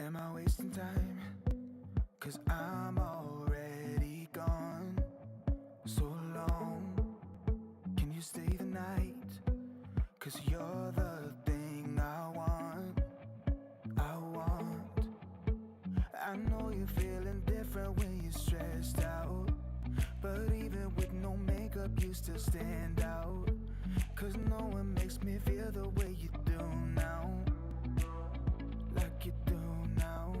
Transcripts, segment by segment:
Am I wasting time? 'Cause I'm already gone. So long, can you stay the night? 'Cause you're the thing I want. I know you're feeling different when you're stressed out, but even with no makeup you still stand out. 'Cause no one makes me feel the way you do now, like you do now.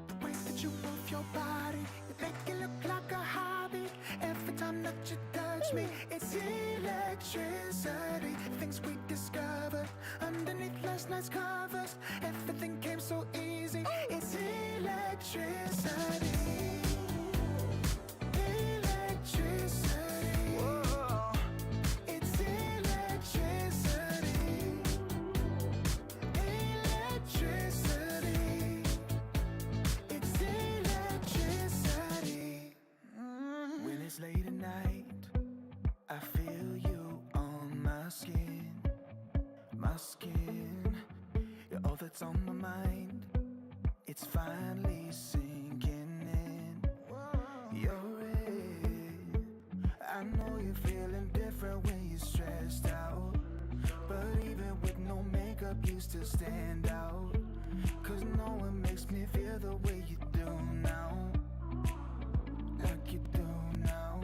The way that you move your body, you make it look like a hobby. Every time that you touch me, it's electricity. Things we discovered underneath last night's covers. Everything came so easy. It's electricity. Electricity. Whoa. It's electricity. Electricity. It's electricity. When it's late at night, I feel you on my skin. My skin, you're all that's on my mind. It's finally sinking in. You're it. I know you're feeling different when you're stressed out, but even with no makeup you still stand out. 'Cause no one makes me feel the way you do now, like you do now.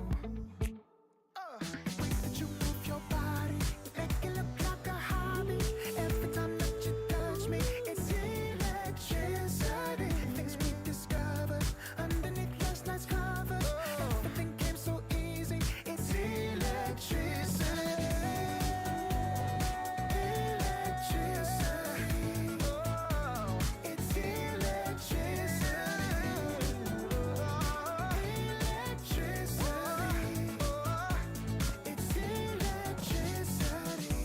The way that you move your body, you make it look like a hobby. Every time that you touch me, it's electricity. Things we discovered underneath last night's covers. Everything came so easy. It's electricity. Electricity. It's electricity. Electricity. It's electricity.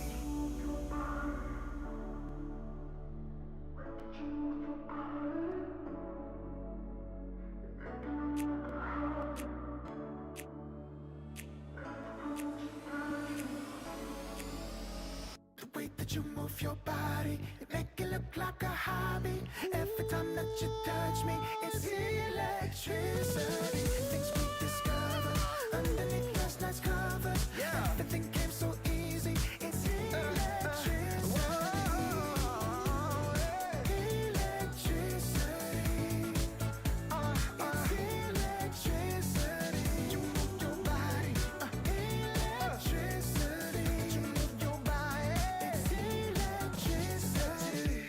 The way that you move your body, you make it look like a hobby. Every time that you touch me, it's electricity. Things we discovered underneath last night's covers. Everything came so easy. It's electricity. Electricity. It's electricity. You move your body. Electricity. You move your body. It's electricity.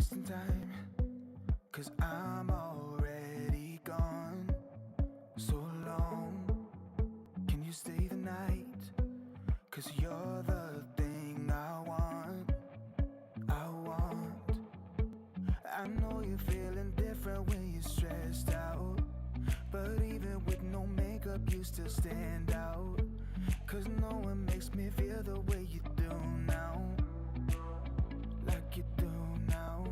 wasting time, 'cause I'm already gone. So long, can you stay the night? 'Cause you're the thing I want. I know you're feeling different when you're stressed out, but even with no makeup you still stand out. 'Cause no one makes me feel the way you do now, like you do now.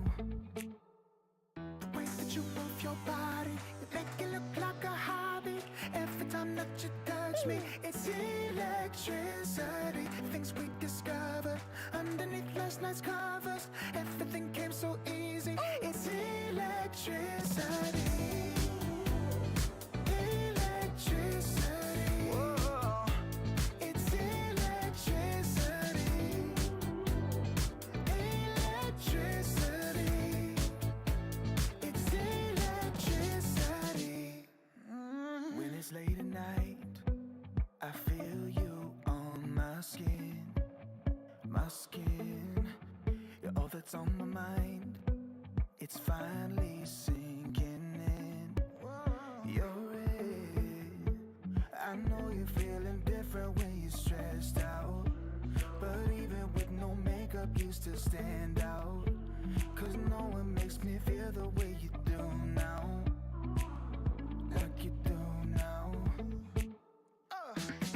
The way that you move your body, you make it look like a hobby. Every time that you touch me, it's electricity. Things we discovered underneath last night's covers. Everything came so easy. It's electricity. Electricity. Whoa. It's electricity. Electricity. It's electricity. When it's late at night, I feel you on my skin. My skin, you're all that's on my mind. It's finally sinking in. You're it. I know you're feeling different when you're stressed out, but even with no makeup you still stand out. 'Cause no one makes me feel the way you do now, like you do now. The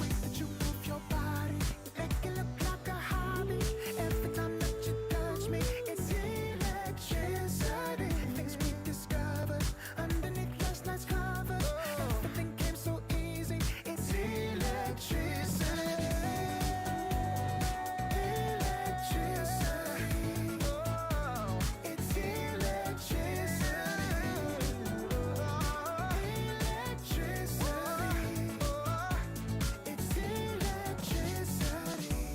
way that you move your body, you make it look like a hobby. Every time that you touch me, it's electricity. Things we discovered underneath last night's covers. Everything came so easy. It's electricity. Electricity. Oh, it's electricity. Electricity. It's electricity.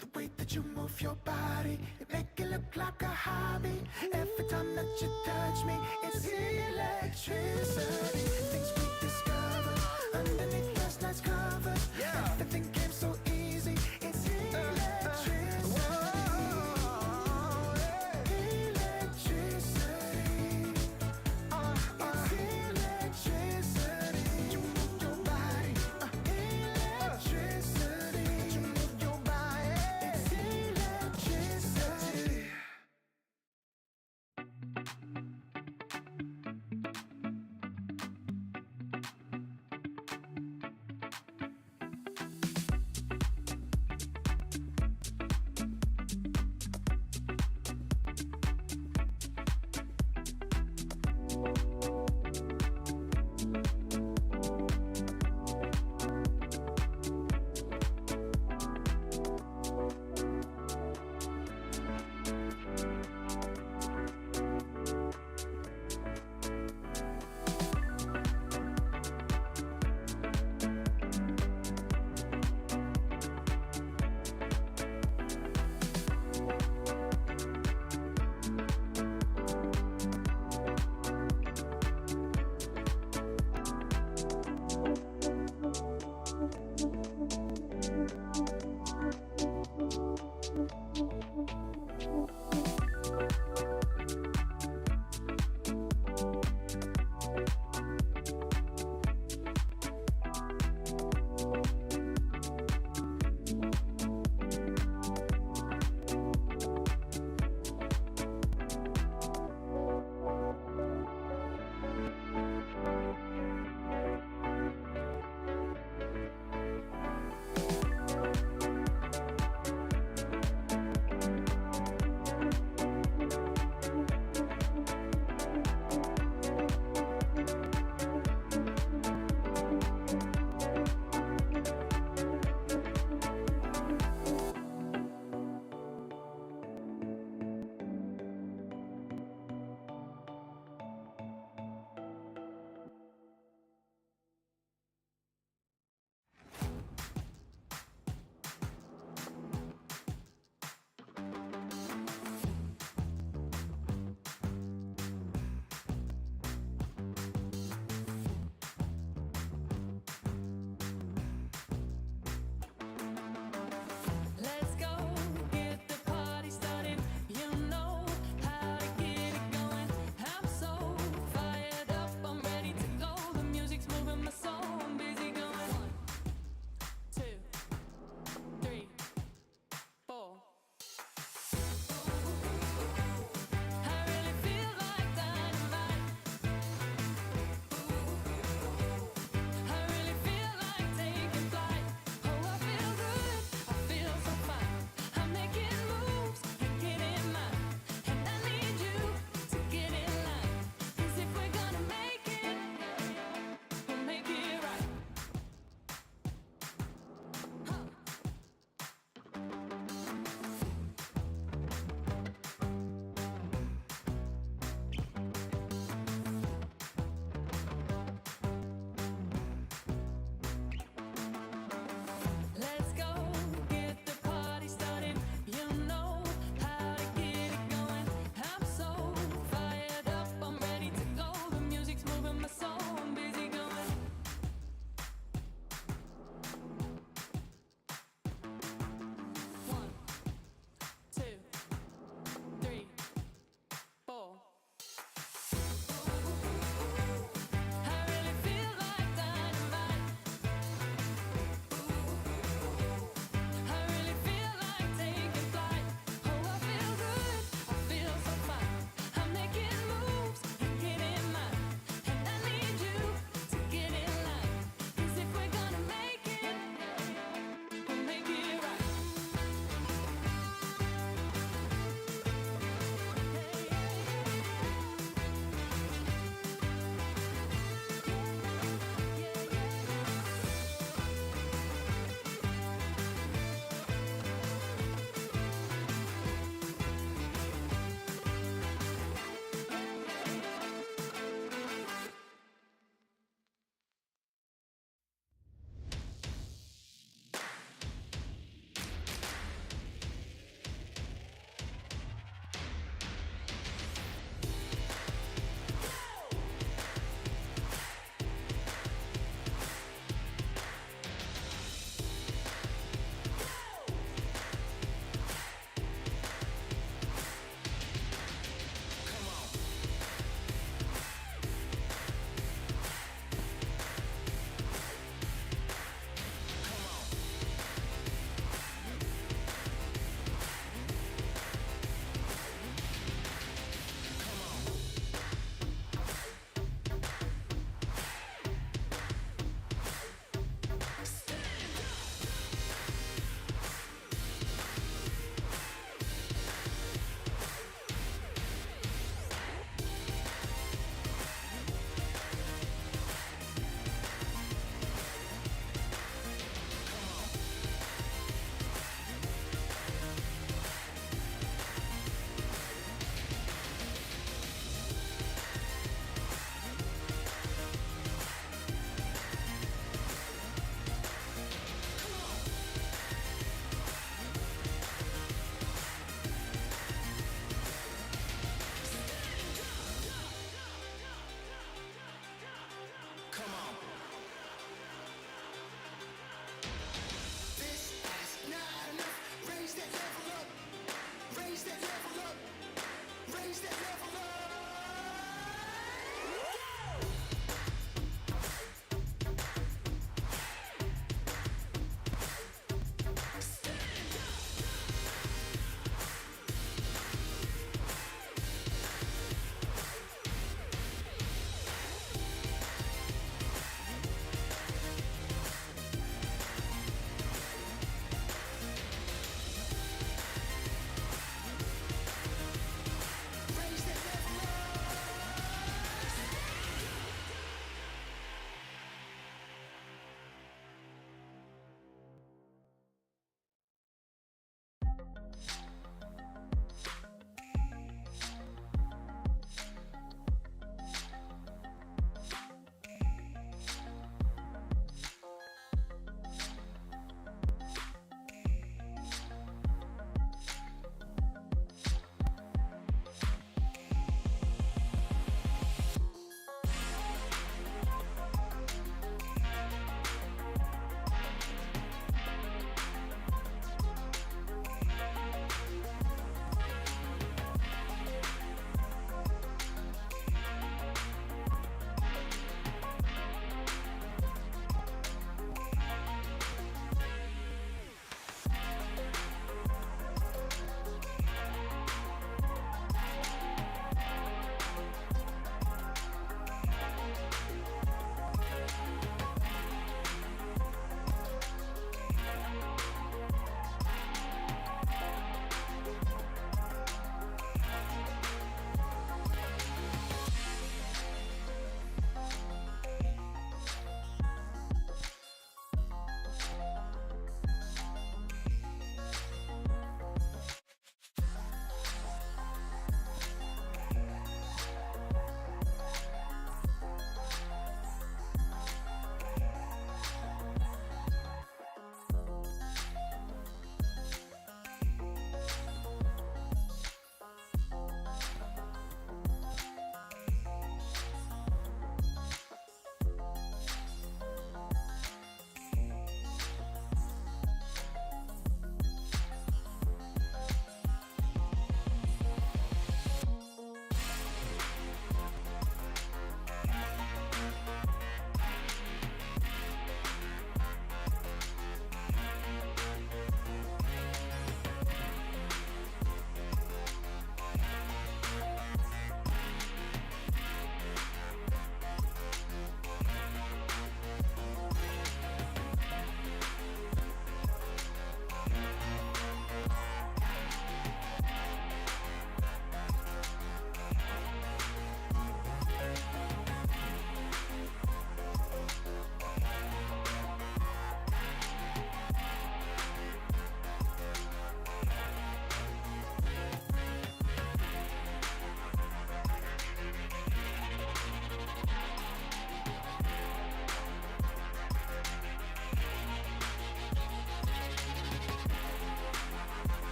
The way that you move your body, you make it look like a hobby. Every time that you touch me, it's electricity. Things we discovered underneath last night's covers. Everything came so easy. It's electricity. Electricity. It's electricity. You move your body. Electricity. You move your body. It's electricity.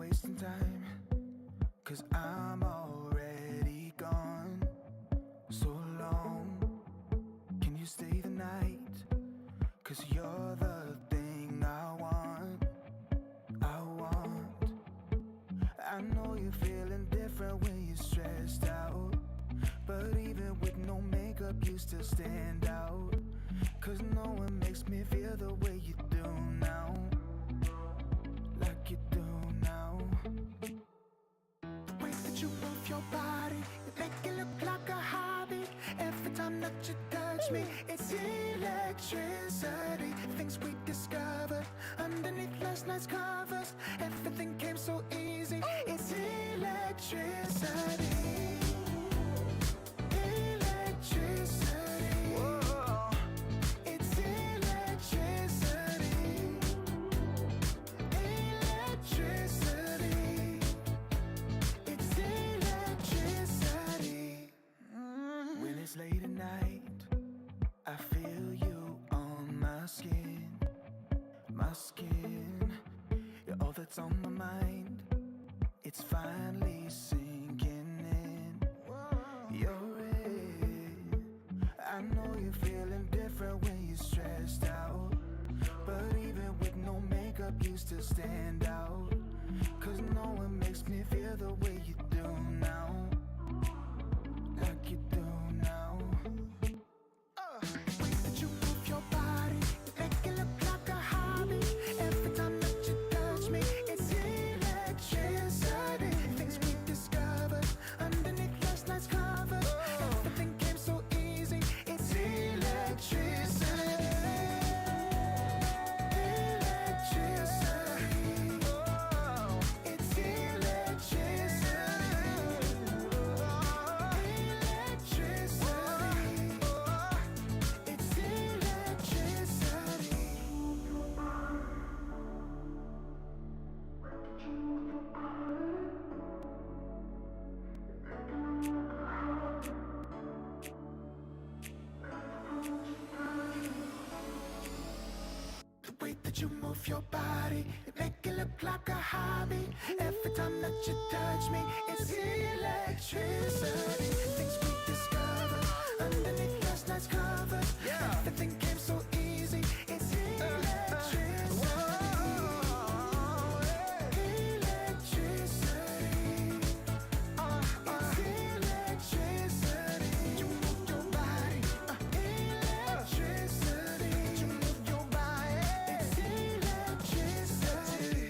wasting time, 'cause I'm already gone. So long, can you stay the night? 'Cause you're the thing I want. I know you're feeling different when you're stressed out, but even with no makeup you still stand out. 'Cause no one makes me feel the way you do now, like you do now. The way that you move your body, you make it look like a hobby. Every time that you touch me, it's electricity. Things we discovered underneath last night's covers. Everything came so easy. It's electricity. Electricity. Whoa. It's electricity. Electricity. It's electricity. When it's late at night, I feel you on my skin. My skin. You're all that's on my mind. It's finally sinking in. You're it. I know you're feeling different when you're stressed out, but even with no makeup you still stand out. 'Cause no one makes me feel the way you do now, like you do now. The way that you move your body, you make it look like a hobby. Every time that you touch me, it's electricity. Things we discovered underneath last night's covers. Everything came so easy. It's electricity. Electricity. It's electricity. Electricity. It's electricity. The way that you move your body, you make it look like a hobby. Every time that you touch me, it's electricity. Things we discovered underneath last night's covers. Everything came so easy. It's electricity. Electricity. It's electricity. You move your body. Electricity. You move your body. It's electricity.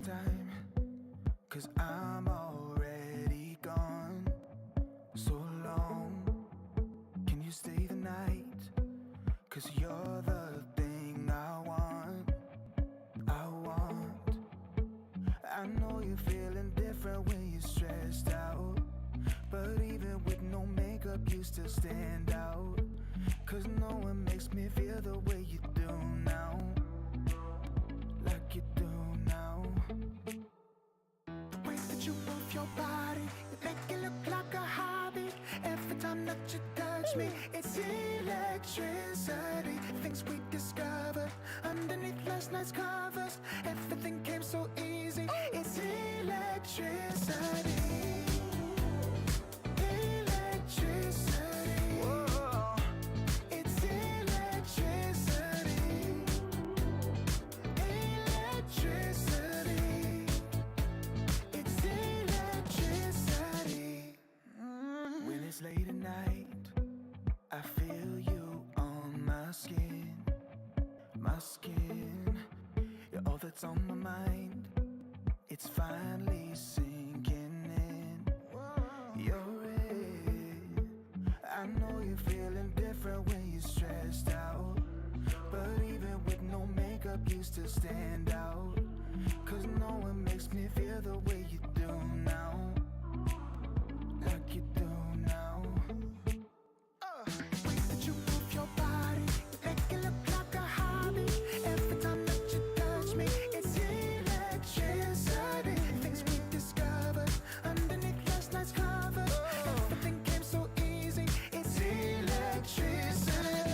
time, 'cause I'm already gone. So long, can you stay the night? 'Cause you're the thing I want. I know you're feeling different when you're stressed out, but even with no makeup you still stand out. 'Cause no one makes me feel the way you do now, like you do now. The way that you move your body, you make it look like a hobby. Every time that you touch me, it's electricity. Things we discovered underneath last night's covers. Everything came so easy. It's electricity. Electricity. Whoa. It's electricity. Electricity. It's electricity. When it's late at night, I feel you on my skin. My skin. You're all that's on my mind. It's finally sinking in. You're it. I know you're feeling different when you're stressed out, but even with no makeup you still stand out. 'Cause no one makes me feel the way you do now, like you do now. The way that you move your body, you make it look like a hobby. Every time that you touch me, it's electricity. Things we discovered underneath last night's covers. Everything came so easy. It's electricity.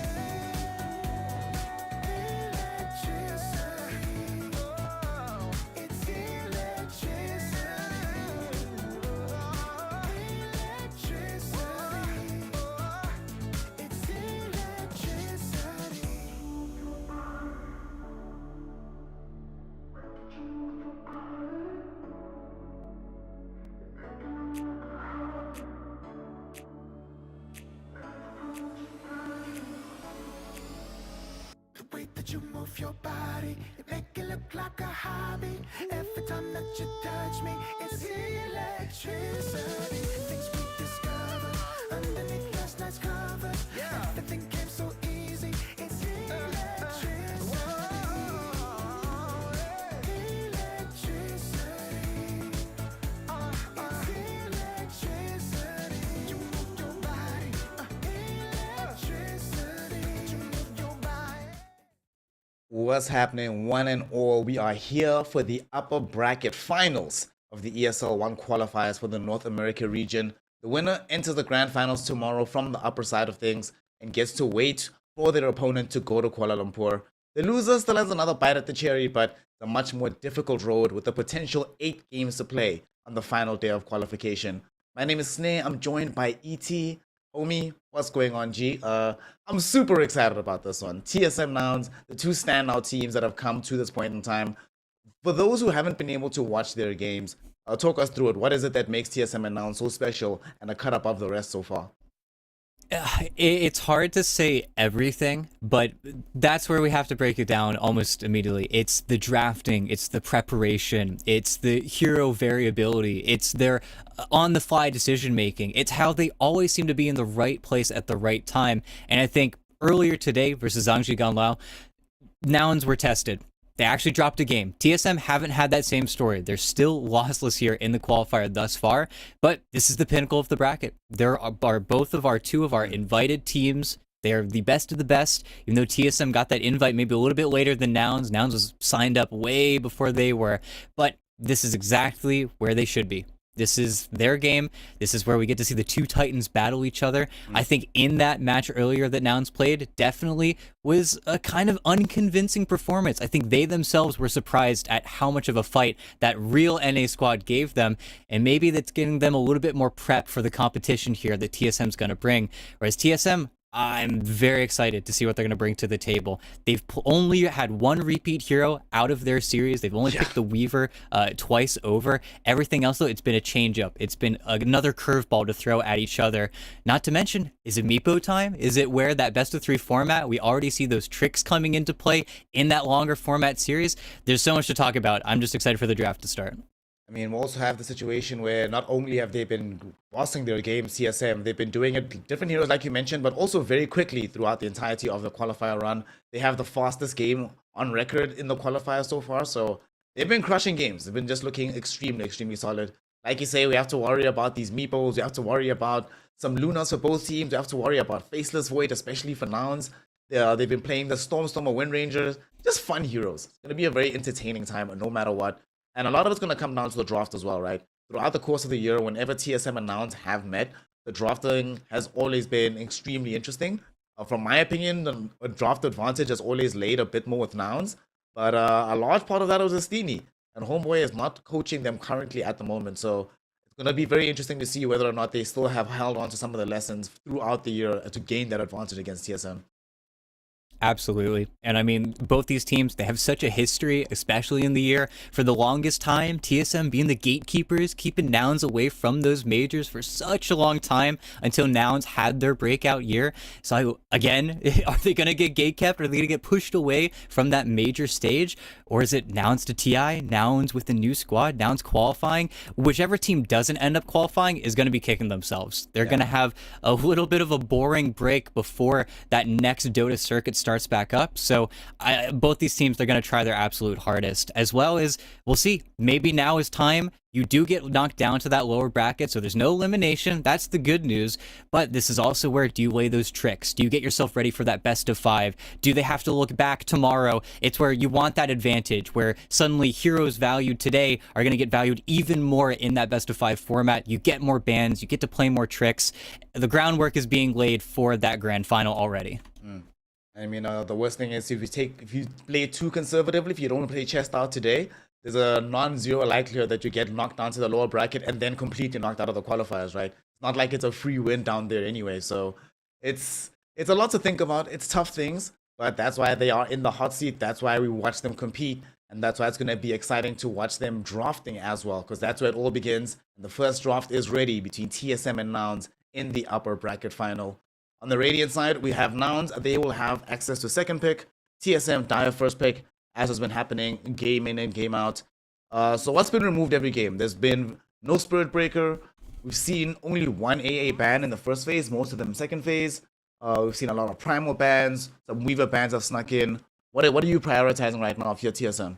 Electricity. Oh, it's electricity. Electricity. It's electricity. The way that you move your body, you make it look like a hobby. Every time that you touch me, it's electricity. Things we discovered underneath last night's covers. Everything came so easy. It's electricity. Electricity. It's electricity. You move your body. Electricity. You move your body. What's happening, one and all? We are here for the upper bracket finals of the ESL 1 qualifiers for the North America region. The winner enters the grand finals tomorrow from the upper side of things and gets to wait for their opponent to go to Kuala Lumpur. The loser still has another bite at the cherry, but it's a much more difficult road with a potential 8 games to play on the final day of qualification. My name is Sneh. I'm joined by ET. Homie, what's going on, G? I'm super excited about this one. TSM Nouns, the two standout teams that have come to this point in time. For those who haven't been able to watch their games, talk us through it. What is it that makes TSM and Nouns so special and a cut above the rest so far? It's hard to say everything, but that's where we have to break it down almost immediately. It's the drafting, it's the preparation, it's the hero variability, it's their on-the-fly decision-making. It's how they always seem to be in the right place at the right time. And I think earlier today versus Zhangji Ganlao, Nouns were tested. They actually dropped a game. TSM haven't had that same story. They're still lossless here in the qualifier thus far, but this is the pinnacle of the bracket. There are both of our two of our invited teams. They're the best of the best, even though TSM got that invite maybe a little bit later than Nouns. Nouns was signed up way before they were, but this is exactly where they should be. This is their game. This is where we get to see the two Titans battle each other. I think in that match earlier that Nouns played definitely was a kind of unconvincing performance. I think they themselves were surprised at how much of a fight that real NA squad gave them, and maybe that's getting them a little bit more prep for the competition here that TSM's going to bring. Whereas TSM, I'm very excited to see what they're going to bring to the table. They've only had one repeat hero out of their series. They've only picked the Weaver twice over. Everything else, though, it's been a change-up. It's been another curveball to throw at each other. Not to mention, is it Meepo time? Is it where that best-of-3 format, we already see those tricks coming into play in that longer format series? There's so much to talk about. I'm just excited for the draft to start. I mean, we also have the situation where not only have they been bossing their game, CSM, they've been doing it different heroes like you mentioned, but also very quickly throughout the entirety of the qualifier run. They have the fastest game on record in the qualifier so far, so they've been crushing games. They've been just looking extremely, extremely solid. Like you say, we have to worry about these meeples, we have to worry about some Lunas for both teams, we have to worry about Faceless Void, especially for Nouns. They've been playing the Stormstormer Wind Rangers, just fun heroes. It's going to be a very entertaining time no matter what. And a lot of it's going to come down to the draft as well, right? Throughout the course of the year, whenever TSM and Nouns have met, the drafting has always been extremely interesting. From my opinion, the draft advantage has always laid a bit more with Nouns, but a large part of that was Estini, and Homeboy is not coaching them currently at the moment, so it's going to be very interesting to see whether or not they still have held on to some of the lessons throughout the year to gain that advantage against TSM. Absolutely. And I mean, both these teams, they have such a history, especially in the year. For the longest time, TSM being the gatekeepers, keeping Nouns away from those majors for such a long time until Nouns had their breakout year. So again, are they going to get gatekept? Are they going to get pushed away from that major stage? Or is it Nouns to TI, Nouns with the new squad, Nouns qualifying? Whichever team doesn't end up qualifying is going to be kicking themselves. They're going to have a little bit of a boring break before that next Dota circuit starts back up. So both these teams, they're going to try their absolute hardest, as well as we'll see. Maybe now is time. You do get knocked down to that lower bracket, so there's no elimination. That's the good news. But this is also where, do you lay those tricks? Do you get yourself ready for that best of 5? Do they have to look back tomorrow? It's where you want that advantage, where suddenly heroes valued today are going to get valued even more in that best of 5 format. You get more bans, you get to play more tricks. The groundwork is being laid for that grand final already. I mean, the worst thing is if you play too conservatively, if you don't play chest out today, there's a non-zero likelihood that you get knocked down to the lower bracket and then completely knocked out of the qualifiers, right? It's not like it's a free win down there anyway. So it's a lot to think about. It's tough things, but that's why they are in the hot seat. That's why we watch them compete. And that's why it's going to be exciting to watch them drafting as well, because that's where it all begins. And the first draft is ready between TSM and Nouns in the upper bracket final. On the Radiant side, we have Nouns. They will have access to second pick. TSM, Dire first pick, as has been happening game in and game out. So what's been removed every game? There's been no Spirit Breaker. We've seen only one AA ban in the first phase, most of them second phase. We've seen a lot of Primal bans. Some Weaver bans have snuck in. What are you prioritizing right now if you're TSM?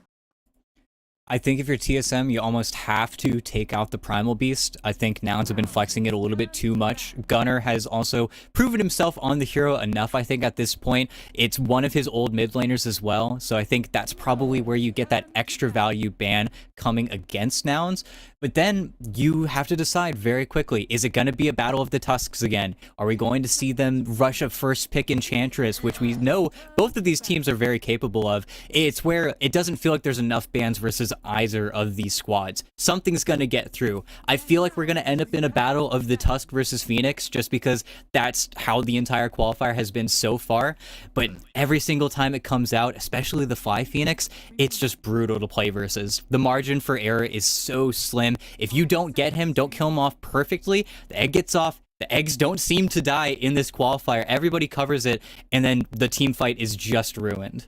I think if you're TSM, you almost have to take out the Primal Beast. I think Nouns have been flexing it a little bit too much. Gunnar has also proven himself on the hero enough, I think, at this point. It's one of his old mid laners as well, so I think that's probably where you get that extra value ban coming against Nouns. But then you have to decide very quickly, is it going to be a battle of the Tusks again? Are we going to see them rush a first pick Enchantress, which we know both of these teams are very capable of? It's where it doesn't feel like there's enough bans versus either of these squads. Something's going to get through. I feel like we're going to end up in a battle of the Tusk versus Phoenix just because that's how the entire qualifier has been so far. But every single time it comes out, especially the Fly Phoenix, it's just brutal to play versus. The margin for error is so slim. If you don't get him, don't kill him off perfectly, the egg gets off. The eggs don't seem to die in this qualifier. Everybody covers it, and then the team fight is just ruined.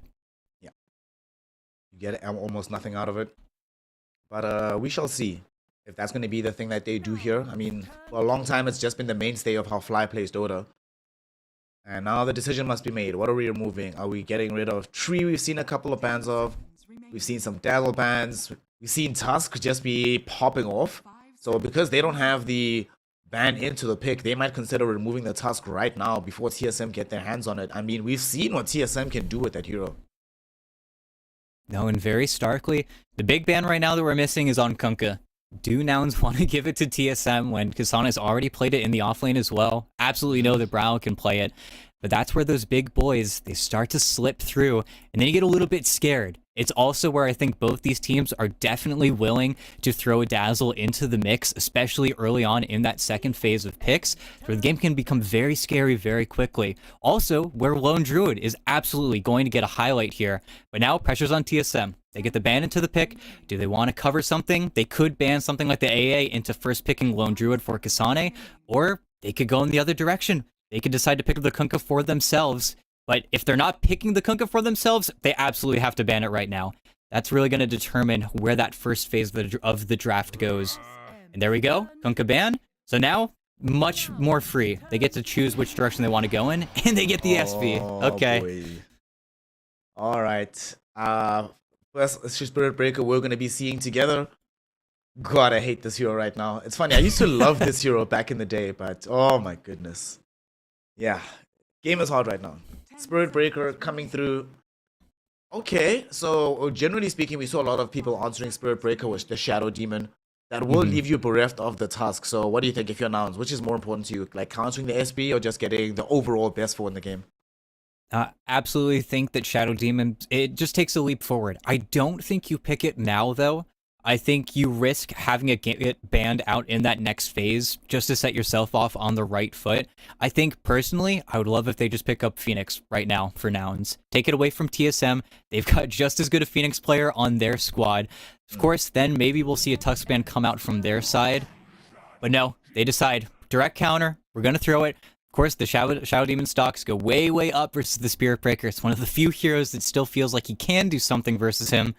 Yeah. You get almost nothing out of it. But we shall see if that's going to be the thing that they do here. I mean, for a long time, it's just been the mainstay of how Fly plays Dota. And now the decision must be made. What are we removing? Are we getting rid of Tree? We've seen a couple of bans of. We've seen some Dazzle bans. We've seen Tusk just be popping off. So because they don't have the ban into the pick, they might consider removing the Tusk right now before TSM get their hands on it. I mean, we've seen what TSM can do with that hero. No, and very starkly, the big ban right now that we're missing is on Kunkka. Do Nouns want to give it to TSM when Kasana's already played it in the offlane as well? Absolutely know that Brown can play it. But that's where those big boys, they start to slip through, and then you get a little bit scared. It's also where I think both these teams are definitely willing to throw a Dazzle into the mix, especially early on in that second phase of picks, where the game can become very scary very quickly. Also, where Lone Druid is absolutely going to get a highlight here, but now pressure's on TSM. They get the ban into the pick. Do they want to cover something? They could ban something like the AA into first picking Lone Druid for Kasane, or they could go in the other direction. They could decide to pick up the Kunkka for themselves. But if they're not picking the Kunkka for themselves, they absolutely have to ban it right now. That's really going to determine where that first phase of the draft goes. And there we go, Kunkka ban. So now, much more free. They get to choose which direction they want to go in, and they get the SP. Okay. Boy. All right. First Spirit Breaker we're going to be seeing together. God, I hate this hero right now. It's funny, I used to love this hero back in the day, but oh my goodness. Yeah, game is hard right now. Spirit Breaker coming through. Okay, so generally speaking, we saw a lot of people answering Spirit Breaker with the Shadow Demon. That will leave you bereft of the Tusk. So what do you think if you're announced? Which is more important to you? Like countering the SP or just getting the overall best 4 in the game? Absolutely think that Shadow Demon, it just takes a leap forward. I don't think you pick it now, though. I think you risk having it get banned out in that next phase just to set yourself off on the right foot. I think, personally, I would love if they just pick up Phoenix right now for Nouns. Take it away from TSM. They've got just as good a Phoenix player on their squad. Of course, then maybe we'll see a Tusk ban come out from their side. But no, they decide, direct counter, we're going to throw it. Of course, the Shadow Demon stocks go way, way up versus the Spirit Breaker. It's one of the few heroes that still feels like he can do something versus him.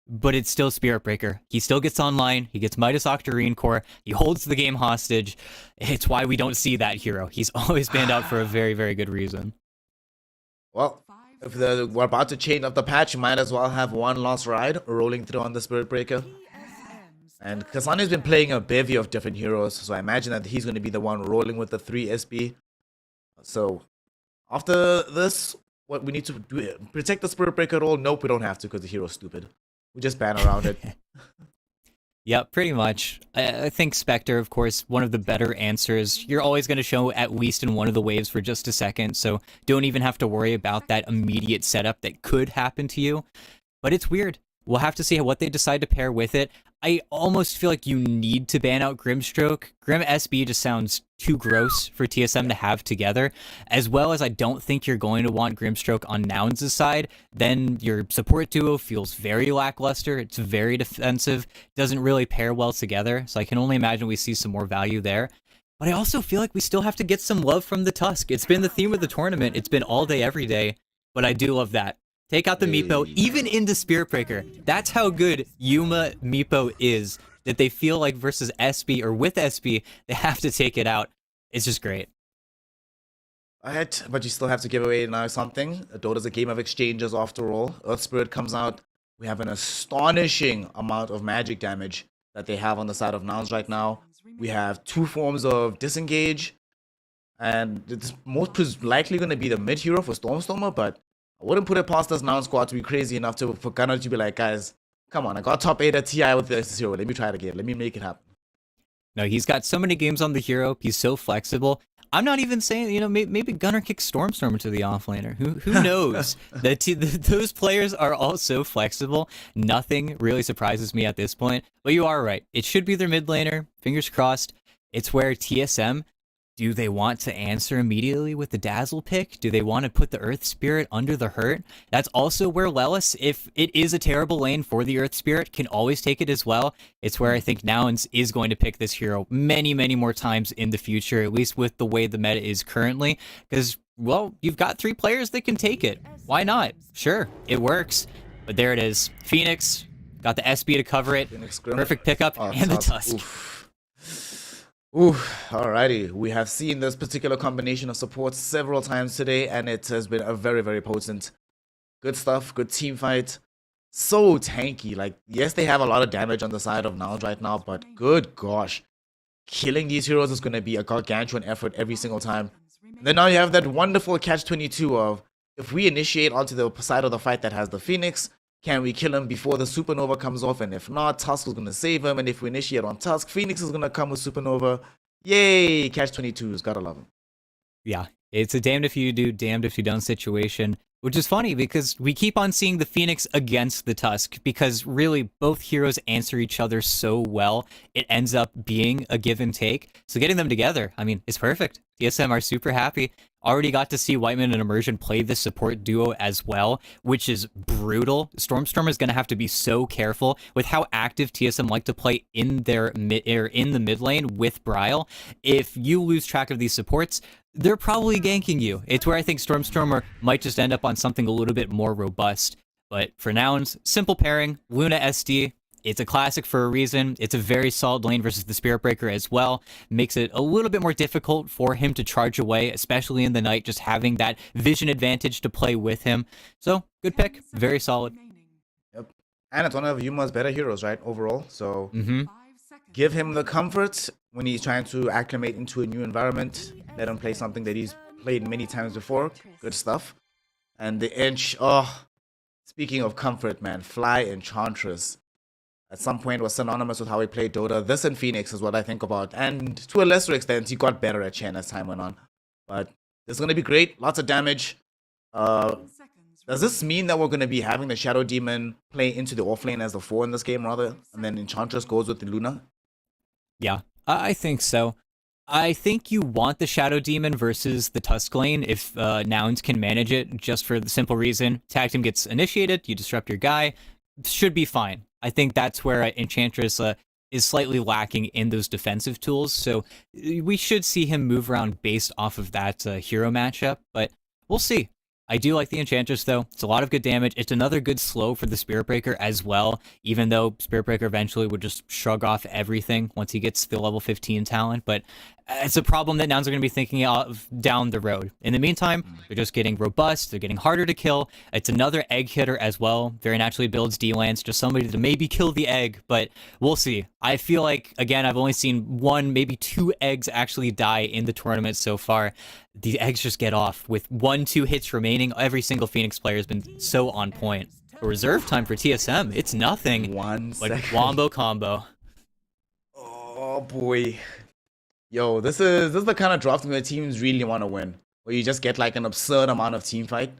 But it's still Spirit Breaker. He still gets online. He gets Midas Octarine Core. He holds the game hostage. It's why we don't see that hero. He's always banned out for a very, very good reason. Well, if we're about to chain up the patch, you might as well have one last ride rolling through on the Spirit Breaker. And Kasane's been playing a bevy of different heroes, so I imagine that he's going to be the one rolling with the 3 SP. So, after this, what we need to do, protect the Spirit Breaker role? Nope, we don't have to because the hero's stupid. We just ban around it. Yep, pretty much. I think Spectre, of course, one of the better answers. You're always going to show at least in one of the waves for just a second, so don't even have to worry about that immediate setup that could happen to you. But it's weird. We'll have to see what they decide to pair with it. I almost feel like you need to ban out Grimstroke. Grim SB just sounds too gross for TSM to have together, as well as I don't think you're going to want Grimstroke on Nouns' side. Then your support duo feels very lackluster. It's very defensive. Doesn't really pair well together, so I can only imagine we see some more value there. But I also feel like we still have to get some love from the Tusk. It's been the theme of the tournament. It's been all day, every day, but I do love that. Take out the Meepo, even into Spirit Breaker. That's how good Yuma Meepo is, that they feel like versus SB, or with SB, they have to take it out. It's just great. Alright, but you still have to give away now something. Dota's a game of exchanges after all. Earth Spirit comes out. We have an astonishing amount of magic damage that they have on the side of Nouns right now. We have 2 forms of disengage. And it's most likely going to be the mid hero for Stormstormer, but I wouldn't put it past this Noun squad to be crazy enough for Gunner to be like, guys, come on, I got top 8 at TI with this hero. Let me try it again. Let me make it happen. No, he's got so many games on the hero. He's so flexible. I'm not even saying, maybe Gunner kicks Stormstormer to the offlaner. Who knows? Those players are all so flexible. Nothing really surprises me at this point. But you are right. It should be their mid laner. Fingers crossed. It's where TSM, do they want to answer immediately with the Dazzle pick? Do they want to put the Earth Spirit under the hurt? That's also where Lelis, if it is a terrible lane for the Earth Spirit, can always take it as well. It's where I think Nouns is going to pick this hero many, many more times in the future, at least with the way the meta is currently. Because, well, you've got 3 players that can take it. Why not? Sure, it works. But there it is. Phoenix got the SB to cover it. Perfect pickup, and the Tusk. Ooh, alrighty. We have seen this particular combination of supports several times today, and it has been a very, very potent. Good stuff, good team fight. So tanky. Like, yes, they have a lot of damage on the side of Nouns right now, but good gosh. Killing these heroes is going to be a gargantuan effort every single time. And then now you have that wonderful catch-22 of, if we initiate onto the side of the fight that has the Phoenix, can we kill him before the Supernova comes off? And if not, Tusk is going to save him. And if we initiate on Tusk, Phoenix is going to come with Supernova. Yay! Catch-22s. Gotta love him. Yeah, it's a damned if you do, damned if you don't situation. Which is funny because we keep on seeing the Phoenix against the Tusk because really both heroes answer each other so well. It ends up being a give and take. So getting them together, I mean, it's perfect. TSM are super happy. Already got to see Whiteman and Immersion play the support duo as well, which is brutal. Stormstorm is going to have to be so careful with how active TSM like to play in their in the mid lane with Bryle. If you lose track of these supports, they're probably ganking you. It's where I think Stormstormer might just end up on something a little bit more robust. But for Nouns, simple pairing, Luna SD. It's a classic for a reason. It's a very solid lane versus the Spirit Breaker as well. Makes it a little bit more difficult for him to charge away, especially in the night, just having that vision advantage to play with him. So, good pick. Very solid. Yep. And it's one of Yuma's better heroes, right, overall. So give him the comfort when he's trying to acclimate into a new environment. Let him play something that he's played many times before. Good stuff. And the Edge, speaking of comfort, man, Fly Enchantress. At some point was synonymous with how he played Dota. This and Phoenix is what I think about. And to a lesser extent, he got better at Chen as time went on. But this is going to be great. Lots of damage. Does this mean that we're going to be having the Shadow Demon play into the offlane as the 4 in this game, rather? And then Enchantress goes with the Luna? Yeah, I think so. I think you want the Shadow Demon versus the Tusk lane if Nouns can manage it, just for the simple reason. Tag team gets initiated, you disrupt your guy. Should be fine. I think that's where Enchantress is slightly lacking in those defensive tools, so we should see him move around based off of that hero matchup, but we'll see. I do like the Enchantress, though. It's a lot of good damage. It's another good slow for the Spirit Breaker as well, even though Spirit Breaker eventually would just shrug off everything once he gets the level 15 talent, but it's a problem that Nouns are going to be thinking of down the road. In the meantime, they're just getting robust, they're getting harder to kill. It's another egg hitter as well. Very naturally builds D-Lance, just somebody to maybe kill the egg, but we'll see. I feel like, again, I've only seen 1, maybe 2 eggs actually die in the tournament so far. The eggs just get off. With 1-2 hits remaining, every single Phoenix player has been so on point. For reserve time for TSM, it's nothing. 1 but second. Wombo combo. Oh boy. Yo, this is the kind of draft where teams really want to win. Where you just get like an absurd amount of team fight.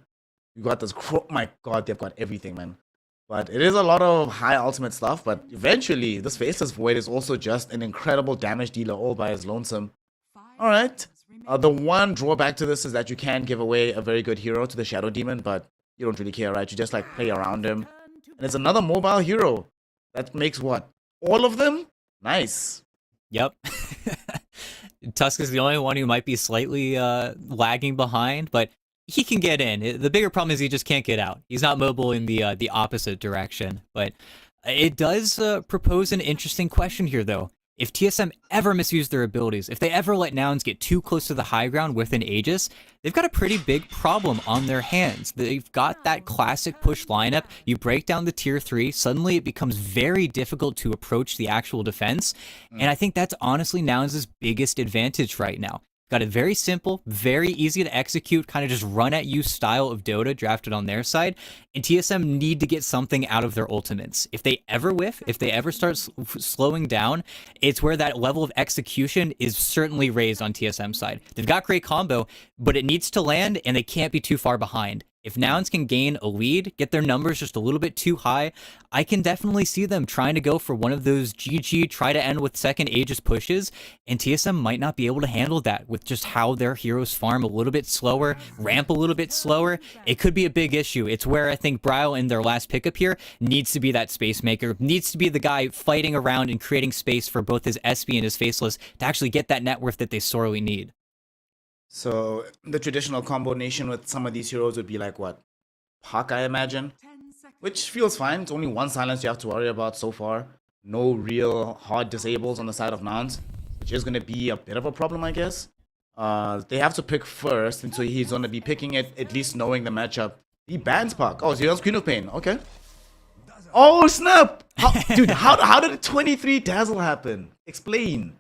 You got this my god, they've got everything, man. But it is a lot of high ultimate stuff, but eventually this Faceless Void is also just an incredible damage dealer all by his lonesome. Alright. The one drawback to this is that you can give away a very good hero to the Shadow Demon, but you don't really care, right? You just like play around him. And it's another mobile hero. That makes what? All of them? Nice. Yep. Tusk is the only one who might be slightly lagging behind, but he can get in. The bigger problem is he just can't get out. He's not mobile in the opposite direction. But it does propose an interesting question here, though. If TSM ever misuse their abilities, if they ever let Nouns get too close to the high ground with an Aegis, they've got a pretty big problem on their hands. They've got that classic push lineup. You break down the tier 3, suddenly it becomes very difficult to approach the actual defense. And I think that's honestly Nouns' biggest advantage right now. Got a very simple, very easy to execute, kind of just run at you style of Dota drafted on their side, and TSM need to get something out of their ultimates. If they ever whiff, if they ever start slowing down, it's where that level of execution is certainly raised on TSM side. They've got great combo, but it needs to land, and they can't be too far behind. If Nouns can gain a lead, get their numbers just a little bit too high, I can definitely see them trying to go for one of those GG, try to end with second Aegis pushes, and TSM might not be able to handle that with just how their heroes farm a little bit slower, ramp a little bit slower. It could be a big issue. It's where I think Bryle in their last pickup here needs to be that space maker, needs to be the guy fighting around and creating space for both his SB and his Faceless to actually get that net worth that they sorely need. So the traditional combination with some of these heroes would be like what? Puck, I imagine. Which feels fine. It's only 1 silence you have to worry about so far. No real hard disables on the side of Nouns, which is going to be a bit of a problem, I guess. They have to pick first, and so he's going to be picking it, at least knowing the matchup. He bans Puck. Oh, so he has Queen of Pain. Okay. Oh, snap! Dude, how did a 23 dazzle happen? Explain.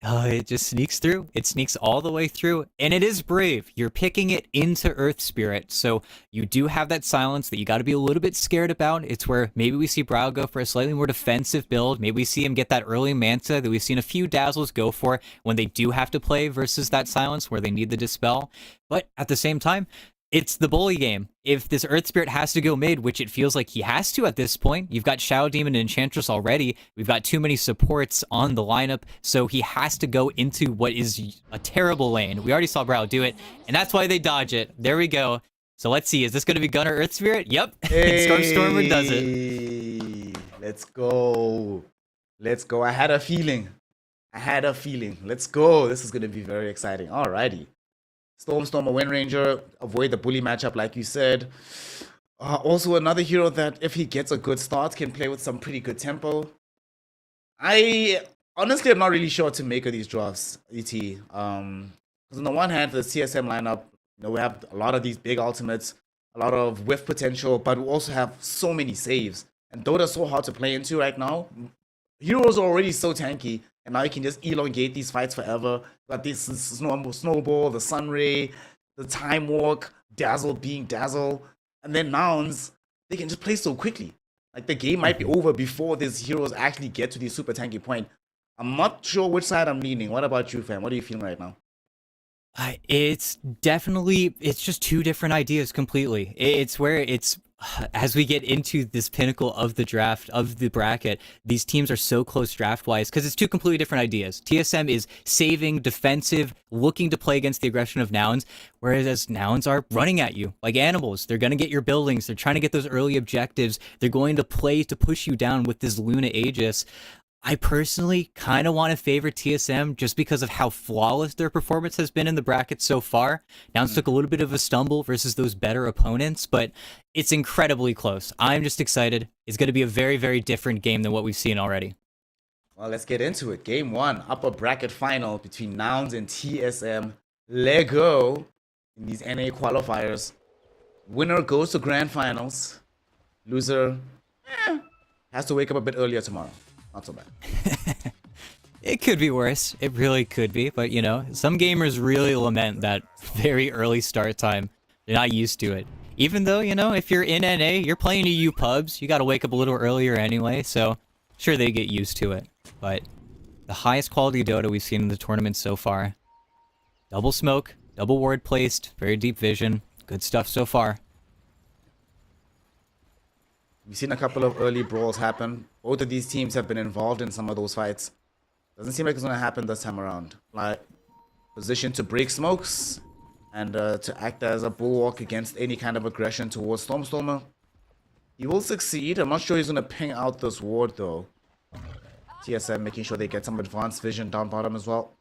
It just sneaks through. It sneaks all the way through, and it is brave. You're picking it into Earth Spirit, so you do have that silence that you got to be a little bit scared about. It's where maybe we see Bryle go for a slightly more defensive build. Maybe we see him get that early Manta that we've seen a few Dazzles go for when they do have to play versus that silence where they need the Dispel. But at the same time, It's the bully game. If this Earth Spirit has to go mid, which it feels like he has to at this point, you've got Shadow Demon and Enchantress already. We've got too many supports on the lineup, so he has to go into what is a terrible lane. We already saw Brow do it, and that's why they dodge it. There we go. So let's see. Is this going to be Gunner Earth Spirit? Yep. Hey, Stormer does it. Let's go. Let's go. I had a feeling. Let's go. This is going to be very exciting. Alrighty. Stormer, Wind Ranger, avoid the bully matchup like you said. Also another hero that if he gets a good start can play with some pretty good tempo. I honestly am not really sure what to make of these drafts, ET. Because on the one hand, the CSM lineup, we have a lot of these big ultimates, a lot of whiff potential, but we also have so many saves. And Dota is so hard to play into right now. Heroes are already so tanky, and now you can just elongate these fights forever. Got this snowball, the sunray, the time walk, dazzle being dazzle, and then nouns. They can just play so quickly. Like the game might be over before these heroes actually get to the super tanky point. I'm not sure which side I'm leaning. What about you, fam? What are you feeling right now? It's just two different ideas completely. It's where it's as we get into this pinnacle of the draft, of the bracket, these teams are so close draft-wise because it's two completely different ideas. TSM is saving, defensive, looking to play against the aggression of nouns, whereas nouns are running at you like animals. They're going to get your buildings. They're trying to get those early objectives. They're going to play to push you down with this Luna Aegis. I personally kind of want to favor TSM just because of how flawless their performance has been in the bracket so far. Nouns took a little bit of a stumble versus those better opponents, but it's incredibly close. I'm just excited. It's going to be a very, very different game than what we've seen already. Well, let's get into it. Game 1, upper bracket final between Nouns and TSM. Lego in these NA qualifiers. Winner goes to grand finals. Loser has to wake up a bit earlier tomorrow. Not so bad. It could be worse. It really could be. But, some gamers really lament that very early start time. They're not used to it. Even though, if you're in NA, you're playing EU pubs. You got to wake up a little earlier anyway. So, sure, they get used to it. But the highest quality Dota we've seen in the tournament so far. Double smoke, double ward placed, very deep vision. Good stuff so far. We've seen a couple of early brawls happen. Both of these teams have been involved in some of those fights. Doesn't seem like it's going to happen this time around. Like, position to break smokes and to act as a bulwark against any kind of aggression towards Stormer. He will succeed. I'm not sure he's going to ping out this ward though. TSM making sure they get some advanced vision down bottom as well.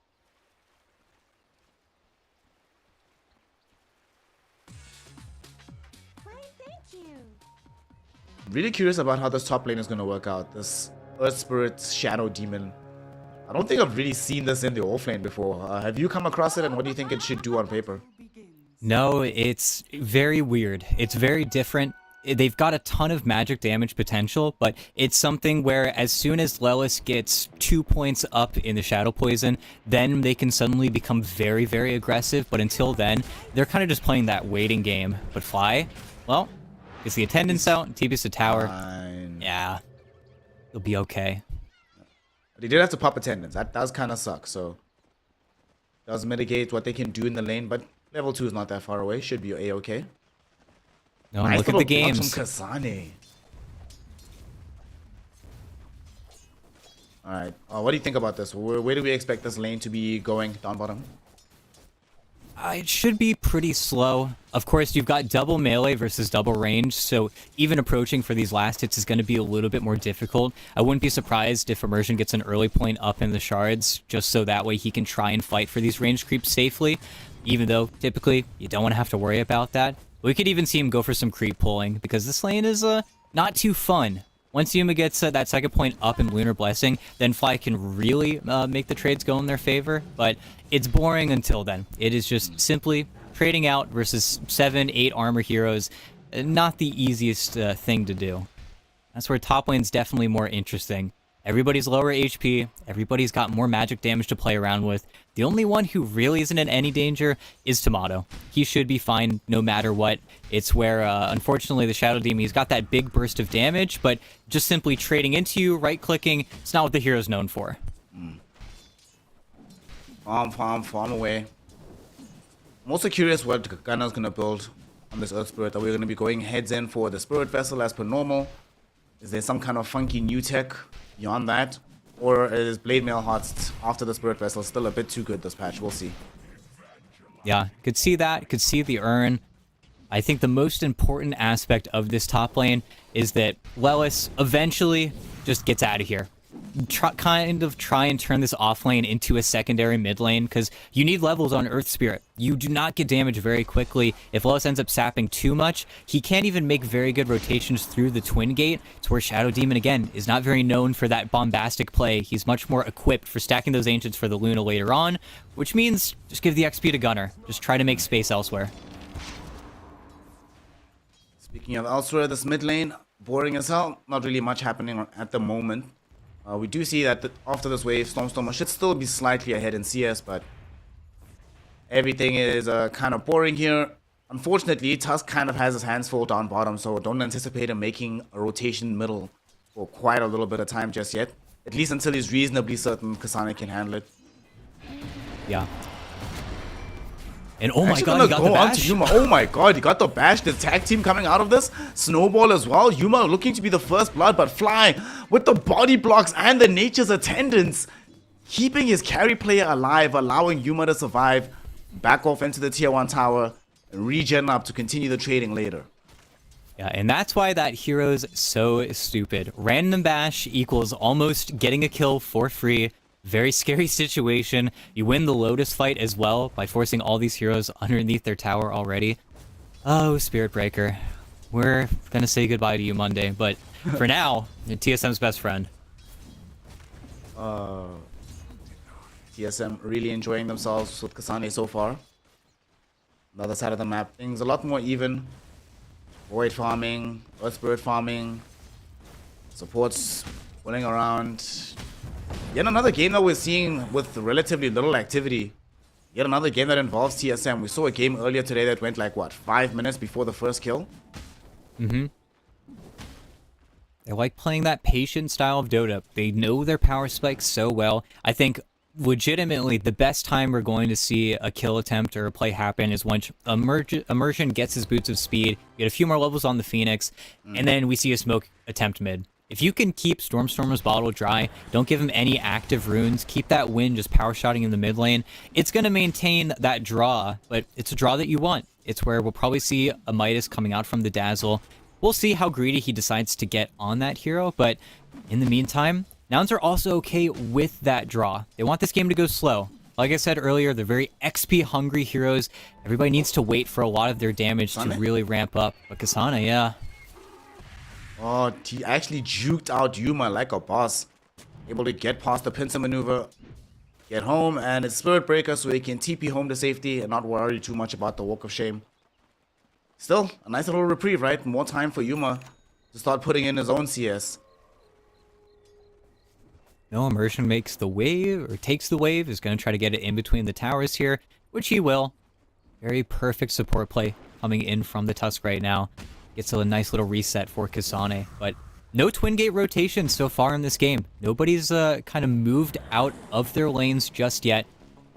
Really curious about how this top lane is going to work out. This Earth Spirit Shadow Demon. I don't think I've really seen this in the offlane before. Have you come across it, and what do you think it should do on paper? No, it's very weird. It's very different. They've got a ton of magic damage potential, but it's something where as soon as Lelis gets 2 points up in the Shadow Poison, then they can suddenly become very, very aggressive. But until then, they're kind of just playing that waiting game. But Fly, well, gets the attendance out and TP's the tower. Fine. Yeah, it'll be okay. But he did have to pop attendance. That does kind of suck. So does mitigate what they can do in the lane, but level 2 is not that far away. Should be a-okay. No, nice look at the games. From Kasane. All right. What do you think about this? Where do we expect this lane to be going down bottom? It should be pretty slow. Of course, you've got double melee versus double range, so even approaching for these last hits is going to be a little bit more difficult. I wouldn't be surprised if Immersion gets an early point up in the shards, just so that way he can try and fight for these range creeps safely, even though typically you don't want to have to worry about that. We could even see him go for some creep pulling, because this lane is not too fun. Once Yuma gets that second point up in Lunar Blessing, then Fly can really make the trades go in their favor, but it's boring until then. It is just simply trading out versus 7, 8 armor heroes. Not the easiest thing to do. That's where top lane's definitely more interesting. Everybody's lower HP, everybody's got more magic damage to play around with. The only one who really isn't in any danger is Tomato. He should be fine no matter what. It's where, unfortunately, the Shadow Demon, he's got that big burst of damage, but just simply trading into you, right-clicking, it's not what the hero's known for. Farm away. I'm also curious what Gunner's going to build. on this Earth Spirit. Are we going to be going heads in for the Spirit Vessel as per normal? Is there some kind of funky new tech beyond that? Or is Blade Mail Hearts after the Spirit Vessel still a bit too good this patch? We'll see. Yeah, could see that. Could see the urn. I think the most important aspect of this top lane is that Lelis eventually just gets out of here. Try and turn this off lane into a secondary mid lane, because you need levels on Earth Spirit. You do not get damage very quickly. If Lelis ends up sapping too much, he can't even make very good rotations through the Twin Gate. It's where Shadow Demon, again, is not very known for that bombastic play. He's much more equipped for stacking those Ancients for the Luna later on, which means just give the XP to Gunnar. Just try to make space elsewhere. Speaking of elsewhere, this mid lane, boring as hell. Not really much happening at the moment. We do see that after this wave, Stormstormer should still be slightly ahead in CS, but everything is kind of boring here. Unfortunately, Tusk kind of has his hands full down bottom, so don't anticipate him making a rotation middle for quite a little bit of time just yet. At least until he's reasonably certain Kasane can handle it. Yeah. And oh my Actually god, he got the bash. Yuma. Oh my god, he got the bash. The tag team coming out of this. Snowball as well. Yuma looking to be the first blood, but Fly with the body blocks and the Nature's Attendants, keeping his carry player alive, allowing Yuma to survive, back off into the tier 1 tower, and regen up to continue the trading later. Yeah, and that's why that hero's so stupid. Random bash equals almost getting a kill for free. Very scary situation. You win the Lotus fight as well by forcing all these heroes underneath their tower already. Oh, Spirit Breaker. We're gonna say goodbye to you Monday, but for now, you're TSM's best friend. TSM really enjoying themselves with Kasane so far. On the other side of the map, things a lot more even. Void farming, Earth Spirit farming, supports pulling around. Yet another game that we're seeing with relatively little activity. Yet another game that involves TSM. We saw a game earlier today that went like, what, 5 minutes before the first kill? Mm-hmm. They like playing that patient style of Dota. They know their power spikes so well. I think legitimately the best time we're going to see a kill attempt or a play happen is when Immersion gets his boots of speed, get a few more levels on the Phoenix, and then we see a smoke attempt mid. If you can keep Stormstormer's bottle dry, don't give him any active runes, keep that wind just power shotting in the mid lane, it's going to maintain that draw, but it's a draw that you want. It's where we'll probably see a Midas coming out from the Dazzle. We'll see how greedy he decides to get on that hero, but in the meantime, Nouns are also okay with that draw. They want this game to go slow. Like I said earlier, they're very XP hungry heroes. Everybody needs to wait for a lot of their damage to really ramp up. But Kasane, yeah. Oh, he actually juked out Yuma like a boss. Able to get past the pincer maneuver, get home, and it's Spirit Breaker so he can TP home to safety and not worry too much about the Walk of Shame. Still, a nice little reprieve, right? More time for Yuma to start putting in his own CS. No, Immersion makes the wave, or takes the wave, is going to try to get it in between the towers here, which he will. Very perfect support play coming in from the Tusk right now. Gets a nice little reset for Kasane, but no Twin Gate rotation so far in this game. Nobody's kind of moved out of their lanes just yet.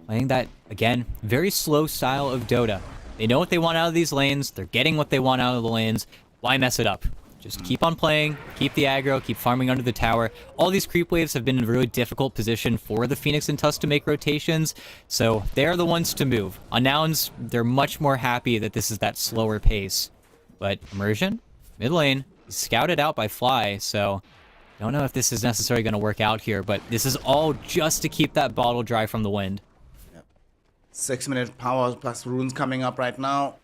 Playing that, again, very slow style of Dota. They know what they want out of these lanes. They're getting what they want out of the lanes. Why mess it up? Just keep on playing, keep the aggro, keep farming under the tower. All these creep waves have been in a really difficult position for the Phoenix and Tusk to make rotations, so they're the ones to move. On Nouns, they're much more happy that this is that slower pace. But Immersion, mid lane, is scouted out by Fly, so don't know if this is necessarily going to work out here, but this is all just to keep that bottle dry from the wind. Yep. 6-minute power plus runes coming up right now.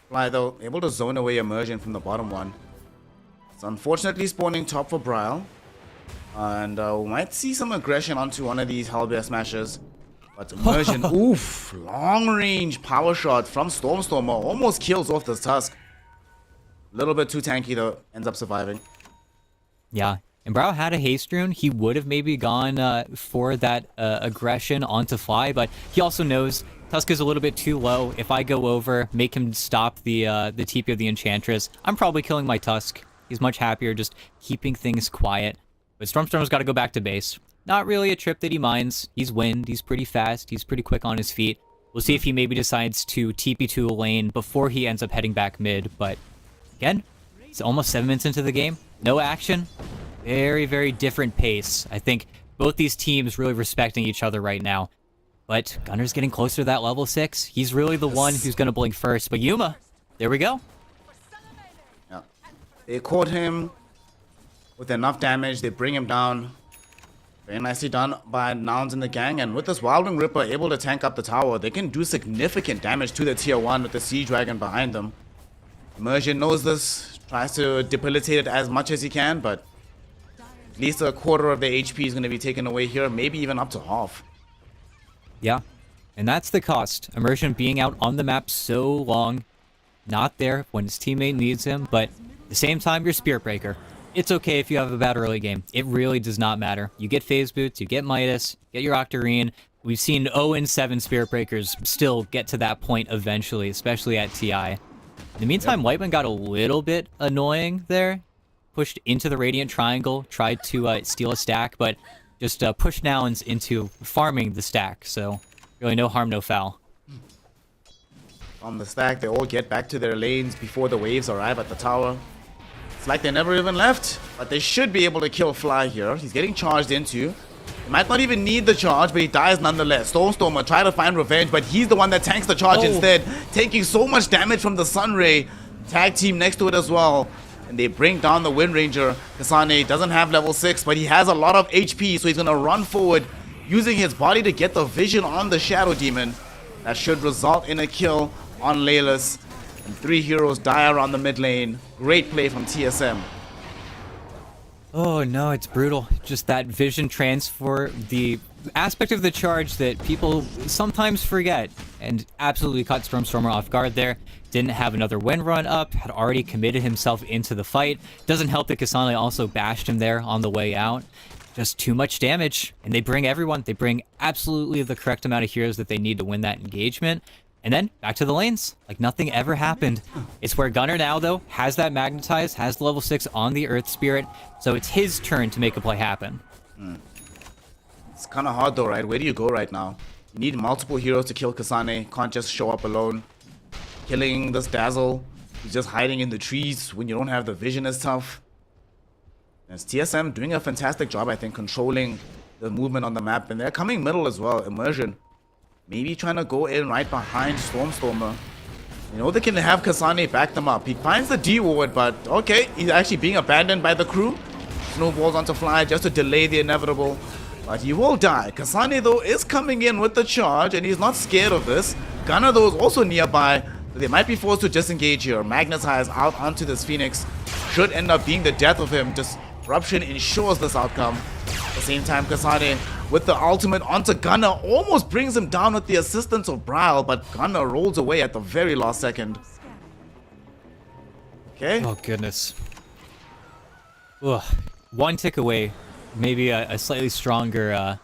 Fly, though, able to zone away Immersion from the bottom one. It's unfortunately spawning top for Bryle. And we might see some aggression onto one of these Hellbear Smashers. But Immersion, oof, long range power shot from Stormstormer. Almost kills off the Tusk. A little bit too tanky though, ends up surviving. Yeah, and Bryle had a haste rune. He would have maybe gone for that aggression onto Fly, but he also knows Tusk is a little bit too low. If I go over, make him stop the TP of the Enchantress, I'm probably killing my Tusk. He's much happier just keeping things quiet. But Stormstormer's got to go back to base. Not really a trip that he minds. He's wind, he's pretty fast, he's pretty quick on his feet. We'll see if he maybe decides to TP to a lane before he ends up heading back mid. But again, it's almost 7 minutes into the game. No action. Very, very different pace. I think both these teams really respecting each other right now. But Gunner's getting closer to that level 6. He's really the one who's going to blink first. But Yuma, there we go. Yeah. They caught him with enough damage. They bring him down. Very nicely done by Nouns in the gang. And with this Wildwing Ripper able to tank up the tower, they can do significant damage to the tier 1 with the Siege Dragon behind them. Immersion knows this, tries to debilitate it as much as he can, but at least a quarter of the HP is going to be taken away here, maybe even up to half. Yeah, and that's the cost. Immersion being out on the map so long, not there when his teammate needs him, but at the same time, you're Spirit Breaker. It's okay if you have a bad early game. It really does not matter. You get Phase Boots, you get Midas, get your Octarine. We've seen 0-7 Spirit Breakers still get to that point eventually, especially at TI. In the meantime, Whiteman got a little bit annoying there. Pushed into the Radiant Triangle, tried to steal a stack, but just pushed Nouns into farming the stack. So really no harm, no foul. On the stack, they all get back to their lanes before the waves arrive at the tower. It's like they never even left, but they should be able to kill Fly here. He's getting charged into. He might not even need the charge, but he dies nonetheless. Stormstormer try to find revenge, but he's the one that tanks the charge instead, taking so much damage from the Sunray. Tag team next to it as well. And they bring down the Wind Ranger. Kasane doesn't have level 6, but he has a lot of HP, so he's going to run forward, using his body to get the vision on the Shadow Demon. That should result in a kill on Laylas. And 3 heroes die around the mid lane. Great play from TSM. Oh no, it's brutal. Just that vision transfer, the aspect of the charge that people sometimes forget, and absolutely caught Stormstormer off guard there. Didn't have another wind run up, had already committed himself into the fight. Doesn't help that Kasane also bashed him there on the way out. Just too much damage, and they bring everyone. They bring absolutely the correct amount of heroes that they need to win that engagement. And then back to the lanes, like nothing ever happened. It's where Gunner now, though, has that Magnetize, has the level 6 on the Earth Spirit, so it's his turn to make a play happen. It's kind of hard though, right? Where do you go right now? You need multiple heroes to kill Kasane. Can't just show up alone. Killing this Dazzle, who's just hiding in the trees when you don't have the vision is tough. As TSM doing a fantastic job, I think, controlling the movement on the map. And they're coming middle as well, Immersion. Maybe trying to go in right behind Stormstormer. You know, they can have Kasane back them up. He finds the D ward, but okay, he's actually being abandoned by the crew. Snowballs onto Fly just to delay the inevitable. But he will die. Kasane, though, is coming in with the charge, and he's not scared of this. Gunner, though, is also nearby. So they might be forced to disengage here. Magnetize out onto this Phoenix. Should end up being the death of him. Disruption ensures this outcome. At the same time, Kasane with the ultimate onto Gunner almost brings him down with the assistance of Braille, but Gunner rolls away at the very last second. Okay. Oh, goodness. Ugh. One tick away. Maybe a slightly stronger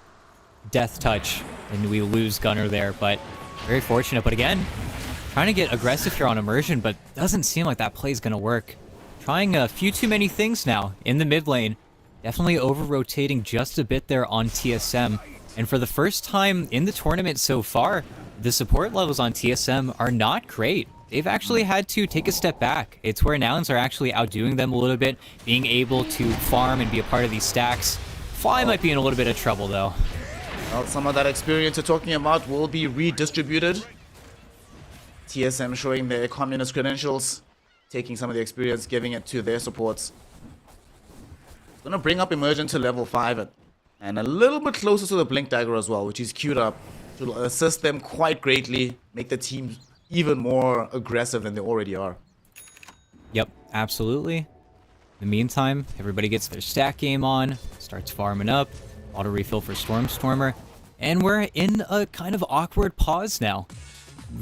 death touch, and we lose Gunner there, but very fortunate. But again, trying to get aggressive here on Immersion, but doesn't seem like that play is going to work. Trying a few too many things now in the mid lane. Definitely over-rotating just a bit there on TSM. And for the first time in the tournament so far, the support levels on TSM are not great. They've actually had to take a step back. It's where Nouns are actually outdoing them a little bit, being able to farm and be a part of these stacks. Fly might be in a little bit of trouble, though. Well, some of that experience you're talking about will be redistributed. TSM showing their communist credentials, taking some of the experience, giving it to their supports. Gonna bring up Immersion to level 5 and a little bit closer to the Blink Dagger as well, which is queued up to assist them quite greatly, make the team even more aggressive than they already are. Yep, absolutely. In the meantime, everybody gets their stack game on, starts farming up, auto refill for Stormstormer, and we're in a kind of awkward pause now.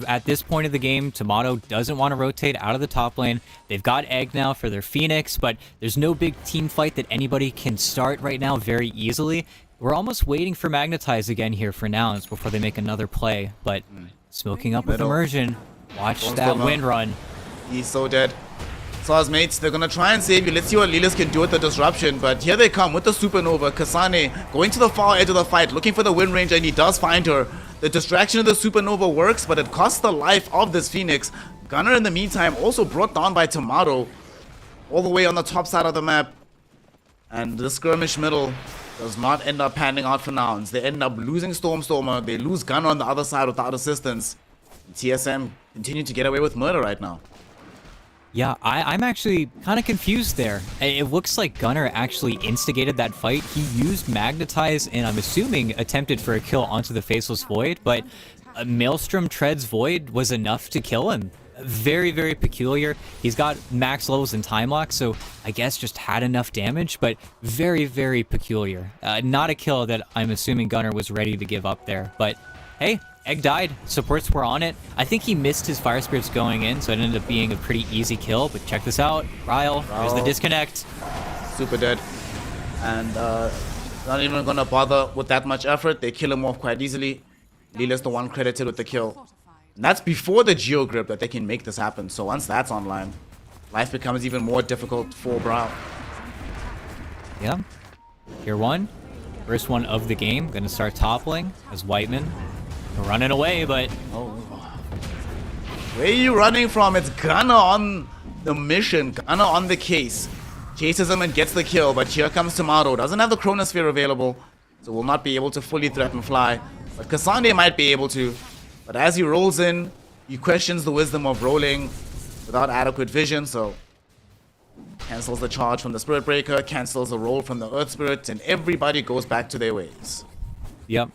At this point of the game, Tomato doesn't want to rotate out of the top lane. They've got Egg now for their Phoenix, but there's no big team fight that anybody can start right now very easily. We're almost waiting for Magnetize again here for Nouns before they make another play, but smoking up with Immersion. Watch that wind run. He's so dead. Saw his mates, they're gonna try and save you. Let's see what Lilas can do with the disruption, but here they come with the Supernova. Kasane going to the far edge of the fight, looking for the Wind Ranger, and he does find her. The distraction of the Supernova works, but it costs the life of this Phoenix. Gunner, in the meantime, also brought down by Tomato all the way on the top side of the map. And the skirmish middle does not end up panning out for Nouns. They end up losing Stormstormer. They lose Gunner on the other side without assistance. And TSM continue to get away with murder right now. Yeah, I'm actually kind of confused there. It looks like Gunner actually instigated that fight. He used Magnetize and I'm assuming attempted for a kill onto the Faceless Void, but a Maelstrom Treads Void was enough to kill him. Very, very peculiar. He's got max levels in Time Lock, so I guess just had enough damage, but very, very peculiar. Not a kill that I'm assuming Gunner was ready to give up there, but hey, Egg died. Supports were on it. I think he missed his Fire Spirits going in, so it ended up being a pretty easy kill, but check this out. Ryle, there's the disconnect. Super dead. And not even gonna bother with that much effort. They kill him off quite easily. Lila's the one credited with the kill. And that's before the Geo Grip that they can make this happen. So once that's online, life becomes even more difficult for Brown. Yeah. Tier 1. First one of the game. Gonna start toppling as Whiteman. Running away, but... Oh. Where are you running from? It's Gunner on the mission. Gunner on the case. Chases him and gets the kill, but here comes Tomato. Doesn't have the Chronosphere available, so will not be able to fully threaten Fly. But Cassandre might be able to. But as he rolls in, he questions the wisdom of rolling without adequate vision, so... Cancels the charge from the Spirit Breaker, cancels the roll from the Earth Spirit, and everybody goes back to their ways. Yep.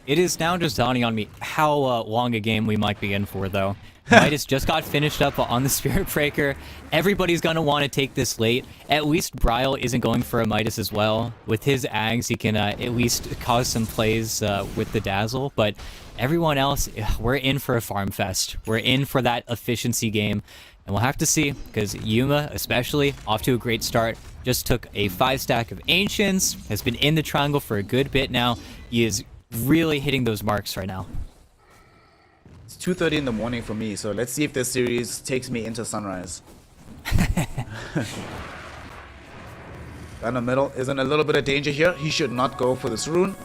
It is now just dawning on me how long a game we might be in for, though. Midas just got finished up on the Spirit Breaker. Everybody's going to want to take this late. At least Bryle isn't going for a Midas as well. With his Ags, he can at least cause some plays with the Dazzle. But everyone else, we're in for a farm fest. We're in for that efficiency game. And we'll have to see, because Yuma, especially, off to a great start. Just took a 5-stack of Ancients, has been in the triangle for a good bit now. He is really hitting those marks right now. It's 2:30 in the morning for me, so let's see if this series takes me into sunrise. Down the middle is in a little bit of danger here. He should not go for this rune.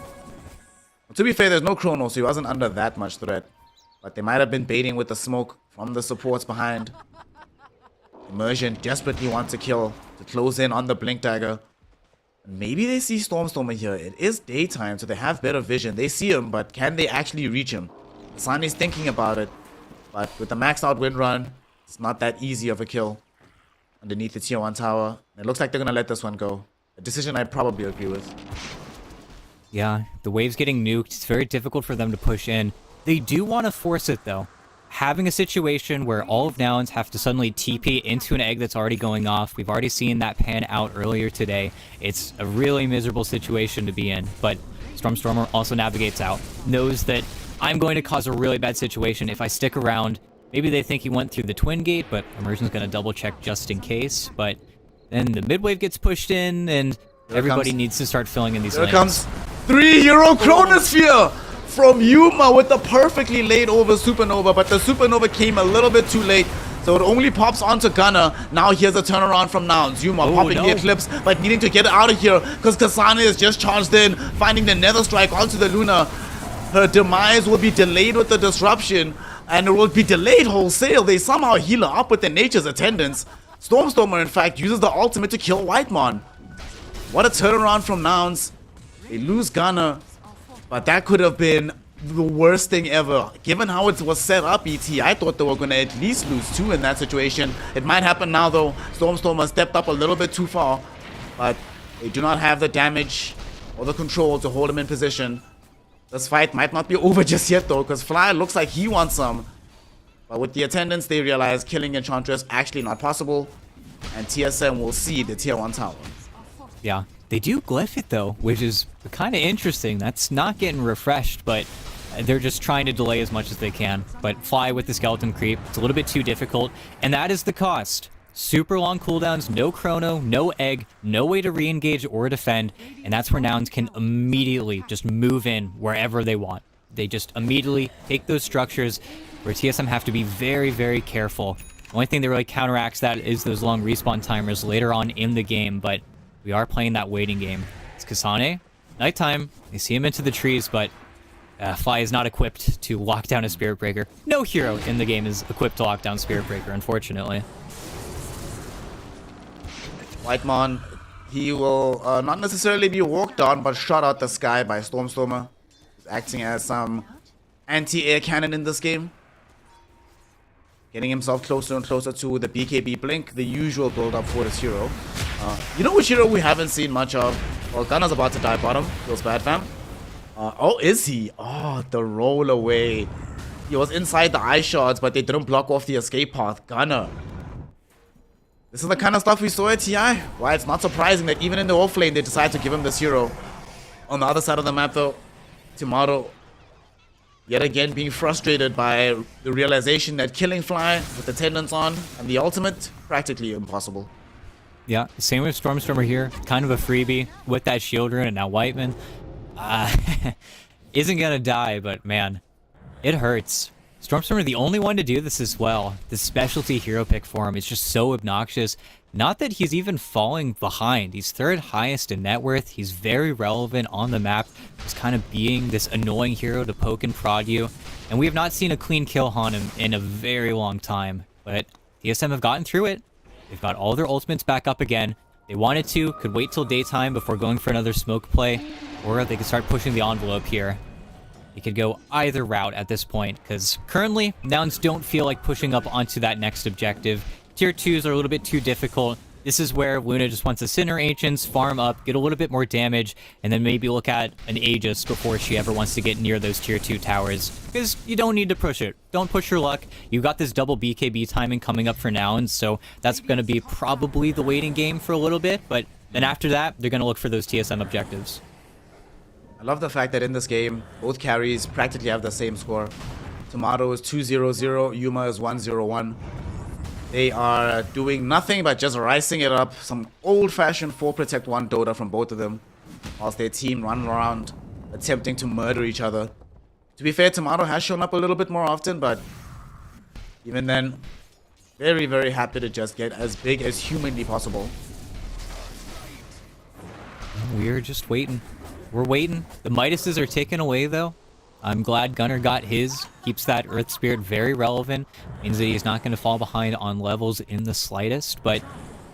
To be fair, there's no chrono, so he wasn't under that much threat. But they might have been baiting with the smoke from the supports behind. Immersion desperately wants a kill to close in on the Blink Dagger. Maybe they see Stormstormer here. It is daytime, so they have better vision. They see him, but can they actually reach him? Asani's thinking about it, but with the maxed out wind run, it's not that easy of a kill underneath the tier 1 tower. It looks like they're going to let this one go. A decision I probably agree with. Yeah, the wave's getting nuked. It's very difficult for them to push in. They do want to force it, though. Having a situation where all of Nouns have to suddenly TP into an egg that's already going off. We've already seen that pan out earlier today. It's a really miserable situation to be in, but Stormstormer also navigates out. Knows that I'm going to cause a really bad situation if I stick around. Maybe they think he went through the Twin Gate, but Immersion's going to double check just in case. But then the mid-wave gets pushed in, and everybody needs to start filling in these lanes. Here comes 3-Hero Chronosphere from Yuma with the perfectly laid over Supernova, but the Supernova came a little bit too late, so it only pops onto Gunner. Now here's a turnaround from Nouns. Yuma popping the Eclipse, but needing to get out of here because Cassandre is just charged in, finding the Nether Strike onto the Luna. Her demise will be delayed with the disruption, and it will be delayed wholesale. They somehow heal her up with the Nature's Attendance. Stormstormer, in fact, uses the ultimate to kill Whitemon. What a turnaround from Nouns. They lose Gunner. But that could have been the worst thing ever. Given how it was set up, ET, I thought they were going to at least lose 2 in that situation. It might happen now, though. Stormstormer stepped up a little bit too far. But they do not have the damage or the control to hold him in position. This fight might not be over just yet, though, because Fly looks like he wants some. But with the attendance, they realize killing Enchantress actually not possible. And TSM will see the tier 1 tower. Yeah. They do glyph it, though, which is kind of interesting. That's not getting refreshed, but they're just trying to delay as much as they can. But Fly with the skeleton creep, it's a little bit too difficult, and that is the cost. Super long cooldowns, no chrono, no egg, no way to re-engage or defend, and that's where Nouns can immediately just move in wherever they want. They just immediately take those structures, where TSM have to be very, very careful. The only thing that really counteracts that is those long respawn timers later on in the game, but we are playing that waiting game. It's Kasane. Nighttime. They see him into the trees, but Fly is not equipped to lock down a Spirit Breaker. No hero in the game is equipped to lock down Spirit Breaker, unfortunately. Whitemon, he will not necessarily be walked on, but shot out the sky by Stormstormer. He's acting as some anti-air cannon in this game. Getting himself closer and closer to the BKB Blink, the usual build-up for this hero. You know which hero we haven't seen much of? Well, Gunner's about to die bottom. Feels bad, fam. Oh, is he? Oh, the roll away. He was inside the eye shots, but they didn't block off the escape path. Gunner. This is the kind of stuff we saw at TI. Why it's not surprising that even in the off lane, they decide to give him this hero. On the other side of the map, though, Tomorrow, yet again being frustrated by the realization that killing Fly with attendance on and the ultimate, practically impossible. Yeah, same with Stormstormer here. Kind of a freebie with that shield rune, and now Whiteman isn't gonna die, but man, it hurts. Stormstormer the only one to do this as well. The specialty hero pick for him is just so obnoxious. Not that he's even falling behind. He's third highest in net worth. He's very relevant on the map. He's kind of being this annoying hero to poke and prod you. And we have not seen a clean kill on him in a very long time. But TSM have gotten through it. They've got all their ultimates back up again. They wanted to, could wait till daytime before going for another smoke play. Or they could start pushing the envelope here. They could go either route at this point, because currently, Nouns don't feel like pushing up onto that next objective. Tier 2s are a little bit too difficult. This is where Luna just wants to Sinner Ancients, farm up, get a little bit more damage, and then maybe look at an Aegis before she ever wants to get near those Tier 2 towers. Because you don't need to push it. Don't push your luck. You got this double BKB timing coming up for Nouns, so that's going to be probably the waiting game for a little bit, but then after that, they're going to look for those TSM objectives. I love the fact that in this game, both carries practically have the same score. Tomato is 2-0-0, Yuma is 1-0-1. They are doing nothing but just ricing it up. Some old-fashioned 4-protect-1 Dota from both of them, whilst their team run around attempting to murder each other. To be fair, Tomato has shown up a little bit more often, but even then, very, very happy to just get as big as humanly possible. We're just waiting. We're waiting. The Midases are taken away, though. I'm glad Gunner got his. Keeps that Earth Spirit very relevant. Means that he's not going to fall behind on levels in the slightest. But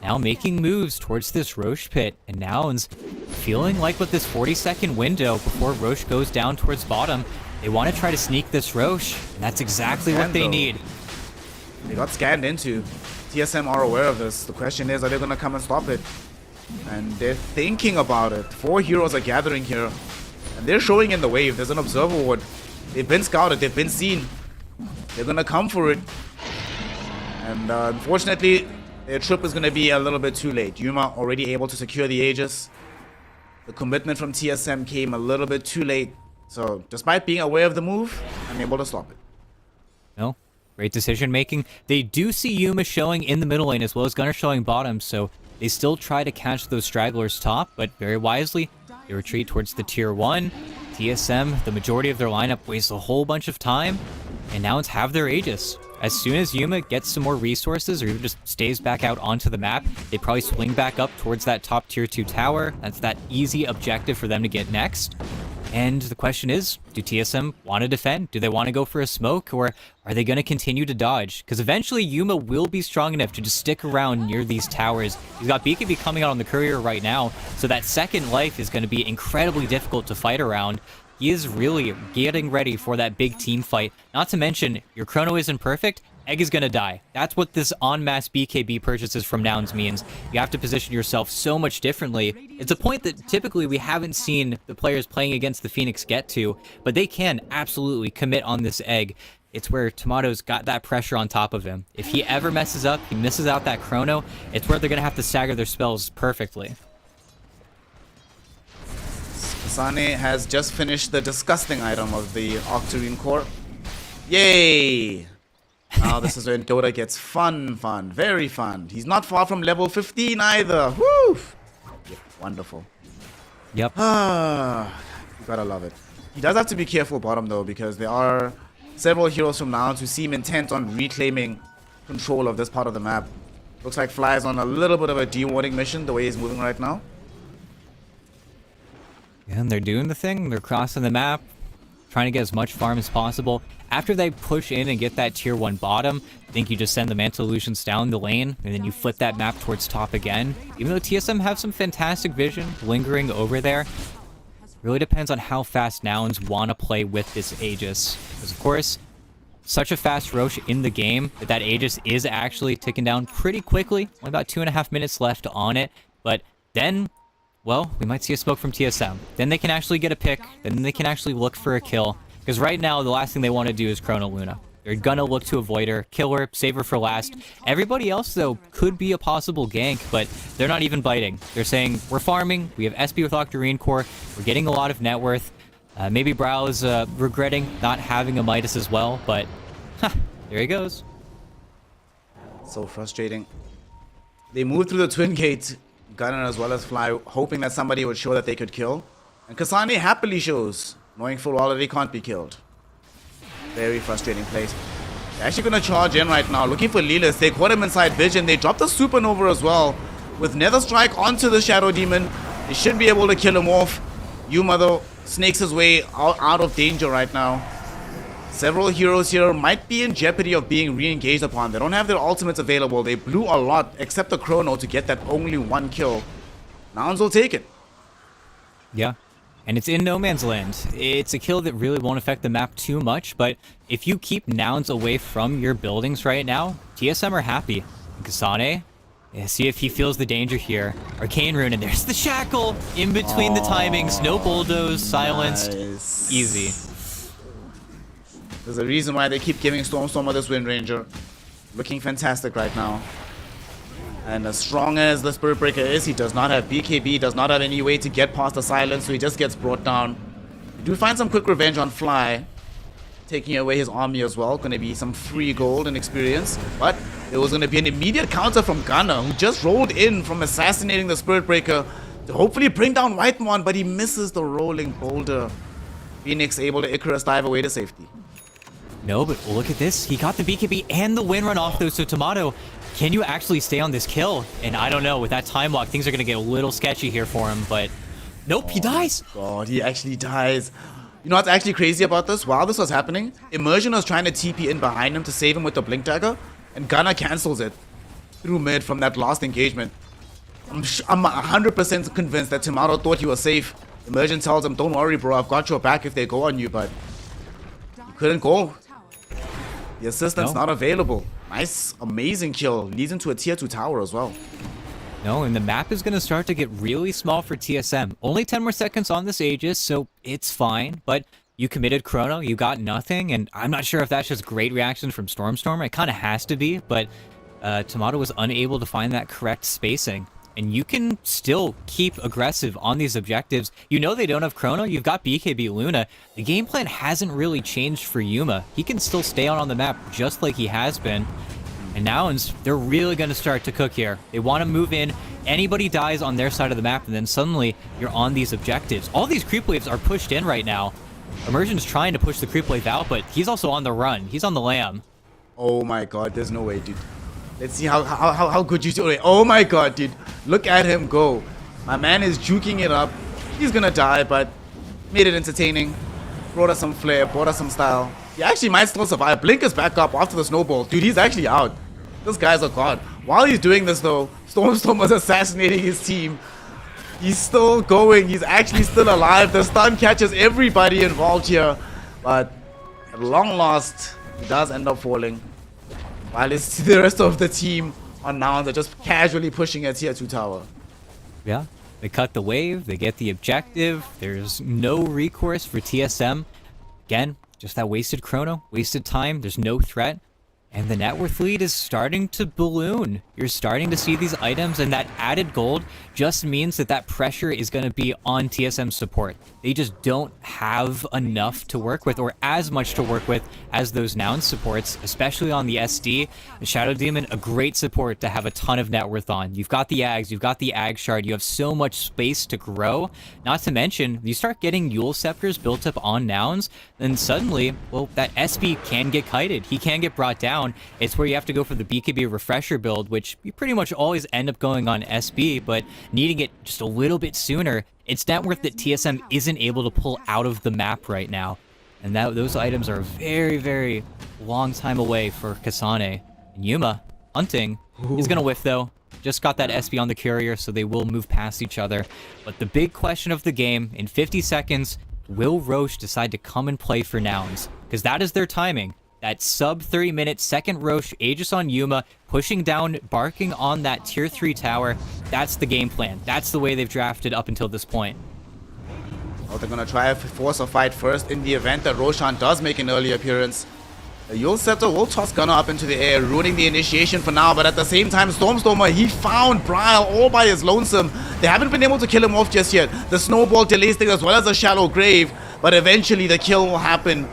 now making moves towards this Roche pit. And Nouns feeling like with this 40-second window before Roche goes down towards bottom, they want to try to sneak this Roche. And that's exactly what they need. They got scanned into. TSM are aware of this. The question is, are they going to come and stop it? And they're thinking about it. 4 heroes are gathering here. And they're showing in the wave. There's an observer ward. They've been scouted. They've been seen. They're going to come for it. And unfortunately, their trip is going to be a little bit too late. Yuma already able to secure the Aegis. The commitment from TSM came a little bit too late. So, despite being aware of the move, I'm able to stop it. No. Great decision making. They do see Yuma showing in the middle lane as well as Gunner showing bottom. So, they still try to catch those stragglers top, but very wisely, they retreat towards the tier 1. TSM, the majority of their lineup, wastes a whole bunch of time, and now it's have their Aegis. As soon as Yuma gets some more resources, or even just stays back out onto the map, they probably swing back up towards that top tier 2 tower. That's that easy objective for them to get next. And the question is, do TSM want to defend? Do they want to go for a smoke? Or are they going to continue to dodge? Because eventually Yuma will be strong enough to just stick around near these towers. He's got BKB coming out on the courier right now, so that second life is going to be incredibly difficult to fight around. He is really getting ready for that big team fight. Not to mention, your chrono isn't perfect. Egg is going to die. That's what this en masse BKB purchases from Nouns means. You have to position yourself so much differently. It's a point that typically we haven't seen the players playing against the Phoenix get to, but they can absolutely commit on this egg. It's where Tomato's got that pressure on top of him. If he ever messes up, he misses out that chrono, it's where they're going to have to stagger their spells perfectly. Kasane has just finished the disgusting item of the Octarine Core. Yay! Now this is when Dota gets fun, very fun. He's not far from level 15 either. Woo! Yeah, wonderful. Yep. You gotta love it. He does have to be careful bottom though, because there are several heroes from Nouns who seem intent on reclaiming control of this part of the map. Looks like Fly is on a little bit of a de-warding mission the way he's moving right now. And they're doing the thing. They're crossing the map, trying to get as much farm as possible. After they push in and get that tier 1 bottom, I think you just send the Mantle Illusions down the lane, and then you flip that map towards top again. Even though TSM have some fantastic vision lingering over there, really depends on how fast Nouns want to play with this Aegis. Because, of course, such a fast Roche in the game that Aegis is actually ticking down pretty quickly. Only about 2.5 minutes left on it. But then, well, we might see a smoke from TSM. Then they can actually get a pick. Then they can actually look for a kill. Because right now, the last thing they want to do is Chrono Luna. They're gonna look to avoid her, kill her, save her for last. Everybody else, though, could be a possible gank, but they're not even biting. They're saying, we're farming, we have SP with Octarine Core, we're getting a lot of net worth. Maybe Brow is regretting not having a Midas as well, but there he goes. So frustrating. They moved through the Twin Gate, Gunner as well as Fly, hoping that somebody would show that they could kill. And Kasane happily shows, knowing full well that he can't be killed. Very frustrating place. They're actually going to charge in right now, looking for Lelis. They caught him inside vision. They dropped the Supernova as well. With Nether Strike onto the Shadow Demon, they should be able to kill him off. Yuma, though, snakes his way out of danger right now. Several heroes here might be in jeopardy of being re-engaged upon. They don't have their ultimates available. They blew a lot, except the Chrono, to get that only one kill. Nouns will take it. Yeah. And it's in no man's land. It's a kill that really won't affect the map too much, but if you keep Nouns away from your buildings right now, TSM are happy. Kasane, yeah, see if he feels the danger here. Arcane Rune, and there's the Shackle! In between the timings, no bulldoze, silenced. Nice. Easy. There's a reason why they keep giving Stormstormer this Wind Ranger. Looking fantastic right now. And as strong as the Spirit Breaker is, he does not have BKB, does not have any way to get past the silence, so he just gets brought down. We do find some quick revenge on Fly, taking away his army as well. Gonna be some free gold and experience. But there was gonna be an immediate counter from Gunner, who just rolled in from assassinating the Spirit Breaker to hopefully bring down Whitemon, but he misses the rolling boulder. Phoenix able to Icarus dive away to safety. No, but look at this. He got the BKB and the win run off, though, so Tomato, can you actually stay on this kill? And I don't know, with that time lock, things are going to get a little sketchy here for him, but nope, he dies. God, he actually dies. You know what's actually crazy about this? While this was happening, Immersion was trying to TP in behind him to save him with the Blink Dagger, and Gunner cancels it through mid from that last engagement. I'm 100% convinced that Tomato thought he was safe. Immersion tells him, don't worry, bro, I've got your back if they go on you, but he couldn't go. The assistant's not available. Nice, amazing kill. Leads into a tier 2 tower as well. No, and the map is going to start to get really small for TSM. Only 10 more seconds on this Aegis, so it's fine. But you committed Chrono, you got nothing, and I'm not sure if that's just great reaction from Stormstormer. It kind of has to be, but Tomato was unable to find that correct spacing. And you can still keep aggressive on these objectives. You know they don't have Chrono, you've got BKB Luna. The game plan hasn't really changed for Yuma. He can still stay on the map just like he has been. And now they're really going to start to cook here. They want to move in. Anybody dies on their side of the map, and then suddenly you're on these objectives. All these creep waves are pushed in right now. Immersion's trying to push the creep wave out, but he's also on the run. He's on the lam. Oh my god, there's no way, dude. Let's see how good you do it. Oh my god, dude. Look at him go. My man is juking it up. He's gonna die, but made it entertaining. Brought us some flair, brought us some style. He actually might still survive. Blink is back up after the snowball. Dude, he's actually out. This guy's a god. While he's doing this though, Stormstorm was assassinating his team. He's still going. He's actually still alive. The stun catches everybody involved here. But at long last, he does end up falling. While it's the rest of the team on now, they're just casually pushing a tier 2 tower. Yeah, they cut the wave, they get the objective, there's no recourse for TSM. Again, just that wasted Chrono, wasted time, there's no threat. And the net worth lead is starting to balloon. You're starting to see these items, and that added gold just means that pressure is going to be on TSM support. They just don't have enough to work with, or as much to work with as those Noun supports, especially on the SD. The Shadow Demon, a great support to have a ton of net worth on. You've got the Ags, you've got the Ag Shard, you have so much space to grow. Not to mention, you start getting Yule Scepters built up on Nouns, then suddenly, well, that SB can get kited. He can get brought down. It's where you have to go for the BKB refresher build, which you pretty much always end up going on SB, but needing it just a little bit sooner. It's net worth that TSM isn't able to pull out of the map right now. And those items are a very, very long time away for Kasane. And Yuma, hunting. He's going to whiff, though. Just got that SB on the courier, so they will move past each other. But the big question of the game, in 50 seconds, will Roche decide to come and play for Nouns? Because that is their timing. That sub 30-minute second Roche, Aegis on Yuma, pushing down, barking on that tier 3 tower. That's the game plan. That's the way they've drafted up until this point. Oh, they're gonna try to force a fight first in the event that Roshan does make an early appearance. The Yule Scepter will toss Gunnar up into the air, ruining the initiation for now, but at the same time, Stormstormer, he found Bryle all by his lonesome. They haven't been able to kill him off just yet. The snowball delays things as well as a shallow grave, but eventually the kill will happen.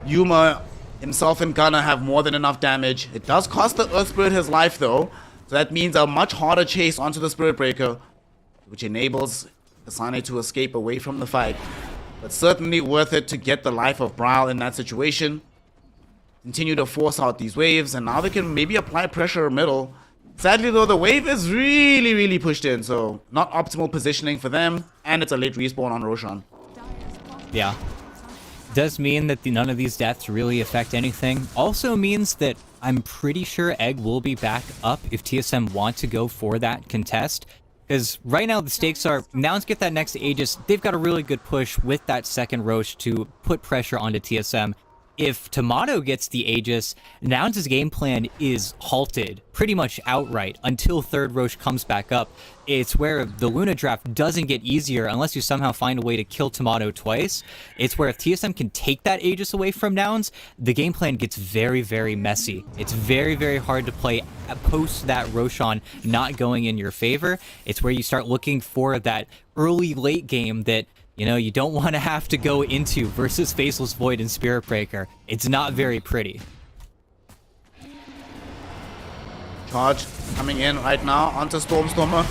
Yuma himself and Gunnar have more than enough damage. It does cost the Earth Spirit his life though, so that means a much harder chase onto the Spirit Breaker, which enables Kasane to escape away from the fight. But certainly worth it to get the life of Bryle in that situation. Continue to force out these waves, and now they can maybe apply pressure middle. Sadly though, the wave is really pushed in, so not optimal positioning for them, and it's a late respawn on Roshan. Yeah. Does mean that none of these deaths really affect anything. Also means that I'm pretty sure Egg will be back up if TSM want to go for that contest. Because right now the stakes are, Nouns get that next Aegis, they've got a really good push with that second Roche to put pressure onto TSM. If Tomato gets the Aegis, Nouns' game plan is halted pretty much outright until third Roche comes back up. It's where the Luna draft doesn't get easier unless you somehow find a way to kill Tomato twice. It's where if TSM can take that Aegis away from Nouns, the game plan gets very messy. It's very hard to play post that Roshan not going in your favor. It's where you start looking for that early late game that you don't want to have to go into versus Faceless Void and Spirit Breaker. It's not very pretty. Charge coming in right now onto Stormstormer.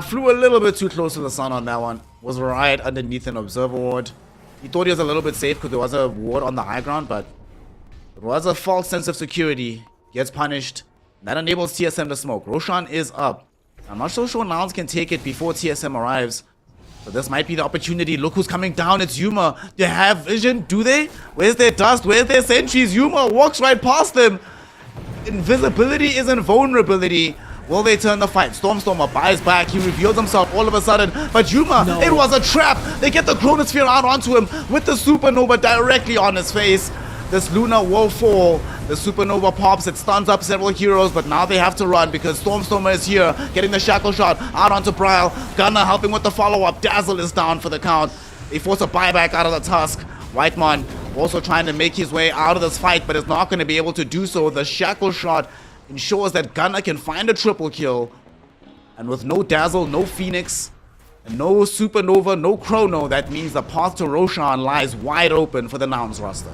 Flew a little bit too close to the sun on that one. Was right underneath an observer ward. He thought he was a little bit safe because there was a ward on the high ground, but it was a false sense of security. Gets punished. That enables TSM to smoke. Roshan is up. I'm not so sure Nouns can take it before TSM arrives. So this might be the opportunity. Look who's coming down. It's Yuma. They have vision, do they? Where's their dust? Where's their sentries? Yuma walks right past them. Invisibility isn't vulnerability. Will they turn the fight? Stormstormer buys back. He reveals himself all of a sudden. But Yuma, it was a trap. They get the Chronosphere out onto him with the Supernova directly on his face. This Luna will fall. The Supernova pops. It stuns up several heroes, but now they have to run because Stormstormer is here, getting the Shackle Shot out onto Bryle. Gunnar helping with the follow-up. Dazzle is down for the count. They force a buyback out of the Tusk. Whitemon also trying to make his way out of this fight, but is not going to be able to do so. The Shackle Shot ensures that Gunnar can find a triple kill. And with no Dazzle, no Phoenix, and no Supernova, no Chrono, that means the path to Roshan lies wide open for the Nouns roster.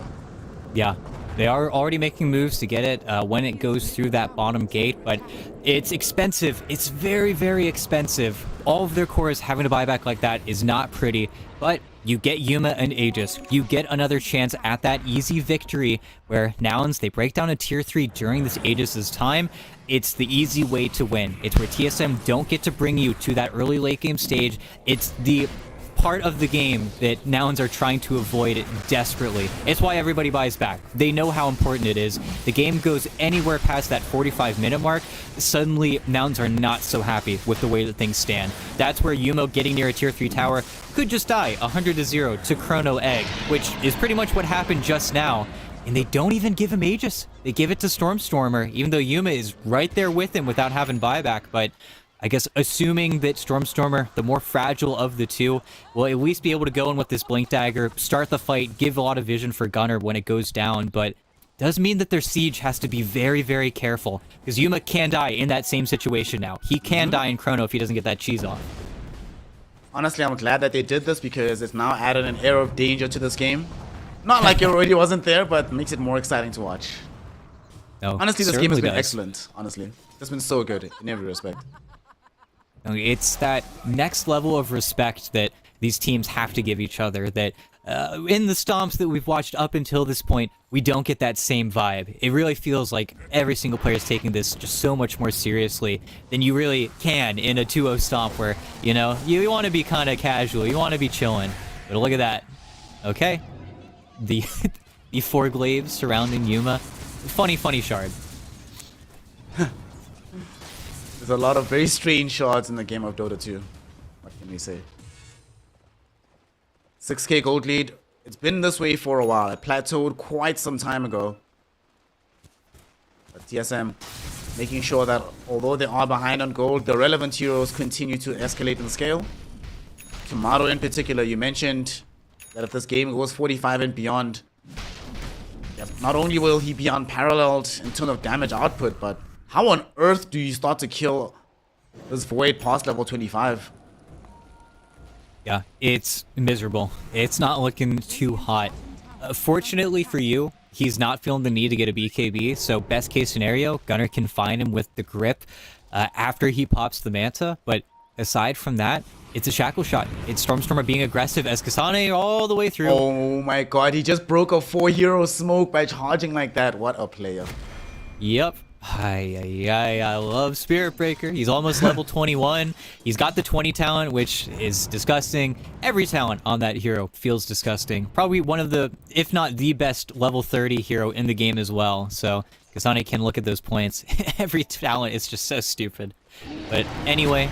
Yeah, they are already making moves to get it when it goes through that bottom gate, but it's expensive. It's very expensive. All of their cores having to buy back like that is not pretty, but you get Yuma and Aegis. You get another chance at that easy victory where Nouns, they break down a tier 3 during this Aegis' time. It's the easy way to win. It's where TSM don't get to bring you to that early late game stage. It's the part of the game that Nouns are trying to avoid desperately. It's why everybody buys back. They know how important it is. The game goes anywhere past that 45-minute mark, suddenly Nouns are not so happy with the way that things stand. That's where Yumo getting near a tier 3 tower could just die 100-0 to Chrono Egg, which is pretty much what happened just now. And they don't even give him Aegis. They give it to Stormstormer, even though Yuma is right there with him without having buyback, but I guess assuming that Stormstormer, the more fragile of the two, will at least be able to go in with this Blink Dagger, start the fight, give a lot of vision for Gunnar when it goes down, but does mean that their siege has to be very careful, because Yuma can die in that same situation now. He can die in Chrono if he doesn't get that cheese off. Honestly, I'm glad that they did this because it's now added an air of danger to this game. Not like it already wasn't there, but makes it more exciting to watch. No, honestly, this game has been does. excellent, honestly. It's been so good in every respect. It's that next level of respect that these teams have to give each other. That in the stomps that we've watched up until this point, we don't get that same vibe. It really feels like every single player is taking this just so much more seriously than you really can in a 2-0 stomp where, you know, you want to be kind of casual, you want to be chilling. But look at that. Okay. The the 4 glaives surrounding Yuma. Funny shard. There's a lot of very strange shards in the game of Dota 2. What can we say? 6k gold lead. It's been this way for a while. It plateaued quite some time ago. But TSM making sure that although they are behind on gold, the relevant heroes continue to escalate in scale. Tomato in particular, you mentioned that if this game goes 45 and beyond, not only will he be unparalleled in terms of damage output, but how on earth do you start to kill this Void past level 25? Yeah, it's miserable. It's not looking too hot. Fortunately for you, he's not feeling the need to get a BKB, so best case scenario, Gunnar can find him with the grip after he pops the Manta, but aside from that, it's a shackle shot. It's Stormstormer being aggressive as Kasane all the way through. Oh my god, he just broke a 4-hero smoke by charging like that. What a player. Yep. I love Spirit Breaker. He's almost level 21. He's got the 20 talent, which is disgusting. Every talent on that hero feels disgusting. Probably one of the, if not the best level 30 hero in the game as well. So Kasane can look at those points. Every talent is just so stupid. But anyway,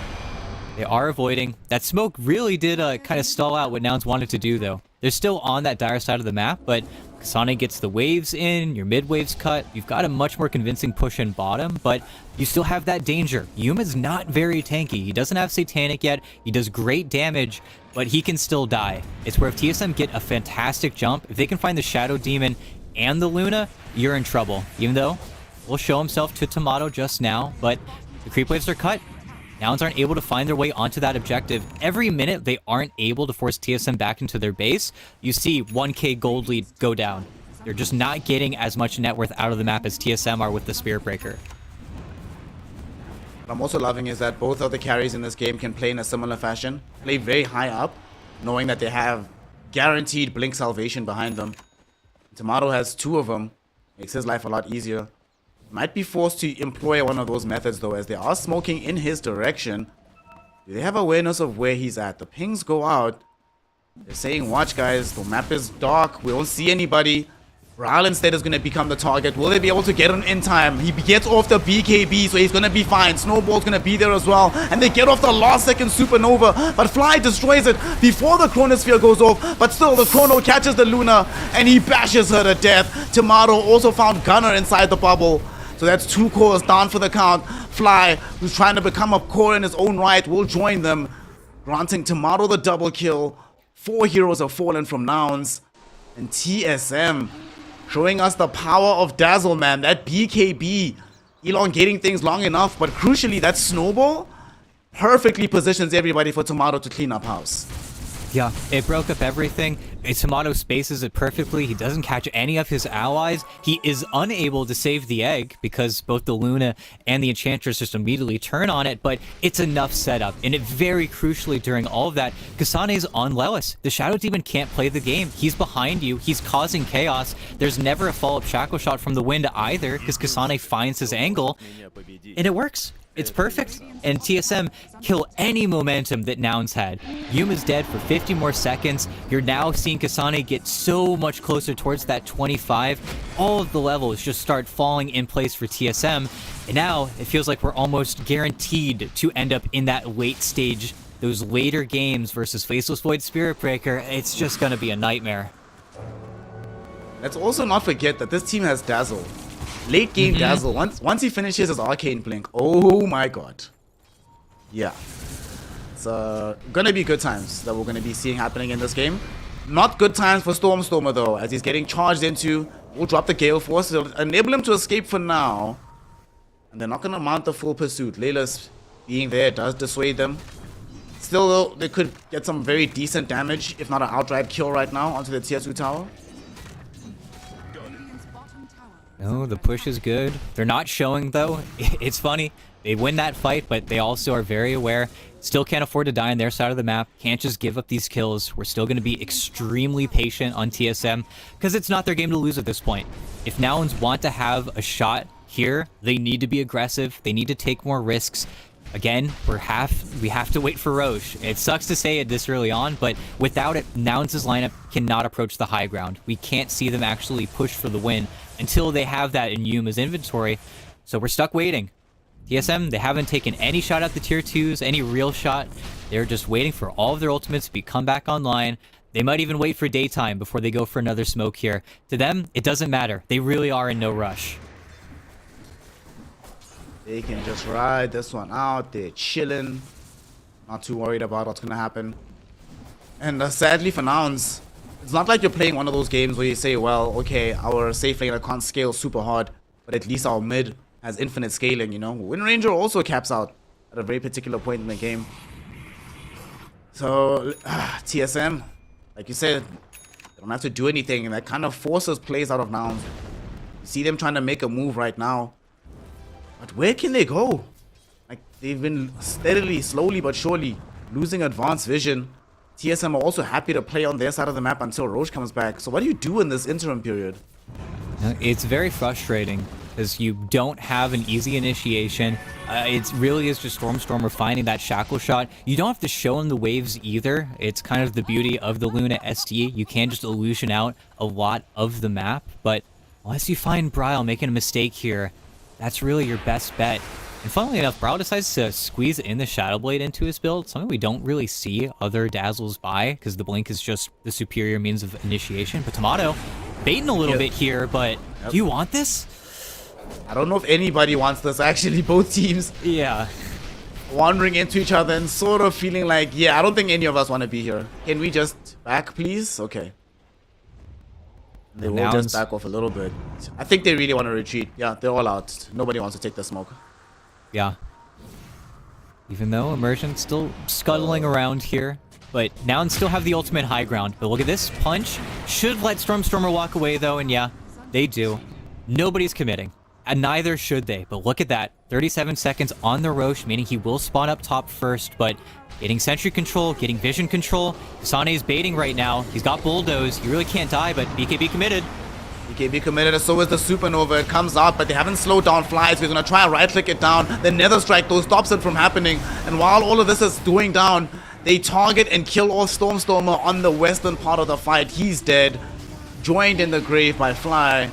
they are avoiding. That smoke really did kind of stall out what Nouns wanted to do, though. They're still on that dire side of the map, but Kasane gets the waves in, your mid waves cut. You've got a much more convincing push in bottom, but you still have that danger. Yuma's not very tanky. He doesn't have Satanic yet. He does great damage, but he can still die. It's where if TSM get a fantastic jump, if they can find the Shadow Demon and the Luna, you're in trouble. Even though we'll show himself to Tomato just now, but the creep waves are cut. Nouns aren't able to find their way onto that objective. Every minute they aren't able to force TSM back into their base, you see 1k gold lead go down. They're just not getting as much net worth out of the map as TSM are with the Spirit Breaker. What I'm also loving is that both of the carries in this game can play in a similar fashion. Play very high up, knowing that they have guaranteed Blink Salvation behind them. Tomato has 2 of them. Makes his life a lot easier. Might be forced to employ one of those methods though, as they are smoking in his direction. Do they have awareness of where he's at? The pings go out. They're saying, watch guys, the map is dark, we don't see anybody. Ral instead is going to become the target. Will they be able to get him in time? He gets off the BKB, so he's going to be fine. Snowball's going to be there as well. And they get off the last second Supernova. But Fly destroys it before the Chronosphere goes off. But still, the Chrono catches the Luna, and he bashes her to death. Tomato also found Gunnar inside the bubble. So that's 2 cores down for the count. Fly, who's trying to become a core in his own right, will join them, granting Tomato the double kill. 4 heroes have fallen from Nouns. And TSM showing us the power of Dazzle, man. That BKB elongating things long enough, but crucially, that Snowball perfectly positions everybody for Tomato to clean up house. Yeah, it broke up everything. Tomato spaces it perfectly. He doesn't catch any of his allies. He is unable to save the egg because both the Luna and the Enchantress just immediately turn on it, but it's enough setup. And it very crucially during all of that, Kasane's on Lelis. The Shadow Demon can't play the game. He's behind you. He's causing chaos. There's never a follow-up shackle shot from the wind either because Kasane finds his angle, and it works. It's perfect, and TSM kill any momentum that Nouns had. Yuma's dead for 50 more seconds. You're now seeing Kasane get so much closer towards that 25. All of the levels just start falling in place for TSM, and now it feels like we're almost guaranteed to end up in that late stage, those later games versus Faceless Void Spirit Breaker. It's just gonna be a nightmare. Let's also not forget that this team has Dazzle. Late game Dazzle, once he finishes his Arcane Blink, oh my god. Yeah. It's gonna be good times that we're gonna be seeing happening in this game. Not good times for Stormstormer though, as he's getting charged into. We'll drop the Gale Force, it'll enable him to escape for now. And they're not gonna mount the full pursuit. Layla's being there does dissuade them. Still though, they could get some very decent damage, if not an outright kill right now, onto the tier 2 tower. No, the push is good. They're not showing, though. It's funny. They win that fight, but they also are very aware. Still can't afford to die on their side of the map. Can't just give up these kills. We're still going to be extremely patient on TSM because it's not their game to lose at this point. If Nouns want to have a shot here, they need to be aggressive. They need to take more risks. Again, we have to wait for Roche. It sucks to say it this early on, but without it, Nouns' lineup cannot approach the high ground. We can't see them actually push for the win until they have that in Yuma's inventory. So we're stuck waiting. TSM, they haven't taken any shot at the tier 2s, any real shot. They're just waiting for all of their ultimates to come back online. They might even wait for daytime before they go for another smoke here. To them, it doesn't matter. They really are in no rush. They can just ride this one out. They're chilling. Not too worried about what's going to happen. And sadly for Nouns, it's not like you're playing one of those games where you say, well, okay, our safe laner can't scale super hard, but at least our mid has infinite scaling, you know? Wind Ranger also caps out at a very particular point in the game. So, TSM, like you said, they don't have to do anything, and that kind of forces plays out of Nouns. You see them trying to make a move right now. But where can they go? Like, they've been steadily, slowly but surely losing advanced vision. TSM are also happy to play on their side of the map until Roche comes back. So what do you do in this interim period? It's very frustrating because you don't have an easy initiation. It really is just Stormstormer finding that shackle shot. You don't have to show him the waves either. It's kind of the beauty of the Luna SD. You can just illusion out a lot of the map. But unless you find Bryle making a mistake here, that's really your best bet. And funnily enough, Bryle decides to squeeze in the Shadow Blade into his build, something we don't really see other Dazzles buy, because the Blink is just the superior means of initiation. But Tomato, baiting a little bit here, but do you want this? I don't know if anybody wants this, actually. Both teams wandering into each other and sort of feeling like, yeah, I don't think any of us want to be here. Can we just back, please? Okay. They will just back off a little bit. I think they really want to retreat. Yeah, they're all out. Nobody wants to take the smoke. Yeah. Even though Immersion's still scuttling around here. But Nouns still have the ultimate high ground. But look at this punch. Should let Stormstormer walk away, though. And yeah, they do. Nobody's committing. And neither should they. But look at that. 37 seconds on the Roche, meaning he will spawn up top first. But getting sentry control, getting vision control. Kasane is baiting right now. He's got bulldoze. He really can't die, but BKB committed. BKB committed, so is the Supernova. It comes out, but they haven't slowed down Flies. We're going to try and right-click it down. The Nether Strike, though, stops it from happening. And while all of this is doing down, they target and kill off Stormstormer on the western part of the fight. He's dead. Joined in the grave by Fly.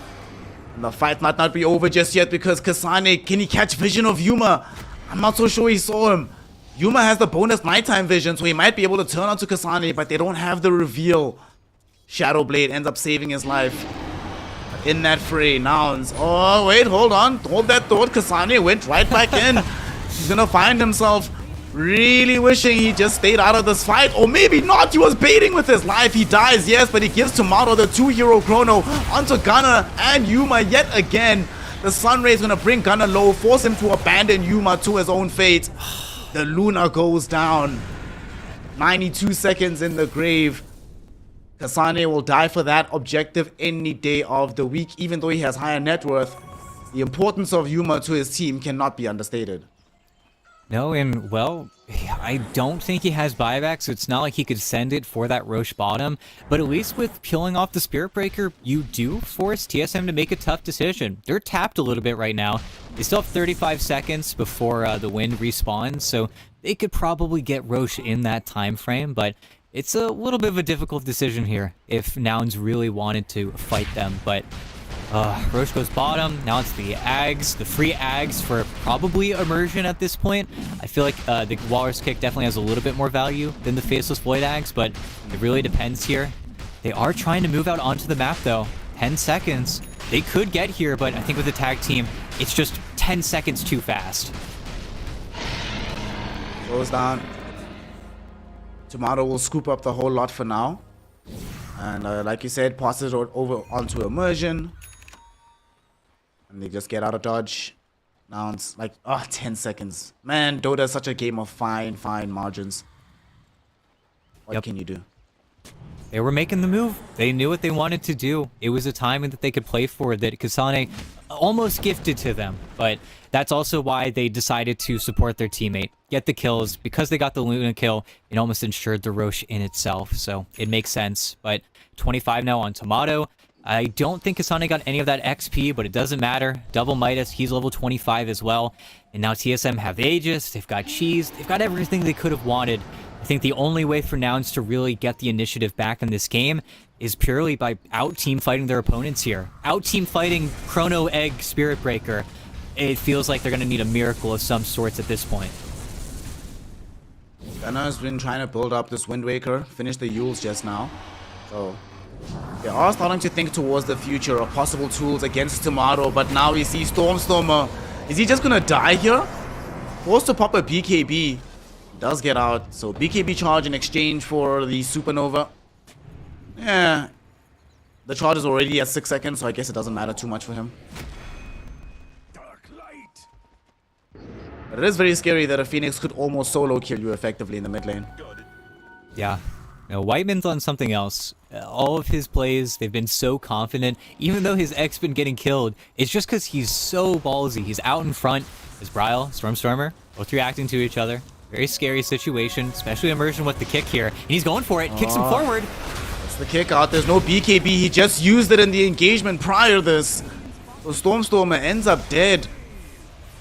And the fight might not be over just yet because Kasane, can he catch vision of Yuma? I'm not so sure he saw him. Yuma has the bonus nighttime vision, so he might be able to turn onto Kasane, but they don't have the reveal. Shadow Blade ends up saving his life. In that fray, Nouns. Oh, wait, hold on. Hold that thought. Kasane went right back in. He's gonna find himself really wishing he just stayed out of this fight. Or maybe not. He was baiting with his life. He dies, yes, but he gives Tomato the 2-hero chrono onto Gunner and Yuma yet again. The Sunray is gonna bring Gunner low, force him to abandon Yuma to his own fate. The Luna goes down. 92 seconds in the grave. Kasane will die for that objective any day of the week, even though he has higher net worth. The importance of Yuma to his team cannot be understated. No, and, well, I don't think he has buyback, so it's not like he could send it for that Roche bottom. But at least with killing off the Spirit Breaker, you do force TSM to make a tough decision. They're tapped a little bit right now. They still have 35 seconds before the wind respawns, so they could probably get Roche in that time frame, but it's a little bit of a difficult decision here if Nouns really wanted to fight them. But Roche goes bottom. Now it's the Ags, the free Ags for probably Immersion at this point. I feel like the Walrus Kick definitely has a little bit more value than the Faceless Void Ags, but it really depends here. They are trying to move out onto the map, though. 10 seconds. They could get here, but I think with the tag team, it's just 10 seconds too fast. Goes down. Tomato will scoop up the whole lot for now. And like you said, passes it over onto Immersion. And they just get out of dodge. Now it's like, 10 seconds. Man, Dota is such a game of fine margins. What can you do? They were making the move. They knew what they wanted to do. It was a timing that they could play for that Kasane almost gifted to them. But that's also why they decided to support their teammate, get the kills. Because they got the Luna kill, it almost ensured the Roche in itself. So it makes sense. But 25 now on Tomato. I don't think Kasane got any of that XP, but it doesn't matter. Double Midas, he's level 25 as well. And now TSM have Aegis, they've got Cheese, they've got everything they could have wanted. I think the only way for Nouns to really get the initiative back in this game is purely by out-team fighting their opponents here. Out-team fighting Chrono Egg Spirit Breaker. It feels like they're going to need a miracle of some sorts at this point. Gunnar has been trying to build up this Wind Waker, finished the Yules just now. So they are starting to think towards the future of possible tools against Tomato, but now we see Stormstormer. Is he just gonna die here? Forced to pop a BKB. Does get out, so BKB charge in exchange for the Supernova. Yeah, the charge is already at 6 seconds, so I guess it doesn't matter too much for him. Dark light. But it is very scary that a Phoenix could almost solo kill you effectively in the mid lane. Yeah. Now, Whiteman's on something else. All of his plays, they've been so confident. Even though his X been getting killed, it's just because he's so ballsy. He's out in front. As Bryle, Stormstormer, both reacting to each other. Very scary situation, especially Immersion with the kick here. And he's going for it, kicks him forward. That's the kick out. There's no BKB. He just used it in the engagement prior to this. So Stormstormer ends up dead.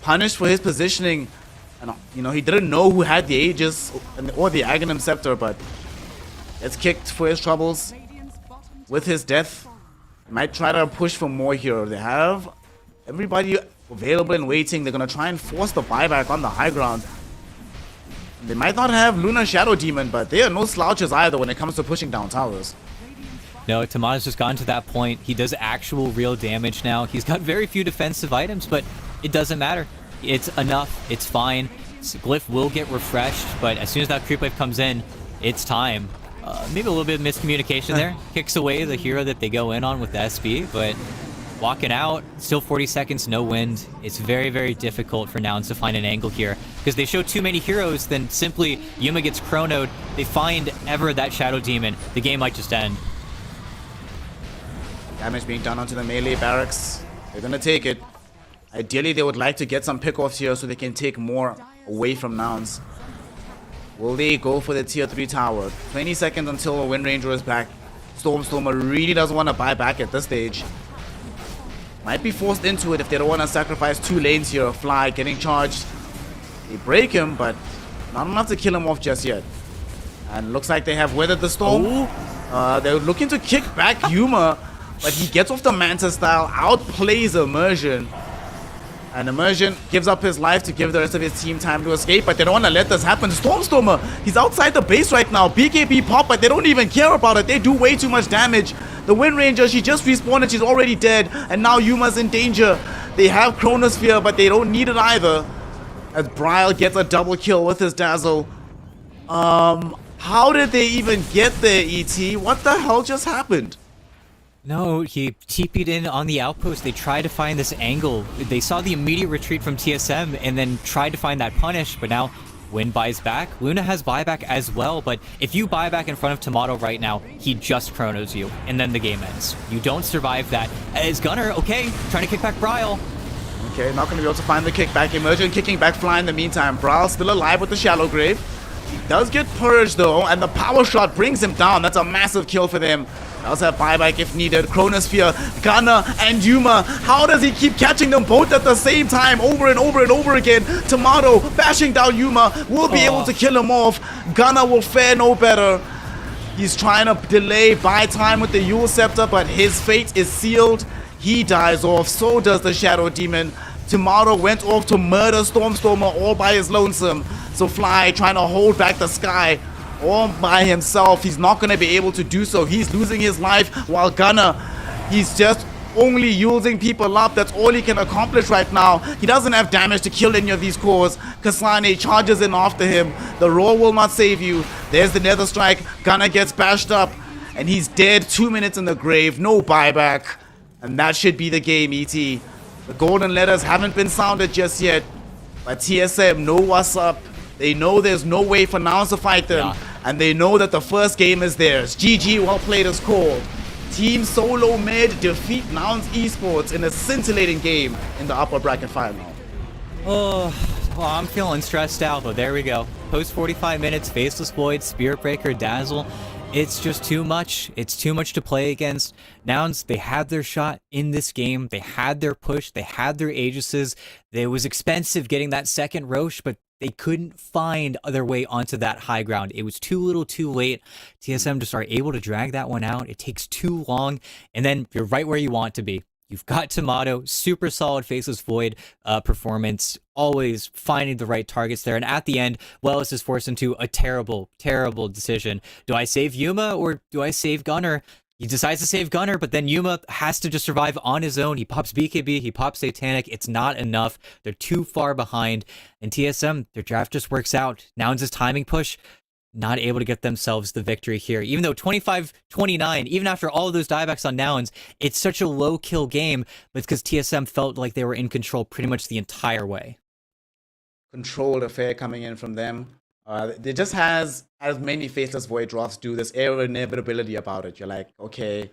Punished for his positioning. And, you know, he didn't know who had the Aegis or the Aghanim Scepter, but gets kicked for his troubles. With his death, he might try to push for more here. They have everybody available and waiting. They're going to try and force the buyback on the high ground. They might not have Luna Shadow Demon, but they are no slouches either when it comes to pushing down towers. No, Tamada's just gotten to that point. He does actual real damage now. He's got very few defensive items, but it doesn't matter. It's enough. It's fine. Glyph will get refreshed, but as soon as that creep wave comes in, it's time. Maybe a little bit of miscommunication there. Kicks away the hero that they go in on with the SB, but walking out, still 40 seconds, no wind. It's very, very difficult for Nouns to find an angle here because they show too many heroes, then simply Yuma gets chronoed. They find ever that Shadow Demon. The game might just end. Damage being done onto the melee barracks. They're gonna take it. Ideally, they would like to get some pickoffs here so they can take more away from Nouns. Will they go for the tier 3 tower? 20 seconds until a Wind Ranger is back. Stormstormer really doesn't want to buy back at this stage. Might be forced into it if they don't want to sacrifice 2 lanes here. Fly getting charged. They break him, but not enough to kill him off just yet. And looks like they have weathered the storm. They're looking to kick back Yuma, but he gets off the Manta style, outplays Immersion. And Immersion gives up his life to give the rest of his team time to escape, but they don't want to let this happen. Stormstormer, he's outside the base right now. BKB pop, but they don't even care about it. They do way too much damage. The Wind Ranger, she just respawned and she's already dead. And now Yuma's in danger. They have Chronosphere, but they don't need it either. As Bryle gets a double kill with his Dazzle. How did they even get there, ET? What the hell just happened? No, he TP'd in on the outpost. They tried to find this angle. They saw the immediate retreat from TSM and then tried to find that punish, but now Wind buys back. Luna has buyback as well, but if you buy back in front of Tomato right now, he just chronos you, and then the game ends. You don't survive that. As Gunnar, okay, trying to kick back Bryle. Okay, not going to be able to find the kickback. Immersion kicking back Fly in the meantime. Bryle still alive with the Shallow Grave. He does get purged though, and the power shot brings him down. That's a massive kill for them. They also have buyback if needed. Chronosphere, Gunnar, and Yuma. How does he keep catching them both at the same time over and over and over again? Tomato bashing down Yuma will be able to kill him off. Gunnar will fare no better. He's trying to delay buy time with the Yule Scepter, but his fate is sealed. He dies off. So does the Shadow Demon. Tomato went off to murder Stormstormer all by his lonesome. So Fly trying to hold back the sky all by himself. He's not going to be able to do so. He's losing his life while Gunnar, he's just only using people up. That's all he can accomplish right now. He doesn't have damage to kill any of these cores. Kasane charges in after him. The roar will not save you. There's the Nether Strike. Gunnar gets bashed up and he's dead. 2 minutes in the grave. No buyback. And that should be the game, ET. The golden letters haven't been sounded just yet. But TSM know what's up. They know there's no way for Nouns to fight them. and they know that the first game is theirs. GG, well played is called. Team Solo Mid defeat Nouns Esports in a scintillating game in the upper bracket final. Oh, well, I'm feeling stressed out, but there we go. Post 45 minutes, Faceless Void, Spirit Breaker, Dazzle. It's just too much. It's too much to play against. Nouns, they had their shot in this game. They had their push. They had their Aegises. It was expensive getting that second Roche, but they couldn't find their way onto that high ground. It was too little too late. TSM just are able to drag that one out. It takes too long, and then you're right where you want to be. You've got Tomato, super solid Faceless Void performance, always finding the right targets there. And at the end, Wellis is forced into a terrible, terrible decision. Do I save Yuma or do I save Gunner? He decides to save Gunner, but then Yuma has to just survive on his own. He pops BKB, he pops Satanic. It's not enough. They're too far behind. And TSM, their draft just works out. Nouns' timing push, not able to get themselves the victory here. Even though 25-29, even after all of those diebacks on Nouns, it's such a low kill game, but it's because TSM felt like they were in control pretty much the entire way. Controlled affair coming in from them. It just has, as many Faceless Void drafts do, this air of inevitability about it. You're like, okay,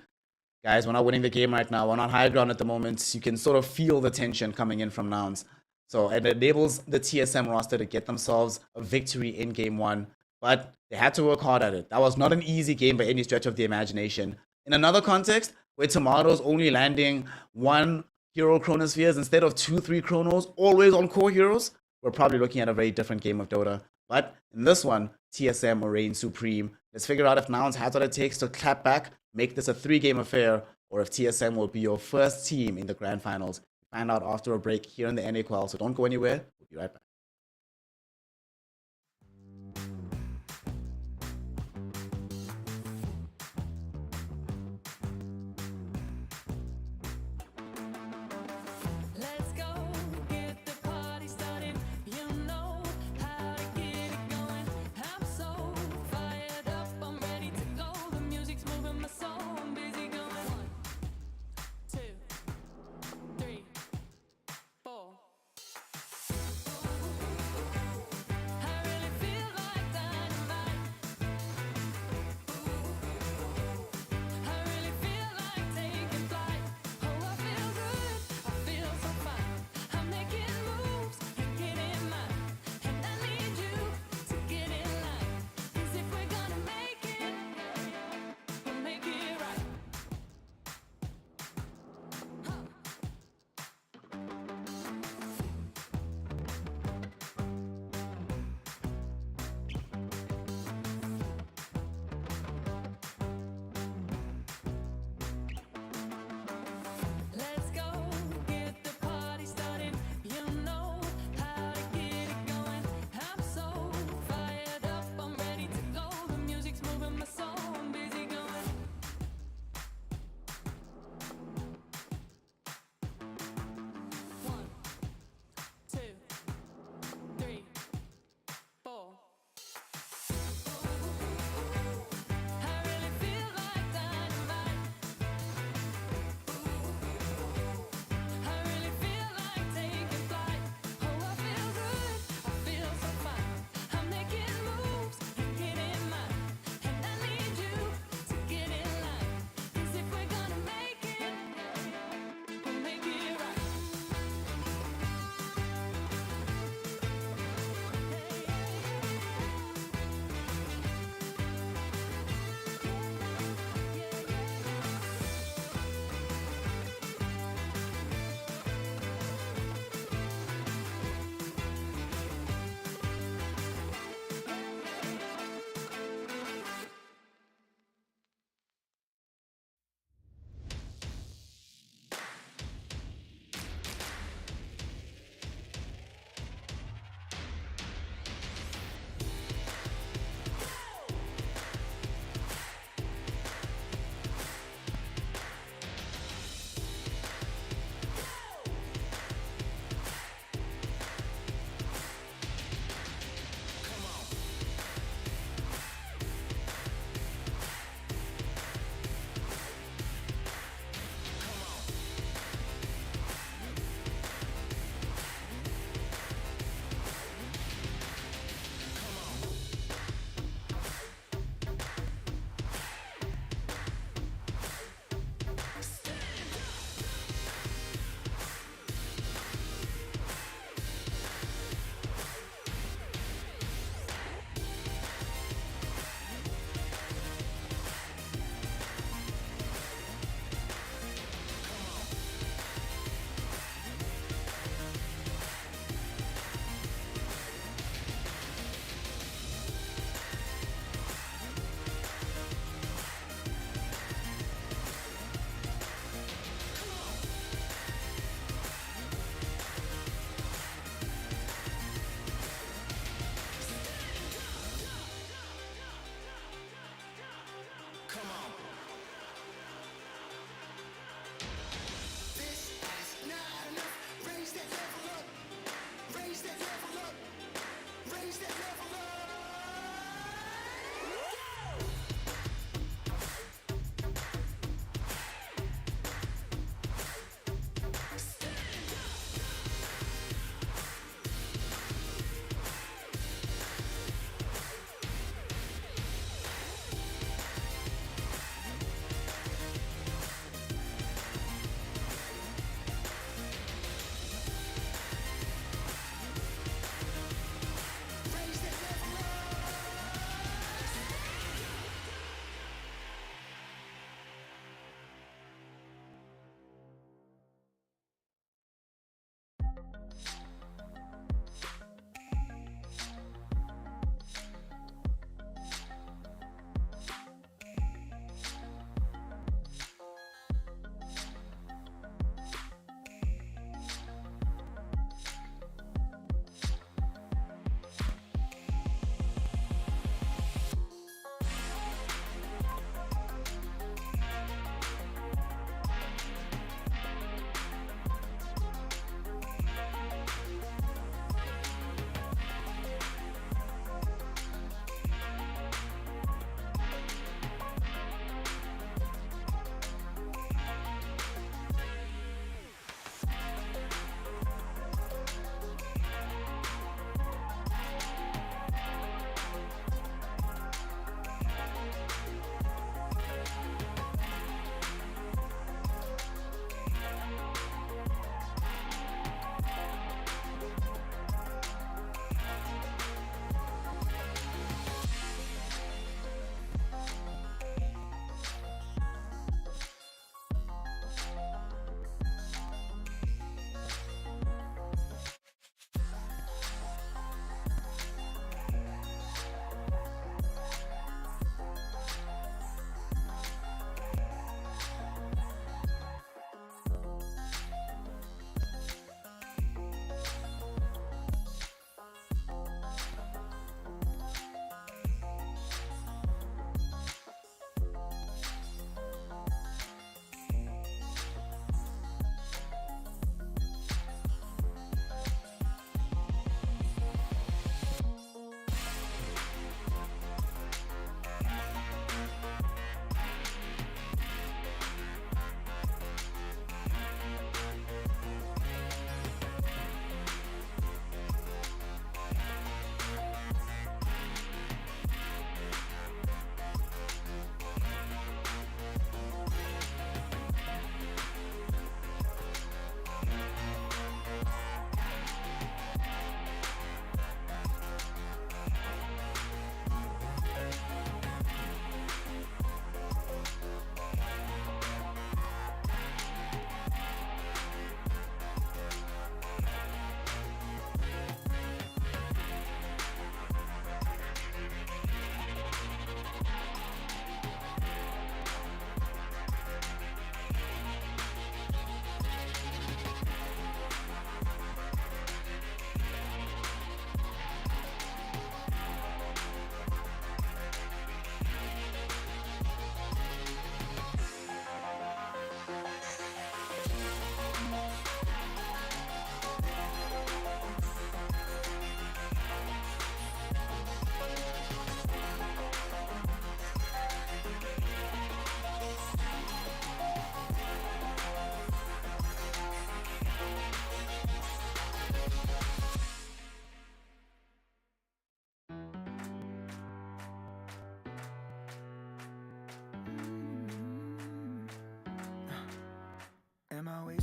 guys, we're not winning the game right now. We're on high ground at the moment. You can sort of feel the tension coming in from Nouns. So it enables the TSM roster to get themselves a victory in game one. But they had to work hard at it. That was not an easy game by any stretch of the imagination. In another context, where Tomatoes only landing 1 hero Chronospheres instead of 2-3 Chronos, always on core heroes, we're probably looking at a very different game of Dota. But in this one, TSM will reign supreme. Let's figure out if Nouns has what it takes to clap back, make this a 3-game affair, or if TSM will be your first team in the grand finals. Find out after a break here in the NAQL, so don't go anywhere. We'll be right back.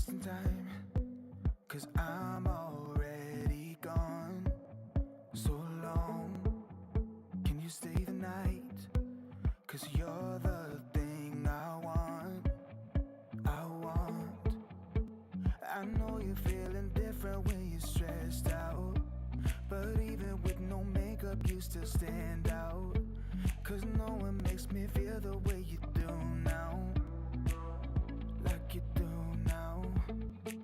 just in time, 'cause I'm already gone. So long, can you stay the night? 'Cause you're the thing I want. I know you're feeling different when you're stressed out, but even with no makeup you still stand out. 'Cause no one makes me feel the way you do now, like you do now. The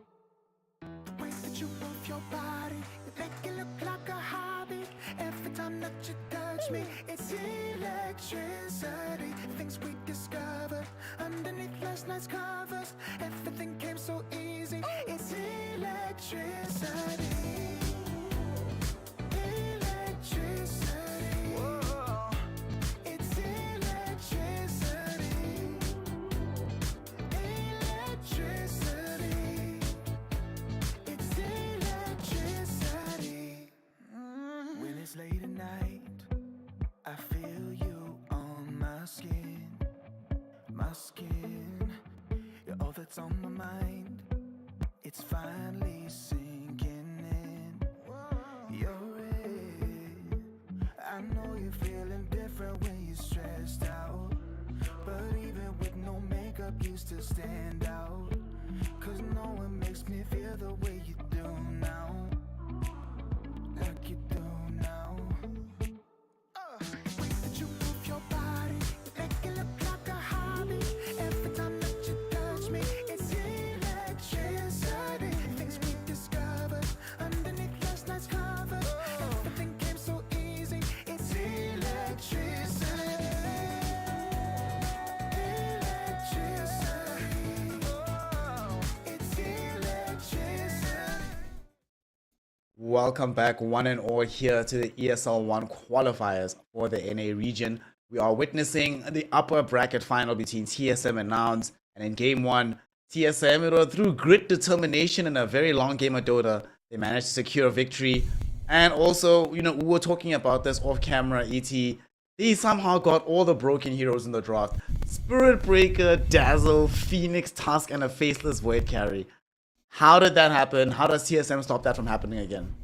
way that you move your body, you make it look like a hobby. Every time that you touch me, it's electricity. Things we discovered underneath last night's covers. Everything came so easy. It's electricity. Electricity. Whoa. It's electricity. Electricity. It's electricity. When it's late at night, I feel you on my skin. My skin. You're all that's on my mind. It's finally sinking in. You're it. I know you're feeling different when you're stressed out, but even with no makeup you still stand out. 'Cause no one makes me feel the way you do now, like you do now. The way that you move your body, you make it look like a hobby. Every time that you touch me, it's electricity. Things we discovered underneath last night's covers. Everything came so easy. It's electricity. Electricity. Oh, it's electricity. Welcome back, one and all, here to the ESL 1 qualifiers for the NA region. We are witnessing the upper bracket final between TSM and Nouns. And in game one, TSM, through grit, determination, and a very long game of Dota, they managed to secure a victory. And also, we were talking about this off camera, ET. They somehow got all the broken heroes in the draft: Spirit Breaker, Dazzle, Phoenix, Tusk, and a faceless Void carry. How did that happen? How does TSM stop that from happening again?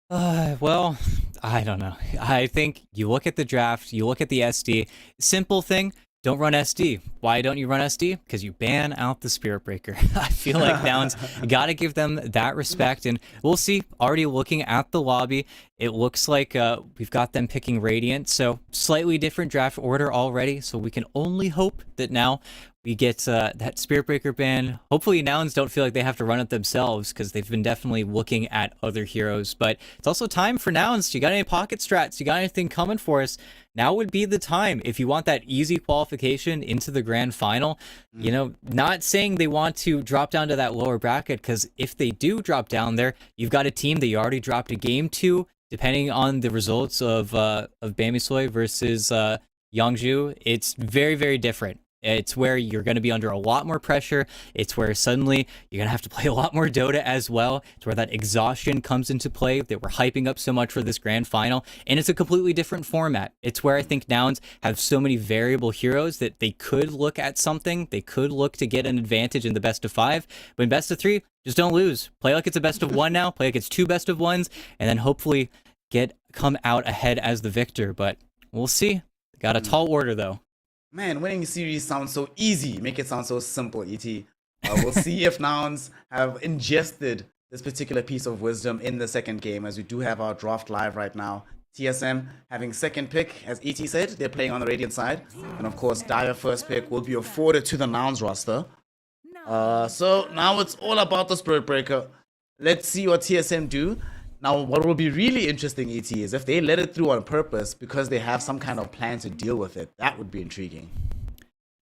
Well, I don't know. I think you look at the draft, you look at the SD. Simple thing, don't run SD. Why don't you run SD? Because you ban out the Spirit Breaker. I feel like Nouns gotta give them that respect, and we'll see. Already looking at the lobby, it looks like we've got them picking Radiant, so slightly different draft order already. So we can only hope that now we get that Spirit Breaker ban. Hopefully Nouns don't feel like they have to run it themselves, because they've been definitely looking at other heroes. But it's also time for Nouns. You got any pocket strats? You got anything coming for us? Now would be the time if you want that easy qualification into the grand final. Not saying they want to drop down to that lower bracket, because if they do drop down there, you've got a team that you already dropped a game to. Depending on the results of Bamisoy versus Yangju, it's very, very different. It's where you're going to be under a lot more pressure. It's where suddenly you're going to have to play a lot more Dota as well. It's where that exhaustion comes into play that we're hyping up so much for this grand final. And it's a completely different format. It's where I think Nouns have so many variable heroes that they could look at something. They could look to get an advantage in the best of 5. But in best of 3, just don't lose. Play like it's a best of 1 now. Play like it's 2 best of 1s. And then hopefully come out ahead as the victor. But we'll see. Got a tall order though. Man, winning series sounds so easy. Make it sound so simple, ET. We'll see if Nouns have ingested this particular piece of wisdom in the second game, as we do have our draft live right now. TSM having second pick, as ET said, they're playing on the Radiant side. And of course, Dire first pick will be afforded to the Nouns roster. So now it's all about the Spirit Breaker. Let's see what TSM do. Now, what will be really interesting, ET, is if they let it through on purpose because they have some kind of plan to deal with it. That would be intriguing.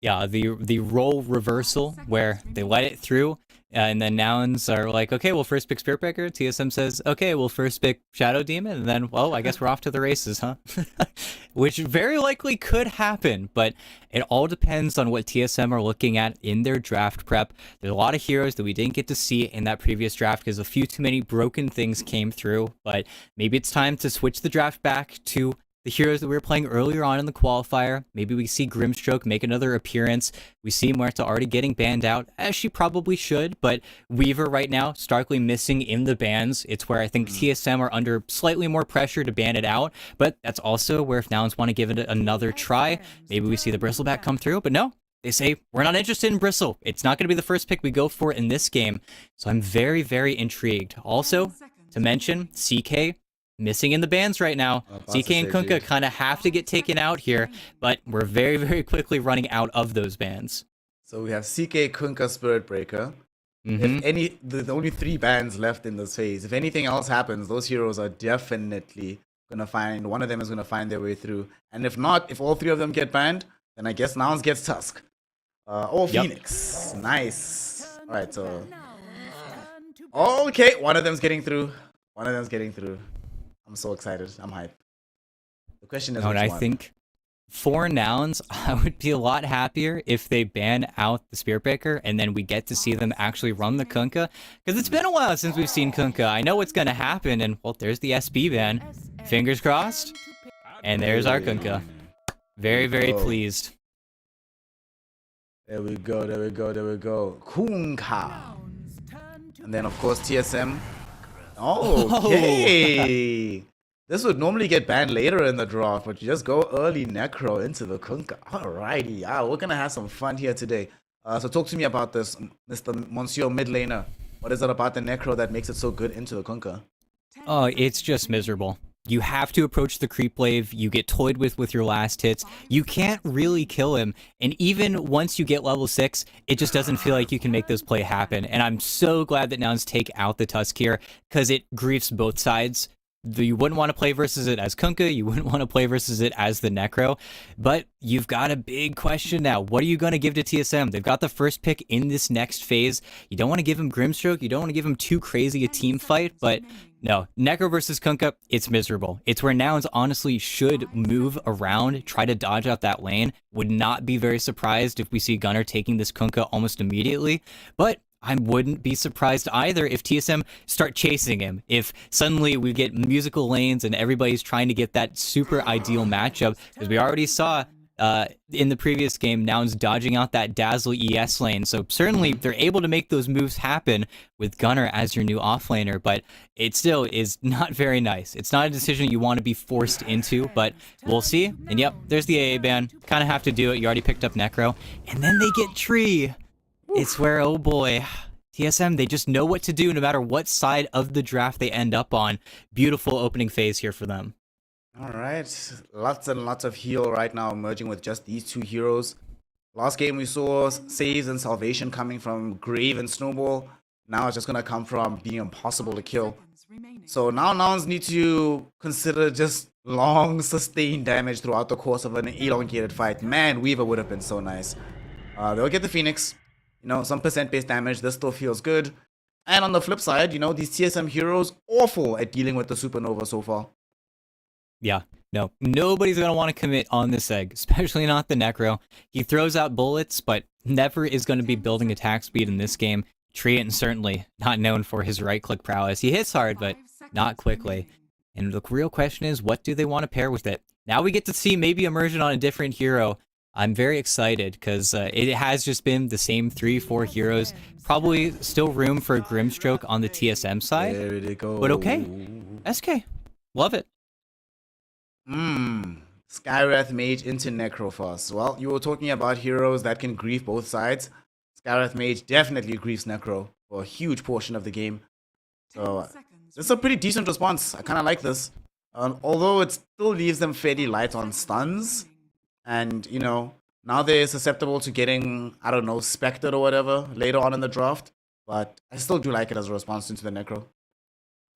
Yeah, the role reversal where they let it through, and then Nouns are like, okay, we'll first pick Spirit Breaker. TSM says, okay, we'll first pick Shadow Demon, and then, well, I guess we're off to the races, huh? Which very likely could happen, but it all depends on what TSM are looking at in their draft prep. There's a lot of heroes that we didn't get to see in that previous draft because a few too many broken things came through, but maybe it's time to switch the draft back to the heroes that we were playing earlier on in the qualifier. Maybe we see Grimstroke make another appearance. We see Muerta already getting banned out, as she probably should, but Weaver right now, starkly missing in the bans. It's where I think TSM are under slightly more pressure to ban it out, but that's also where if Nouns want to give it another try, maybe we see the Bristleback come through, but no. They say, we're not interested in Bristle. It's not going to be the first pick we go for in this game. So I'm very, very intrigued. Also, to mention, CK missing in the bans right now. CK and Kunkka kind of have to get taken out here, but we're very, very quickly running out of those bans. So we have CK, Kunkka, Spirit Breaker. If any, the only 3 bans left in this phase. If anything else happens, those heroes are definitely gonna find, one of them is gonna find their way through. And if not, if all 3 of them get banned, then I guess Nouns gets Tusk. Or Phoenix. Nice. Alright, so. Okay, one of them's getting through. One of them's getting through. I'm so excited. I'm hyped. The question is, I think for Nouns, I would be a lot happier if they ban out the Spirit Breaker and then we get to see them actually run the Kunkka. Because it's been a while since we've seen Kunkka. I know what's going to happen, and well, there's the SB ban. Fingers crossed. And there's our Kunkka. Very, very pleased. There we go, there we go, there we go. Kunkka. And then, of course, TSM. Okay. This would normally get banned later in the draft, but you just go early Necro into the Kunkka. Alrighty. We're going to have some fun here today. So talk to me about this, Mr. Monsieur Mid Laner. What is it about the Necro that makes it so good into the Kunkka? Oh, it's just miserable. You have to approach the creep wave, you get toyed with your last hits, you can't really kill him, and even once you get level 6, it just doesn't feel like you can make this play happen, and I'm so glad that Nouns take out the Tusk here, because it griefs both sides. You wouldn't want to play versus it as Kunkka, you wouldn't want to play versus it as the Necro, but you've got a big question now. What are you going to give to TSM? They've got the first pick in this next phase. You don't want to give him Grimstroke, you don't want to give him too crazy a team fight, but no, Necro versus Kunkka, it's miserable. It's where Nouns honestly should move around, try to dodge out that lane. Would not be very surprised if we see Gunnar taking this Kunkka almost immediately, but I wouldn't be surprised either if TSM start chasing him. If suddenly we get musical lanes and everybody's trying to get that super ideal matchup, because we already saw in the previous game, Nouns dodging out that Dazzle ES lane. So certainly they're able to make those moves happen with Gunnar as your new offlaner, but it still is not very nice. It's not a decision you want to be forced into, but we'll see. And yep, there's the AA ban. Kind of have to do it. You already picked up Necro. And then they get Tree. It's where, oh boy, TSM, they just know what to do no matter what side of the draft they end up on. Beautiful opening phase here for them. All right, lots and lots of heal right now emerging with just these 2 heroes. Last game we saw saves and salvation coming from Grave and Snowball. Now it's just going to come from being impossible to kill. So now Nouns need to consider just long sustained damage throughout the course of an elongated fight. Man, Weaver would have been so nice. They'll get the Phoenix. You know, some percent-based damage. This still feels good. And on the flip side, you know, these TSM heroes, awful at dealing with the Supernova so far. Yeah, no, nobody's going to want to commit on this egg, especially not the Necro. He throws out bullets, but never is going to be building attack speed in this game. Treant certainly not known for his right-click prowess. He hits hard, but not quickly. And the real question is, what do they want to pair with it? Now we get to see maybe immersion on a different hero. I'm very excited because it has just been the same 3-4 heroes. Probably still room for a Grimstroke on the TSM side. There it goes. But okay, SK, love it. Skywrath Mage into Necrophos. Well, you were talking about heroes that can grief both sides. Skywrath Mage definitely griefs Necro for a huge portion of the game. So this is a pretty decent response. I kind of like this. Although it still leaves them fairly light on stuns. And, you know, now they're susceptible to getting, I don't know, Spectred or whatever later on in the draft. But I still do like it as a response into the Necro.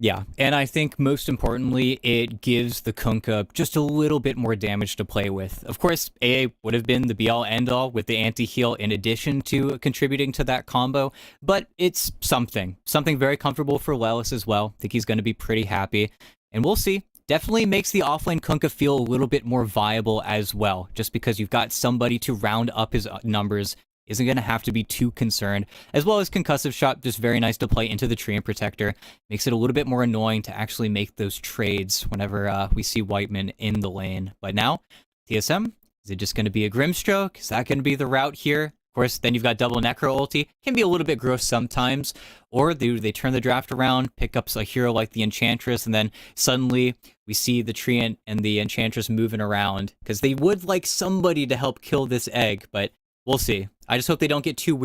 Yeah, and I think most importantly, it gives the Kunkka just a little bit more damage to play with. Of course, AA would have been the be-all, end-all with the anti-heal in addition to contributing to that combo, but it's something. Something very comfortable for Lelis as well. I think he's going to be pretty happy, and we'll see. Definitely makes the offlane Kunkka feel a little bit more viable as well, just because you've got somebody to round up his numbers isn't going to have to be too concerned, as well as concussive shot, just very nice to play into the tree and protector. Makes it a little bit more annoying to actually make those trades whenever we see Whiteman in the lane. But now, TSM, is it just going to be a Grimstroke? Is that going to be the route here? Of course, then you've got double Necro ulti. Can be a little bit gross sometimes. Or do they turn the draft around, pick up a hero like the Enchantress, and then suddenly we see the Treant and the Enchantress moving around. Because they would like somebody to help kill this egg, but we'll see. I just hope they don't get too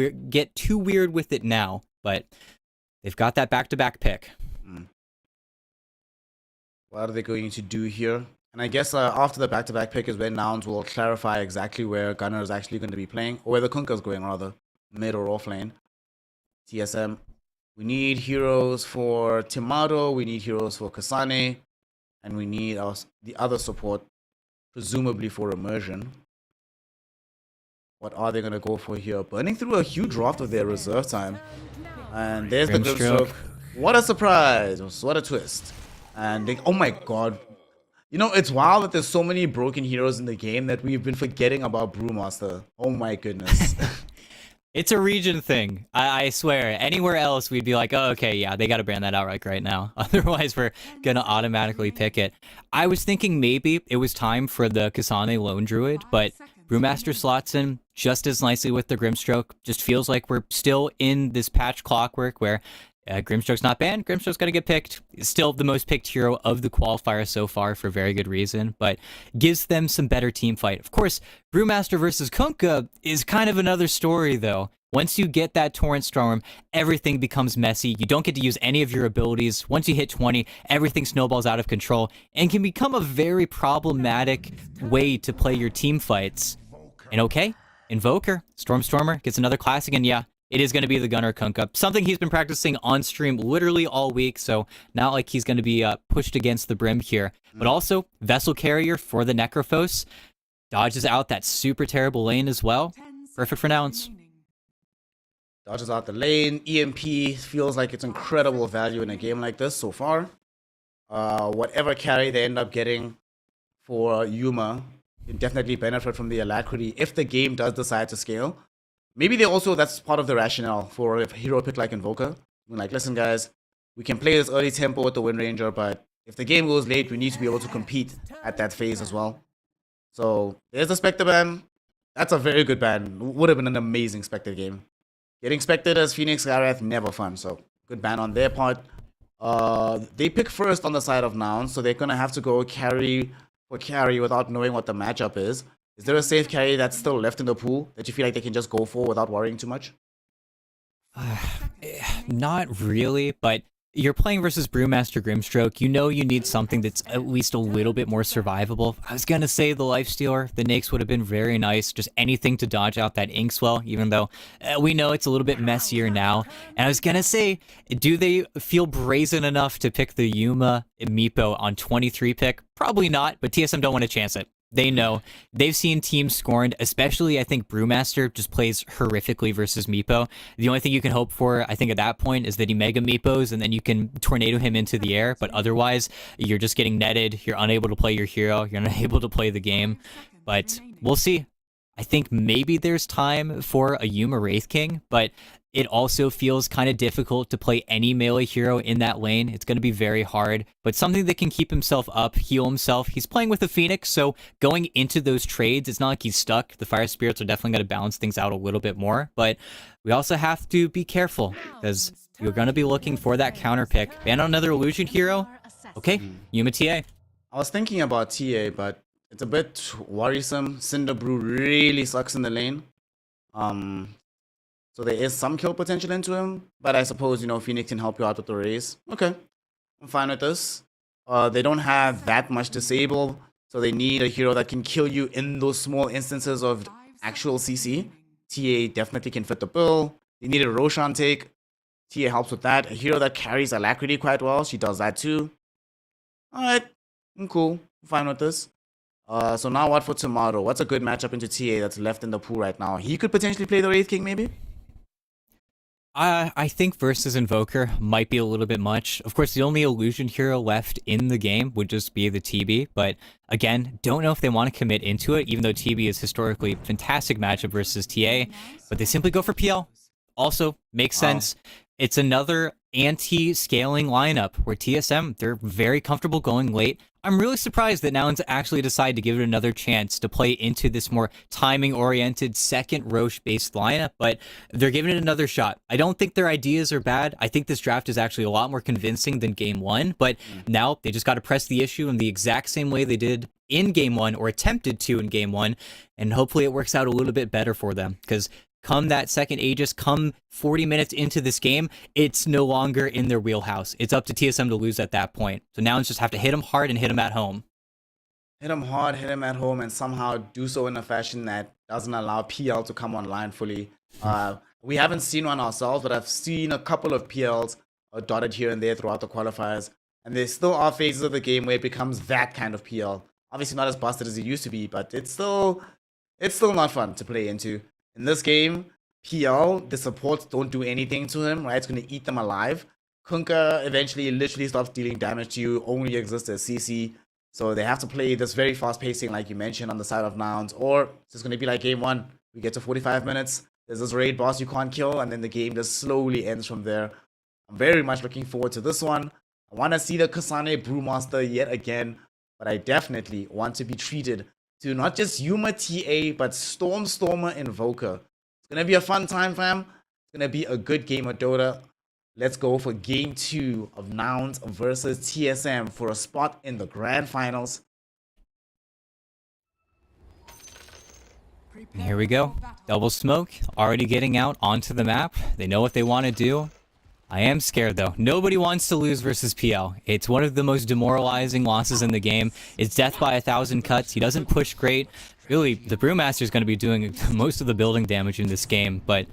weird with it now. But they've got that back-to-back pick. What are they going to do here? And I guess after the back-to-back pick is when Nouns will clarify exactly where Gunner is actually going to be playing, or where the Kunkka is going, rather, mid or off lane. TSM, we need heroes for Timado, we need heroes for Kasane, and we need the other support, presumably for Immersion. What are they going to go for here? Burning through a huge draft of their reserve time. And there's the Grimstroke. What a surprise! What a twist. And they, oh my god. You know, it's wild that there's so many broken heroes in the game that we've been forgetting about Brewmaster. Oh my goodness. It's a region thing. I swear. Anywhere else, we'd be like, oh, okay, yeah, they got to ban that out right now. Otherwise, we're going to automatically pick it. I was thinking maybe it was time for the Kasane Lone Druid, but Brewmaster slots in just as nicely with the Grimstroke. Just feels like we're still in this patch clockwork where Grimstroke's not banned. Grimstroke's going to get picked. Still the most picked hero of the qualifier so far for very good reason, but gives them some better team fight. Of course, Brewmaster versus Kunkka is kind of another story, though. Once you get that Torrent Storm, everything becomes messy. You don't get to use any of your abilities. Once you hit 20, everything snowballs out of control and can become a very problematic way to play your team fights. And okay, Invoker, Stormer gets another classic, and yeah, it is going to be the Gunner Kunkka. Something he's been practicing on stream literally all week, so not like he's going to be pushed against the brim here. But also, Vessel Carrier for the Necrophos. Dodges out that super terrible lane as well. Perfect for Nouns. Dodges out the lane. EMP feels like it's incredible value in a game like this so far. Whatever carry they end up getting for Yuma can definitely benefit from the alacrity if the game does decide to scale. Maybe they also, that's part of the rationale for a hero pick like Invoker. We're like, listen guys, we can play this early tempo with the Wind Ranger, but if the game goes late, we need to be able to compete at that phase as well. So there's the Spectre ban. That's a very good ban. Would have been an amazing Spectre game. Getting Spectre as Phoenix Gareth, never fun. So good ban on their part. They pick first on the side of Nouns, so they're going to have to go carry for carry without knowing what the matchup is. Is there a safe carry that's still left in the pool that you feel like they can just go for without worrying too much? Not really, but you're playing versus Brewmaster Grimstroke. You know you need something that's at least a little bit more survivable. I was going to say the Lifestealer, the Nyx would have been very nice. Just anything to dodge out that Inkswell, even though we know it's a little bit messier now. And I was going to say, do they feel brazen enough to pick the Yuma Meepo on 23 pick? Probably not, but TSM don't want to chance it. They know. They've seen teams scorned, especially I think Brewmaster just plays horrifically versus Meepo. The only thing you can hope for, I think at that point, is that he Mega Meepos and then you can tornado him into the air. But otherwise, you're just getting netted. You're unable to play your hero. You're unable to play the game. But we'll see. I think maybe there's time for a Yuma Wraith King, but it also feels kind of difficult to play any melee hero in that lane. It's going to be very hard, but something that can keep himself up, heal himself. He's playing with the Phoenix, so going into those trades, it's not like he's stuck. The Fire Spirits are definitely going to balance things out a little bit more, but we also have to be careful because you're going to be looking for that counter pick. Ban on another Illusion hero? Okay, Yuma TA. I was thinking about TA, but it's a bit worrisome. Cinderbrew really sucks in the lane. So there is some kill potential into him, but I suppose, you know, Phoenix can help you out with the raise. Okay, I'm fine with this. They don't have that much disable, so they need a hero that can kill you in those small instances of actual CC. TA definitely can fit the bill. They need a Roshan take. TA helps with that. A hero that carries Alacrity quite well. She does that too. Alright, I'm cool. I'm fine with this. So now what for Tomato? What's a good matchup into TA that's left in the pool right now? He could potentially play the Wraith King maybe? I think versus Invoker might be a little bit much. Of course, the only illusion hero left in the game would just be the TB, but again, don't know if they want to commit into it, even though TB is historically fantastic matchup versus TA, but they simply go for PL. Also, makes sense. It's another anti-scaling lineup where TSM, they're very comfortable going late. I'm really surprised that Nouns actually decided to give it another chance to play into this more timing-oriented second Roche-based lineup, but they're giving it another shot. I don't think their ideas are bad. I think this draft is actually a lot more convincing than Game 1, but now they just got to press the issue in the exact same way they did in Game 1, or attempted to in Game 1, and hopefully it works out a little bit better for them, because come that second Aegis, come 40 minutes into this game, it's no longer in their wheelhouse. It's up to TSM to lose at that point. So now it's just have to hit them hard and hit them at home. Hit him hard, hit him at home, and somehow do so in a fashion that doesn't allow PL to come online fully. We haven't seen one ourselves, but I've seen a couple of PLs dotted here and there throughout the qualifiers, and there still are phases of the game where it becomes that kind of PL. Obviously not as busted as it used to be, but it's still not fun to play into. In this game, PL, the supports don't do anything to him, right? It's going to eat them alive. Kunkka eventually literally stops dealing damage to you, only exists as CC. So they have to play this very fast pacing, like you mentioned, on the side of Nouns. Or it's just going to be like Game 1. We get to 45 minutes. There's this raid boss you can't kill, and then the game just slowly ends from there. I'm very much looking forward to this one. I want to see the Kasane Brewmaster yet again, but I definitely want to be treated to not just Yuma TA, but Stormer Invoker. It's going to be a fun time, fam. It's going to be a good game of Dota. Let's go for Game 2 of Nouns versus TSM for a spot in the Grand Finals. And here we go. Double smoke, already getting out onto the map. They know what they want to do. I am scared though. Nobody wants to lose versus PL. It's one of the most demoralizing losses in the game. It's death by 1,000 cuts. He doesn't push great. Really, the Brewmaster is going to be doing most of the building damage in this game, but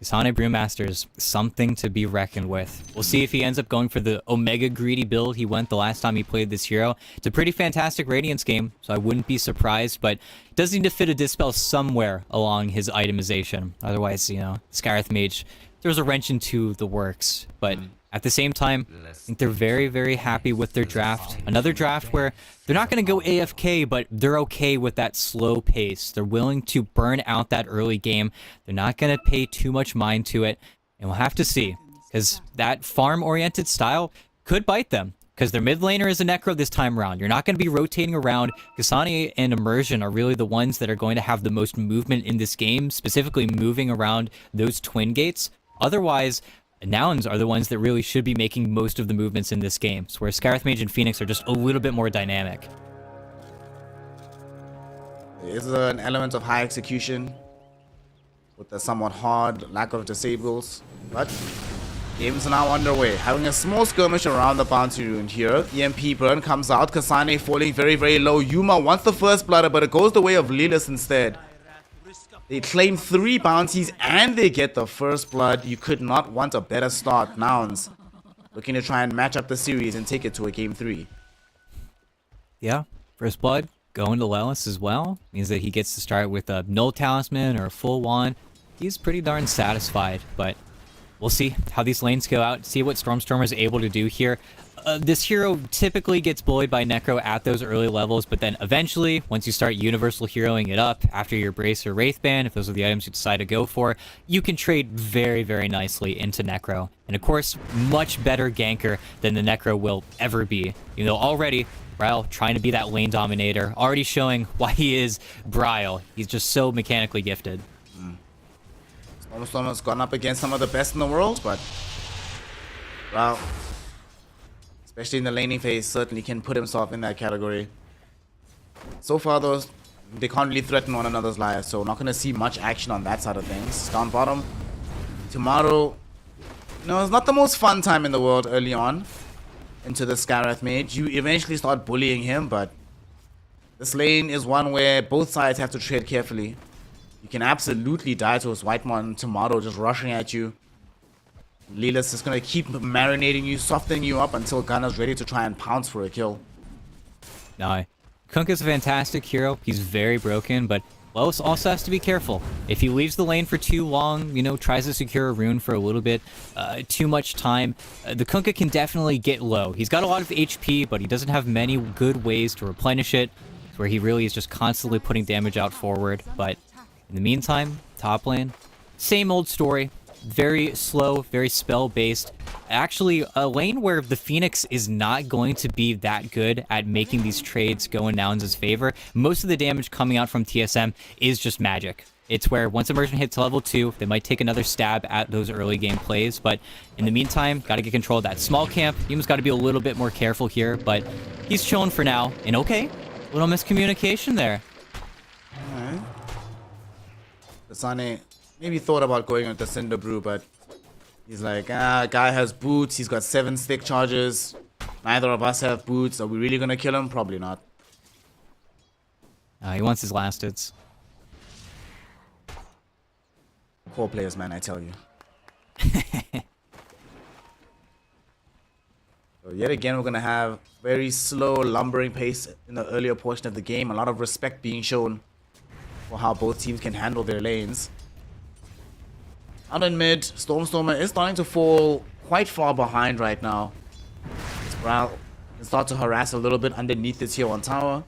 Kasane Brewmaster is something to be reckoned with. We'll see if he ends up going for the Omega Greedy build he went the last time he played this hero. It's a pretty fantastic Radiance game, so I wouldn't be surprised, but does need to fit a Dispel somewhere along his itemization. Otherwise, you know, Skyreth Mage, there's a wrench into the works, but at the same time, I think they're very, very happy with their draft. Another draft where they're not going to go AFK, but they're okay with that slow pace. They're willing to burn out that early game. They're not going to pay too much mind to it, and we'll have to see, because that farm-oriented style could bite them, because their mid laner is a Necro this time around. You're not going to be rotating around. Kasane and Immersion are really the ones that are going to have the most movement in this game, specifically moving around those twin gates. Otherwise, Nouns are the ones that really should be making most of the movements in this game, so where Skyreth Mage and Phoenix are just a little bit more dynamic. There is an element of high execution with the somewhat hard lack of disables, but games are now underway. Having a small skirmish around the bounty rune here. EMP burn comes out. Kasane falling very, very low. Yuma wants the first blood, but it goes the way of Lilis instead. They claim 3 bounties and they get the first blood. You could not want a better start. Nouns looking to try and match up the series and take it to a Game 3. Yeah, first blood going to Lelis as well. Means that he gets to start with a null talisman or a full wand. He's pretty darn satisfied, but we'll see how these lanes go out, see what Stormstormer is able to do here. This hero typically gets bullied by Necro at those early levels, but then eventually, once you start universal heroing it up, after your Brace or Wraithband, if those are the items you decide to go for, you can trade very, very nicely into Necro. And of course, much better ganker than the Necro will ever be. You know, already, Bryle trying to be that lane dominator, already showing why he is Bryle. He's just so mechanically gifted. Stormstorm has gone up against some of the best in the world, but well, especially in the laning phase, certainly can put himself in that category. So far, though, they can't really threaten one another's lives, so not going to see much action on that side of things. Down bottom, tomorrow, you know, it's not the most fun time in the world early on into the Skyreth Mage. You eventually start bullying him, but this lane is one where both sides have to tread carefully. You can absolutely die to his Whitemon tomorrow just rushing at you. Lilis is going to keep marinating you, softening you up until Gunner's ready to try and pounce for a kill. No, Kunkka's a fantastic hero. He's very broken, but well, also has to be careful. If he leaves the lane for too long, tries to secure a rune for a little bit, too much time, the Kunkka can definitely get low. He's got a lot of HP, but he doesn't have many good ways to replenish it, where he really is just constantly putting damage out forward. But in the meantime, top lane, same old story. Very slow, very spell-based. Actually, a lane where the Phoenix is not going to be that good at making these trades go in Nouns' favor. Most of the damage coming out from TSM is just magic. It's where once Immersion hits level 2, they might take another stab at those early game plays, but in the meantime, gotta get control of that small camp. Yuma's gotta be a little bit more careful here, but he's chilling for now. And okay, little miscommunication there. Alright. Kasane maybe thought about going with the Cinder Brew, but he's like, guy has boots, he's got 7 stick charges. Neither of us have boots. Are we really gonna kill him? Probably not. He wants his last hits. Core players, man, I tell you. So yet again, we're gonna have very slow, lumbering pace in the earlier portion of the game. A lot of respect being shown for how both teams can handle their lanes. Out in mid, Stormstormer is starting to fall quite far behind right now. Sprout can start to harass a little bit underneath this here on tower.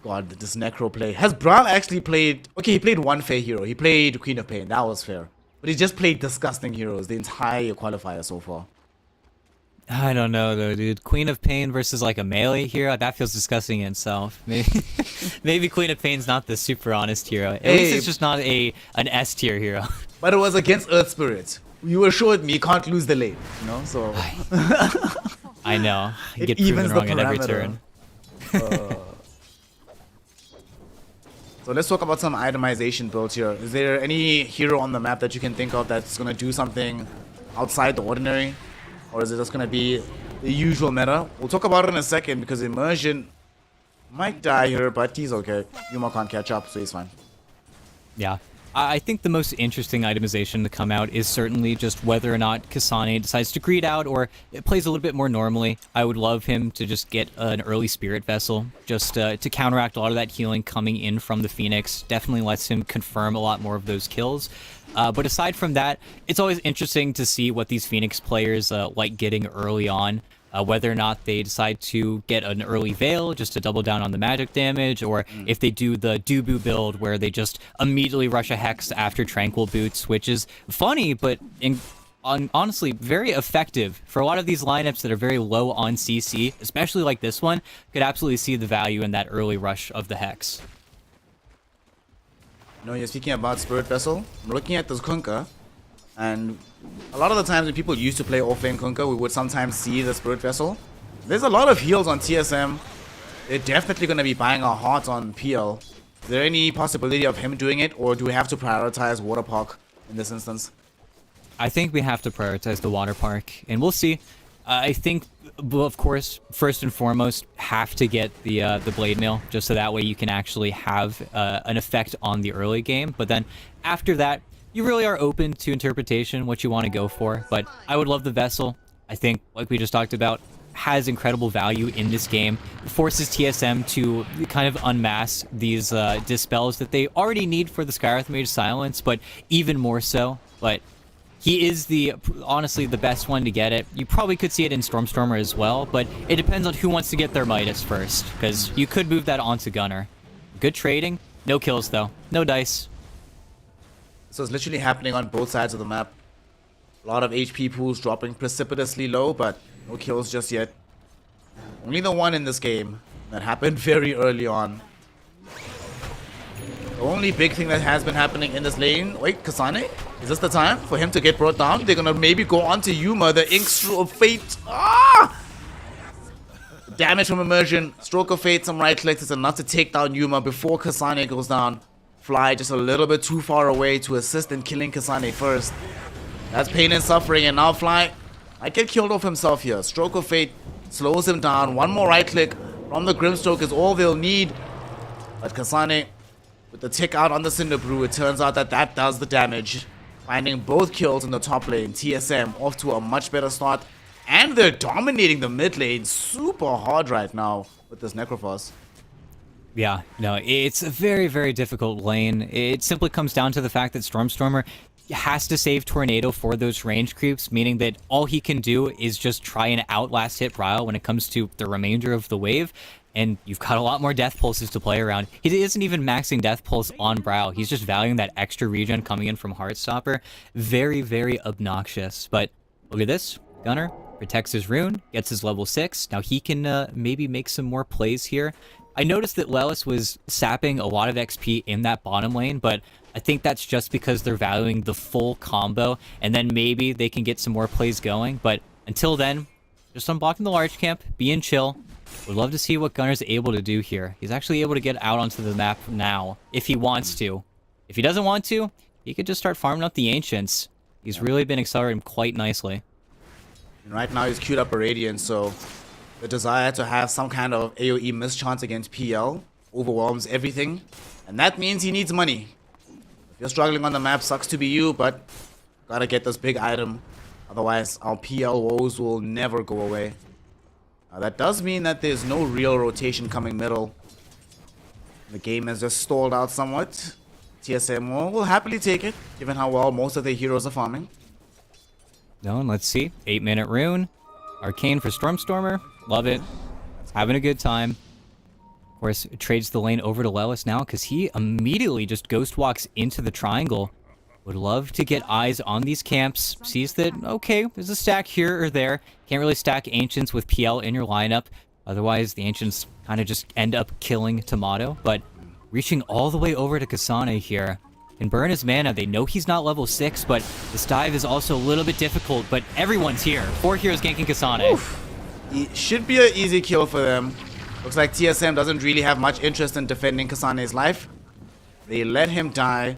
God, this Necro play. Has Brawl actually played... Okay, he played one fair hero. He played Queen of Pain. That was fair. But he just played disgusting heroes the entire qualifier so far. I don't know though, dude. Queen of Pain versus like a melee hero, that feels disgusting in itself. Maybe Queen of Pain's not the super honest hero. At least it's just not an S tier hero. But it was against Earth Spirit. You assured me you can't lose the lane, so... I know. You get It proven evens the wrong at every parameter. turn. So let's talk about some itemization builds here. Is there any hero on the map that you can think of that's going to do something outside the ordinary? Or is it just going to be the usual meta? We'll talk about it in a second because Immersion might die here, but he's okay. Yuma can't catch up, so he's fine. Yeah. I think the most interesting itemization to come out is certainly just whether or not Kasane decides to greed out or it plays a little bit more normally. I would love him to just get an early Spirit Vessel just to counteract a lot of that healing coming in from the Phoenix. Definitely lets him confirm a lot more of those kills. But aside from that, it's always interesting to see what these Phoenix players like getting early on. Whether or not they decide to get an early Veil just to double down on the magic damage, or if they do the Dubu build where they just immediately rush a Hex after Tranquil Boots, which is funny, but honestly very effective for a lot of these lineups that are very low on CC, especially like this one. Could absolutely see the value in that early rush of the Hex. You're speaking about Spirit Vessel. I'm looking at this Kunkka, and a lot of the times when people used to play off-lane Kunkka, we would sometimes see the Spirit Vessel. There's a lot of heals on TSM. They're definitely going to be buying our hearts on PL. Is there any possibility of him doing it, or do we have to prioritize Water Park in this instance? I think we have to prioritize the Water Park, and we'll see. I think, of course, first and foremost, have to get the Blade Mail, just so that way you can actually have an effect on the early game. But then after that, you really are open to interpretation, what you want to go for. But I would love the Vessel. I think, like we just talked about, has incredible value in this game. It forces TSM to kind of unmask these dispels that they already need for the Skywrath Mage Silence, but even more so. But he is honestly the best one to get it. You probably could see it in Stormstormer as well, but it depends on who wants to get their Midas first, because you could move that onto Gunner. Good trading, no kills though, no dice. So it's literally happening on both sides of the map. A lot of HP pools dropping precipitously low, but no kills just yet. Only the one in this game that happened very early on. The only big thing that has been happening in this lane... Wait, Kasane? Is this the time for him to get brought down? They're gonna maybe go on to Yuma, the Ink Stroke of Fate. Ah! Damage from Immersion. Stroke of Fate, some right clicks is enough to take down Yuma before Kasane goes down. Fly just a little bit too far away to assist in killing Kasane first. That's pain and suffering, and now Fly might get killed off himself here. Stroke of Fate slows him down. One more right click from the Grimstroke is all they'll need. But Kasane, with the tick out on the Cinder Brew, it turns out that that does the damage. Finding both kills in the top lane. TSM off to a much better start. And they're dominating the mid lane super hard right now with this Necrophos. Yeah, no, it's a very, very difficult lane. It simply comes down to the fact that Stormstormer has to save Tornado for those range creeps, meaning that all he can do is just try and outlast hit Bryle when it comes to the remainder of the wave. And you've got a lot more Death Pulses to play around. He isn't even maxing Death Pulse on Bryle. He's just valuing that extra regen coming in from Heartstopper. Very, very obnoxious. But look at this. Gunner protects his rune, gets his level 6. Now he can maybe make some more plays here. I noticed that Lelis was sapping a lot of XP in that bottom lane, but I think that's just because they're valuing the full combo, and then maybe they can get some more plays going. But until then, just unblocking the large camp, being chill. Would love to see what Gunner's able to do here. He's actually able to get out onto the map now, if he wants to. If he doesn't want to, he could just start farming up the Ancients. He's really been accelerating quite nicely. And right now he's queued up a Radiant, so the desire to have some kind of AoE mischance against PL overwhelms everything. And that means he needs money. If you're struggling on the map, sucks to be you, but gotta get this big item. Otherwise, our PL woes will never go away. That does mean that there's no real rotation coming middle. The game has just stalled out somewhat. TSM will happily take it, given how well most of their heroes are farming. No, and let's see. 8-minute rune. Arcane for Stormstormer. Love it. Having a good time. Of course, trades the lane over to Lelis now because he immediately just ghost walks into the triangle. Would love to get eyes on these camps. Sees that, okay, there's a stack here or there. Can't really stack Ancients with PL in your lineup. Otherwise, the Ancients kind of just end up killing Tomato. But reaching all the way over to Kasane here. Can burn his mana. They know he's not level 6, but this dive is also a little bit difficult. But everyone's here. 4 heroes ganking Kasane. Oof. It should be an easy kill for them. Looks like TSM doesn't really have much interest in defending Kasane's life. They let him die.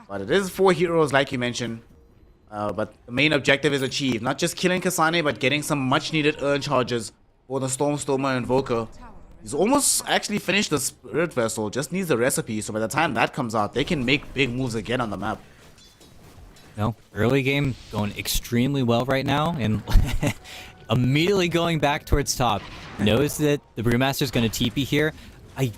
But it is 4 heroes, like you mentioned. But the main objective is achieved. Not just killing Kasane, but getting some much-needed urn charges for the Stormstormer Invoker. He's almost actually finished the Spirit Vessel. Just needs the recipe. So by the time that comes out, they can make big moves again on the map. No, early game going extremely well right now. And immediately going back towards top. Knows that the Brewmaster's going to TP here. I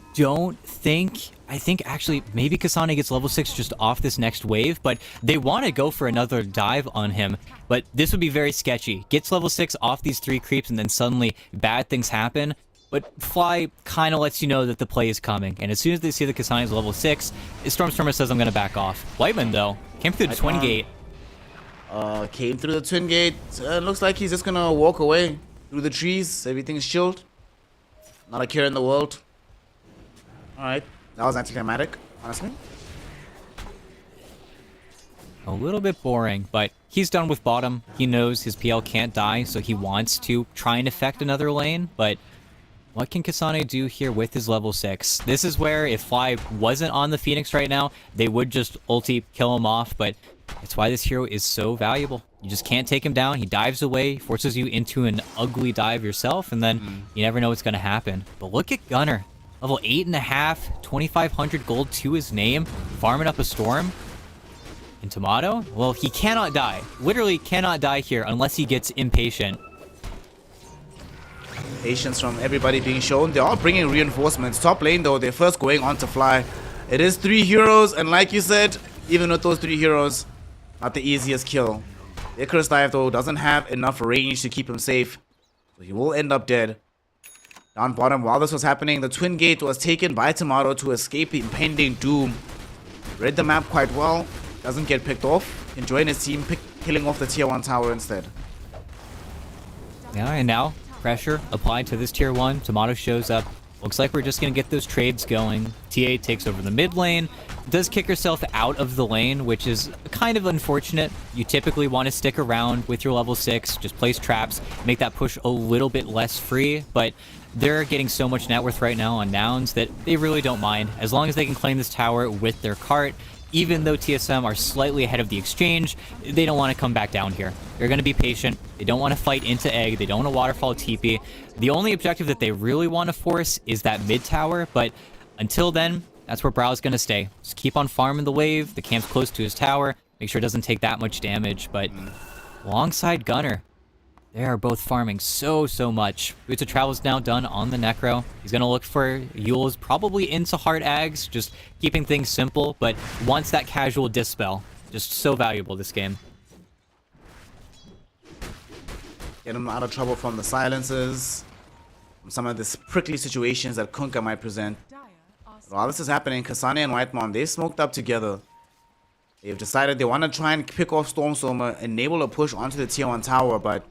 think actually maybe Kasane gets level 6 just off this next wave, but they want to go for another dive on him. But this would be very sketchy. Gets level 6 off these 3 creeps and then suddenly bad things happen. But Fly kind of lets you know that the play is coming. And as soon as they see that Kasane is level 6, Stormstormer says I'm going to back off. Whiteman, though, came through the Twin Gate. Came through the Twin Gate. Looks like he's just going to walk away through the trees. Everything's chilled. Not a care in the world. Alright. That was anticlimactic, honestly. A little bit boring, but he's done with bottom. He knows his PL can't die, so he wants to try and affect another lane, but what can Kasane do here with his level 6? This is where if Fly wasn't on the Phoenix right now, they would just ulti, kill him off, but it's why this hero is so valuable. You just can't take him down. He dives away, forces you into an ugly dive yourself, and then you never know what's going to happen. But look at Gunner. Level 8.5, 2,500 gold to his name, farming up a storm. And Tomato? Well, he cannot die. Literally cannot die here unless he gets impatient. Patience from everybody being shown. They're all bringing reinforcements. Top lane, though, they're first going on to Fly. It is 3 heroes, and like you said, even with those 3 heroes, not the easiest kill. Icarus Dive, though, doesn't have enough range to keep him safe. So he will end up dead. Down bottom, while this was happening, the Twin Gate was taken by Tomato to escape the impending doom. Read the map quite well. Doesn't get picked off. Enjoying his team killing off the tier 1 tower instead. Yeah, and now pressure applied to this tier 1. Tomato shows up. Looks like we're just going to get those trades going. TA takes over the mid lane. Does kick herself out of the lane, which is kind of unfortunate. You typically want to stick around with your level 6. Just place traps. Make that push a little bit less free. But they're getting so much net worth right now on Nouns that they really don't mind. As long as they can claim this tower with their cart. Even though TSM are slightly ahead of the exchange, they don't want to come back down here. They're going to be patient. They don't want to fight into egg. They don't want to waterfall TP. The only objective that they really want to force is that mid tower, but until then, that's where Brow's going to stay. Just keep on farming the wave. The camp's close to his tower. Make sure it doesn't take that much damage, but alongside Gunner, They are both farming so much. Boots of Travel's now done on the Necro. He's gonna look for Yules, probably into hard ags, just keeping things simple, but wants that casual dispel. Just so valuable this game. Get him out of trouble from the silences, from some of the prickly situations that Kunkka might present. While this is happening, Kasane and Whitemon, they smoked up together. They've decided they want to try and pick off Stormstormer, enable a push onto the tier 1 tower, but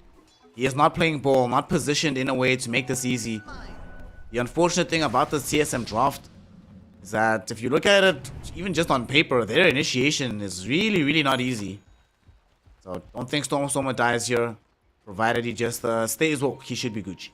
he is not playing ball, not positioned in a way to make this easy. The unfortunate thing about this TSM draft is that if you look at it, even just on paper, their initiation is really not easy. So don't think Stormstormer dies here, provided he just stays woke. He should be Gucci.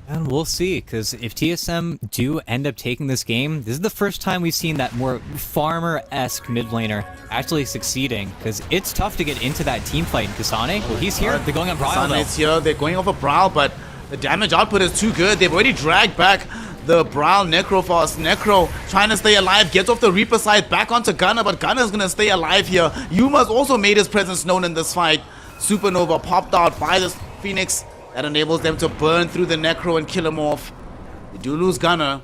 And we'll see, because if TSM do end up taking this game, this is the first time we've seen that more farmer-esque mid laner actually succeeding, because it's tough to get into that team fight. Kasane, well, he's here. They're going on Brawl, though. Kasane's here. They're going over Brawl, but the damage output is too good. They've already dragged back the Brawl Necro fast. Necro trying to stay alive, gets off the Reaper side, back onto Gunner, but Gunner's going to stay alive here. Yuma's also made his presence known in this fight. Supernova popped out by this Phoenix. That enables them to burn through the Necro and kill him off. They do lose Gunner,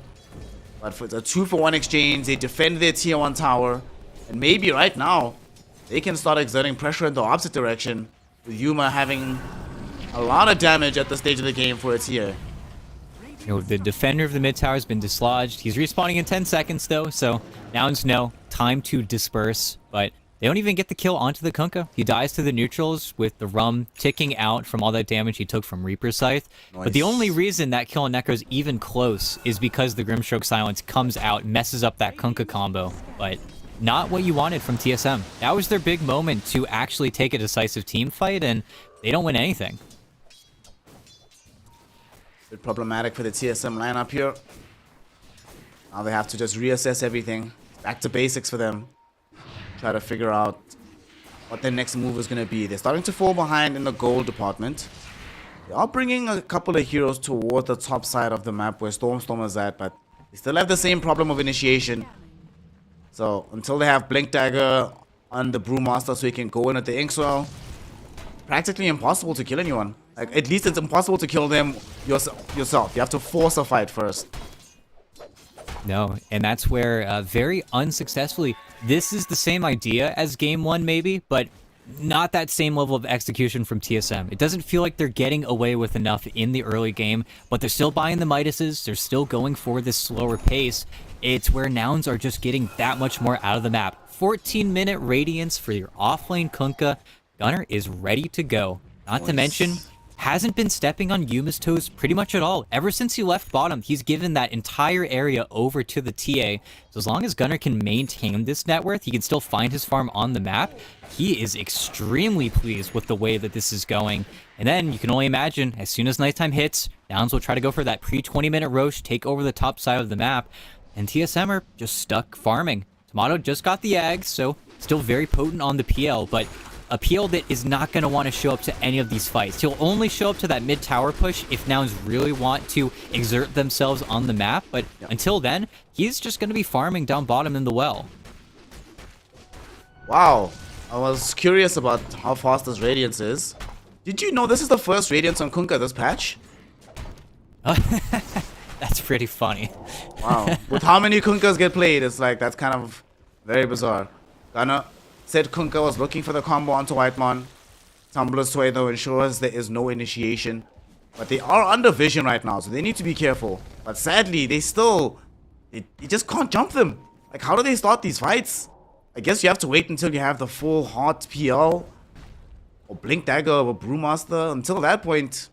but for the 2-for-1 exchange, they defend their tier 1 tower. And maybe right now, they can start exerting pressure in the opposite direction, with Yuma having a lot of damage at the stage of the game for a tier. You know, the defender of the mid tower has been dislodged. He's respawning in 10 seconds, though, so Nouns know time to disperse, but they don't even get the kill onto the Kunkka. He dies to the neutrals with the rum ticking out from all that damage he took from Reaper Scythe. Nice. But the only reason that kill on Necro is even close is because the Grimstroke Silence comes out, messes up that Kunkka combo. But not what you wanted from TSM. That was their big moment to actually take a decisive team fight, and they don't win anything. Bit problematic for the TSM lineup here. Now they have to just reassess everything. Back to basics for them. Try to figure out what their next move is going to be. They're starting to fall behind in the gold department. They are bringing a couple of heroes toward the top side of the map where Stormstorm is at, but they still have the same problem of initiation. So until they have Blink Dagger on the Brewmaster so he can go in at the Inkswell, it's practically impossible to kill anyone. Like, at least it's impossible to kill them yourself. You have to force a fight first. No, and that's where very unsuccessfully, this is the same idea as game 1 maybe, but not that same level of execution from TSM. It doesn't feel like they're getting away with enough in the early game, but they're still buying the Midases, they're still going for this slower pace. It's where Nouns are just getting that much more out of the map. 14-minute Radiance for your offlane Kunkka. Gunner is ready to go. Not to mention, hasn't been stepping on Yuma's toes pretty much at all. Ever since he left bottom, he's given that entire area over to the TA. So as long as Gunner can maintain this net worth, he can still find his farm on the map. He is extremely pleased with the way that this is going. And then you can only imagine, as soon as nighttime hits, Downs will try to go for that pre-20-minute Roche, take over the top side of the map. And TSM are just stuck farming. Tomato just got the Ags, so still very potent on the PL, but a PL that is not going to want to show up to any of these fights. He'll only show up to that mid-tower push if Nouns really want to exert themselves on the map, but until then, he's just going to be farming down bottom in the well. Wow, I was curious about how fast this Radiance is. Did you know this is the first Radiance on Kunkka this patch? That's pretty funny. Wow, with how many Kunkas get played, it's like, that's kind of very bizarre. Gunner said Kunkka was looking for the combo onto Whitemon. Tumbler's Sway though ensures there is no initiation. But they are under vision right now, so they need to be careful. But sadly, they just can't jump them. Like, how do they start these fights? I guess you have to wait until you have the full hot PL. Or Blink Dagger or Brewmaster. Until that point,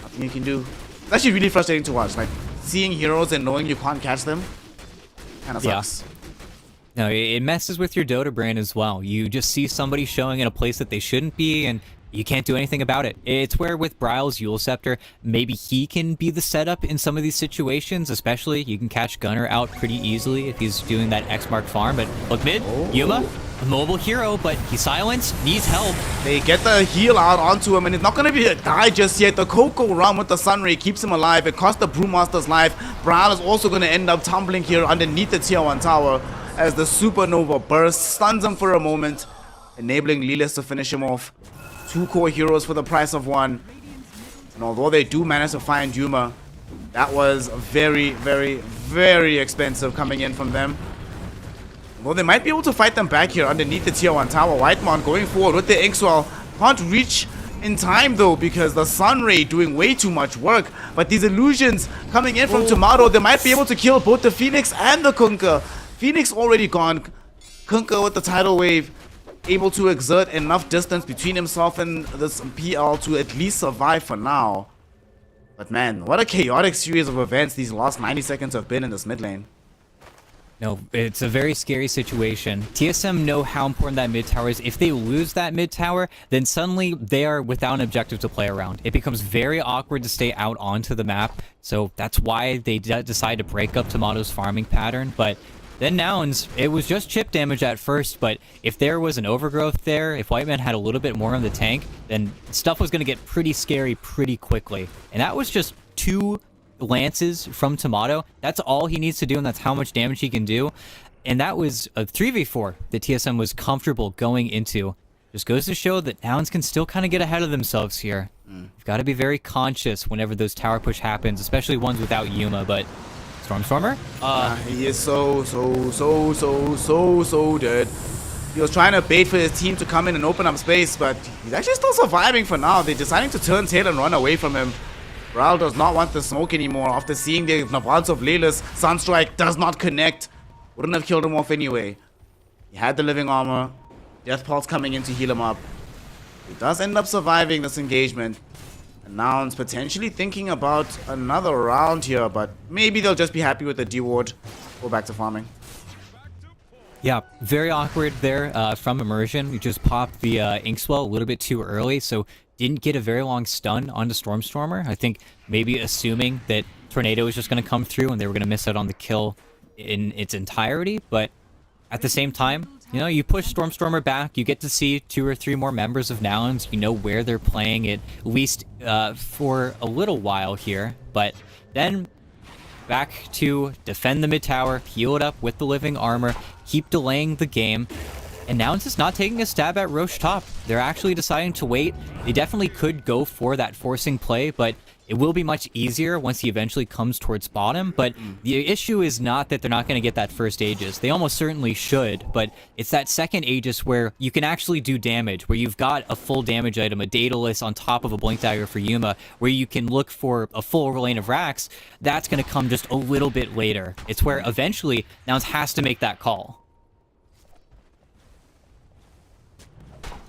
nothing you can do. It's actually really frustrating to watch. Like, seeing heroes and knowing you can't catch them kind of sucks. No, it messes with your Dota brain as well. You just see somebody showing in a place that they shouldn't be, and you can't do anything about it. It's where with Bryle's Eul Scepter, maybe he can be the setup in some of these situations, especially you can catch Gunner out pretty easily if he's doing that X-Mark farm. But look mid, Yuma, a mobile hero, but he's silenced, needs help. They get the heal out onto him, and it's not going to be a die just yet. The Coco run with the Sunray keeps him alive. It cost the Brewmaster's life. Bryle is also going to end up tumbling here underneath the tier 1 tower as the Supernova burst, stuns him for a moment, enabling Lilas to finish him off. 2 core heroes for the price of 1. And although they do manage to find Yuma, that was very, very, very expensive coming in from them. Well, they might be able to fight them back here underneath the tier 1 tower. Whitemon going forward with the Inkswell. Can't reach in time though because the Sunray doing way too much work. But these illusions coming in from Tomato, they might be able to kill both the Phoenix and the Kunkka. Phoenix already gone. Kunkka with the tidal wave, able to exert enough distance between himself and this PL to at least survive for now. But man, what a chaotic series of events these last 90 seconds have been in this mid lane. No, it's a very scary situation. TSM know how important that mid tower is. If they lose that mid tower, then suddenly they are without an objective to play around. It becomes very awkward to stay out onto the map. So that's why they decide to break up Tomato's farming pattern. But then Nouns, it was just chip damage at first, but if there was an overgrowth there, if Whiteman had a little bit more on the tank, then stuff was going to get pretty scary pretty quickly. And that was just 2 lances from Tomato. That's all he needs to do, and that's how much damage he can do. And that was a 3v4 that TSM was comfortable going into. Just goes to show that Nouns can still kind of get ahead of themselves here. You've got to be very conscious whenever those tower push happens, especially ones without Yuma, but Stormer? He is so dead. He was trying to bait for his team to come in and open up space, but he's actually still surviving for now. They're deciding to turn tail and run away from him. Ral does not want the smoke anymore after seeing the advance of Layla's. Sunstrike does not connect. Wouldn't have killed him off anyway. He had the living armor. Death Pulse coming in to heal him up. He does end up surviving this engagement. And Nouns potentially thinking about another round here, but maybe they'll just be happy with the D-Ward. Go back to farming. Yeah, very awkward there from Immersion. You just popped the Inkswell a little bit too early, so didn't get a very long stun onto Stormer. I think maybe assuming that Tornado was just going to come through and they were going to miss out on the kill in its entirety, but at the same time, you know, you push Stormer back, you get to see 2 or 3 more members of Nouns, you know where they're playing it, at least for a little while here, but then back to defend the mid tower, heal it up with the living armor, keep delaying the game, and Nouns is not taking a stab at Roche top. They're actually deciding to wait. They definitely could go for that forcing play, but it will be much easier once he eventually comes towards bottom. But the issue is not that they're not going to get that first Aegis. They almost certainly should, but it's that second Aegis where you can actually do damage, where you've got a full damage item, a Daedalus on top of a Blink Dagger for Yuma, where you can look for a full lane of racks. That's going to come just a little bit later. It's where eventually Nouns has to make that call.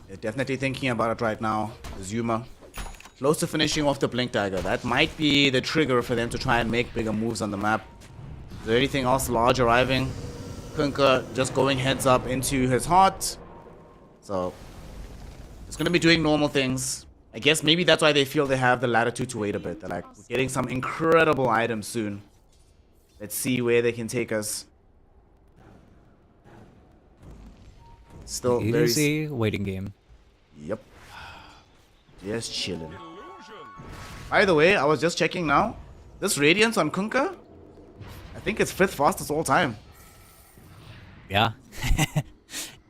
They're definitely thinking about it right now. Zuma close to finishing off the Blink Dagger. That might be the trigger for them to try and make bigger moves on the map. Is there anything else large arriving? Kunkka just going heads up into his heart. So it's going to be doing normal things. I guess maybe that's why they feel they have the latitude to wait a bit. They're like, we're getting some incredible items soon. Let's see where they can take us. Still very easy waiting game. Yep. Just chilling. By the way, I was just checking now. This Radiance on Kunkka, I think it's 5th fastest all time. Yeah.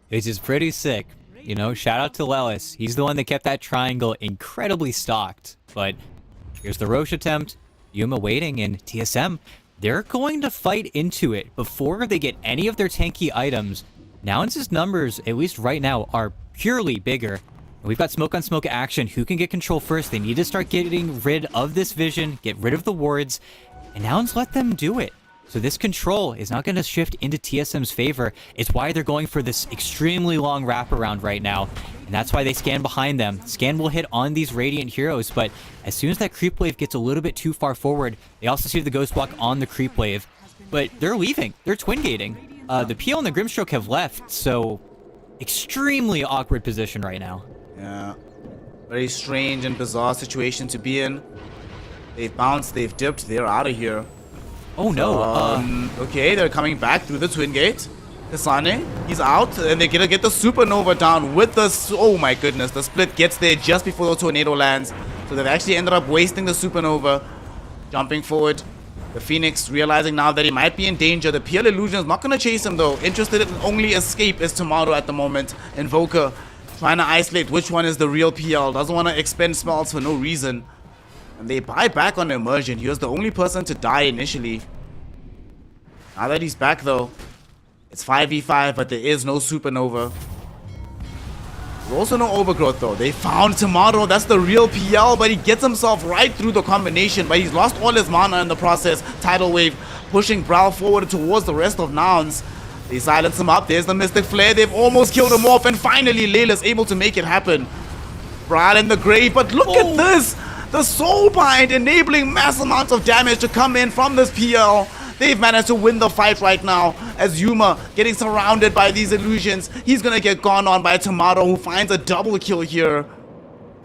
Which is pretty sick. You know, shout out to Lelis. He's the one that kept that triangle incredibly stocked. But here's the Roche attempt. Yuma waiting, and TSM, they're going to fight into it before they get any of their tanky items. Nouns' numbers, at least right now, are purely bigger. We've got smoke on smoke action. Who can get control first? They need to start getting rid of this vision, get rid of the wards, and Nouns let them do it. So this control is not going to shift into TSM's favor. It's why they're going for this extremely long wraparound right now, and that's why they scan behind them. Scan will hit on these Radiant heroes, but as soon as that creep wave gets a little bit too far forward, they also see the Ghost Walk on the creep wave, but they're leaving. They're twin gating. The PL and the Grimstroke have left, so extremely awkward position right now. Yeah, very strange and bizarre situation to be in. They've bounced, they've dipped, they're out of here. Oh no. Okay, they're coming back through the twin gate. Kasane, he's out, and they're gonna get the supernova down with the... Oh my goodness, the split gets there just before the tornado lands. So they've actually ended up wasting the supernova. Jumping forward. The Phoenix realizing now that he might be in danger. The PL Illusion is not going to chase him though. Interested in only escape is Tomato at the moment. Invoker Trying to isolate which one is the real PL. Doesn't want to expend smells for no reason. And they buy back on Immersion. He was the only person to die initially. Now that he's back though, it's 5v5, but there is no Supernova. There's also no Overgrowth though. They found Tomato. That's the real PL, but he gets himself right through the combination. But he's lost all his mana in the process. Tidal Wave pushing Brawl forward towards the rest of Nouns. They silence him up. There's the Mystic Flare. They've almost killed him off. And finally, Layla's able to make it happen. Brawl in the grave. But look at this. The Soul Bind enabling mass amounts of damage to come in from this PL. They've managed to win the fight right now as Yuma getting surrounded by these illusions. He's going to get gone on by Tomato, who finds a double kill here.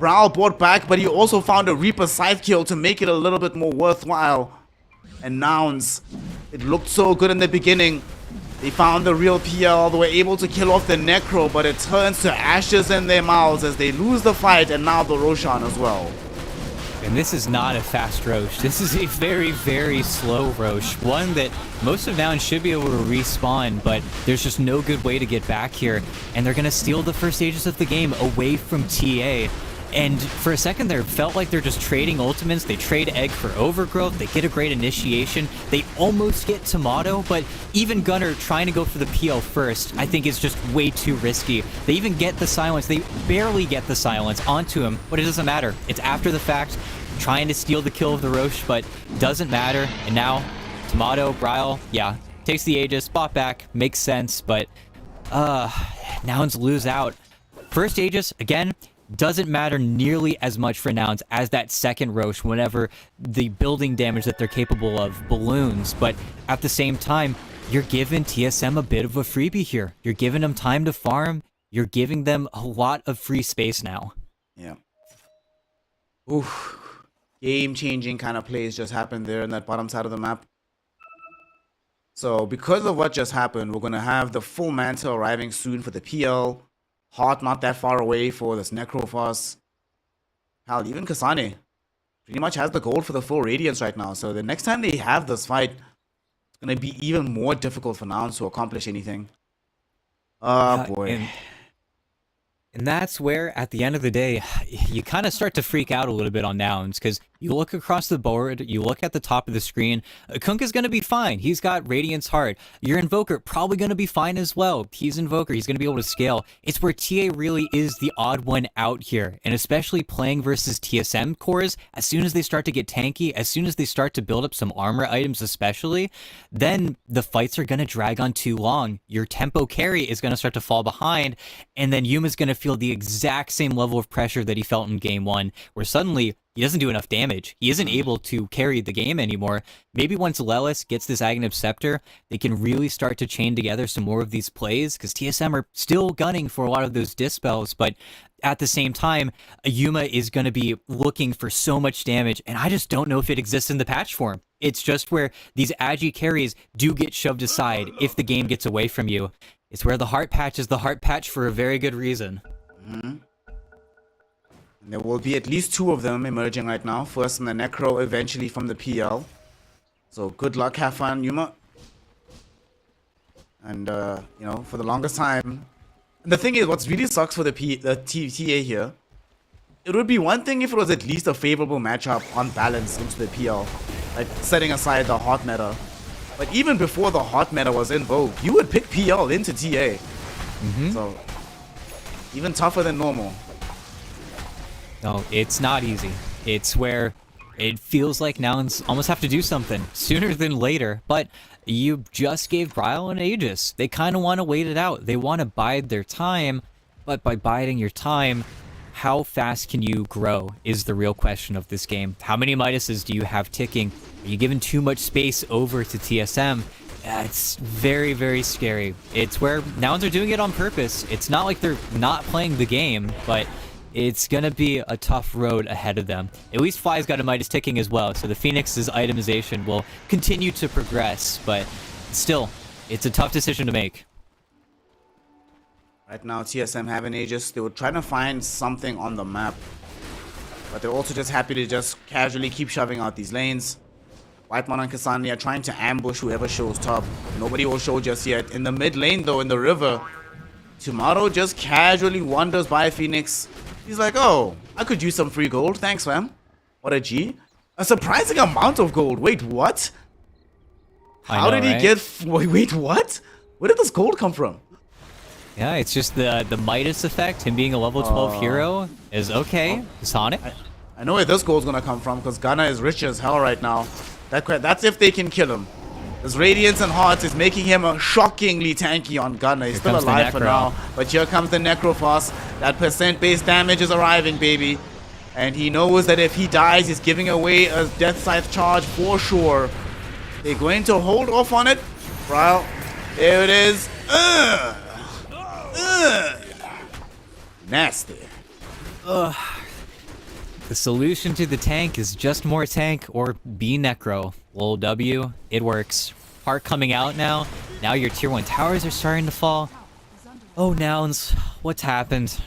Brawl brought back, but he also found a Reaper Scythe kill to make it a little bit more worthwhile. And Nouns, it looked so good in the beginning. They found the real PL. They were able to kill off the Necro, but it turns to ashes in their mouths as they lose the fight, and now the Roshan as well. And this is not a fast Roche. This is a very, very slow Roche. One that most of Nouns should be able to respawn, but there's just no good way to get back here. And they're going to steal the first stages of the game away from TA. And for a second there, it felt like they're just trading ultimates. They trade Egg for Overgrowth. They get a great initiation. They almost get Tomato, but even Gunner trying to go for the PL first, I think is just way too risky. They even get the silence. They barely get the silence onto him, but it doesn't matter. It's after the fact, trying to steal the kill of the Roche, but doesn't matter. And now, Tomato, Bryle, yeah, takes the Aegis, bought back, makes sense, but Nouns lose out. First Aegis, again, doesn't matter nearly as much for Nouns as that second Roche whenever the building damage that they're capable of balloons. But at the same time, you're giving TSM a bit of a freebie here. You're giving them time to farm. You're giving them a lot of free space now. Yeah. Oof. Game-changing kind of plays just happened there in that bottom side of the map. So because of what just happened, we're going to have the full Manta arriving soon for the PL. Heart not that far away for this Necrophos. Hell, even Kasane pretty much has the gold for the full Radiance right now. So the next time they have this fight, it's going to be even more difficult for Nouns to accomplish anything. Boy. And that's where, at the end of the day, you kind of start to freak out a little bit on Nouns, because you look across the board, you look at the top of the screen, Kunk is going to be fine. He's got Radiance Heart. Your Invoker probably going to be fine as well. He's Invoker. He's going to be able to scale. It's where TA really is the odd one out here, and especially playing versus TSM cores, as soon as they start to get tanky, as soon as they start to build up some armor items especially, then the fights are going to drag on too long. Your tempo carry is going to start to fall behind, and then Yuma's going to feel the exact same level of pressure that he felt in game one, where suddenly he doesn't do enough damage. He isn't able to carry the game anymore. Maybe once Lelis gets this Aghanim Scepter, they can really start to chain together some more of these plays, because TSM are still gunning for a lot of those dispels, but at the same time, Yuma is going to be looking for so much damage, and I just don't know if it exists in the patch form. It's just where these Agi carries do get shoved aside if the game gets away from you. It's where the heart patch is the heart patch for a very good reason. Mm-hmm. There will be at least two of them emerging right now. First from the Necro, eventually from the PL. So good luck, have fun, Yuma. And, you know, for the longest time. And the thing is, what really sucks for the TA here, it would be one thing if it was at least a favorable matchup on balance into the PL. Like, setting aside the hot meta. But even before the hot meta was in vogue, you would pick PL into TA. Mm-hmm. So, even tougher than normal. No, it's not easy. It's where it feels like Nouns almost have to do something sooner than later, but you just gave Bryle an Aegis. They kind of want to wait it out. They want to bide their time, but by biding your time, how fast can you grow is the real question of this game. How many Midases do you have ticking? Are you giving too much space over to TSM? It's very, very scary. It's where Nouns are doing it on purpose. It's not like they're not playing the game, but it's going to be a tough road ahead of them. At least Fly's got a Midas ticking as well, so the Phoenix's itemization will continue to progress, but still, it's a tough decision to make. Right now, TSM have an Aegis. They were trying to find something on the map, but they're also just happy to just casually keep shoving out these lanes. Whitemon and Kasani are trying to ambush whoever shows top. Nobody will show just yet. In the mid lane, though, in the river, Tomato just casually wanders by Phoenix. He's like, oh, I could use some free gold. Thanks, fam. What a G. A surprising amount of gold. Wait, what? How did he get... Wait, what? Where did this gold come from? Yeah, it's just the Midas effect. Him being a level 12 hero is okay. It's on it. I know where this gold's gonna come from, because Gunnar is rich as hell right now. That's if they can kill him. His Radiance and Hearts is making him shockingly tanky on Gunnar. He's still alive for now. But here comes the Necrophos. That percent-based damage is arriving, baby. And he knows that if he dies, he's giving away a Death Scythe charge for sure. They're going to hold off on it. Well, there it is. Nasty. The solution to the tank is just more tank or be necro. Lol W, it works. Heart coming out now. Now your tier 1 towers are starting to fall. Oh, Nouns, what's happened?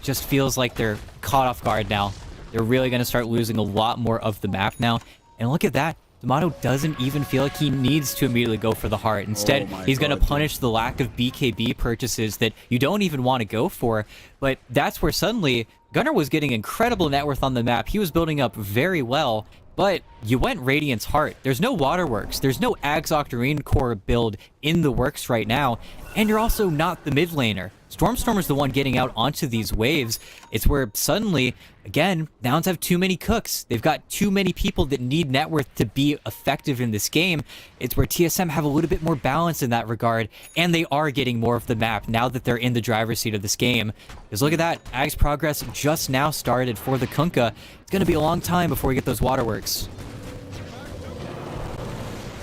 Just feels like they're caught off guard now. They're really going to start losing a lot more of the map now. And look at that. Tomato doesn't even feel like he needs to immediately go for the heart. Instead, he's going to punish the lack of BKB purchases that you don't even want to go for. But that's where suddenly Gunnar was getting incredible net worth on the map. He was building up very well. But you went Radiant's Heart. There's no Waterworks. There's no Ags Octarine Core build in the works right now. And you're also not the mid laner. Stormstormer's the one getting out onto these waves. It's where suddenly, again, Nouns have too many cooks. They've got too many people that need net worth to be effective in this game. It's where TSM have a little bit more balance in that regard, and they are getting more of the map now that they're in the driver's seat of this game. Because look at that, Ag's progress just now started for the Kunkka. It's going to be a long time before we get those waterworks.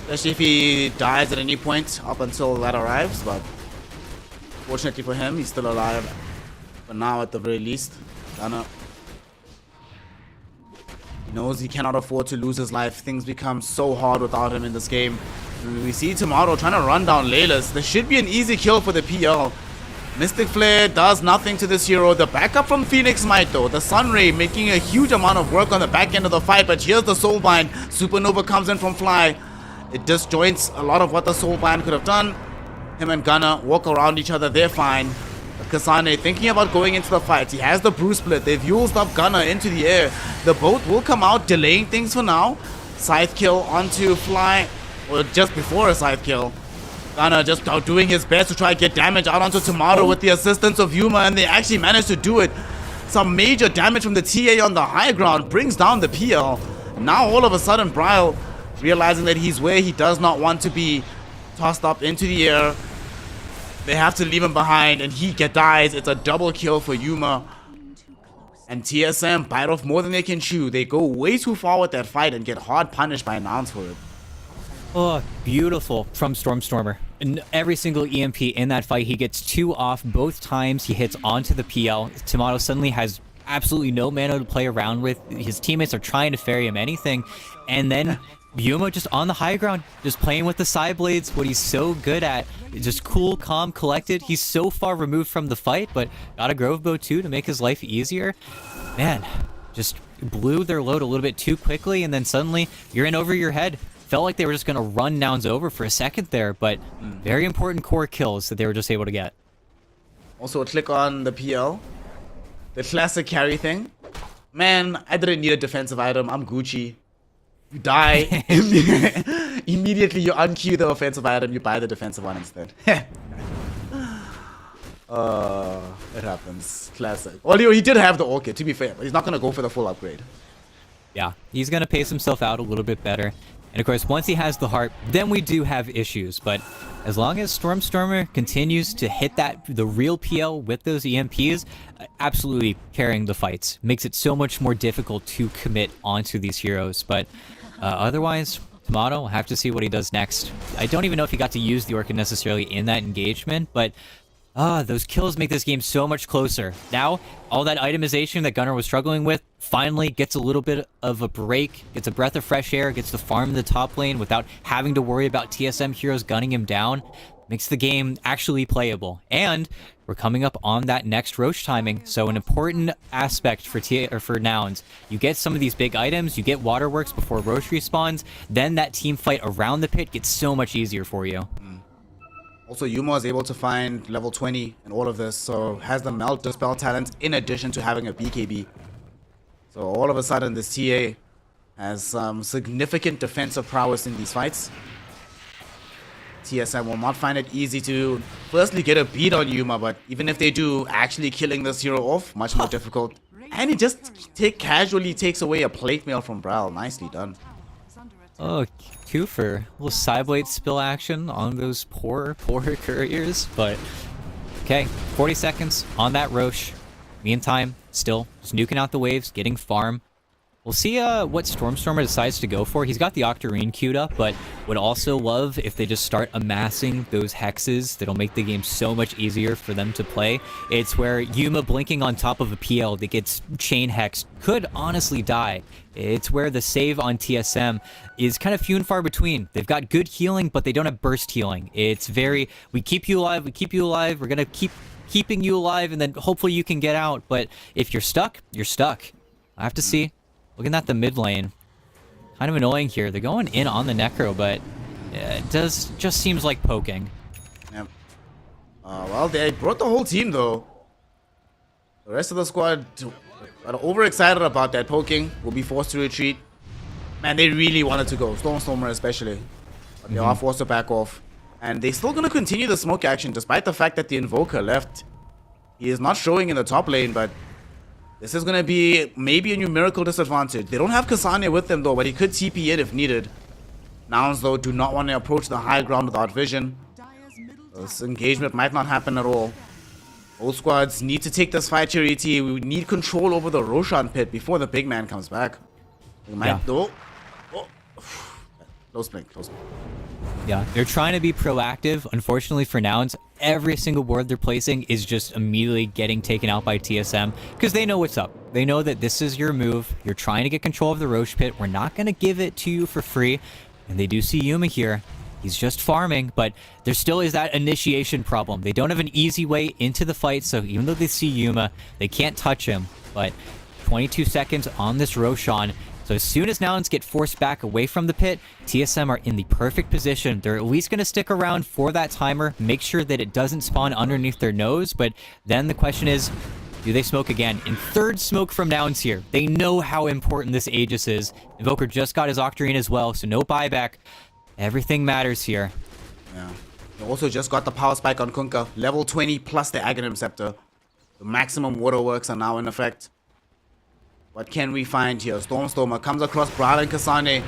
Especially if he dies at any point up until that arrives, but fortunately for him, he's still alive. But now, at the very least, Gunnar, he knows he cannot afford to lose his life. Things become so hard without him in this game. We see Tomato trying to run down Laylas. There should be an easy kill for the PL. Mystic Flare does nothing to this hero. The backup from Phoenix might though. The Sunray making a huge amount of work on the back end of the fight. But here's the Soulbind. Supernova comes in from Fly. It disjoints a lot of what the Soulbind could have done. Him and Gunnar walk around each other. They're fine. But Kasane thinking about going into the fight. He has the Bruce Split. They've used up Gunnar into the air. The boat will come out, delaying things for now. Scythe kill onto Fly. Or just before a Scythe kill. Gunnar just doing his best to try to get damage out onto Tomato with the assistance of Yuma. And they actually managed to do it. Some major damage from the TA on the high ground brings down the PL. Now all of a sudden Bryle, realizing that he's where he does not want to be, tossed up into the air. They have to leave him behind, and he dies. It's a double kill for Yuma. And TSM bite off more than they can chew. They go way too far with that fight and get hard punished by Nouns for it. Oh, beautiful from Stormstormer. And every single EMP in that fight, he gets 2 off both times. He hits onto the PL. Tomato suddenly has absolutely no mana to play around with. His teammates are trying to ferry him anything. And then Yuma just on the high ground, just playing with the side blades, what he's so good at. Just cool, calm, collected. He's so far removed from the fight, but got a Grove Bow too to make his life easier. Man, just blew their load a little bit too quickly, and then suddenly you're in over your head. Felt like they were just going to run Nouns over for a second there, but very important core kills that they were just able to get. Also a click on the PL. The classic carry thing. Man, I didn't need a defensive item. I'm Gucci. You die. Immediately you unqueue the offensive item. You buy the defensive one instead. It happens. Classic. Well, he did have the orchid, to be fair. But he's not going to go for the full upgrade. Yeah, he's going to pace himself out a little bit better. And of course, once he has the heart, then we do have issues. But as long as Stormstormer continues to hit the real PL with those EMPs, absolutely carrying the fights. Makes it so much more difficult to commit onto these heroes. But otherwise, Tomato, we'll have to see what he does next. I don't even know if he got to use the Orchid necessarily in that engagement, but those kills make this game so much closer. Now, all that itemization that Gunnar was struggling with finally gets a little bit of a break, gets a breath of fresh air, gets to farm in the top lane without having to worry about TSM heroes gunning him down. Makes the game actually playable. And we're coming up on that next Roche timing, so an important aspect for Nouns. You get some of these big items, you get Waterworks before Roche respawns, then that team fight around the pit gets so much easier for you. Also, Yuma is able to find level 20 in all of this, so has the Melt Dispel talent in addition to having a BKB. So all of a sudden, this TA has some significant defensive prowess in these fights. TSM will not find it easy to firstly get a beat on Yuma, but even if they do, actually killing this hero off, much more difficult. And he just casually takes away a plate mail from Brawl. Nicely done. Oh, Koofer. A little Cyblade spill action on those poor couriers, but okay, 40 seconds on that Roche. Meantime, still just nuking out the waves, getting farm. We'll see what Stormstormer decides to go for. He's got the Octarine queued up, but would also love if they just start amassing those hexes. That'll make the game so much easier for them to play. It's where Yuma blinking on top of a PL that gets chain hexed could honestly die. It's where the save on TSM is kind of few and far between. They've got good healing, but they don't have burst healing. It's very, we keep you alive, we're gonna keeping you alive, and then hopefully you can get out. But if you're stuck, you're stuck. I have to see. Looking at the mid lane, kind of annoying here. They're going in on the Necro, but it just seems like poking. Yep. Well, they brought the whole team though. The rest of the squad are overexcited about that poking. Will be forced to retreat. Man, they really wanted to go. Stormstormer especially. But they are forced to back off. And they're still going to continue the smoke action despite the fact that the Invoker left. He is not showing in the top lane, but this is going to be maybe a numerical disadvantage. They don't have Kasane with them though, but he could TP in if needed. Nouns though do not want to approach the high ground without vision. This engagement might not happen at all. Both squads need to take this fight here, ET. We need control over the Roshan pit before the big man comes back. We might though. Oh. Close blink, close blink. Yeah, they're trying to be proactive. Unfortunately for Nouns, every single ward they're placing is just immediately getting taken out by TSM because they know what's up. They know that this is your move. You're trying to get control of the Roche pit. We're not going to give it to you for free. And they do see Yuma here. He's just farming, but there still is that initiation problem. They don't have an easy way into the fight, so even though they see Yuma, they can't touch him. But 22 seconds on this Roshan. So as soon as Nouns get forced back away from the pit, TSM are in the perfect position. They're at least going to stick around for that timer, make sure that it doesn't spawn underneath their nose, but then the question is, do they smoke again? And third smoke from Nouns here. They know how important this Aegis is. Invoker just got his Octarine as well, so no buyback. Everything matters here. Yeah. They also just got the power spike on Kunkka. Level 20 plus the Aghanim Scepter. The maximum waterworks are now in effect. What can we find here? Stormstormer comes across Brawl and Kasane.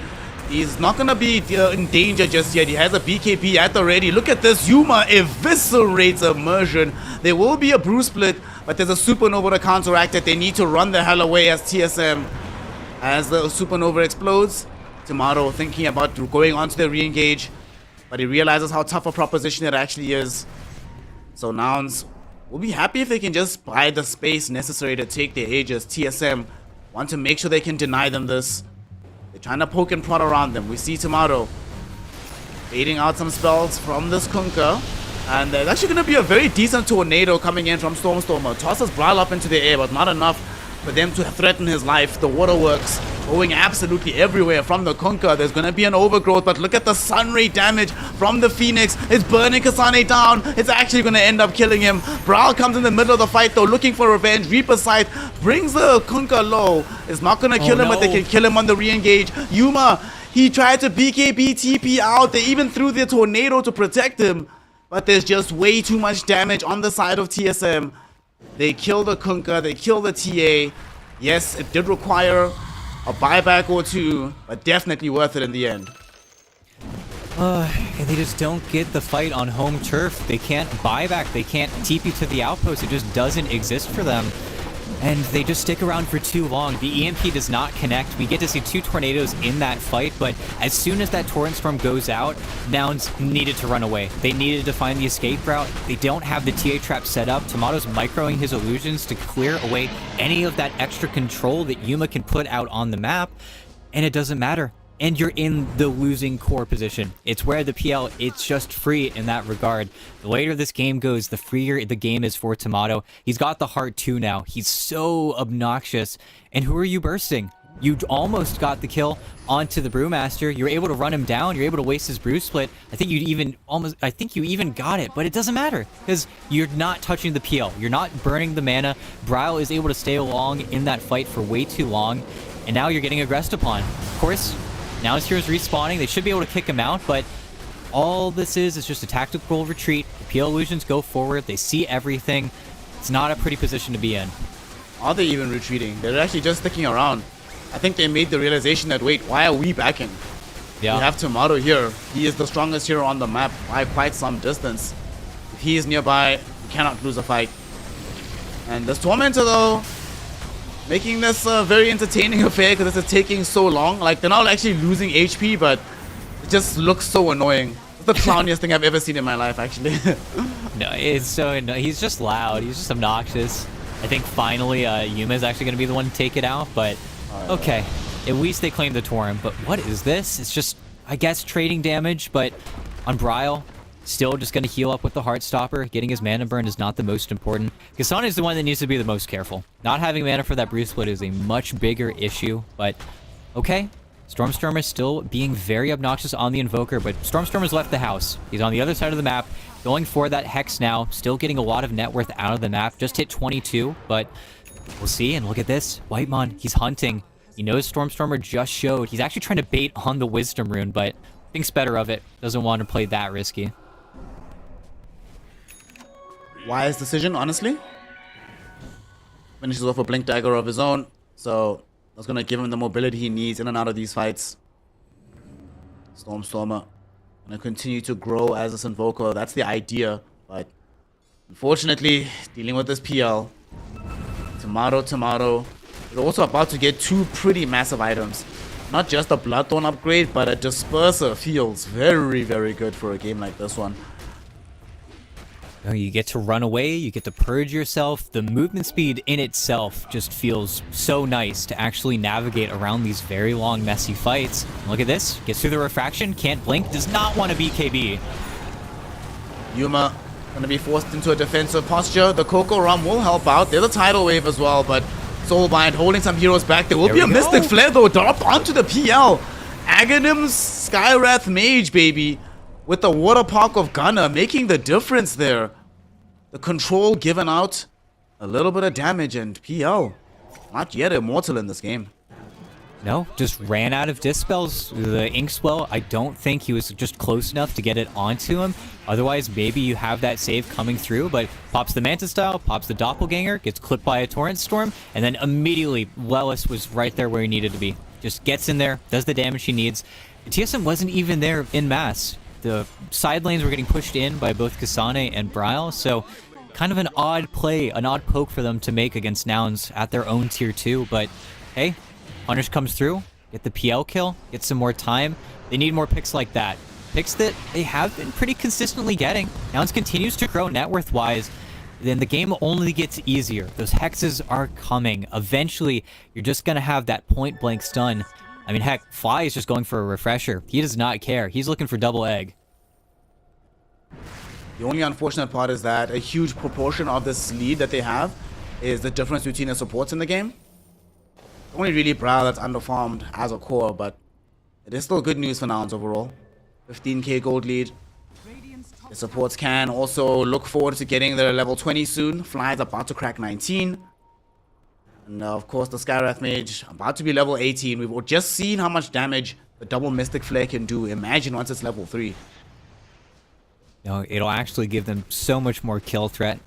He's not going to be in danger just yet. He has a BKB at the ready. Look at this. Yuma eviscerates Immersion. There will be a brew split, but there's a Supernova to counteract it. They need to run the hell away as TSM. As the Supernova explodes, Tomato thinking about going on to the re-engage, but he realizes how tough a proposition it actually is. So Nouns will be happy if they can just buy the space necessary to take their Aegis. TSM want to make sure they can deny them this. They're trying to poke and prod around them. We see Tomato baiting out some spells from this Kunkka. And there's actually going to be a very decent tornado coming in from Stormstormer. Tosses Brawl up into the air, but not enough for them to threaten his life. The waterworks going absolutely everywhere from the Kunkka. There's going to be an overgrowth, but look at the sunray damage from the Phoenix. It's burning Kasane down. It's actually going to end up killing him. Brawl comes in the middle of the fight though, looking for revenge. Reaper Sight brings the Kunkka low. It's not going to kill him, but they can kill him on the re-engage. Yuma, he tried to BKB TP out. They even threw their tornado to protect him, but there's just way too much damage on the side of TSM. They kill the Kunkka, they kill the TA. Yes, it did require a buyback or two, but definitely worth it in the end. And they just don't get the fight on home turf. They can't buy back, they can't TP to the outpost. It just doesn't exist for them. And they just stick around for too long. The EMP does not connect. We get to see two tornadoes in that fight, but as soon as that Torrent Storm goes out, Nouns needed to run away. They needed to find the escape route. They don't have the TA trap set up. Tomato's microing his illusions to clear away any of that extra control that Yuma can put out on the map, and it doesn't matter. And you're in the losing core position. It's where the PL, it's just free in that regard. The later this game goes, the freer the game is for Tomato. He's got the heart too now. He's so obnoxious. And who are you bursting? You almost got the kill onto the Brewmaster. You were able to run him down. You're able to waste his Brew Split. I think you even got it, but it doesn't matter because you're not touching the PL. You're not burning the mana. Bryle is able to stay along in that fight for way too long, and now you're getting aggressed upon. Of course, now his hero's respawning. They should be able to kick him out, but all this is just a tactical retreat. The PL illusions go forward. They see everything. It's not a pretty position to be in. Are they even retreating? They're actually just sticking around. I think they made the realization that, wait, why are we backing? Yeah. We have Tomato here. He is the strongest hero on the map by quite some distance. If he is nearby, we cannot lose a fight. And this Tormentor, though, making this a very entertaining affair because it's taking so long. Like, they're not actually losing HP, but it just looks so annoying. It's the clowniest thing I've ever seen in my life, actually. No, it's so annoying. He's just loud. He's just obnoxious. I think finally Yuma is actually going to be the one to take it out, but okay. At least they claimed the Torrent, but what is this? It's just, I guess, trading damage, but on Bryle, still just going to heal up with the Heartstopper. Getting his mana burn is not the most important. Kasane is the one that needs to be the most careful. Not having mana for that Brew Split is a much bigger issue, but okay. Stormstorm is still being very obnoxious on the Invoker, but Stormstorm has left the house. He's on the other side of the map, going for that Hex now, still getting a lot of net worth out of the map. Just hit 22, but we'll see. And look at this. Whitemon, he's hunting. He knows Stormstormer just showed. He's actually trying to bait on the Wisdom Rune, but thinks better of it. Doesn't want to play that risky. Wise decision, honestly. Finishes off a Blink Dagger of his own, so that's going to give him the mobility he needs in and out of these fights. Stormstormer going to continue to grow as this Invoker. That's the idea, but unfortunately, dealing with this PL. Tomato. They're also about to get two pretty massive items. Not just a Bloodthorn upgrade, but a Disperser feels very, very good for a game like this one. You get to run away, you get to purge yourself. The movement speed in itself just feels so nice to actually navigate around these very long, messy fights. Look at this. Gets through the refraction, can't blink, does not want to BKB. Yuma going to be forced into a defensive posture. The Coco Rum will help out. There's a Tidal Wave as well, but Soulbind holding some heroes back. There will be a Mystic Flare, though, dropped onto the PL. Aghanim's Skywrath Mage, baby, with the Water Park of Gunner, making the difference there. The control given out, a little bit of damage, and PL not yet immortal in this game. No, just ran out of Dispels. The Inkswell, I don't think he was just close enough to get it onto him. Otherwise, maybe you have that save coming through, but pops the Manta Style, pops the Doppelganger, gets clipped by a Torrent Storm, and then immediately, Wellis was right there where he needed to be. Just gets in there, does the damage he needs. TSM wasn't even there in mass. The side lanes were getting pushed in by both Kasane and Bryle, so kind of an odd play, an odd poke for them to make against Nouns at their own tier 2, but hey, Punish comes through, get the PL kill, get some more time. They need more picks like that. Picks that they have been pretty consistently getting. Nouns continues to grow net worth-wise, then the game only gets easier. Those hexes are coming. Eventually, you're just going to have that point-blank stun. I mean, heck, Fly is just going for a refresher. He does not care. He's looking for double egg. The only unfortunate part is that a huge proportion of this lead that they have is the difference between the supports in the game. Only really Bryle that's underfarmed as a core, but it is still good news for Nouns overall. 15k gold lead. The supports can also look forward to getting their level 20 soon. Fly's about to crack 19. And of course the Skywrath Mage about to be level 18. We've just seen how much damage the double Mystic Flare can do. Imagine once it's level 3. No, it'll actually give them so much more kill threat.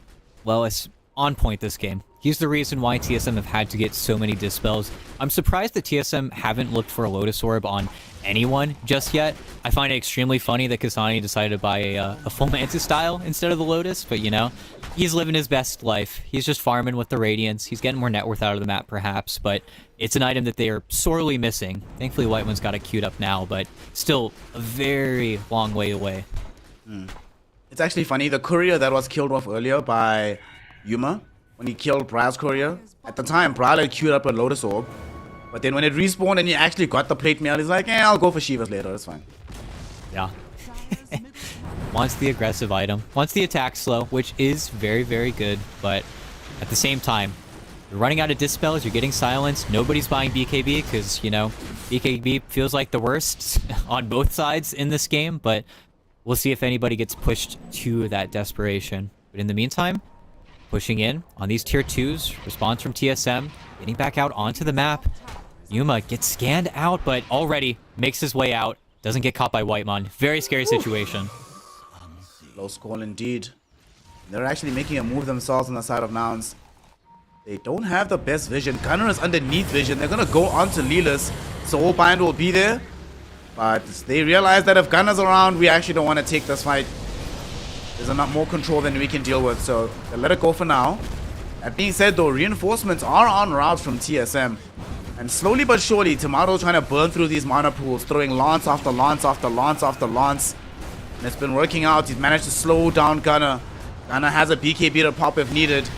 Well, it's on point this game. He's the reason why TSM have had to get so many Dispels. I'm surprised that TSM haven't looked for a Lotus Orb on anyone just yet. I find it extremely funny that Kasane decided to buy a full Manta style instead of the Lotus, but you know, he's living his best life. He's just farming with the Radiance. He's getting more net worth out of the map perhaps, but it's an item that they are sorely missing. Thankfully White One's got it queued up now, but still a very long way away. It's actually funny, the courier that was killed off earlier by Yuma, when he killed Bryle's courier, at the time Bryle had queued up a Lotus Orb, but then when it respawned and he actually got the plate mail, he's like, I'll go for Shivas later, it's fine. Yeah. Wants the aggressive item, wants the attack slow, which is very, very good, but at the same time, You're running out of dispels, you're getting silenced. Nobody's buying BKB because, you know, BKB feels like the worst on both sides in this game, but we'll see if anybody gets pushed to that desperation. But in the meantime, pushing in on these tier 2s, response from TSM, getting back out onto the map. Yuma gets scanned out, but already makes his way out. Doesn't get caught by Whitemon. Very scary situation. Close call indeed. They're actually making a move themselves on the side of Nouns. They don't have the best vision. Gunner is underneath vision. They're going to go on to Leeless. Soulbind will be there. But they realize that if Gunner's around, we actually don't want to take this fight. There's a lot more control than we can deal with. So they let it go for now. That being said, though, reinforcements are en route from TSM. And slowly but surely, Tomato's trying to burn through these mana pools, throwing lance after lance after lance after lance. And it's been working out. He's managed to slow down Gunner. Gunner has a BKB to pop if needed.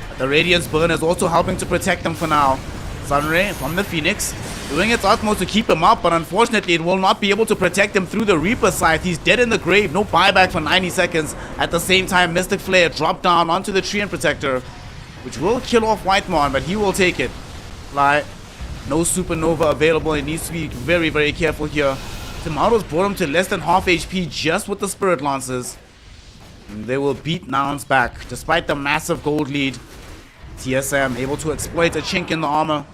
But the Radiance Burn is also helping to protect them for now. Sunray from the Phoenix doing its utmost to keep him up, but unfortunately it will not be able to protect him through the Reaper scythe. He's dead in the grave. No buyback for 90 seconds. At the same time, Mystic Flare dropped down onto the Treant Protector, which will kill off Whitemon, but he will take it. Fly. No Supernova available. He needs to be very, very careful here. Tomato's brought him to less than half HP just with the Spirit Lances. And they will beat Nouns back despite the massive gold lead. TSM able to exploit a chink in the armor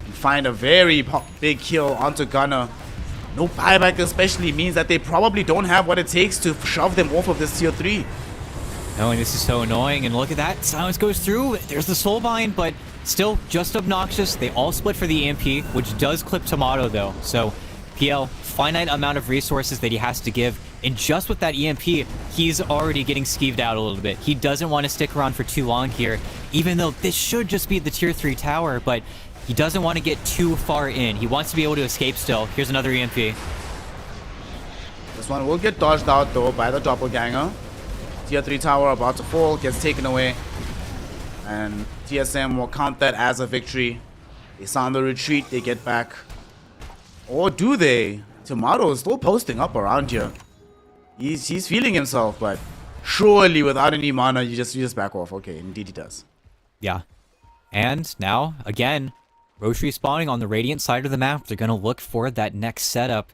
and find a very big kill onto Gunner. No buyback especially means that they probably don't have what it takes to shove them off of this tier 3. No, and this is so annoying. And look at that. Silence goes through. There's the Soulbind, but still just obnoxious. They all split for the EMP, which does clip Tomato, though. So PL, finite amount of resources that he has to give. And just with that EMP, he's already getting skeeved out a little bit. He doesn't want to stick around for too long here, even though this should just be the tier 3 tower, but he doesn't want to get too far in. He wants to be able to escape still. Here's another EMP. This one will get dodged out, though, by the Doppelganger. Tier 3 tower about to fall, gets taken away. And TSM will count that as a victory. They sound the retreat, they get back. Or do they? Tomato is still posting up around here. He's feeling himself, but surely without any mana, you just back off. Okay, indeed he does. Yeah. And now, again, Roche respawning on the Radiant side of the map. They're going to look for that next setup.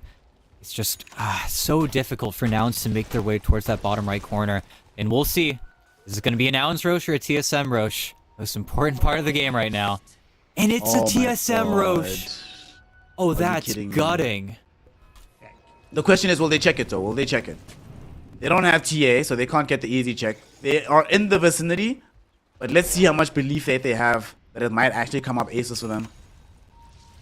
It's just so difficult for Nouns to make their way towards that bottom right corner. And we'll see. Is it going to be a Nouns Roche or a TSM Roche? Most important part of the game right now. And it's a TSM Roche. Oh, that's gutting. The question is, will they check it, though? Will they check it? They don't have TA, so they can't get the easy check. They are in the vicinity, but let's see how much belief that they have that it might actually come up aces for them.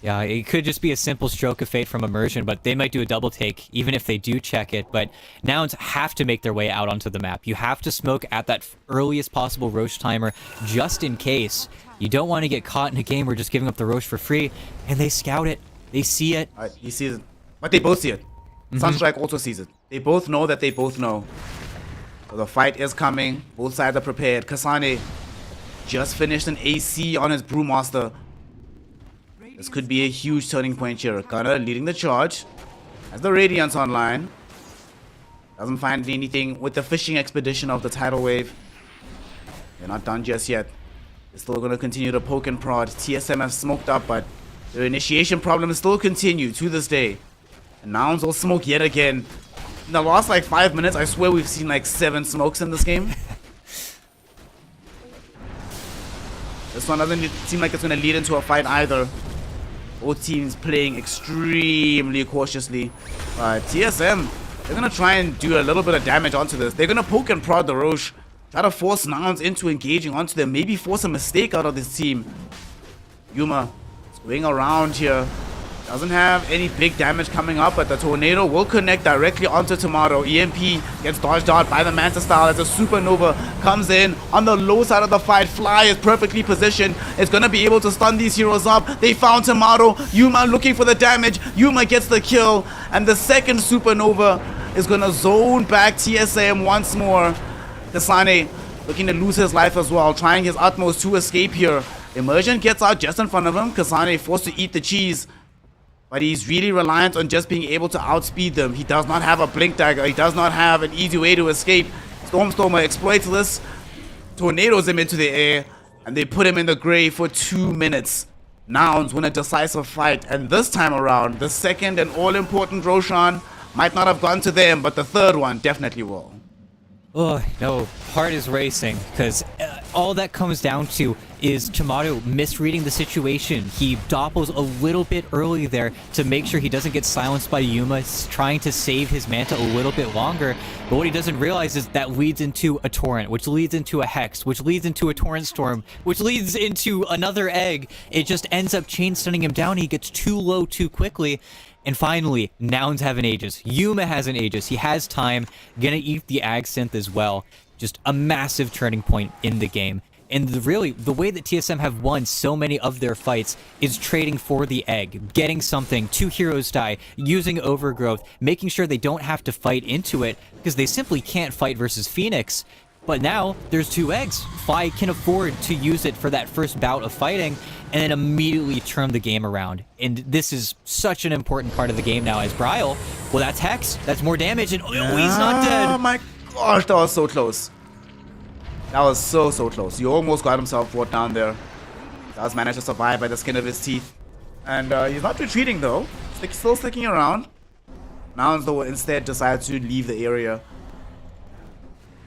Yeah, it could just be a simple stroke of fate from Immersion, but they might do a double take, even if they do check it. But Nouns have to make their way out onto the map. You have to smoke at that earliest possible Roche timer, just in case. You don't want to get caught in a game where just giving up the Roche for free, and they scout it. They see it. He sees it. But they both see it. Sunstrike also sees it. They both know that they both know. So the fight is coming. Both sides are prepared. Kasane just finished an AC on his Brewmaster. This could be a huge turning point here. Gunner leading the charge. Has the Radiance online. Doesn't find anything with the fishing expedition of the tidal wave. They're not done just yet. They're still going to continue to poke and prod. TSM have smoked up, but their initiation problems still continue to this day. And Nouns will smoke yet again. In the last like 5 minutes, I swear we've seen like 7 smokes in this game. This one doesn't seem like it's going to lead into a fight either. Both teams playing extremely cautiously. But TSM, they're going to try and do a little bit of damage onto this. They're going to poke and prod the Roche. Try to force Nouns into engaging onto them. Maybe force a mistake out of this team. Yuma is going around here. Doesn't have any big damage coming up, but the Tornado will connect directly onto Tomato. EMP gets dodged out by the Manta style as a Supernova comes in on the low side of the fight. Fly is perfectly positioned. It's going to be able to stun these heroes up. They found Tomato. Yuma looking for the damage. Yuma gets the kill. And the second Supernova is going to zone back TSM once more. Kasane looking to lose his life as well, trying his utmost to escape here. Immersion gets out just in front of him. Kasane forced to eat the cheese. But he's really reliant on just being able to outspeed them. He does not have a blink dagger. He does not have an easy way to escape. Stormstormer exploits this, tornadoes him into the air, and they put him in the grave for 2 minutes. Nouns win a decisive fight, and this time around, the second and all-important Roshan might not have gone to them, but the third one definitely will. Oh, no, heart is racing, because all that comes down to is Tomato misreading the situation. He doppels a little bit early there to make sure he doesn't get silenced by Yuma, trying to save his Manta a little bit longer. But what he doesn't realize is that leads into a Torrent, which leads into a Hex, which leads into a Torrent Storm, which leads into another Egg. It just ends up chain stunning him down. He gets too low too quickly. And finally, Nouns have an Aegis. Yuma has an Aegis. He has time. Gonna eat the Ag Synth as well. Just a massive turning point in the game. And really, the way that TSM have won so many of their fights is trading for the egg, getting something, 2 heroes die, using Overgrowth, making sure they don't have to fight into it, because they simply can't fight versus Phoenix. But now, there's 2 eggs. Fi can afford to use it for that first bout of fighting, and then immediately turn the game around. And this is such an important part of the game now as Bryle. Well, that's Hex. That's more damage, and oh, he's not dead. Oh my gosh, that was so close. That was so close. He almost got himself brought down there. Does manage to survive by the skin of his teeth. And he's not retreating though. Still sticking around. Nouns though instead decides to leave the area.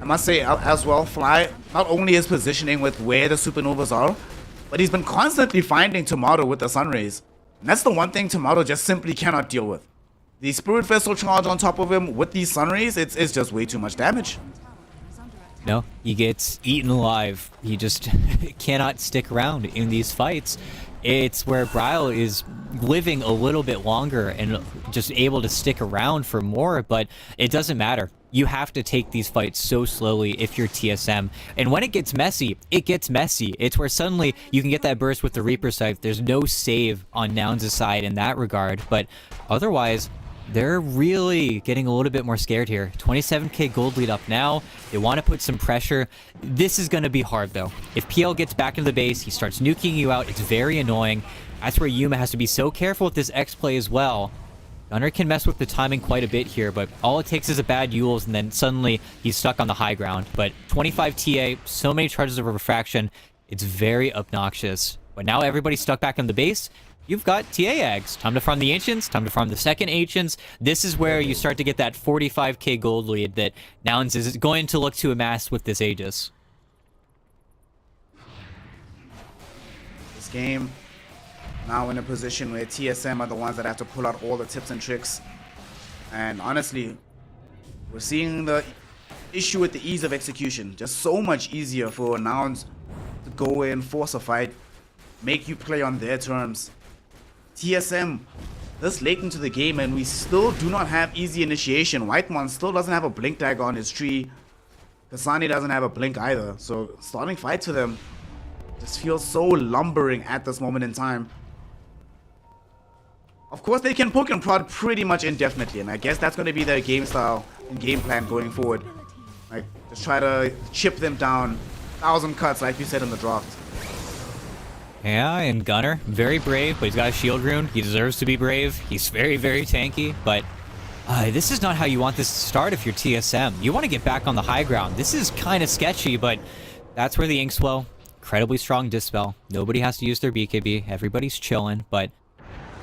I must say as well, Fly, not only his positioning with where the supernovas are, but he's been constantly finding Tomato with the Sunrays. And that's the one thing Tomato just simply cannot deal with. The Spirit Vessel charge on top of him with these Sunrays, it's just way too much damage. No, he gets eaten alive. He just cannot stick around in these fights. It's where Bryle is living a little bit longer and just able to stick around for more, but it doesn't matter. You have to take these fights so slowly if you're TSM. And when it gets messy, it gets messy. It's where suddenly you can get that burst with the Reaper Scythe. There's no save on Nouns' side in that regard, but otherwise, they're really getting a little bit more scared here. 27k gold lead up now. They want to put some pressure. This is going to be hard, though. If PL gets back into the base, he starts nuking you out. It's very annoying. That's where Yuma has to be so careful with this X play as well. Gunner can mess with the timing quite a bit here, but all it takes is a bad Yules, and then suddenly he's stuck on the high ground. But 25 TA, so many charges of refraction. It's very obnoxious. But now everybody's stuck back in the base. You've got TA eggs. Time to farm the Ancients. Time to farm the second Ancients. This is where you start to get that 45k gold lead that Nouns is going to look to amass with this Aegis. This game now in a position where TSM are the ones that have to pull out all the tips and tricks. And honestly, we're seeing the issue with the ease of execution. Just so much easier for Nouns to go in, force a fight, make you play on their terms. TSM this late into the game and we still do not have easy initiation. Whitemon still doesn't have a blink dagger on his tree. Kasani doesn't have a blink either. So starting fights for them just feels so lumbering at this moment in time. Of course they can poke and prod pretty much indefinitely, and I guess that's going to be their game style and game plan going forward. Like, just try to chip them down. 1,000 cuts like you said in the draft. Yeah, and Gunner, very brave, but he's got a shield rune. He deserves to be brave. He's very, very tanky, but this is not how you want this to start if you're TSM. You want to get back on the high ground. This is kind of sketchy, but that's where the Inks flow. Incredibly strong Dispel. Nobody has to use their BKB. Everybody's chilling, but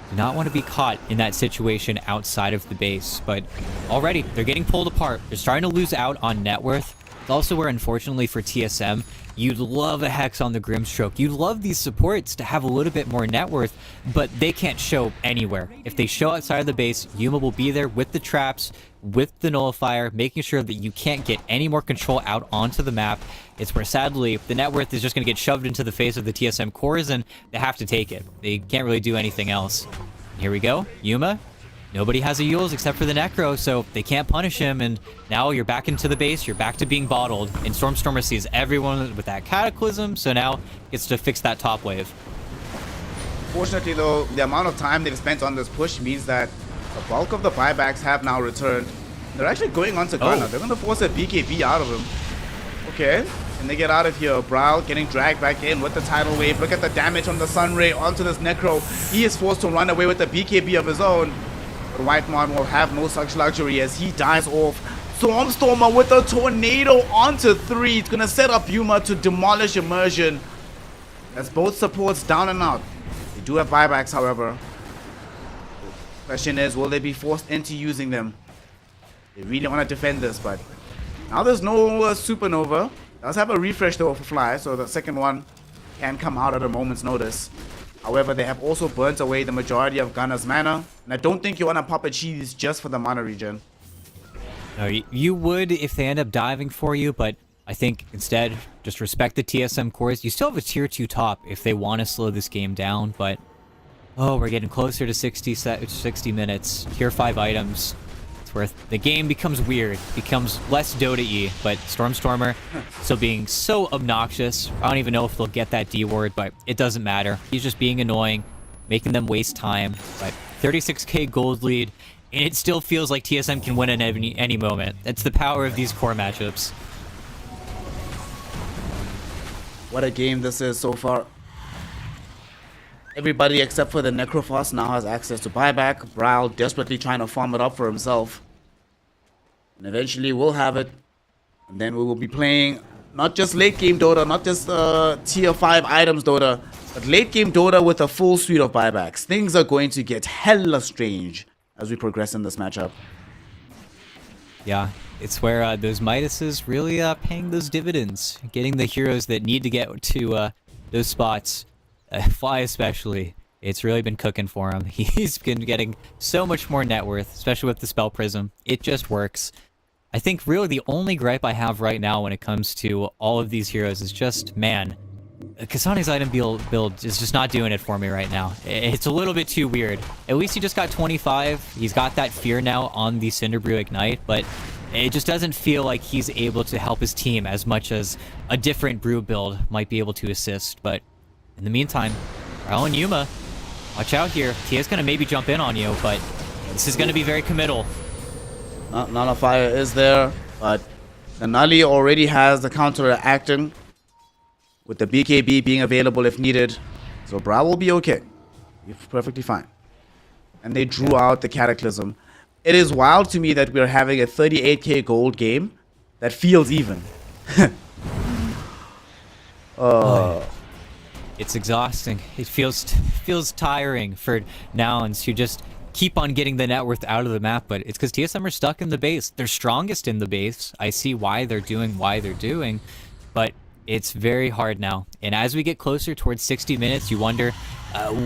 do not want to be caught in that situation outside of the base. But already, they're getting pulled apart. They're starting to lose out on net worth. It's also where, unfortunately for TSM, you'd love a Hex on the Grimstroke. You'd love these supports to have a little bit more net worth, but they can't show anywhere. If they show outside of the base, Yuma will be there with the traps, with the Nullifier, making sure that you can't get any more control out onto the map. It's where, sadly, the net worth is just going to get shoved into the face of the TSM cores, and they have to take it. They can't really do anything else. Here we go. Yuma. Nobody has a Yules except for the Necro, so they can't punish him, and now you're back into the base, you're back to being bottled, and Stormstormer sees everyone with that Cataclysm, so now gets to fix that top wave. Fortunately though, the amount of time they've spent on this push means that the bulk of the buybacks have now returned. They're actually going on to Gunner. They're going to force a BKB out of him. Okay, and they get out of here. Bryle getting dragged back in with the tidal wave. Look at the damage on the Sunray onto this Necro. He is forced to run away with the BKB of his own. But Whitemon will have no such luxury as he dies off. Stormstormer with a tornado onto 3. It's going to set up Yuma to demolish Immersion. That's both supports down and out. They do have buybacks, however. Question is, will they be forced into using them? They really want to defend this, but now there's no supernova. Does have a refresh though for Fly, so the second one can come out at a moment's notice. However, they have also burnt away the majority of Gunner's mana, and I don't think you want to pop a cheese just for the mana regen. No, you would if they end up diving for you, but I think instead, just respect the TSM cores. You still have a tier 2 top if they want to slow this game down, but oh, we're getting closer to 60 minutes. Tier 5 items. It's where the game becomes weird, becomes less Dota-y, but Stormer still being so obnoxious. I don't even know if they'll get that D word, but it doesn't matter. He's just being annoying, making them waste time. But 36k gold lead, and it still feels like TSM can win at any moment. That's the power of these core matchups. What a game this is so far. Everybody except for the Necrophos now has access to buyback. Brawl desperately trying to farm it up for himself. And eventually we'll have it. And then we will be playing not just late game Dota, not just tier 5 items Dota, but late game Dota with a full suite of buybacks. Things are going to get hella strange as we progress in this matchup. Yeah, it's where those Midases really paying those dividends. Getting the heroes that need to get to those spots. Fly especially, it's really been cooking for him. He's been getting so much more net worth, especially with the Spell Prism. It just works. I think really the only gripe I have right now when it comes to all of these heroes is just, man, Kasane's item build is just not doing it for me right now. It's a little bit too weird. At least he just got 25. He's got that fear now on the Cinderbrew Ignite, but it just doesn't feel like he's able to help his team as much as a different brew build might be able to assist. But in the meantime, Raul and Yuma, watch out here. Tia's gonna maybe jump in on you, but this is gonna be very committal. Nana Fire is there, but the Nully already has the counter acting, with the BKB being available if needed. So Bra will be okay. He's perfectly fine. And they drew out the Cataclysm. It is wild to me that we're having a 38k gold game that feels even. It's exhausting. It feels tiring for Nouns who just keep on getting the net worth out of the map, but it's because TSM are stuck in the base. They're strongest in the base. I see why they're doing, but it's very hard now. And as we get closer towards 60 minutes, you wonder,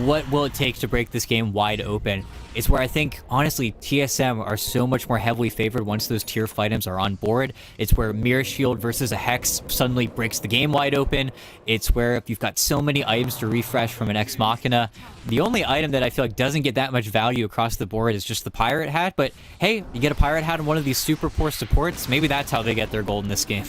what will it take to break this game wide open? It's where I think, honestly, TSM are so much more heavily favored once those tier 5 items are on board. It's where Mirror Shield versus a Hex suddenly breaks the game wide open. It's where if you've got so many items to refresh from an Ex Machina, the only item that I feel like doesn't get that much value across the board is just the Pirate Hat. But hey, you get a Pirate Hat in one of these super poor supports, maybe that's how they get their gold in this game.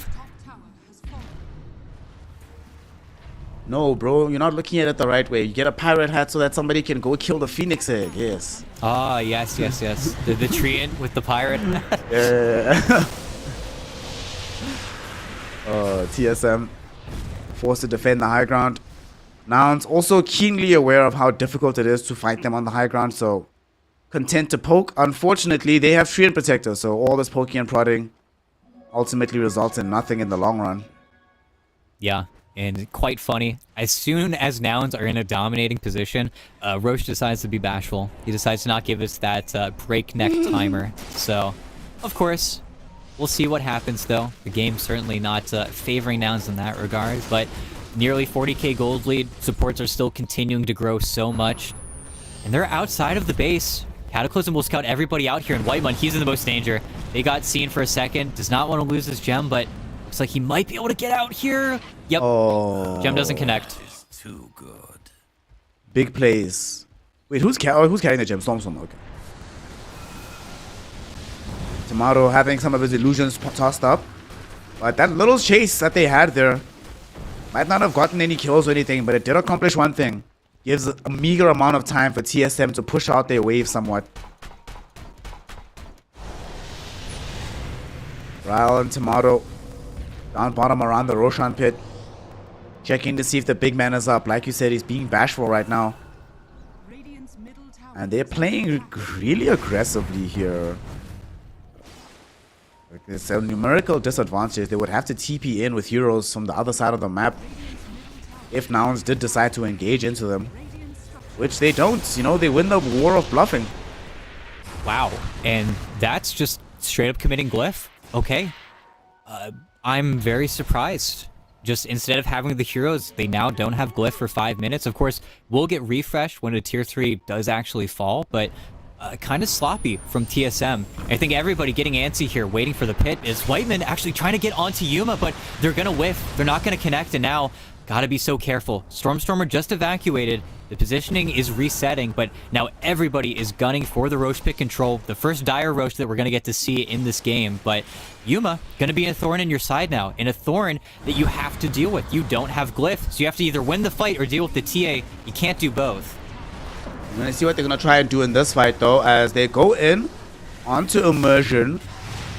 No, bro, you're not looking at it the right way. You get a Pirate Hat so that somebody can go kill the Phoenix Egg, yes. Ah, yes. The Treant with the Pirate Hat. Yeah. TSM forced to defend the high ground. Nouns also keenly aware of how difficult it is to fight them on the high ground, so content to poke. Unfortunately, they have Treant Protector, so all this poking and prodding ultimately results in nothing in the long run. Yeah. And quite funny, as soon as Nouns are in a dominating position, Roche decides to be bashful. He decides to not give us that breakneck timer. So, of course, we'll see what happens though. The game's certainly not favoring Nouns in that regard, but nearly 40k gold lead. Supports are still continuing to grow so much. And they're outside of the base. Cataclysm will scout everybody out here, and Whitemon, he's in the most danger. They got seen for a second, does not want to lose his gem, but looks like he might be able to get out here. Yep. Oh. Gem doesn't connect. Too good. Big plays. Wait, who's carrying the gem? Storm. Okay. Tomato having some of his illusions tossed up. But that little chase that they had there might not have gotten any kills or anything, but it did accomplish one thing. Gives a meager amount of time for TSM to push out their wave somewhat. Ryle and Tomato down bottom around the Roshan pit. Checking to see if the big man is up. Like you said, he's being bashful right now. And they're playing really aggressively here. Like it's a numerical disadvantage. They would have to TP in with heroes from the other side of the map. if Nouns did decide to engage into them, which they don't. You know, they win the war of bluffing. Wow, and that's just straight up committing glyph. Okay, I'm very surprised. Just instead of having the heroes, they now don't have glyph for 5 minutes. Of course, we'll get refreshed when a tier 3 does actually fall, but kind of sloppy from TSM. I think everybody getting antsy here, waiting for the pit. Is Whiteman actually trying to get onto Yuma, but they're going to whiff. They're not going to connect, and now gotta be so careful. Stormstormer just evacuated. The positioning is resetting, but now everybody is gunning for the Roche pick control. The first dire Roche that we're going to get to see in this game. But Yuma, going to be a thorn in your side now. And a thorn that you have to deal with. You don't have glyph, so you have to either win the fight or deal with the TA. You can't do both. I'm going to see what they're going to try and do in this fight, though, as they go in onto Immersion.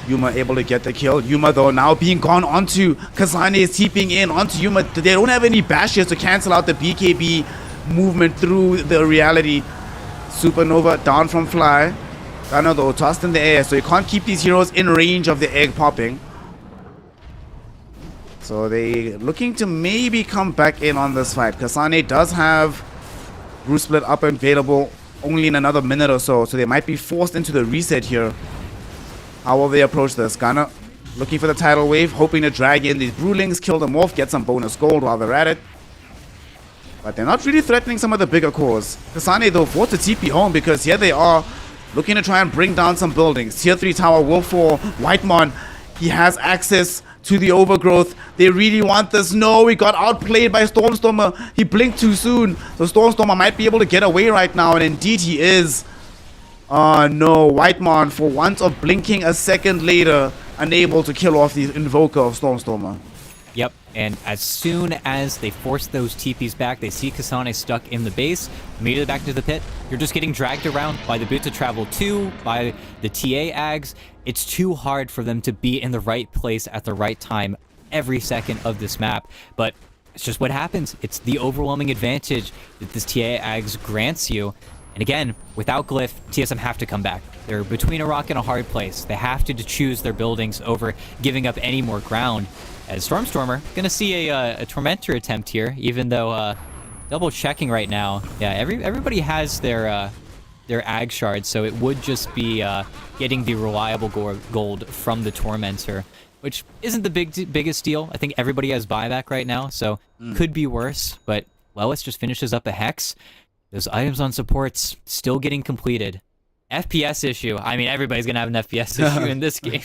Yuma able to get the kill. Yuma, though, now being gone onto Kasane, is TPing in onto Yuma. They don't have any bashes to cancel out the BKB movement through the reality. Supernova down from Fly. Gunner, though, tossed in the air, so you can't keep these heroes in range of the egg popping. So they looking to maybe come back in on this fight. Kasane does have Bruce Split up and available only in another minute or so, so they might be forced into the reset here. How will they approach this? Ghana looking for the tidal wave, hoping to drag in these Brewlings, kill them off, get some bonus gold while they're at it. But they're not really threatening some of the bigger cores. Kasane, though, forced to TP home because here they are looking to try and bring down some buildings. Tier 3 tower will fall. Whitemon, he has access to the overgrowth. They really want this. No, he got outplayed by Stormstormer. He blinked too soon. So Stormstormer might be able to get away right now, and indeed he is. No, Whitemon, for once of blinking a second later, unable to kill off the Invoker of Stormstormer. Yep, and as soon as they force those TPs back, they see Kasane stuck in the base, immediately back to the pit. You're just getting dragged around by the Boots of Travel 2, by the TA Ags. It's too hard for them to be in the right place at the right time every second of this map, but it's just what happens. It's the overwhelming advantage that this TA Ags grants you. And again, without glyph, TSM have to come back. They're between a rock and a hard place. They have to choose their buildings over giving up any more ground. As Stormstormer, gonna see a Tormentor attempt here, even though double checking right now. Yeah, everybody has their Ag shards, so it would just be getting the reliable gold from the Tormentor, which isn't the biggest deal. I think everybody has buyback right now, so could be worse. But Lewis just finishes up a Hex. Those items on supports still getting completed. FPS issue. I mean, everybody's going to have an FPS issue in this game.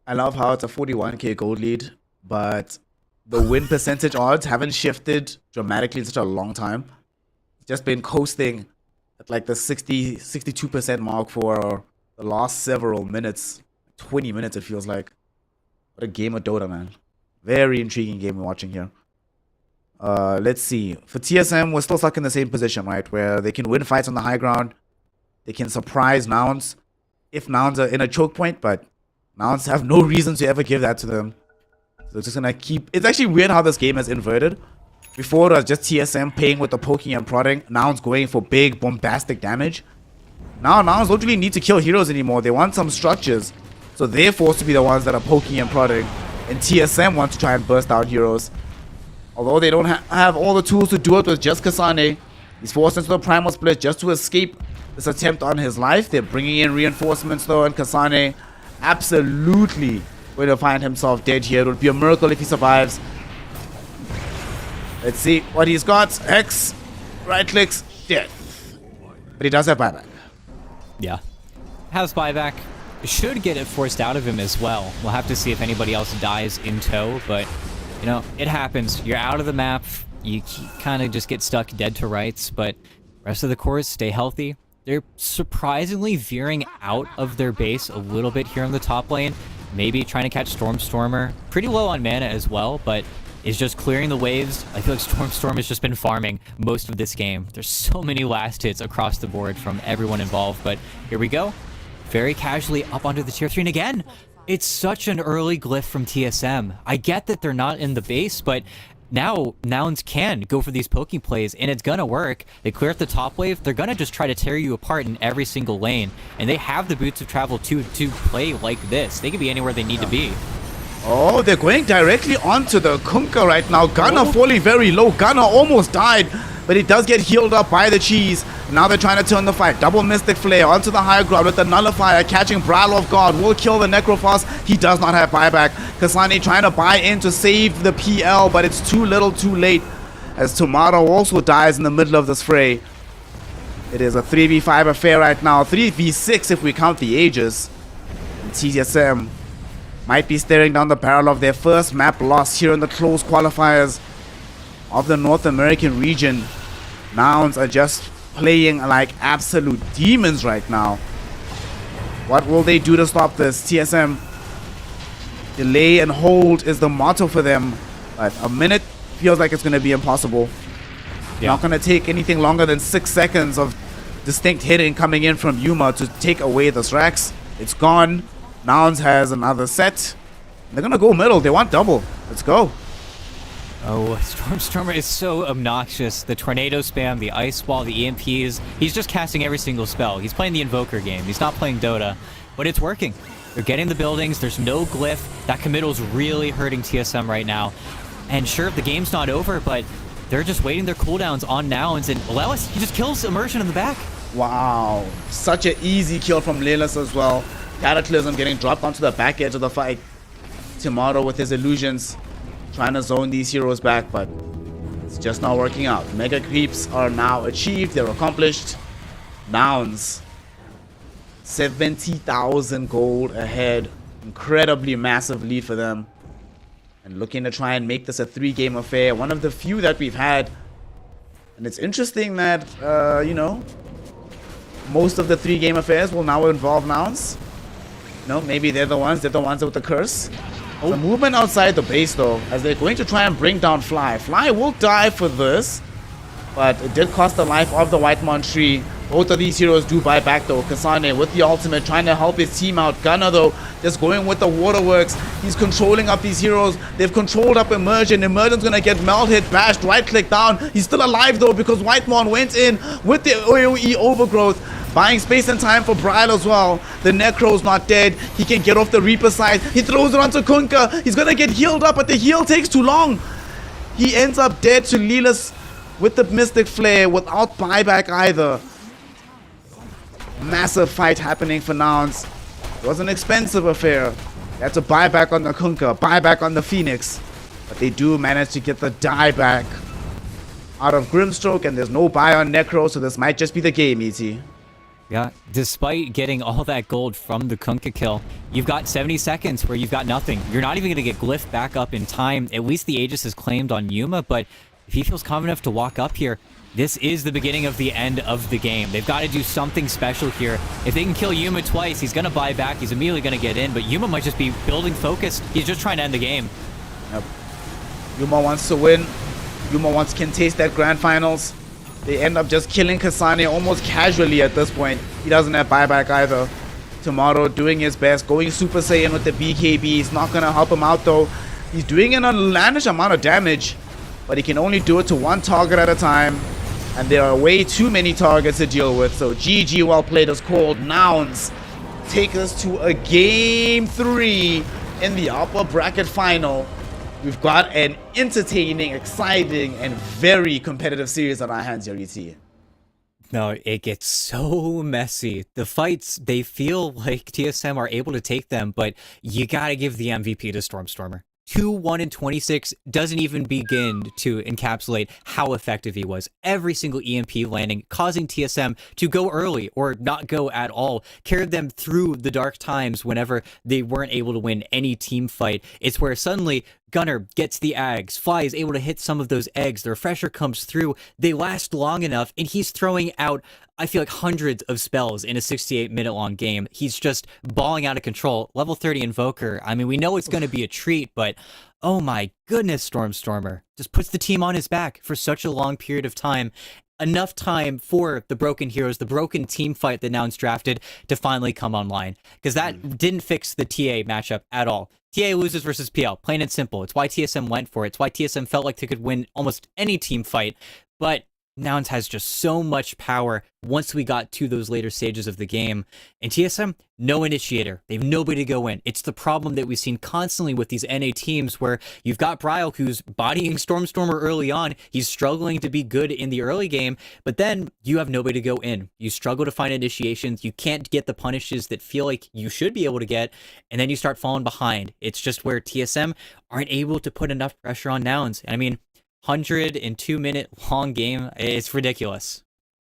I love how it's a 41k gold lead, but the win percentage odds haven't shifted dramatically in such a long time. It's just been coasting at like the 62% mark for the last several minutes. 20 minutes, it feels like. What a game of Dota, man. Very intriguing game we're watching here. Let's see. For TSM, we're still stuck in the same position, right? Where they can win fights on the high ground. They can surprise Nouns if Nouns are in a choke point, but Nouns have no reason to ever give that to them. So it's just gonna keep... It's actually weird how this game has inverted. Before it was just TSM paying with the poking and prodding. Nouns going for big, bombastic damage. Now Nouns don't really need to kill heroes anymore. They want some structures. So they're forced to be the ones that are poking and prodding. And TSM want to try and burst out heroes. Although they don't have all the tools to do it with just Kasane. He's forced into the Primal Split just to escape this attempt on his life. They're bringing in reinforcements though, and Kasane absolutely going to find himself dead here. It would be a miracle if he survives. Let's see what he's got. Hex, right clicks, dead. But he does have buyback. Yeah. Has buyback. Should get it forced out of him as well. We'll have to see if anybody else dies in tow, but... You know, it happens. You're out of the map. You kind of just get stuck dead to rights, but rest of the cores stay healthy. They're surprisingly veering out of their base a little bit here in the top lane. Maybe trying to catch Stormstormer. Pretty low on mana as well, but is just clearing the waves. I feel like Stormstorm has just been farming most of this game. There's so many last hits across the board from everyone involved, but here we go. Very casually up onto the tier 3, and again, it's such an early glyph from TSM. I get that they're not in the base, but now Nouns can go for these poking plays, and it's gonna work. They clear up the top wave. They're gonna just try to tear you apart in every single lane, and they have the Boots of Travel to play like this. They can be anywhere they need to be. Oh, they're going directly onto the Kunkka right now. Gunner falling very low. Gunner almost died, but he does get healed up by the cheese. Now they're trying to turn the fight. Double Mystic Flare onto the higher ground with the Nullifier, catching Bral off guard. Will kill the Necrophos. He does not have buyback. Kasane trying to buy in to save the PL, but it's too little too late, as Tomato also dies in the middle of this fray. It is a 3v5 affair right now. 3v6 if we count the ages. And TSM might be staring down the barrel of their first map loss here in the close qualifiers of the North American region. Nouns are just playing like absolute demons right now. What will they do to stop this? TSM, delay and hold is the motto for them. But a minute feels like it's going to be impossible. Yeah. Not going to take anything longer than 6 seconds of distinct hitting coming in from Yuma to take away the Strax. It's gone. Nouns has another set. They're going to go middle. They want double. Let's go. Oh, Stormstormer is so obnoxious. The Tornado spam, the Ice Wall, the EMPs. He's just casting every single spell. He's playing the Invoker game. He's not playing Dota. But it's working. They're getting the buildings. There's no glyph. That committal's really hurting TSM right now. And sure, the game's not over, but they're just waiting their cooldowns on Nouns. And Lelis, he just kills Immersion in the back. Wow. Such an easy kill from Lelis as well. Cataclysm getting dropped onto the back edge of the fight. Tomato with his illusions, trying to zone these heroes back, but it's just not working out. Mega creeps are now achieved. They're accomplished. Nouns, 70,000 gold ahead. Incredibly massive lead for them. And looking to try and make this a 3-game affair. One of the few that we've had. And it's interesting that, you know, most of the 3-game affairs will now involve Nouns. No, maybe they're the ones with the curse. Oh. The movement outside the base though, as they're going to try and bring down Fly. Fly will die for this, but it did cost the life of the Whitemon tree. Both of these heroes do buy back though. Kasane with the ultimate, trying to help his team out. Gunner though, just going with the waterworks. He's controlling up these heroes. They've controlled up Immersion. Immersion's gonna get melt hit, bashed, right click down. He's still alive though, because Whitemon went in with the AoE overgrowth, buying space and time for Brile as well. The Necro's not dead. He can get off the Reaper side. He throws it onto Kunkka. He's gonna get healed up, but the heal takes too long. He ends up dead to Lelis with the Mystic Flare without buyback either. Massive fight happening for Nouns. It was an expensive affair. They had to buy back on the Kunkka, buy back on the Phoenix. But they do manage to get the die back out of Grimstroke, and there's no buy on Necro, so this might just be the game, E.T. Yeah, despite getting all that gold from the Kunkka kill, you've got 70 seconds where you've got nothing. You're not even going to get Glyph back up in time. At least the Aegis is claimed on Yuma, but if he feels confident enough to walk up here, this is the beginning of the end of the game. They've got to do something special here. If they can kill Yuma twice, he's going to buy back. He's immediately going to get in, but Yuma might just be building focused. He's just trying to end the game. Yep. Yuma wants to win. Yuma can taste that grand finals. They end up just killing Kasane almost casually at this point. He doesn't have buyback either. Tomato doing his best, going Super Saiyan with the BKB. He's not going to help him out though. He's doing an outlandish amount of damage, but he can only do it to one target at a time. And there are way too many targets to deal with. So GG, well played is called. Nouns take us to a game 3 in the upper bracket final. We've got an entertaining, exciting, and very competitive series on our hands here, ET. No, it gets so messy. The fights, they feel like TSM are able to take them, but you gotta give the MVP to Stormstormer. 2-1-26 doesn't even begin to encapsulate how effective he was. Every single EMP landing, causing TSM to go early or not go at all, carried them through the dark times whenever they weren't able to win any team fight. It's where suddenly Gunner gets the Ags, Fly is able to hit some of those eggs, the refresher comes through, they last long enough, and he's throwing out, I feel like, hundreds of spells in a 68-minute long game. He's just balling out of control. Level 30 Invoker, I mean, we know it's going to be a treat, but oh my goodness, Stormstormer just puts the team on his back for such a long period of time. Enough time for the broken heroes, the broken team fight that Nouns drafted to finally come online. Because that didn't fix the TA matchup at all. TA loses versus PL, plain and simple. It's why TSM went for it. It's why TSM felt like they could win almost any team fight. But Nouns has just so much power once we got to those later stages of the game. And TSM, no initiator. They have nobody to go in. It's the problem that we've seen constantly with these NA teams where you've got Bryle who's bodying Stormstormer early on. He's struggling to be good in the early game, but then you have nobody to go in. You struggle to find initiations. You can't get the punishes that feel like you should be able to get, and then you start falling behind. It's just where TSM aren't able to put enough pressure on Nouns. I mean, 102-minute long game, it's ridiculous.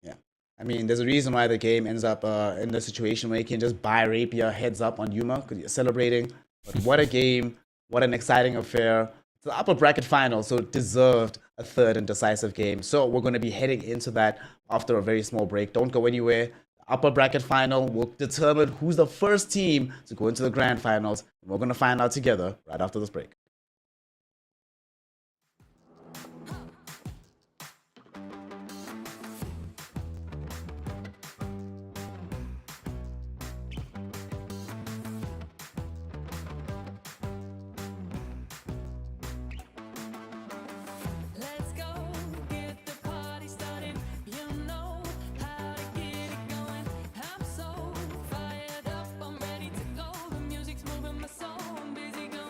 Yeah. I mean, there's a reason why the game ends up in the situation where you can just buy Rapier heads up on Yuma because you're celebrating. But what a game. What an exciting affair. It's the upper bracket final, so it deserved a third and decisive game. So we're going to be heading into that after a very small break. Don't go anywhere. The upper bracket final will determine who's the first team to go into the grand finals. And we're going to find out together right after this break. Let's go get the party started. You know how to get it going. I'm so fired up, I'm ready to go. The music's moving my soul, I'm busy going.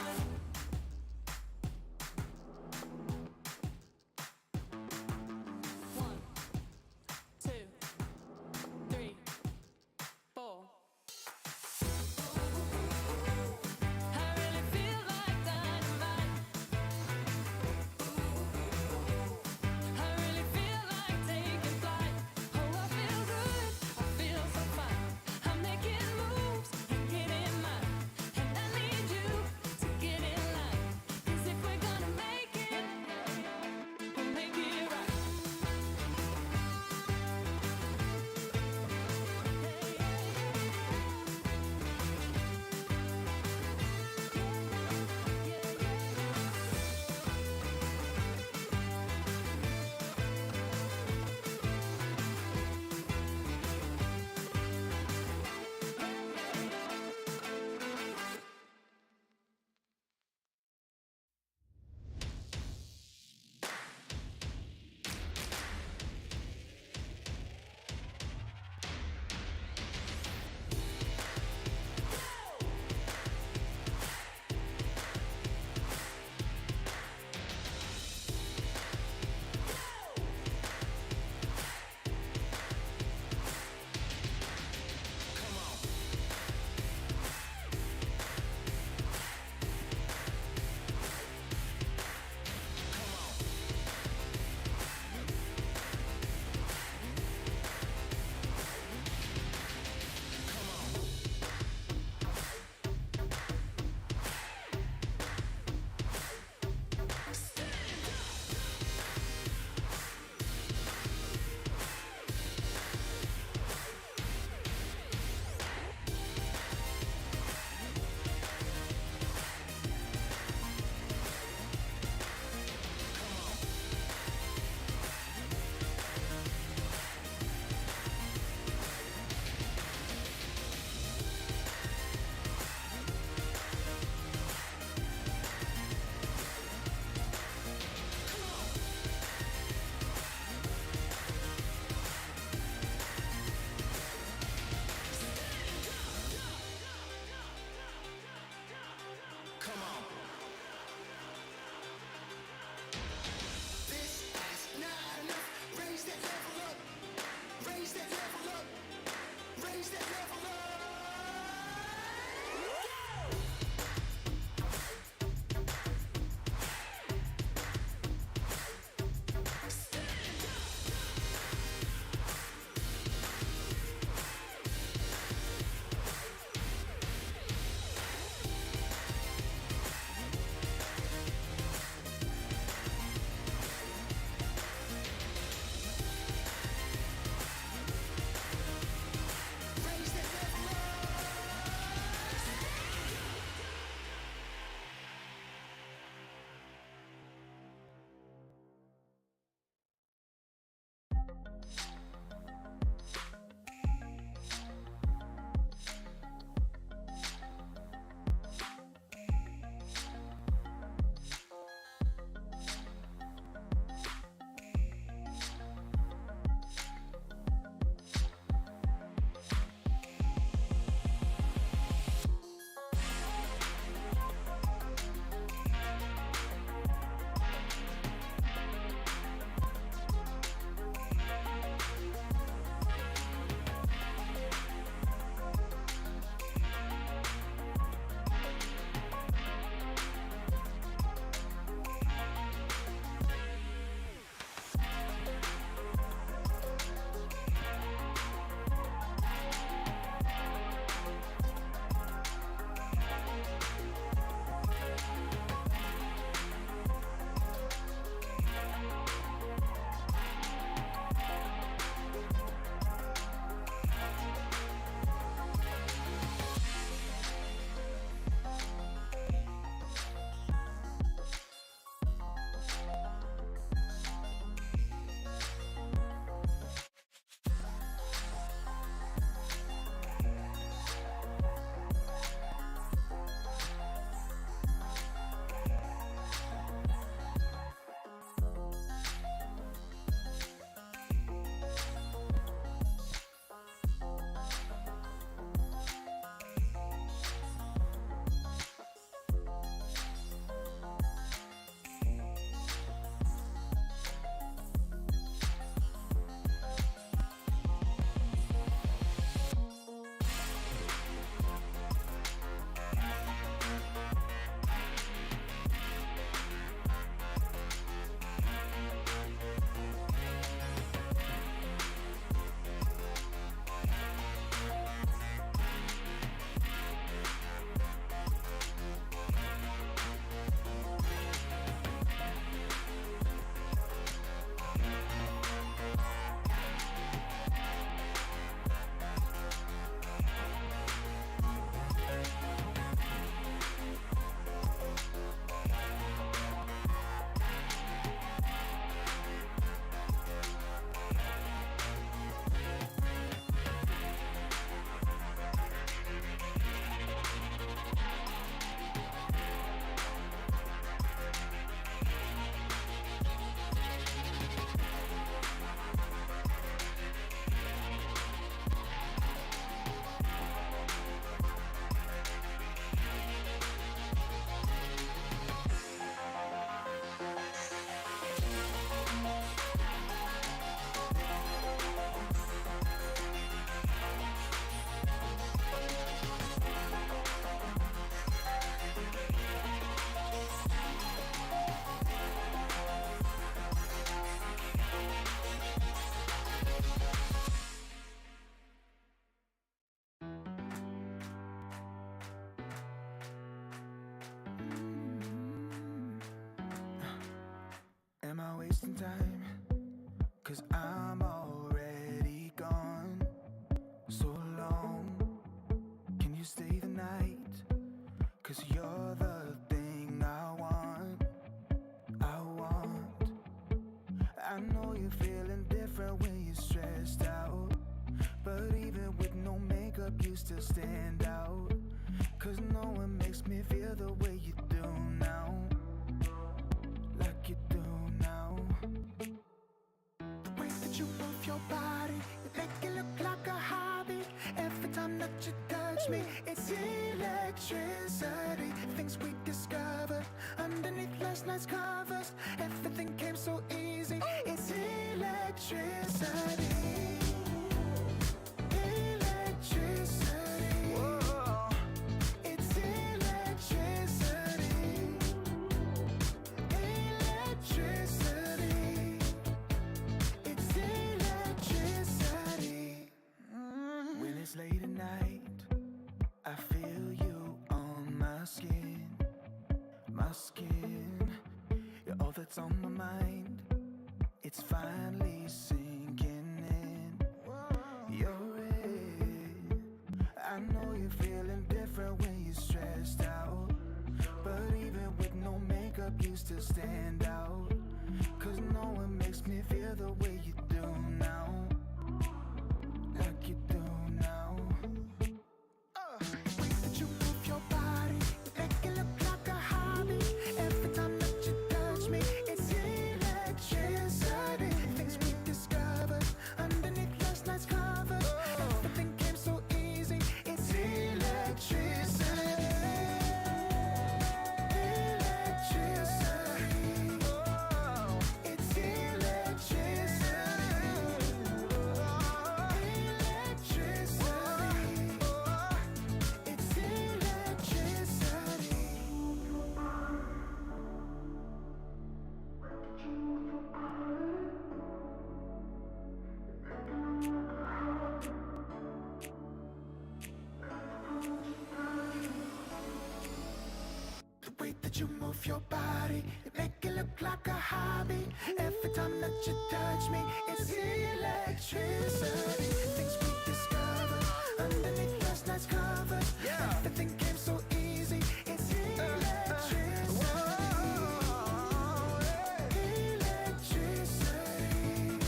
'cause I'm already gone. So long, can you stay the night? 'Cause you're the thing I want. I know you're feeling different when you're stressed out, but even with no makeup you still stand out. 'Cause no one makes me feel the way you do now, like you do now. The way that you move your body, you make it look like a hobby. Every time that you touch me, it's electricity. Things we discovered underneath last night's covers. Everything came so easy. It's electricity. Electricity. Whoa. It's electricity. Electricity. It's electricity. When it's late at night, I feel you on my skin. My skin. You're all that's on my mind. It's finally sinking in. You're it. I know you're feeling different when you're stressed out, but even with no makeup you still stand out. 'Cause no one makes me feel the way you do now, like you do now. The way that you move your body, you make it look like a hobby. Every time that you touch me, it's electricity. Things we discovered underneath last night's covers. Everything came so easy. It's electricity. Electricity. It's electricity. Electricity. It's electricity. The way that you move your body, you make it look like a hobby. Every time that you touch me, it's electricity. Things we discovered underneath last night's covers. Everything came so easy. It's electricity. Electricity.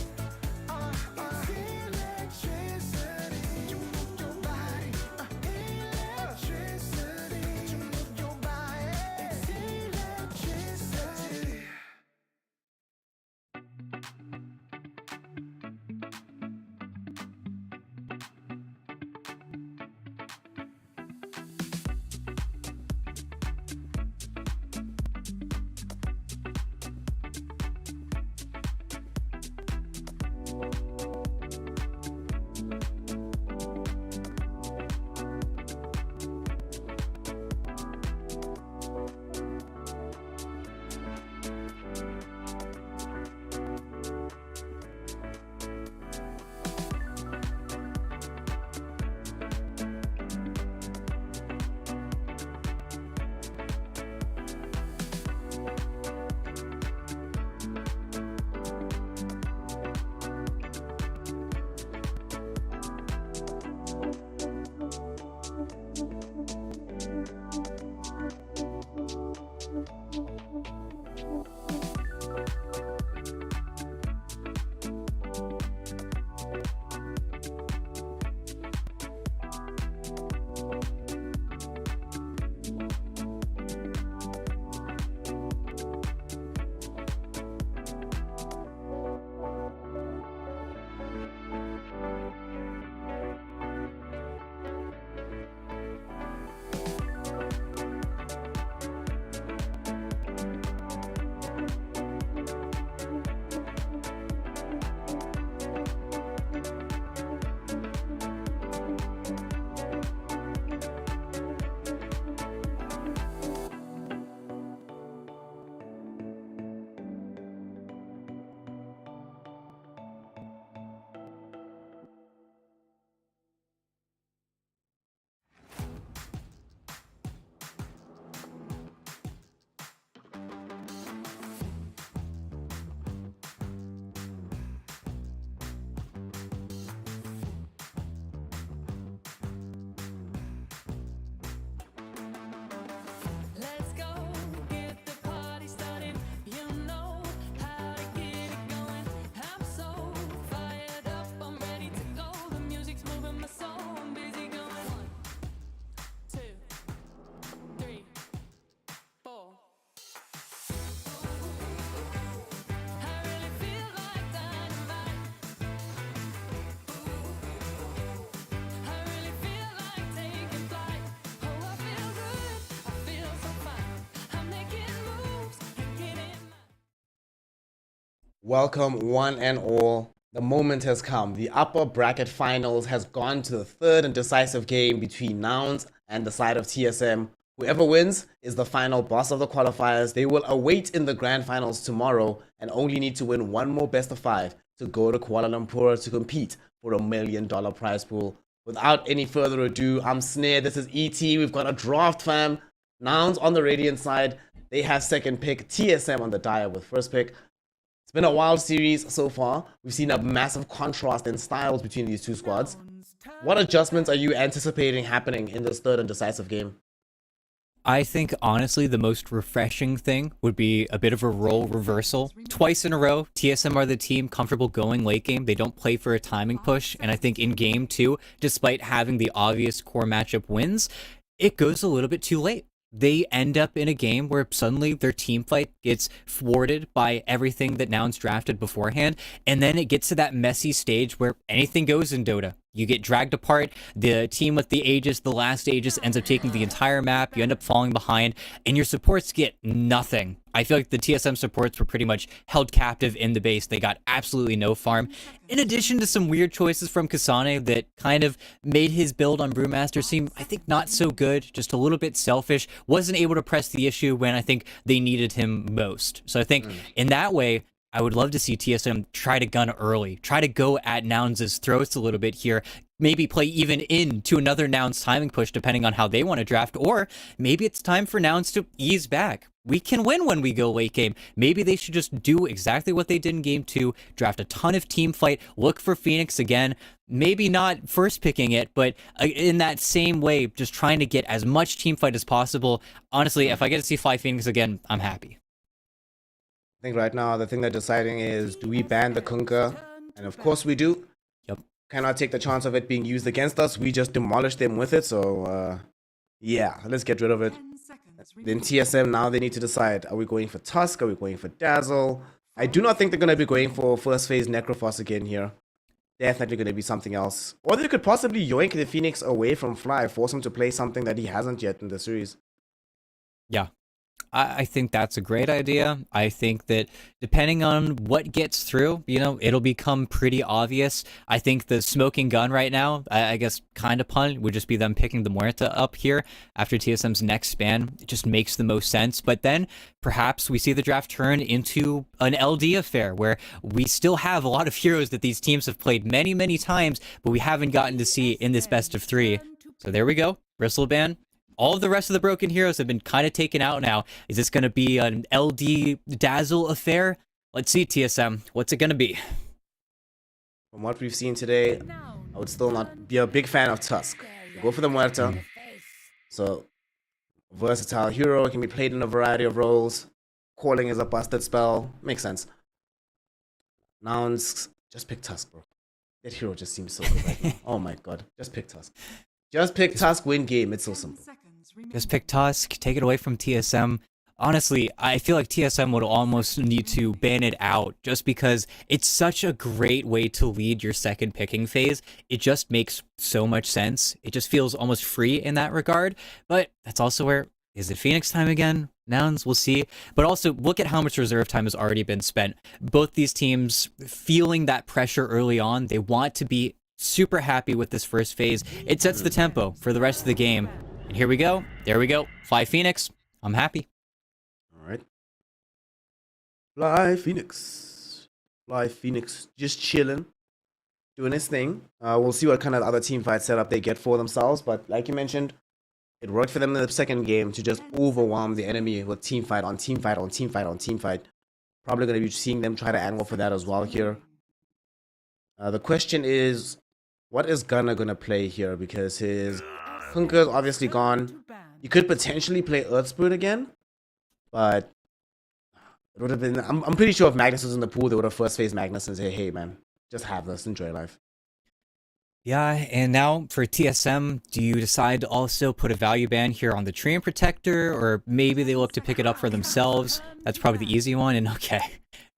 It's electricity. You move your body. Electricity. You move your body. It's electricity. Welcome, one and all. The moment has come. The upper bracket finals has gone to the third and decisive game between Nouns and the side of TSM. Whoever wins is the final boss of the qualifiers. They will await in the grand finals tomorrow and only need to win one more best of 5 to go to Kuala Lumpur to compete for a $1 million prize pool. Without any further ado, I'm Snare. This is ET. We've got a draft, fam. Nouns on the Radiant side. They have second pick. TSM on the Dire with first pick. It's been a wild series so far. We've seen a massive contrast in styles between these two squads. What adjustments are you anticipating happening in this third and decisive game? I think, honestly, the most refreshing thing would be a bit of a role reversal. Twice in a row, TSM are the team comfortable going late game. They don't play for a timing push. And I think in game 2, despite having the obvious core matchup wins, it goes a little bit too late. They end up in a game where suddenly their team fight gets thwarted by everything that Nouns drafted beforehand, and then it gets to that messy stage where anything goes in Dota. You get dragged apart, the team with the Aegis, the last Aegis, ends up taking the entire map, you end up falling behind, and your supports get nothing. I feel like the TSM supports were pretty much held captive in the base. They got absolutely no farm. In addition to some weird choices from Kasane that kind of made his build on Brewmaster seem, I think, not so good, just a little bit selfish, wasn't able to press the issue when I think they needed him most. So I think in that way, I would love to see TSM try to gun early, try to go at Nouns' throats a little bit here, maybe play even into another Nouns timing push depending on how they want to draft, or maybe it's time for Nouns to ease back. We can win when we go late game. Maybe they should just do exactly what they did in game 2, draft a ton of team fight, look for Phoenix again, maybe not first picking it, but in that same way, just trying to get as much team fight as possible. Honestly, if I get to see Fly Phoenix again, I'm happy. I think right now the thing they're deciding is, do we ban the Kunkka? And of course we do. Yep. Cannot take the chance of it being used against us. We just demolish them with it. So yeah, let's get rid of it. Then TSM, now they need to decide, are we going for Tusk? Are we going for Dazzle? I do not think they're going to be going for first phase Necrophos again here. Definitely going to be something else. Or they could possibly yoink the Phoenix away from Fly, force him to play something that he hasn't yet in the series. Yeah. I think that's a great idea. I think that depending on what gets through, it'll become pretty obvious. I think the smoking gun right now, I guess kind of pun, would just be them picking the Muerta up here after TSM's next span. It just makes the most sense. But then perhaps we see the draft turn into an LD affair where we still have a lot of heroes that these teams have played many, many times, but we haven't gotten to see in this best of 3. So there we go. Bristleban. All of the rest of the broken heroes have been kind of taken out now. Is this going to be an LD Dazzle affair? Let's see, TSM. What's it going to be? From what we've seen today, I would still not be a big fan of Tusk. Go for the Muerta. So, versatile hero, can be played in a variety of roles. Calling is a busted spell. Makes sense. Nouns, just pick Tusk, bro. That hero just seems so good right now. Oh my god. Just pick Tusk. Just pick Tusk, win game. It's so simple. Just pick Tusk, take it away from TSM. Honestly, I feel like TSM would almost need to ban it out just because it's such a great way to lead your second picking phase. It just makes so much sense. It just feels almost free in that regard. But that's also where, is it Phoenix time again? Nouns, we'll see. But also, look at how much reserve time has already been spent. Both these teams feeling that pressure early on. They want to be super happy with this first phase. It sets the tempo for the rest of the game. And here we go. There we go. Fly Phoenix. I'm happy. All right. Fly Phoenix. Fly Phoenix just chilling, doing his thing. We'll see what kind of other team fight setup they get for themselves. But like you mentioned, it worked for them in the second game to just overwhelm the enemy with team fight on team fight on team fight on team fight. Probably going to be seeing them try to angle for that as well here. The question is, what is Gunnar going to play here? Because his Kunkka is obviously gone. You could potentially play Earthspirit again, but it would have been. I'm pretty sure if Magnus was in the pool, they would have first faced Magnus and say, "Hey, man, just have this, enjoy life." Yeah, and now for TSM, do you decide to also put a value ban here on the Treant Protector, or maybe they look to pick it up for themselves? That's probably the easy one. And okay,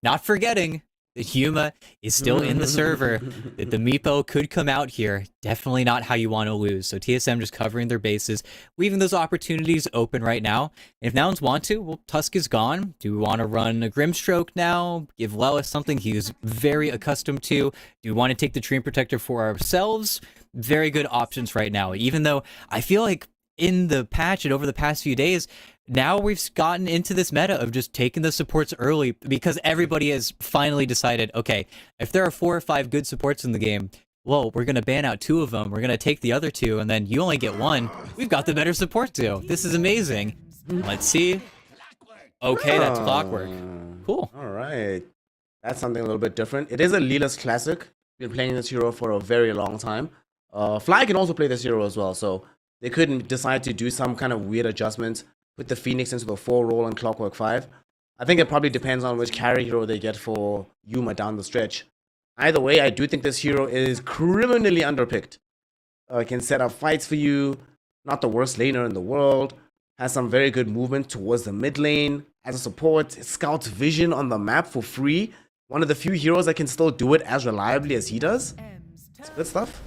not forgetting that Yuma is still in the server, that the Meepo could come out here. Definitely not how you want to lose. So TSM just covering their bases, leaving those opportunities open right now. And if Nouns want to, well, Tusk is gone. Do we want to run a Grimstroke now? Give Lelis something he's very accustomed to? Do we want to take the Dream Protector for ourselves? Very good options right now. Even though I feel like in the patch and over the past few days, now we've gotten into this meta of just taking the supports early because everybody has finally decided, okay, if there are 4 or 5 good supports in the game, well, we're going to ban out 2 of them. We're going to take the other 2, and then you only get 1. We've got the better support too. This is amazing. Let's see. Okay, that's Clockwork. Cool. All right. That's something a little bit different. It is a Leela's classic. Been playing this hero for a very long time. Fly can also play this hero as well, so they couldn't decide to do some kind of weird adjustment, put the Phoenix into the 4 role and Clockwork 5. I think it probably depends on which carry hero they get for Yuma down the stretch. Either way, I do think this hero is criminally underpicked. Can set up fights for you, not the worst laner in the world, has some very good movement towards the mid lane. As a support, scouts vision on the map for free. One of the few heroes that can still do it as reliably as he does. It's good stuff.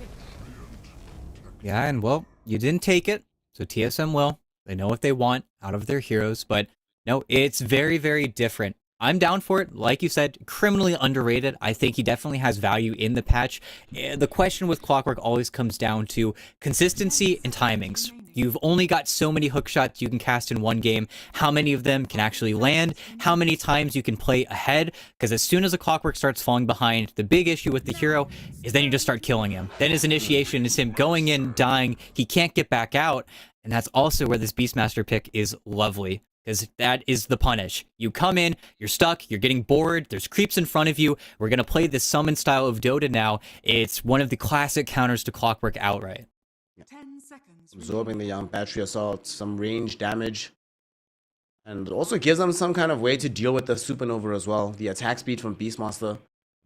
Yeah, and well, you didn't take it, so TSM will. They know what they want out of their heroes, but no, it's very, very different. I'm down for it. Like you said, criminally underrated. I think he definitely has value in the patch. The question with Clockwork always comes down to consistency and timings. You've only got so many hook shots you can cast in one game. How many of them can actually land? How many times you can play ahead? Because as soon as a Clockwork starts falling behind, the big issue with the hero is then you just start killing him. Then his initiation is him going in, dying. He can't get back out. And that's also where this Beastmaster pick is lovely. Because that is the punish. You come in, you're stuck, you're getting bored, there's creeps in front of you. We're going to play this summon style of Dota now. It's one of the classic counters to Clockwork outright. 10 seconds. Absorbing the young battery assault, some range damage. And it also gives them some kind of way to deal with the Supernova as well. The attack speed from Beastmaster.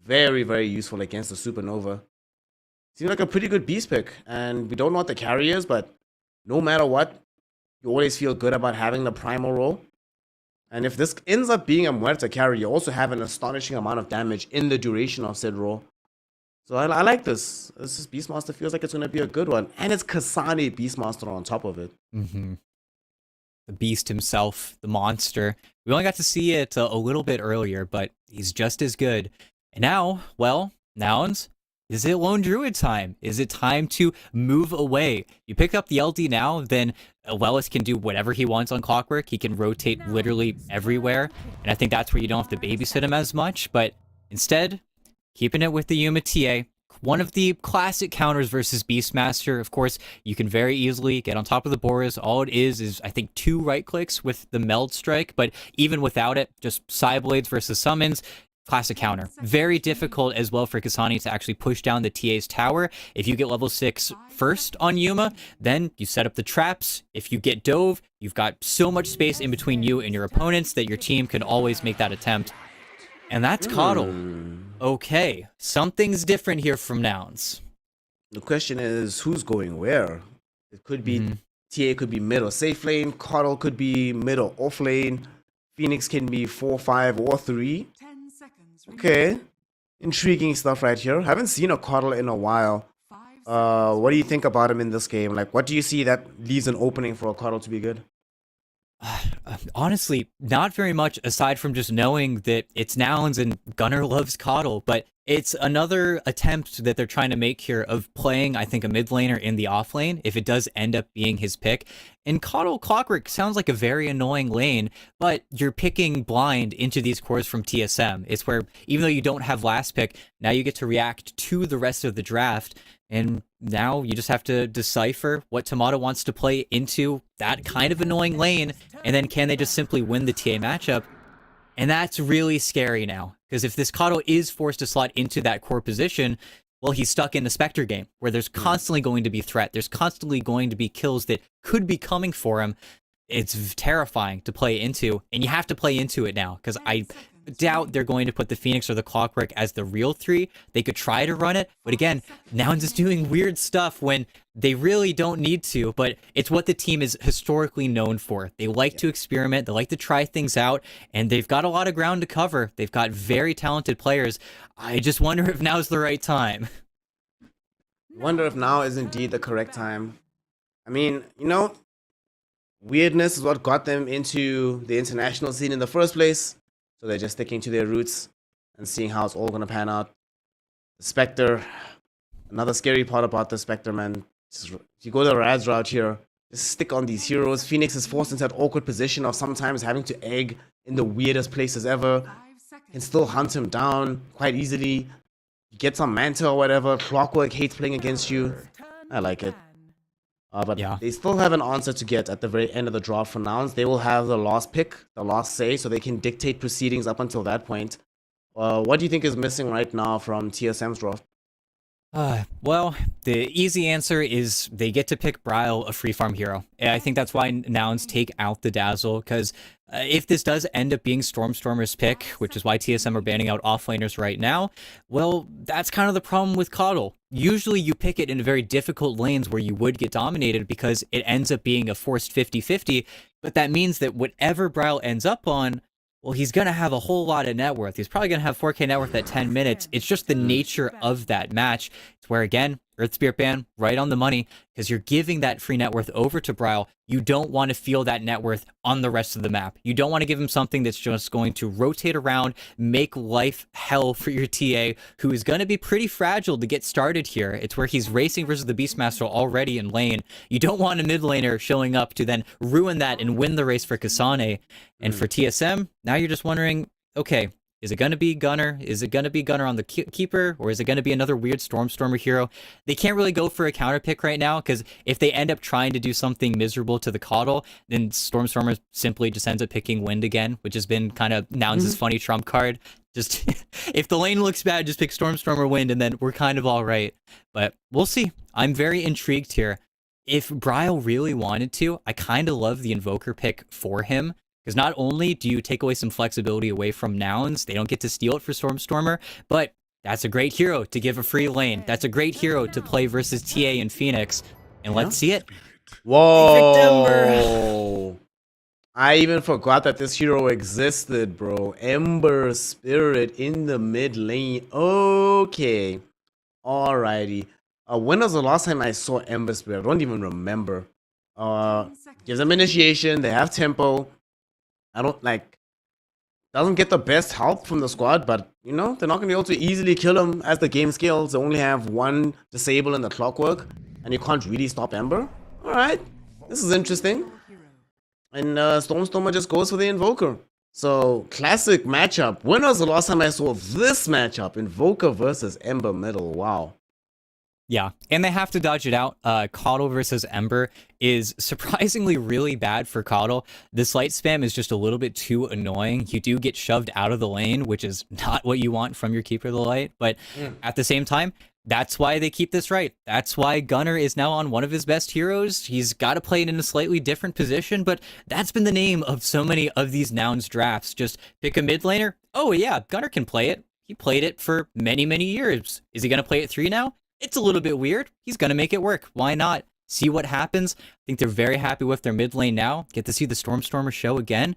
Very, very useful against the Supernova. Seems like a pretty good Beast pick. And we don't know what the carry is, but no matter what, you always feel good about having the primal role. And if this ends up being a Muerta carry, you also have an astonishing amount of damage in the duration of said role. So I like this. This is Beastmaster feels like it's going to be a good one. And it's Kasane Beastmaster on top of it. Mm-hmm. The beast himself, the monster. We only got to see it a little bit earlier, but he's just as good. And now, well, Nouns, is it Lone Druid time? Is it time to move away? You pick up the LD now, then Lelis can do whatever he wants on Clockwork. He can rotate literally everywhere. And I think that's where you don't have to babysit him as much. But instead, keeping it with the Yuma TA. One of the classic counters versus Beastmaster. Of course, you can very easily get on top of the Boris. All it is I think 2 right clicks with the Meld Strike. But even without it, just Psyblades versus Summons. Classic counter. Very difficult as well for Kasane to actually push down the TA's tower. If you get level 6 first on Yuma, then you set up the traps. If you get Dove, you've got so much space in between you and your opponents that your team can always make that attempt. And that's Coddle. Okay, something's different here from Nouns. The question is, who's going where? It could be TA could be mid or safe lane. Coddle could be mid or off lane. Phoenix can be 4, 5, or 3. 10 seconds. Okay. Intriguing stuff right here. Haven't seen a Coddle in a while. 5 What do you think about him in this game? Like, what do you see that leaves an opening for a Coddle to be good? Honestly, not very much aside from just knowing that it's Nouns and Gunnar loves Coddle, but it's another attempt that they're trying to make here of playing, I think, a mid laner in the off lane if it does end up being his pick. And Coddle Clockwork sounds like a very annoying lane, but you're picking blind into these cores from TSM. It's where, even though you don't have last pick, now you get to react to the rest of the draft. And now you just have to decipher what Tomato wants to play into that kind of annoying lane, and then can they just simply win the TA matchup? And that's really scary now, because if this Coddle is forced to slot into that core position, well, he's stuck in the Spectre game, where there's constantly going to be threat, there's constantly going to be kills that could be coming for him. It's terrifying to play into, and you have to play into it now, because doubt they're going to put the Phoenix or the Clockwork as the real 3. They could try to run it, but again, Nouns is doing weird stuff when they really don't need to, but it's what the team is historically known for. They like to experiment, they like to try things out, and they've got a lot of ground to cover. They've got very talented players. I just wonder if now's the right time. Wonder if now is indeed the correct time. I mean, weirdness is what got them into the international scene in the first place. So they're just sticking to their roots and seeing how it's all going to pan out. The Spectre, another scary part about the Spectre, man. If you go the Raz route here, just stick on these heroes. Phoenix is forced into that awkward position of sometimes having to egg in the weirdest places ever. Can still hunt him down quite easily. You get some Manta or whatever. Clockwork hates playing against you. I like it. But Yeah. they still have an answer to get at the very end of the draft for Nouns. They will have the last pick, the last say, so they can dictate proceedings up until that point. What do you think is missing right now from TSM's draft? Well, the easy answer is they get to pick Bryle, a free farm hero. And I think that's why Nouns take out the Dazzle, because if this does end up being Stormstormer's pick, which is why TSM are banning out offlaners right now, well, that's kind of the problem with Coddle. Usually you pick it in very difficult lanes where you would get dominated because it ends up being a forced 50-50, but that means that whatever Bryle ends up on, well, he's going to have a whole lot of net worth. He's probably going to have 4K net worth at 10 minutes. It's just the nature of that match. It's where, again, Earth Spirit ban, right on the money, because you're giving that free net worth over to Bryle. You don't want to feel that net worth on the rest of the map. You don't want to give him something that's just going to rotate around, make life hell for your TA, who is going to be pretty fragile to get started here. It's where he's racing versus the Beastmaster already in lane. You don't want a mid laner showing up to then ruin that and win the race for Kasane. And for TSM, now you're just wondering, okay, is it going to be Gunner? Is it going to be Gunner on the Keeper? Or is it going to be another weird Stormstormer hero? They can't really go for a counter pick right now, because if they end up trying to do something miserable to the Coddle, then Stormstormer simply just ends up picking Wind again, which has been kind of Nouns' funny trump card. Just, if the lane looks bad, just pick Stormstormer Wind, and then we're kind of all right. But we'll see. I'm very intrigued here. If Bryle really wanted to, I kind of love the Invoker pick for him. Because not only do you take away some flexibility away from Nouns, they don't get to steal it for Stormstormer, but that's a great hero to give a free lane. That's a great hero to play versus TA and Phoenix. And let's see it. Whoa! I even forgot that this hero existed, bro. Ember Spirit in the mid lane. Okay. Alrighty. When was the last time I saw Ember Spirit? I don't even remember. Gives them initiation. They have tempo. I don't doesn't get the best help from the squad, but they're not going to be able to easily kill him as the game scales. They only have one disable in the Clockwork, and you can't really stop Ember. All right, this is interesting. And Stormstormer just goes for the Invoker. So classic matchup. When was the last time I saw this matchup? Invoker versus Ember middle. Wow. Yeah, and they have to dodge it out. Coddle versus Ember is surprisingly really bad for Coddle. This light spam is just a little bit too annoying. You do get shoved out of the lane, which is not what you want from your Keeper of the Light. But at the same time, that's why they keep this right. That's why Gunner is now on one of his best heroes. He's got to play it in a slightly different position, but that's been the name of so many of these Nouns drafts. Just pick a mid laner. Oh yeah, Gunner can play it. He played it for many, many years. Is he going to play it 3 now? It's a little bit weird. He's going to make it work. Why not? See what happens. I think they're very happy with their mid lane now. Get to see the Stormstormer show again.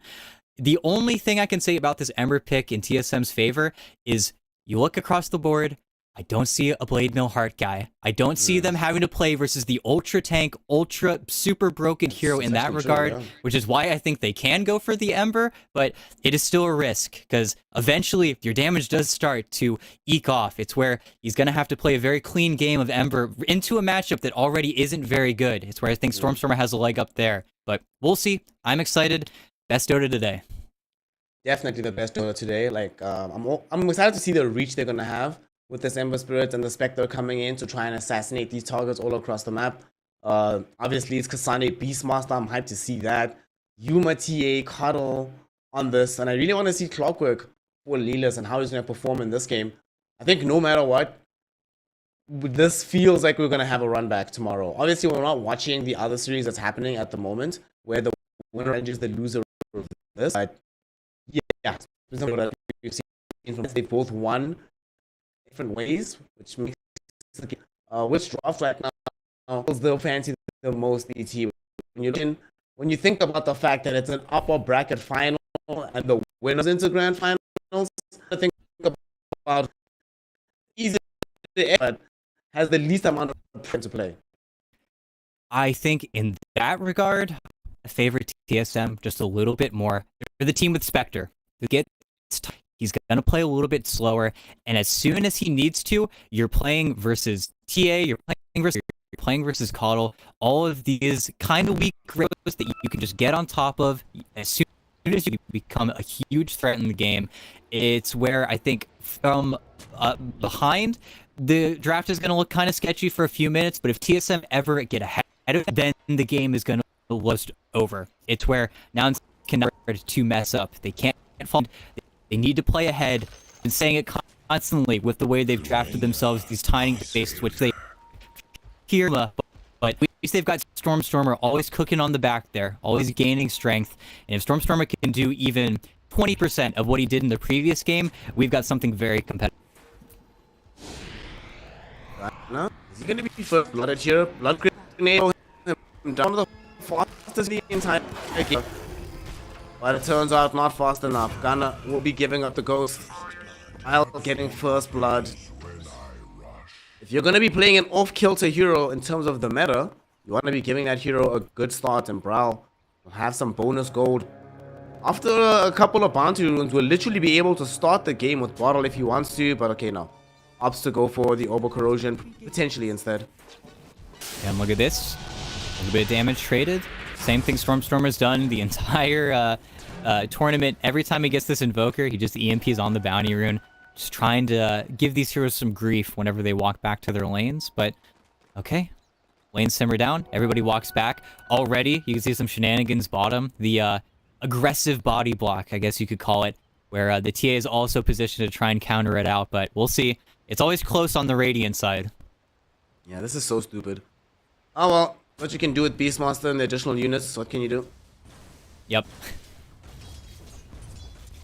The only thing I can say about this Ember pick in TSM's favor is you look across the board, I don't see a Blade Mill Heart guy. I don't see them having to play versus the ultra tank, ultra super broken hero in that regard, which is why I think they can go for the Ember, but it is still a risk because eventually your damage does start to eke off. It's where he's going to have to play a very clean game of Ember into a matchup that already isn't very good. It's where I think Stormstormer has a leg up there, but we'll see. I'm excited. Best Dota today. Definitely the best Dota today. I'm excited to see the reach they're going to have with this Ember Spirit and the Spectre coming in to try and assassinate these targets all across the map. Obviously, it's Kasane Beastmaster. I'm hyped to see that. Yuma TA, Coddle on this. And I really want to see Clockwork for Leeless and how he's going to perform in this game. I think no matter what, this feels like we're going to have a run back tomorrow. Obviously, we're not watching the other series that's happening at the moment, where the winner ranges the loser of this. But yeah, we've seen from they both won different ways, which makes which draft right now is the fancy the most ET. When you think about the fact that it's an upper bracket final and the winners into grand finals, I think about easy but has the least amount of pressure to play. I think in that regard, I favorite TSM just a little bit more. For the team with Spectre, he's gonna play a little bit slower, and as soon as he needs to, you're playing versus TA, you're playing versus Coddle. All of these kind of weak heroes that you can just get on top of as soon as you become a huge threat in the game. It's where I think from behind, the draft is going to look kind of sketchy for a few minutes, but if TSM ever get ahead of it, then the game is going to lose over. It's where now can start to mess up. They can't fall. They need to play ahead. I've been saying it constantly with the way they've drafted themselves, these tiny spaces, which they hear, but at least they've got Stormer always cooking on the back there, always gaining strength. And if Stormer can do even 20% of what he did in the previous game, we've got something very competitive. No, is he going to be first blooded here? Blood grenade him down to the fastest the entire game. But it turns out not fast enough. Gunner will be giving up the ghost while getting first blood. If you're going to be playing an off-kilter hero in terms of the meta, you want to be giving that hero a good start, and Brawl will have some bonus gold. After a couple of bounty runes, will literally be able to start the game with Bottle if he wants to, but okay, no. Opts to go for the Orbital Corrosion, potentially instead. And look at this. A little bit of damage traded. Same thing Stormer's done the entire tournament. Every time he gets this Invoker, he just EMPs on the bounty rune. Just trying to give these heroes some grief whenever they walk back to their lanes. But, okay. Lanes simmer down. Everybody walks back. Already, you can see some shenanigans bottom. The aggressive body block, I guess you could call it. Where the TA is also positioned to try and counter it out. But we'll see. It's always close on the Radiant side. Yeah, this is so stupid. Oh well, what you can do with Beastmaster and the additional units, what can you do? Yep.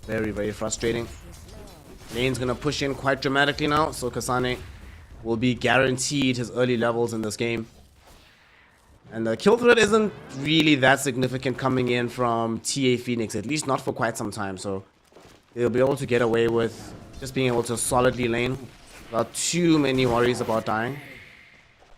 Very, very frustrating. Lane's gonna push in quite dramatically now, so Kasane will be guaranteed his early levels in this game. And the kill threat isn't really that significant coming in from TA Phoenix, at least not for quite some time, so they'll be able to get away with just being able to solidly lane without too many worries about dying.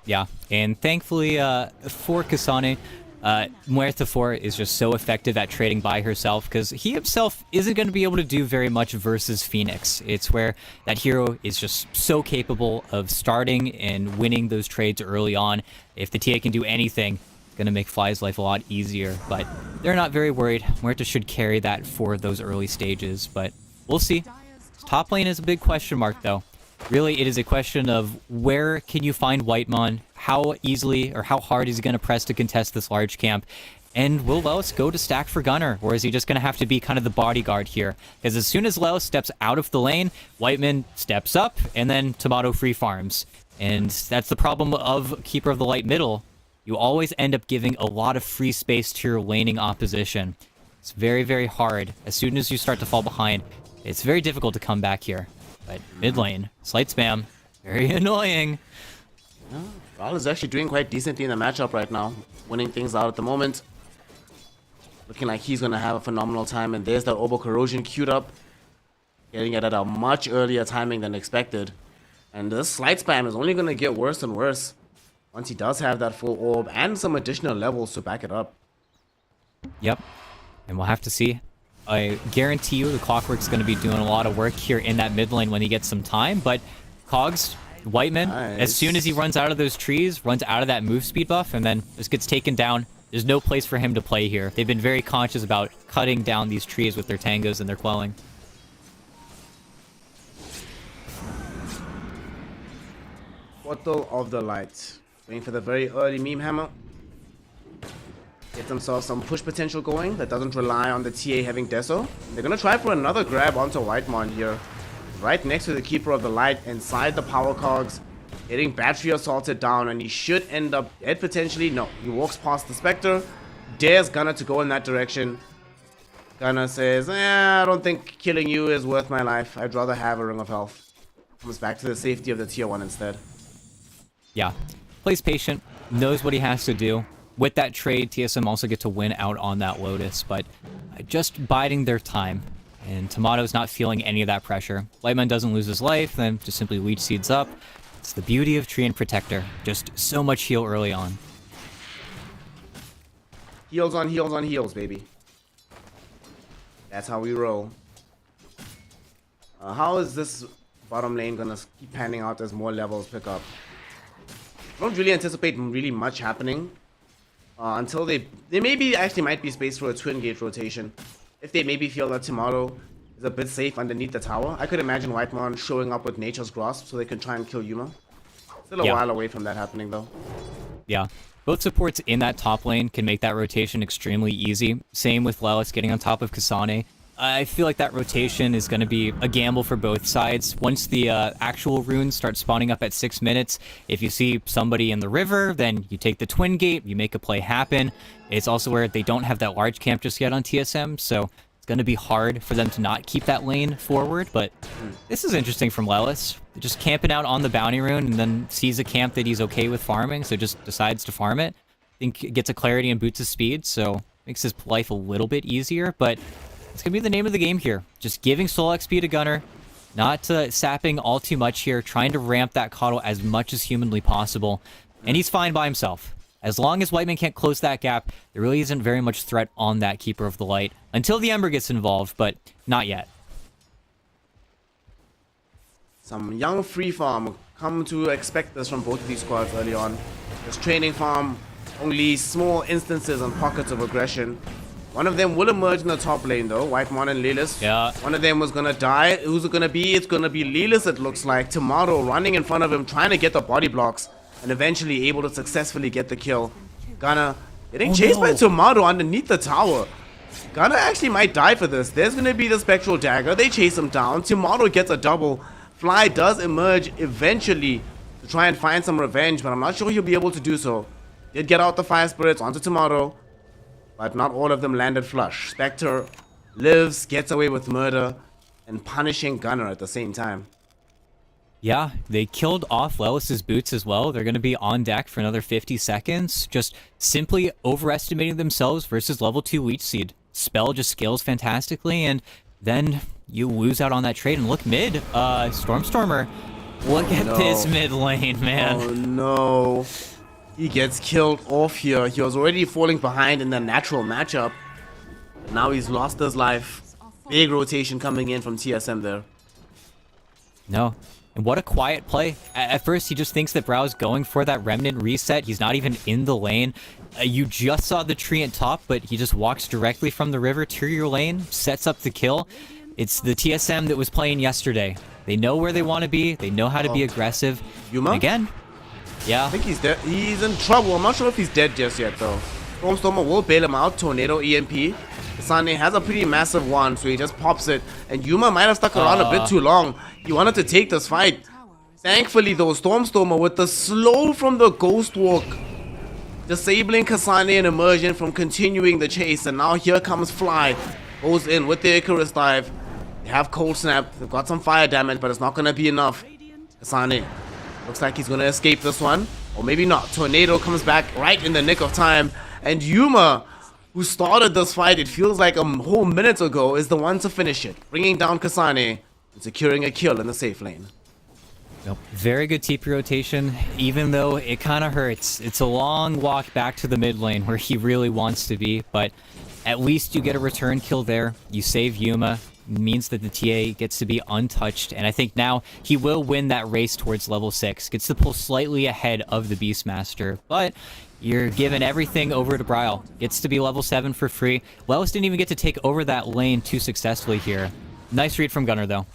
Yeah, and thankfully for Kasane, Muerta 4 is just so effective at trading by herself because he himself isn't going to be able to do very much versus Phoenix. It's where that hero is just so capable of starting and winning those trades early on. If the TA can do anything, it's going to make Fly's life a lot easier, but they're not very worried. Muerta should carry that for those early stages, but we'll see. Top lane is a big question mark, though. Really, it is a question of where can you find Whitemon, how easily or how hard is he going to press to contest this large camp, and will Leos go to stack for Gunner, or is he just going to have to be kind of the bodyguard here? Because as soon as Leos steps out of the lane, Whiteman steps up, and then Tomato free farms. And that's the problem of Keeper of the Light middle. You always end up giving a lot of free space to your laning opposition. It's very, very hard. As soon as you start to fall behind, it's very difficult to come back here. But mid lane, slight spam, very annoying. Yeah, Brawl is actually doing quite decently in the matchup right now, winning things out at the moment. Looking like he's going to have a phenomenal time, and there's that Orbital Corrosion queued up. Getting it at a much earlier timing than expected. And this slight spam is only going to get worse and worse once he does have that full orb and some additional levels to back it up. Yep, and we'll have to see. I guarantee you the Clockwork's going to be doing a lot of work here in that mid lane when he gets some time, but Cogs, Whiteman, as soon as he runs out of those trees, runs out of that move speed buff, and then just gets taken down. There's no place for him to play here. They've been very conscious about cutting down these trees with their tangos and their quelling. Portal of the Light. Waiting for the very early meme hammer. Get themselves some push potential going that doesn't rely on the TA having Deso. They're going to try for another grab onto Whitemon here. Right next to the Keeper of the Light, inside the power cogs. Getting battery assaulted down, and he should end up dead potentially. No, he walks past the Spectre. Dares Gunner to go in that direction. Gunner says, I don't think killing you is worth my life. I'd rather have a ring of health. Comes back to the safety of the tier 1 instead. Yeah. Plays patient, knows what he has to do. With that trade, TSM also get to win out on that Lotus, but just biding their time. And Tomato's not feeling any of that pressure. Lightman doesn't lose his life, then just simply Leech Seeds up. It's the beauty of Treant Protector. Just so much heal early on. Heals on heals on heals, baby. That's how we roll. How is this bottom lane gonna keep panning out as more levels pick up? I don't really anticipate really much happening until they maybe actually might be space for a twin gate rotation. If they maybe feel that Tomato is a bit safe underneath the tower, I could imagine Whitemon showing up with Nature's Grasp so they can try and kill Yuma. Still a while away from that happening though. Yeah. Both supports in that top lane can make that rotation extremely easy. Same with Lelis getting on top of Kasane. I feel like that rotation is going to be a gamble for both sides. Once the actual runes start spawning up at 6 minutes, if you see somebody in the river, then you take the twin gate, you make a play happen. It's also where they don't have that large camp just yet on TSM, so it's going to be hard for them to not keep that lane forward. But this is interesting from Lelis. Just camping out on the bounty rune and then sees a camp that he's okay with farming, so just decides to farm it. I think it gets a clarity and boots his speed, so makes his life a little bit easier, but it's going to be the name of the game here. Just giving soul XP to Gunner, not sapping all too much here, trying to ramp that Coddle as much as humanly possible, and he's fine by himself. As long as Whiteman can't close that gap, there really isn't very much threat on that Keeper of the Light, until the Ember gets involved, but not yet. Some young free farm. Come to expect this from both of these squads early on. This training farm, only small instances and pockets of aggression. One of them will emerge in the top lane though, Whitemon and Lelis. Yeah. One of them was gonna die. Who's it gonna be? It's gonna be Lelis, it looks like. Tomato running in front of him, trying to get the body blocks, and eventually able to successfully get the kill. Gunner getting chased by Tomato underneath the tower. Gunner actually might die for this. There's gonna be the Spectral Dagger. They chase him down. Tomato gets a double. Fly does emerge eventually to try and find some revenge, but I'm not sure he'll be able to do so. Did get out the Fire Spirits onto Tomato, but not all of them landed flush. Spectre lives, gets away with murder, and punishing Gunner at the same time. Yeah, they killed off Lelis' boots as well. They're going to be on deck for another 50 seconds, just simply overestimating themselves versus level 2 Leech Seed. Spell just scales fantastically, and then you lose out on that trade. And look mid, Stormstormer. Look at this mid lane, man. Oh no. He gets killed off here. He was already falling behind in the natural matchup. Now he's lost his life. Big rotation coming in from TSM there. No. And what a quiet play. At first, he just thinks that Brow's going for that Remnant reset. He's not even in the lane. You just saw the tree at top, but he just walks directly from the river to your lane, sets up the kill. It's the TSM that was playing yesterday. They know where they want to be. They know how to be aggressive. Yuma? And again, yeah. I think he's dead. He's in trouble. I'm not sure if he's dead just yet, though. Stormstormer will bail him out. Tornado EMP. Kasane has a pretty massive one, so he just pops it. And Yuma might have stuck around a bit too long. He wanted to take this fight. Thankfully, though, Stormstormer with the slow from the Ghost Walk, disabling Kasane and Immersion from continuing the chase. And now here comes Fly. Goes in with the Icarus dive. They have Cold Snap. They've got some fire damage, but it's not going to be enough. Kasane looks like he's going to escape this one. Or maybe not. Tornado comes back right in the nick of time. And Yuma, who started this fight, it feels like a whole minute ago, is the one to finish it. Bringing down Kasane and securing a kill in the safe lane. Nope. Very good TP rotation, even though it kind of hurts. It's a long walk back to the mid lane where he really wants to be, but at least you get a return kill there. You save Yuma. Means that the TA gets to be untouched, and I think now he will win that race towards level 6. Gets to pull slightly ahead of the Beastmaster, but you're giving everything over to Bryle. Gets to be level 7 for free. Lelis didn't even get to take over that lane too successfully here. Nice read from Gunner, though.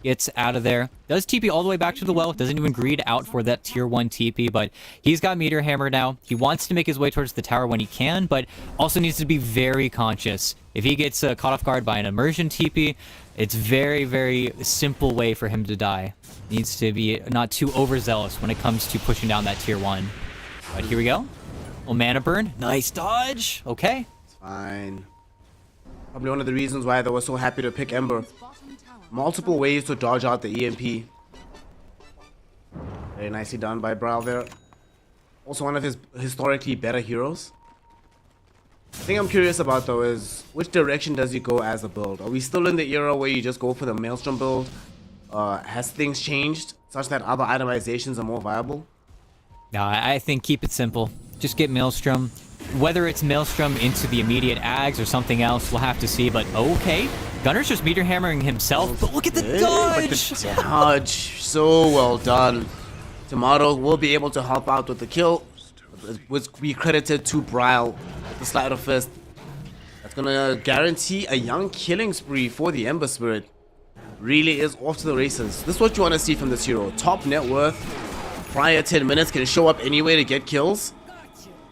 Gets out of there. Does TP all the way back to the well. Doesn't even greed out for that tier 1 TP, but he's got Meteor Hammer now. He wants to make his way towards the tower when he can, but also needs to be very conscious. If he gets caught off guard by an immersion TP, it's very, very simple way for him to die. Needs to be not too overzealous when it comes to pushing down that tier 1. But here we go. Little mana burn. Nice dodge. Okay. It's fine. Probably one of the reasons why they were so happy to pick Ember. Multiple ways to dodge out the EMP. Very nicely done by Brawl there. Also one of his historically better heroes. The thing I'm curious about though is which direction does he go as a build? Are we still in the era where you just go for the Maelstrom build? Has things changed such that other itemizations are more viable? No, I think keep it simple. Just get Maelstrom. Whether it's Maelstrom into the immediate Ags or something else, we'll have to see. But okay, Gunner's just meter hammering himself. But look at the dodge! But the dodge, so well done. Tomato will be able to help out with the kill. It was be credited to Bryle with the slide of fist. That's gonna guarantee a young killing spree for the Ember Spirit. Really is off to the races. This is what you want to see from this hero. Top net worth. Prior 10 minutes can show up anyway to get kills.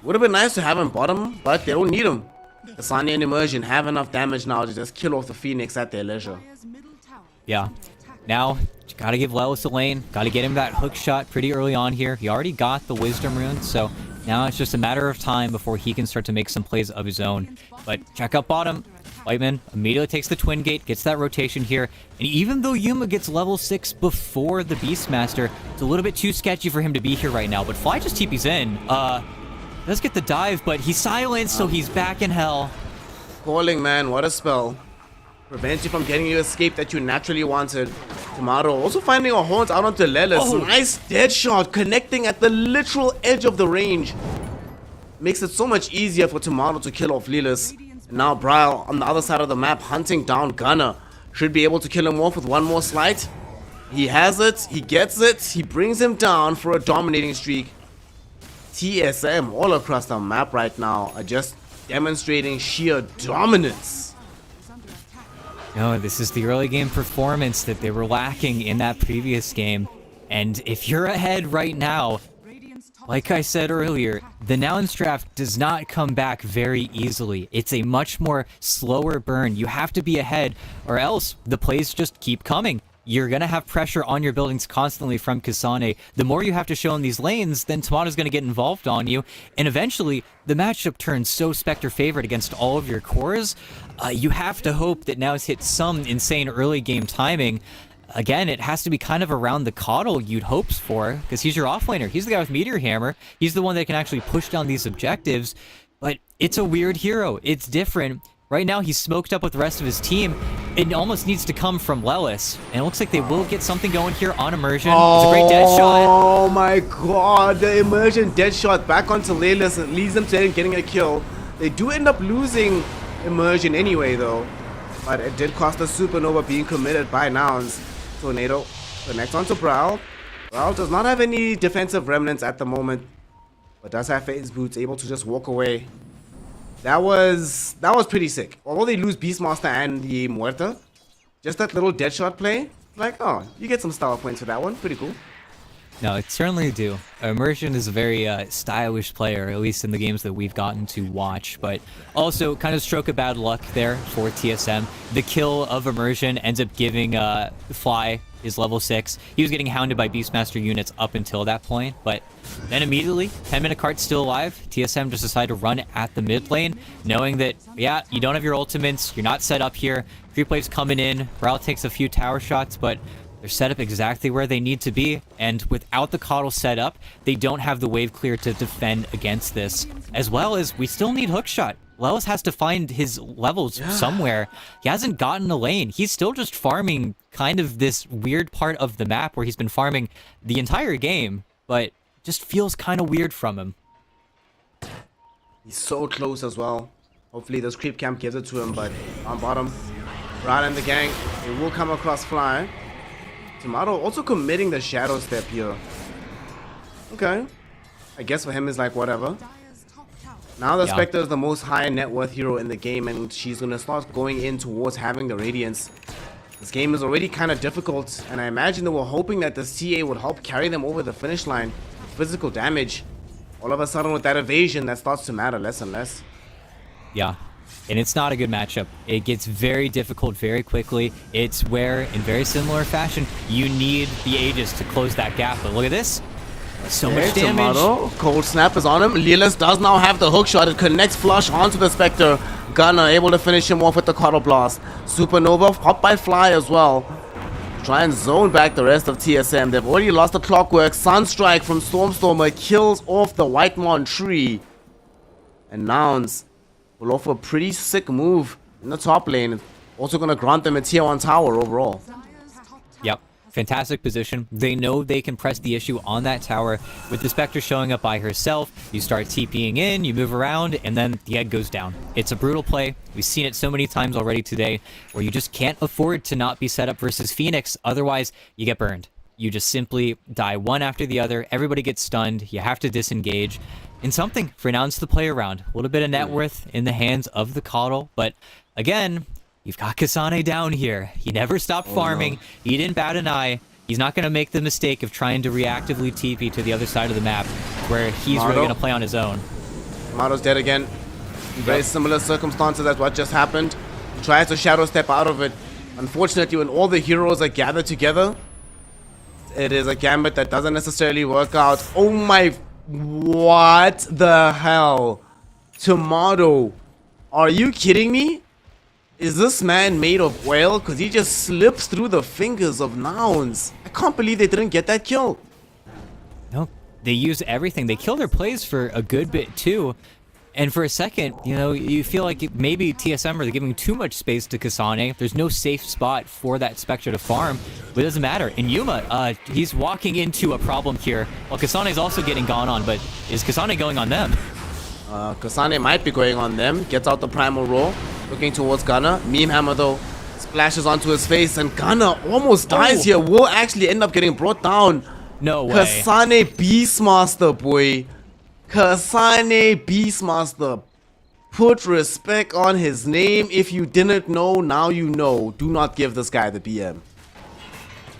Would have been nice to have him bottom, but they don't need him. Asani and Immersion have enough damage now to just kill off the Phoenix at their leisure. Yeah. Now, you gotta give Lelis a lane. Gotta get him that hook shot pretty early on here. He already got the Wisdom Rune, so now it's just a matter of time before he can start to make some plays of his own. But check out bottom. Whiteman immediately takes the Twin Gate, gets that rotation here, and even though Yuma gets level 6 before the Beastmaster, it's a little bit too sketchy for him to be here right now, but Fly just TP's in. Does get the dive, but he's silenced, so he's back in hell. Calling, man, what a spell. Prevents you from getting your escape that you naturally wanted. Tomato also finding a haunt out onto Lelis. Oh. Nice dead shot, connecting at the literal edge of the range. Makes it so much easier for Tomato to kill off Lelis. Now Bryle on the other side of the map hunting down Gunner. Should be able to kill him off with one more slight. He has it, he gets it, he brings him down for a dominating streak. TSM all across the map right now are just demonstrating sheer dominance. No, this is the early game performance that they were lacking in that previous game. And if you're ahead right now, like I said earlier, the Nouns draft does not come back very easily. It's a much more slower burn. You have to be ahead, or else the plays just keep coming. You're going to have pressure on your buildings constantly from Kasane. The more you have to show in these lanes, then Tomato's going to get involved on you. And eventually, the matchup turns so Spectre favored against all of your cores. You have to hope that Nouns hit some insane early game timing. Again, it has to be kind of around the Coddle you'd hopes for, because he's your offlaner. He's the guy with Meteor Hammer. He's the one that can actually push down these objectives. But it's a weird hero. It's different. Right now, he's smoked up with the rest of his team. It almost needs to come from Lelis. And it looks like they will get something going here on Immersion. It's a great dead shot. Oh my god, the Immersion dead shot back onto Lelis and leads them to getting a kill. They do end up losing Immersion anyway though. But it did cost the Supernova being committed by Nouns. Tornado connects onto Brawl. Brawl does not have any defensive remnants at the moment, but does have Phase Boots, able to just walk away. That was pretty sick. Although they lose Beastmaster and the Muerta, just that little dead shot play, like, oh, you get some style points for that one. Pretty cool. No, it certainly do. Immersion is a very stylish player, at least in the games that we've gotten to watch, but also kind of stroke of bad luck there for TSM. The kill of Immersion ends up giving Fly his level 6. He was getting hounded by Beastmaster units up until that point, but then immediately, 10-minute cart's still alive. TSM just decided to run at the mid lane, knowing that, yeah, you don't have your ultimates, you're not set up here. Creep wave's coming in, Brawl takes a few tower shots, but they're set up exactly where they need to be, and without the Coddle set up, they don't have the wave clear to defend against this. As well as, we still need hookshot. Lelis has to find his levels somewhere. He hasn't gotten a lane. He's still just farming kind of this weird part of the map where he's been farming the entire game, but just feels kind of weird from him. He's so close as well. Hopefully this creep camp gives it to him, but on bottom, Brad and the gang, they will come across Fly. Tomato also committing the shadow step here. Okay. I guess for him is like whatever. Now the Spectre is the most high net worth hero in the game, and she's going to start going in towards having the Radiance. This game is already kind of difficult, and I imagine they were hoping that the CA would help carry them over the finish line with physical damage. All of a sudden with that evasion, that starts to matter less and less. Yeah. And it's not a good matchup. It gets very difficult very quickly. It's where, in very similar fashion, you need the Aegis to close that gap. But look at this. So Okay, much damage. Tomato, cold snap is on him. Lilas does now have the hook shot. It connects flush onto the Spectre. Gunner able to finish him off with the Coddle Blast. Supernova popped by Fly as well. Try and zone back the rest of TSM. They've already lost the Clockwork. Sunstrike from Stormstormer kills off the Whitemon tree. And Nouns will offer a pretty sick move in the top lane. Also going to grant them a tier 1 tower overall. Yep. Fantastic position. They know they can press the issue on that tower. With the Spectre showing up by herself, you start TPing in, you move around, and then the egg goes down. It's a brutal play. We've seen it so many times already today, where you just can't afford to not be set up versus Phoenix. Otherwise, you get burned. You just simply die one after the other. Everybody gets stunned. You have to disengage. And something for Nouns to play around. A little bit of net worth in the hands of the Coddle. But again, you've got Kasane down here. He never stopped farming. He didn't bat an eye. He's not going to make the mistake of trying to reactively TP to the other side of the map, where he's really going to play on his own. Tomato's dead again. Very similar circumstances as what just happened. He tries to shadow step out of it. Unfortunately, when all the heroes are gathered together, it is a gambit that doesn't necessarily work out. Oh my... What the hell? Tomato. Are you kidding me? Is this man made of oil? Because he just slips through the fingers of Nouns. I can't believe they didn't get that kill. No, they use everything. They kill their plays for a good bit too. And for a second, you know, you feel like maybe TSM are giving too much space to Kasane. There's no safe spot for that Spectre to farm, but it doesn't matter. And Yuma, he's walking into a problem here. Well, Kasane's also getting gone on, but is Kasane going on them? Kasane might be going on them. Gets out the primal roll. Looking towards Gunner. Meme Hammer though splashes onto his face, and Gunner almost dies here. Will actually end up getting brought down. No way. Kasane Beastmaster, boy. Kasane Beastmaster. Put respect on his name. If you didn't know, now you know. Do not give this guy the BM.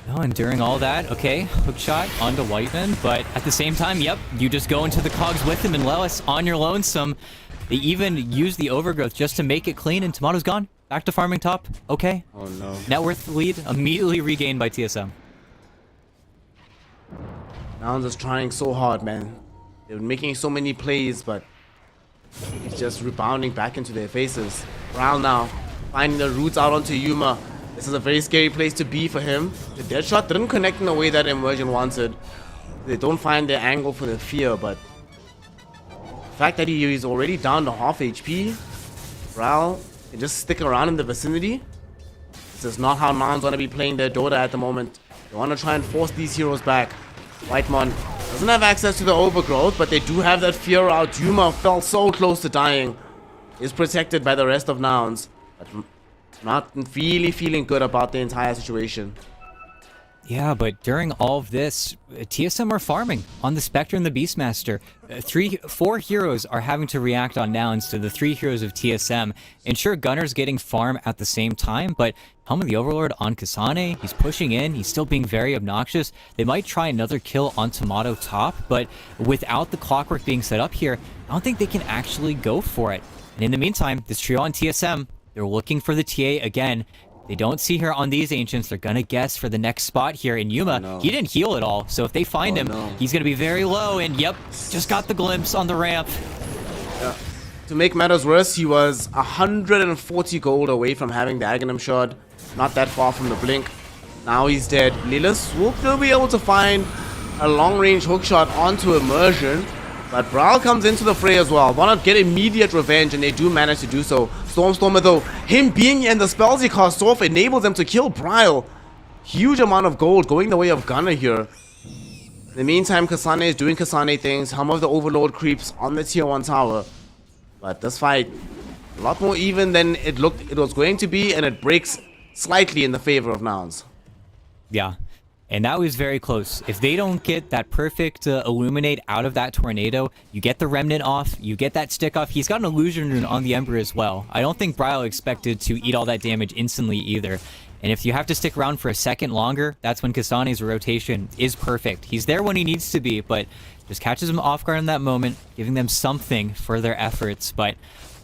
No, and during all that, okay, hook shot onto Whiteman, but at the same time, yep, you just go into the cogs with him and Lelis on your lonesome. They even use the overgrowth just to make it clean, and Tomato's gone. Back to farming top. Okay. Oh no. Net worth lead immediately regained by TSM. Nouns is trying so hard, man. They're making so many plays, but it's just rebounding back into their faces. Ral now finding the roots out onto Yuma. This is a very scary place to be for him. The dead shot didn't connect in the way that Immersion wanted. They don't find their angle for the fear, but the fact that he is already down to half HP, Ral can just stick around in the vicinity. This is not how Nouns want to be playing their Dota at the moment. They want to try and force these heroes back. Whitemon doesn't have access to the overgrowth, but they do have that fear out. Yuma fell so close to dying. Is protected by the rest of Nouns, but not really feeling good about the entire situation. Yeah, but during all of this, TSM are farming on the Spectre and the Beastmaster. 4 heroes are having to react on Nouns to the 3 heroes of TSM. And sure, Gunner's getting farm at the same time, but Helm of the Overlord on Kasane, he's pushing in, he's still being very obnoxious. They might try another kill on Tomato top, but without the Clockwork being set up here, I don't think they can actually go for it. And in the meantime, this trio on TSM, they're looking for the TA again. They don't see her on these Ancients. They're going to guess for the next spot here. And Yuma, he didn't heal at all. So if they find him, he's going to be very low. And yep, just got the glimpse on the ramp. Yeah. To make matters worse, he was 140 gold away from having the Aghanim shard. Not that far from the blink. Now he's dead. Lilis will still be able to find a long-range hookshot onto Immersion. But Brawl comes into the fray as well. Why not get immediate revenge? And they do manage to do so. Stormstormer though, him being in the spells he casts off enables them to kill Bryle. Huge amount of gold going the way of Gunner here. In the meantime, Kasane is doing Kasane things. Helm of the Overlord creeps on the tier 1 tower. But this fight, a lot more even than it looked it was going to be, and it breaks slightly in the favor of Nouns. Yeah. And that was very close. If they don't get that perfect Illuminate out of that Tornado, you get the Remnant off, you get that stick off. He's got an Illusion Rune on the Ember as well. I don't think Bryle expected to eat all that damage instantly either. And if you have to stick around for a second longer, that's when Kasane's rotation is perfect. He's there when he needs to be, but just catches them off guard in that moment, giving them something for their efforts. But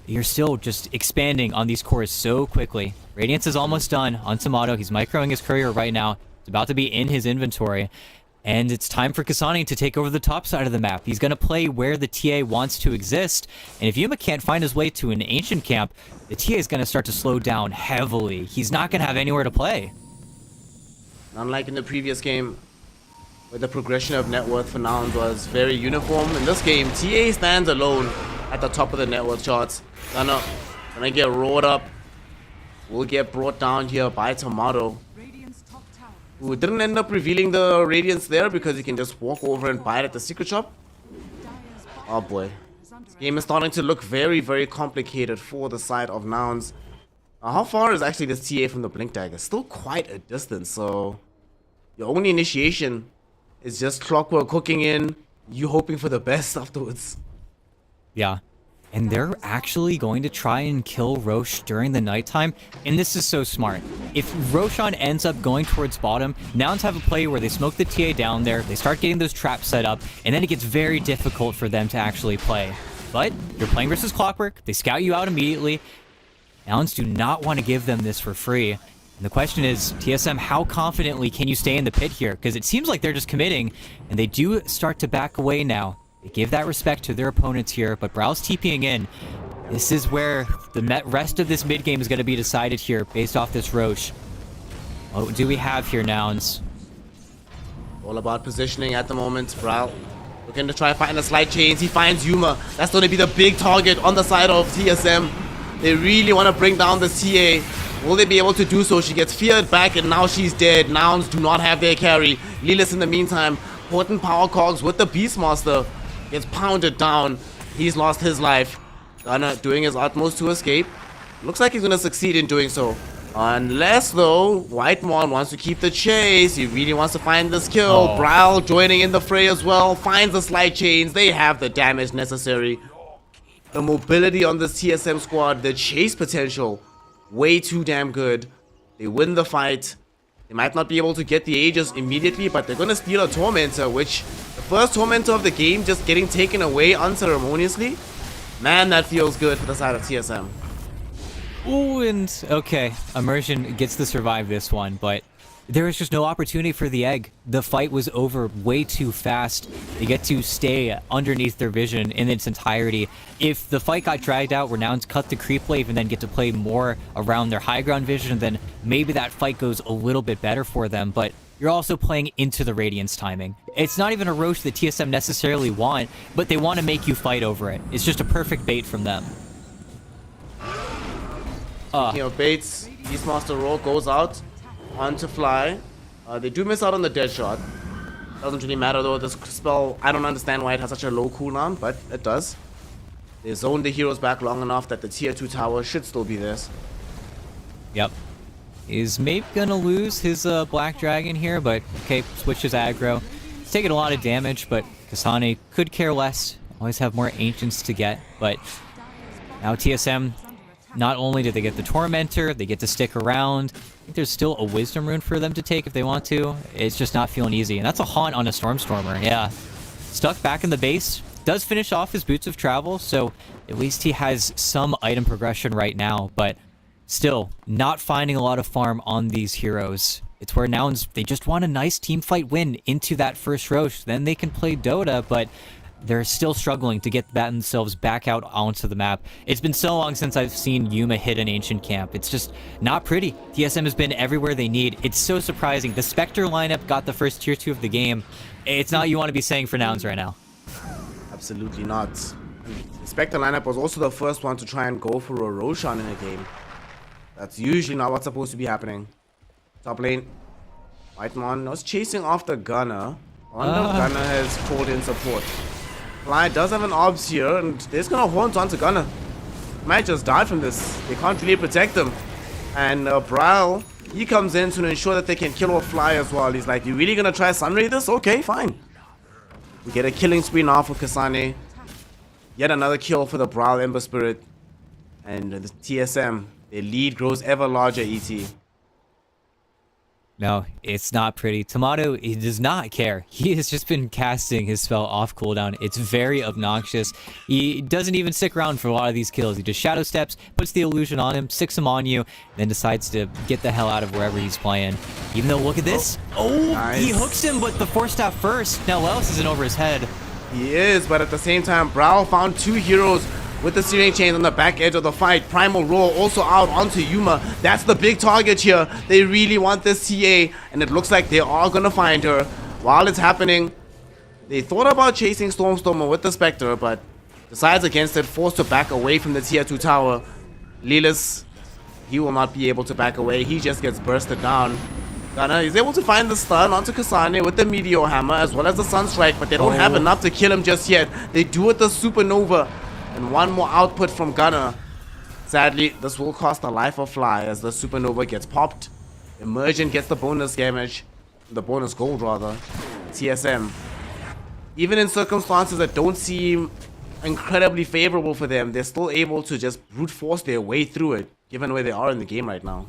you're still just expanding on these cores so quickly. Radiance is almost done on Tomato. He's microing his courier right now. About to be in his inventory. And it's time for Kasani to take over the top side of the map. He's going to play where the TA wants to exist. And if Yuma can't find his way to an ancient camp, the TA is going to start to slow down heavily. He's not going to have anywhere to play. Unlike in the previous game, where the progression of net worth for Nouns was very uniform, in this game, TA stands alone at the top of the net worth charts. Gonna get roared up. Will get brought down here by Tomato, who didn't end up revealing the Radiance there because he can just walk over and buy it at the secret shop. Oh boy. This game is starting to look very, very complicated for the side of Nouns. How far is actually this TA from the Blink Dagger? Still quite a distance, so your only initiation is just clockwork cooking in, you hoping for the best afterwards. Yeah. And they're actually going to try and kill Roche during the nighttime, and this is so smart. If Roshan ends up going towards bottom, Nouns have a play where they smoke the TA down there, they start getting those traps set up, and then it gets very difficult for them to actually play. But you're playing versus Clockwork, they scout you out immediately. Nouns do not want to give them this for free. And the question is, TSM, how confidently can you stay in the pit here? Because it seems like they're just committing, and they do start to back away now. They give that respect to their opponents here, but Brow's TPing in. This is where the rest of this mid game is going to be decided here based off this Roche. What do we have here, Nouns? All about positioning at the moment. Brow looking to try find the slide chains. He finds Yuma. That's going to be the big target on the side of TSM. They really want to bring down the TA. Will they be able to do so? She gets feared back and now she's dead. Nouns do not have their carry. Lilis in the meantime, potent power cogs with the Beastmaster. Gets pounded down. He's lost his life. Gunner doing his utmost to escape. Looks like he's going to succeed in doing so. Unless, though, Whitemon wants to keep the chase. He really wants to find this kill. Brawl joining in the fray as well. Finds the slide chains. They have the damage necessary. The mobility on this TSM squad. The chase potential. Way too damn good. They win the fight. They might not be able to get the Aegis immediately, but they're going to steal a Tormentor, which the first Tormentor of the game just getting taken away unceremoniously. Man, that feels good for the side of TSM. Ooh, and okay, Immersion gets to survive this one, but there was just no opportunity for the egg. The fight was over way too fast. They get to stay underneath their vision in its entirety. If the fight got dragged out, where Nouns cut the creep wave and then get to play more around their high ground vision, then maybe that fight goes a little bit better for them, but you're also playing into the Radiance timing. It's not even a Roche that TSM necessarily want, but they want to make you fight over it. It's just a perfect bait from them. You know, baits, Beastmaster roll goes out onto Fly. They do miss out on the dead shot. Doesn't really matter though, this spell, I don't understand why it has such a low cooldown, but it does. They zoned the heroes back long enough that the tier 2 tower should still be theirs. Yep. Is Mape gonna lose his Black Dragon here? But okay, switches aggro. It's taking a lot of damage, but Kasane could care less. Always have more Ancients to get, but now TSM, not only do they get the Tormentor, they get to stick around. I think there's still a Wisdom Rune for them to take if they want to. It's just not feeling easy, and that's a Haunt on a Stormstormer, yeah. Stuck back in the base. Does finish off his Boots of Travel, so at least he has some item progression right now, but still, not finding a lot of farm on these heroes. It's where Nouns, they just want a nice team fight win into that first Roche. Then they can play Dota, but they're still struggling to get themselves back out onto the map. It's been so long since I've seen Yuma hit an Ancient camp. It's just not pretty. TSM has been everywhere they need. It's so surprising. The Spectre lineup got the first tier 2 of the game. It's not you want to be saying for Nouns right now. Absolutely not. The Spectre lineup was also the first one to try and go for a Roshan in a game. That's usually not what's supposed to be happening. Top lane. Whitemon was chasing after Gunner. Wonder if Gunner has called in support. Fly does have an obs here, and they're just gonna haunt onto Gunner. Might just die from this. They can't really protect him. And Brawl, he comes in to ensure that they can kill off Fly as well. He's like, you really gonna try Sunray this? Okay, fine. We get a killing spree now for Kasane. Yet another kill for the Brawl Ember Spirit. And the TSM, their lead grows ever larger, ET. No, it's not pretty. Tomato, he does not care. He has just been casting his spell off cooldown. It's very obnoxious. He doesn't even stick around for a lot of these kills. He just shadow steps, puts the illusion on him, sticks him on you, then decides to get the hell out of wherever he's playing. Even though, look at this. Oh, nice. He hooks him, but the force staff first. Now Lelis isn't over his head. He is, but at the same time, Brow found 2 heroes with the searing chains on the back edge of the fight. Primal Roar also out onto Yuma. That's the big target here. They really want this TA, and it looks like they are gonna find her. While it's happening, they thought about chasing Stormstormer with the Spectre, but decides against it, forced to back away from the tier 2 tower. Lilis, he will not be able to back away. He just gets bursted down. Gunner is able to find the stun onto Kasane with the Meteor Hammer as well as the Sunstrike, but they don't have enough to kill him just yet. They do it the Supernova. And one more output from Gunner. Sadly, this will cost the life of Fly as the Supernova gets popped. Immersion gets the bonus damage. The bonus gold, rather. TSM. Even in circumstances that don't seem incredibly favorable for them, they're still able to just brute force their way through it, given where they are in the game right now.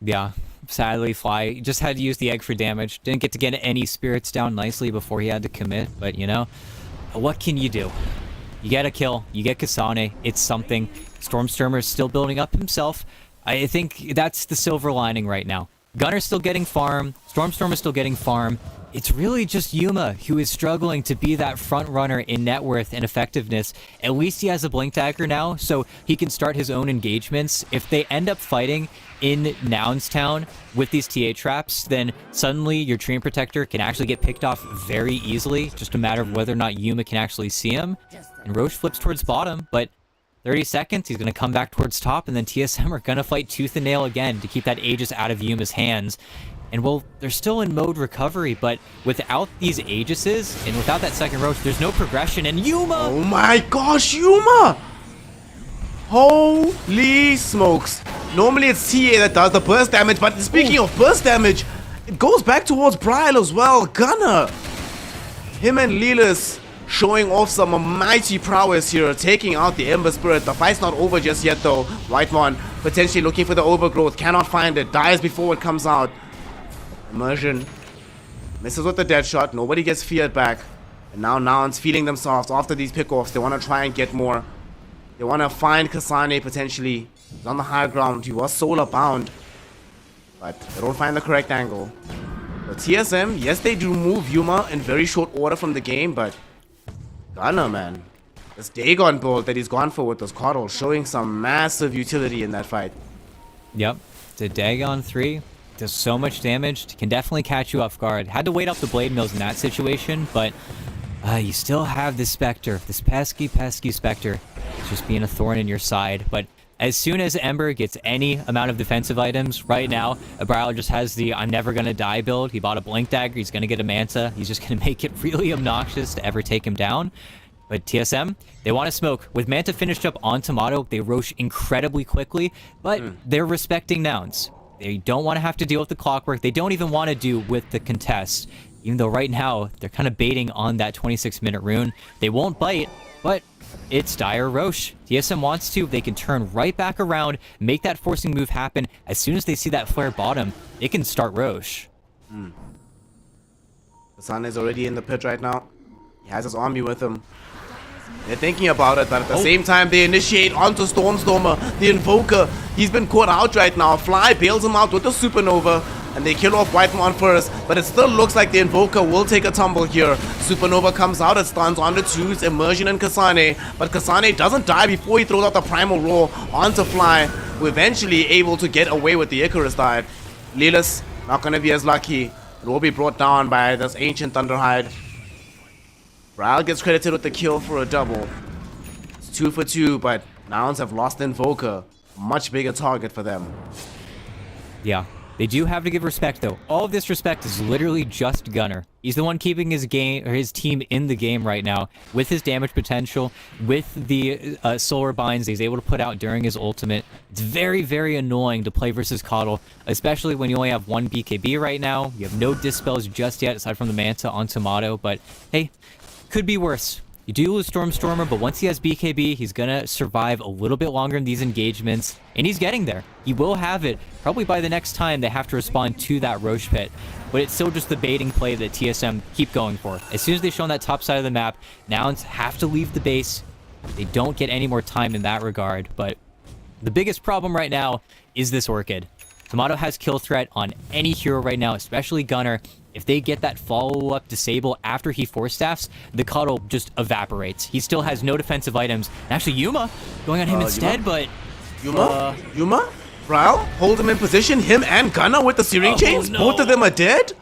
Yeah, sadly, Fly just had to use the egg for damage. Didn't get to get any spirits down nicely before he had to commit, but you know, what can you do? You get a kill, you get Kasane, it's something. Stormstormer is still building up himself. I think that's the silver lining right now. Gunner's still getting farm, Stormstormer's still getting farm. It's really just Yuma who is struggling to be that front runner in net worth and effectiveness. At least he has a Blink Dagger now, so he can start his own engagements. If they end up fighting in Nounstown with these TA traps, then suddenly your Treant Protector can actually get picked off very easily. Just a matter of whether or not Yuma can actually see him. And Roche flips towards bottom, but 30 seconds, he's going to come back towards top, and then TSM are going to fight tooth and nail again to keep that Aegis out of Yuma's hands. And well, they're still in mode recovery, but without these Aegises and without that second Roach, there's no progression. And Yuma! Oh my gosh, Yuma! Holy smokes. Normally it's TA that does the burst damage, but speaking of burst damage, it goes back towards Bryle as well. Gunner! Him and Lilis showing off some mighty prowess here, taking out the Ember Spirit. The fight's not over just yet though. Whitemon potentially looking for the overgrowth, cannot find it, dies before it comes out. Immersion misses with the dead shot. Nobody gets feared back. And now Nouns feeling themselves after these pickoffs. They want to try and get more. They want to find Kasane potentially. He's on the high ground. He was solar bound. But they don't find the correct angle. The TSM, yes, they do move Yuma in very short order from the game, but Gunner, man. This Dagon build that he's gone for with this Coddle showing some massive utility in that fight. Yep, the Dagon 3 does so much damage, can definitely catch you off guard. Had to wait off the Blade Mills in that situation, but you still have this Spectre, this pesky Spectre. It's just being a thorn in your side. But as soon as Ember gets any amount of defensive items, right now, Abryle just has the I'm never gonna die build. He bought a Blink Dagger, he's gonna get a Manta. He's just gonna make it really obnoxious to ever take him down. But TSM, they want to smoke. With Manta finished up on Tomato, they Roche incredibly quickly, but they're respecting Nouns. They don't want to have to deal with the clockwork. They don't even want to do with the contest. Even though right now, they're kind of baiting on that 26-minute rune. They won't bite, but it's dire Roche. TSM wants to. They can turn right back around, make that forcing move happen. As soon as they see that flare bottom, they can start Roche. The Sun is already in the pit right now. He has his army with him. They're thinking about it, but at the same time, they initiate onto Stormstormer, the Invoker. He's been caught out right now. Fly bails him out with the Supernova, and they kill off Whitemon first. But it still looks like the Invoker will take a tumble here. Supernova comes out, it stuns onto twos, Immersion and Kasane. But Kasane doesn't die before he throws out the Primal Roar onto Fly, who eventually able to get away with the Icarus dive. Lilis not going to be as lucky. It will be brought down by this Ancient Thunderhide. Bryle gets credited with the kill for a double. It's 2 for 2, but Nouns have lost Invoker. Much bigger target for them. Yeah, they do have to give respect though. All of this respect is literally just Gunner. He's the one keeping his game or his team in the game right now with his damage potential, with the solar binds he's able to put out during his ultimate. It's very, very annoying to play versus Coddle, especially when you only have one BKB right now. You have no dispels just yet aside from the Manta on Tomato, but hey, could be worse. You do lose Stormer, but once he has BKB, he's gonna survive a little bit longer in these engagements, and he's getting there. He will have it probably by the next time they have to respond to that Roche pit, but it's still just the baiting play that TSM keep going for. As soon as they show on that top side of the map, Nouns have to leave the base. They don't get any more time in that regard, but the biggest problem right now is this Orchid. Tomato has kill threat on any hero right now, especially Gunner. If they get that follow-up disable after he force staffs, the cuddle just evaporates. He still has no defensive items. And actually, Yuma going on him instead, but... Yuma? Braille? Hold him in position. Him and Gunner with the searing chains. no. Both of them are dead.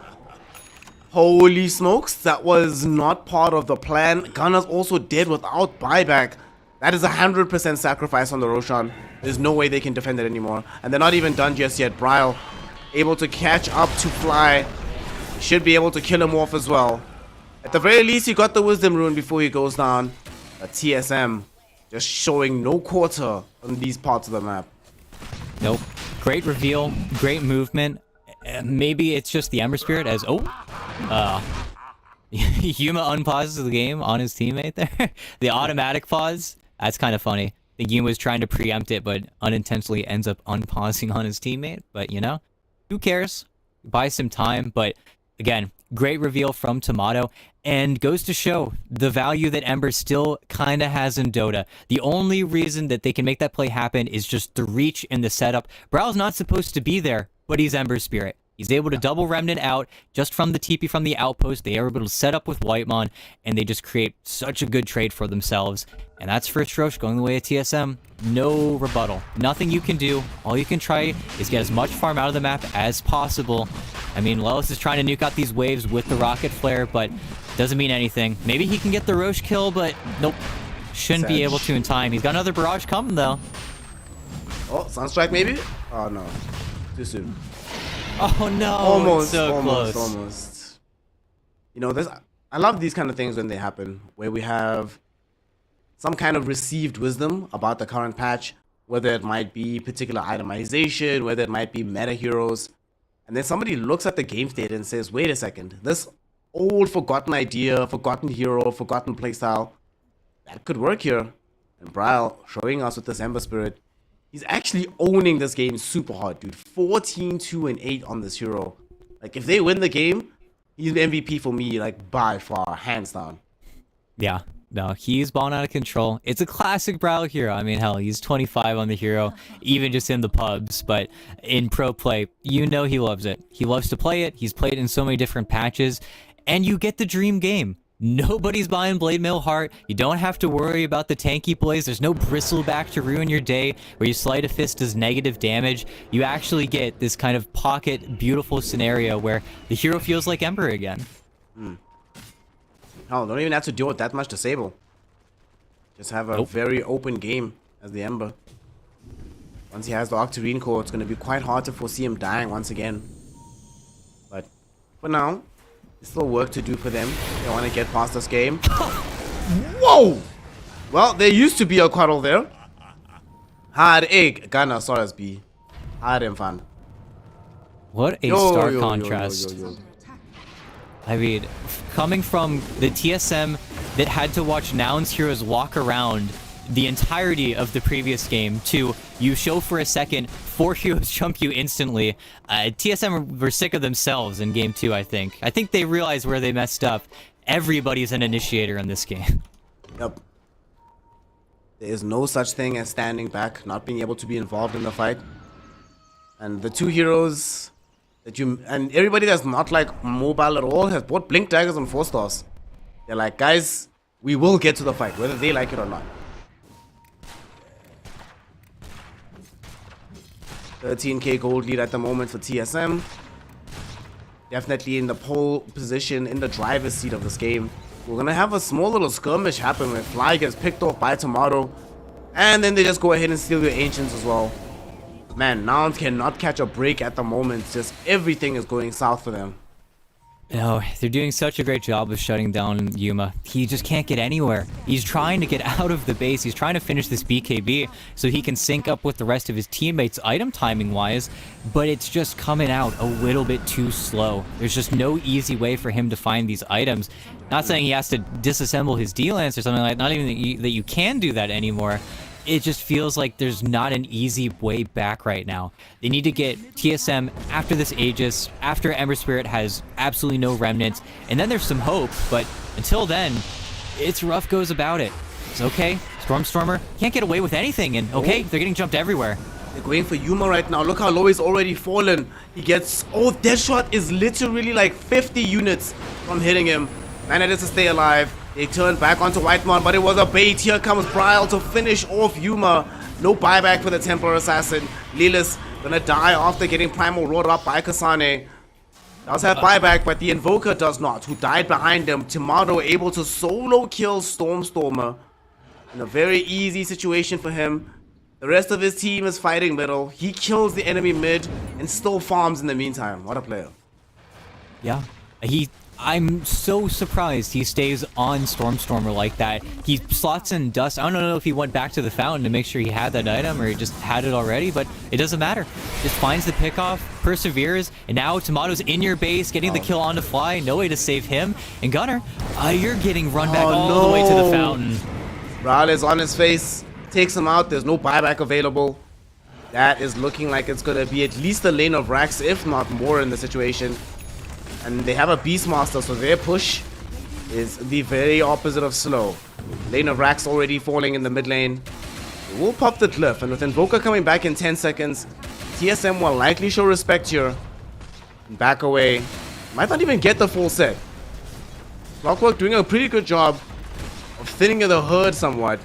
Holy smokes. That was not part of the plan. Gunner's also dead without buyback. That is 100% sacrifice on the Roshan. There's no way they can defend it anymore. And they're not even done just yet. Braille able to catch up to Fly. Should be able to kill him off as well. At the very least, he got the Wisdom Rune before he goes down. But TSM just showing no quarter on these parts of the map. Nope. Great reveal, great movement. Maybe it's just the Ember Spirit as... Yuma unpauses the game on his teammate there. The automatic pause. That's kind of funny. I think Yuma was trying to preempt it, but unintentionally ends up unpausing on his teammate. But, you know, who cares? Buy some time, but... Again, great reveal from Tomato, and goes to show the value that Ember still kind of has in Dota. The only reason that they can make that play happen is just the reach and the setup. Brow's not supposed to be there, but he's Ember Spirit. He's able to double Remnant out just from the TP from the outpost. They are able to set up with Whitemon, and they just create such a good trade for themselves. And that's first Roche going the way of TSM. No rebuttal. Nothing you can do. All you can try is get as much farm out of the map as possible. I mean, Lelis is trying to nuke out these waves with the Rocket Flare, but doesn't mean anything. Maybe he can get the Roche kill, but nope. Shouldn't be able to in time. He's got another barrage coming, though. Oh, Sunstrike maybe? Oh, no. Too soon. Oh, no. Almost, so close. almost. You know, I love these kind of things when they happen, where we have some kind of received wisdom about the current patch, whether it might be particular itemization, whether it might be meta heroes, and then somebody looks at the game state and says, wait a second, this old forgotten idea, forgotten hero, forgotten playstyle, that could work here. And Braille showing us with this Ember Spirit, he's actually owning this game super hard, dude. 14, 2, and 8 on this hero. Like, if they win the game, he's the MVP for me, like, by far, hands down. Yeah. No, he's balling out of control. It's a classic Braille hero. I mean, hell, he's 25 on the hero, even just in the pubs. But in pro play, you know he loves it. He loves to play it. He's played it in so many different patches. And you get the dream game. Nobody's buying Blade Mail Heart. You don't have to worry about the tanky plays. There's no bristleback to ruin your day where your Sleight of Fist does negative damage. You actually get this kind of pocket, beautiful scenario where the hero feels like Ember again. Hell, don't even have to deal with that much disable. Just have a very open game as the Ember. Once he has the Octarine core, it's going to be quite hard to foresee him dying once again. But for now, there's still work to do for them. They want to get past this game. Whoa! Well, there used to be a Qualifier there. Hard egg. Gunner, sorry, B. Hard and fun. What a stark contrast. I mean, coming from the TSM that had to watch Noun's heroes walk around the entirety of the previous game to you show for a second, 4 heroes jump you instantly. TSM were sick of themselves in game 2, I think. I think they realized where they messed up. Everybody's an initiator in this game. Yep. There is no such thing as standing back, not being able to be involved in the fight. And the 2 heroes that and everybody that's not like mobile at all has bought Blink Daggers on 4 stars. They're like, guys, we will get to the fight, whether they like it or not. 13k gold lead at the moment for TSM. Definitely in the pole position, in the driver's seat of this game. We're gonna have a small little skirmish happen where Fly gets picked off by Tomato, and then they just go ahead and steal your Ancients as well. Man, Nouns cannot catch a break at the moment. Just everything is going south for them. No, they're doing such a great job of shutting down Yuma. He just can't get anywhere. He's trying to get out of the base. He's trying to finish this BKB so he can sync up with the rest of his teammates item timing wise, but it's just coming out a little bit too slow. There's just no easy way for him to find these items. Not saying he has to disassemble his D-Lance or something like that, not even that you can do that anymore. It just feels like there's not an easy way back right now. They need to get TSM after this Aegis, after Ember Spirit has absolutely no remnants, and then there's some hope, but until then, it's rough goes about it. It's okay, Stormer can't get away with anything, and okay, they're getting jumped everywhere. They're going for Yuma right now. Look how low he's already fallen. He gets... Oh, Deadshot is literally like 50 units from hitting him. Manages to stay alive. They turn back onto Whitemon, but it was a bait. Here comes Bryle to finish off Yuma. No buyback for the Templar Assassin. Lilis gonna die after getting Primal roared up by Kasane. Does have buyback, but the Invoker does not, who died behind him. Tomato able to solo kill Stormer. In a very easy situation for him. The rest of his team is fighting middle. He kills the enemy mid and still farms in the meantime. What a player. Yeah, I'm so surprised he stays on Stormer like that. He slots in Dust. I don't know if he went back to the fountain to make sure he had that item or he just had it already, but it doesn't matter. Just finds the pickoff, perseveres, and now Tomato's in your base, getting the kill on the fly. No way to save him. And Gunner, you're getting run back all the way to the fountain. Bryle is on his face. Takes him out. There's no buyback available. That is looking like it's going to be at least a lane of racks, if not more in the situation. And they have a Beastmaster, so their push is the very opposite of slow. Lane of racks already falling in the mid lane. They will pop the glyph, and with Invoker coming back in 10 seconds, TSM will likely show respect here. And back away. Might not even get the full set. Clockwork doing a pretty good job of thinning the herd somewhat.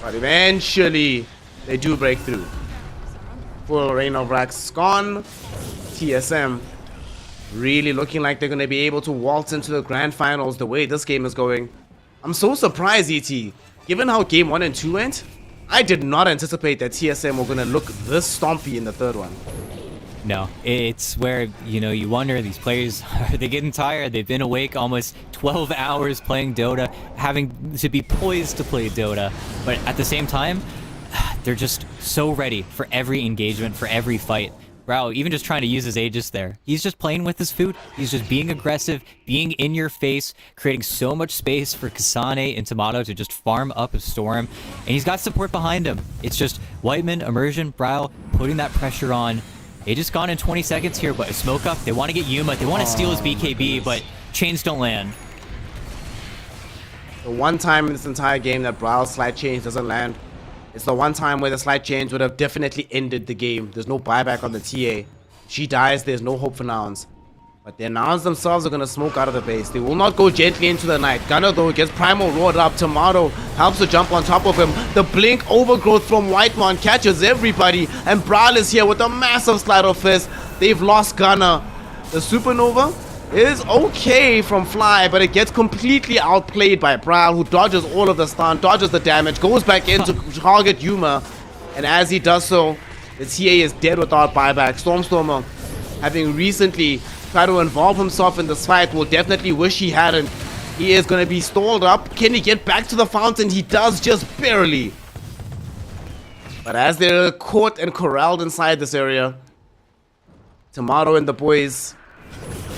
But eventually, they do break through. Full Rain of Racks gone. TSM really looking like they're going to be able to waltz into the grand finals the way this game is going. I'm so surprised, ET. Given how game 1 and 2 went, I did not anticipate that TSM were going to look this stompy in the third one. No, it's where, you wonder, these players, are they getting tired? They've been awake almost 12 hours playing Dota, having to be poised to play Dota. But at the same time, they're just so ready for every engagement, for every fight. Bro, even just trying to use his Aegis there. He's just playing with his food. He's just being aggressive, being in your face, creating so much space for Kasane and Tomato to just farm up a Storm. And he's got support behind him. It's just Whiteman, Immersion, Bryle, putting that pressure on. Aegis gone in 20 seconds here, but a smoke up. They want to get Yuma. They want to steal his BKB, but chains don't land. The one time in this entire game that Bryle's slide change doesn't land. It's the one time where the slight change would have definitely ended the game. There's no buyback on the TA. She dies, there's no hope for Nouns. But the Nouns themselves are going to smoke out of the base. They will not go gently into the night. Gunner though gets Primal roared up. Tomato helps to jump on top of him. The blink overgrowth from Whitemon catches everybody. And Bryle is here with a massive slide of fist. They've lost Gunner. The Supernova is okay from Fly, but it gets completely outplayed by Bryle, who dodges all of the stun, dodges the damage, goes back in to target Yuma. And as he does so, the TA is dead without buyback. Stormer, having recently tried to involve himself in this fight, will definitely wish he hadn't. He is going to be stalled up. Can he get back to the fountain? He does, just barely. But as they're caught and corralled inside this area, Tomato and the boys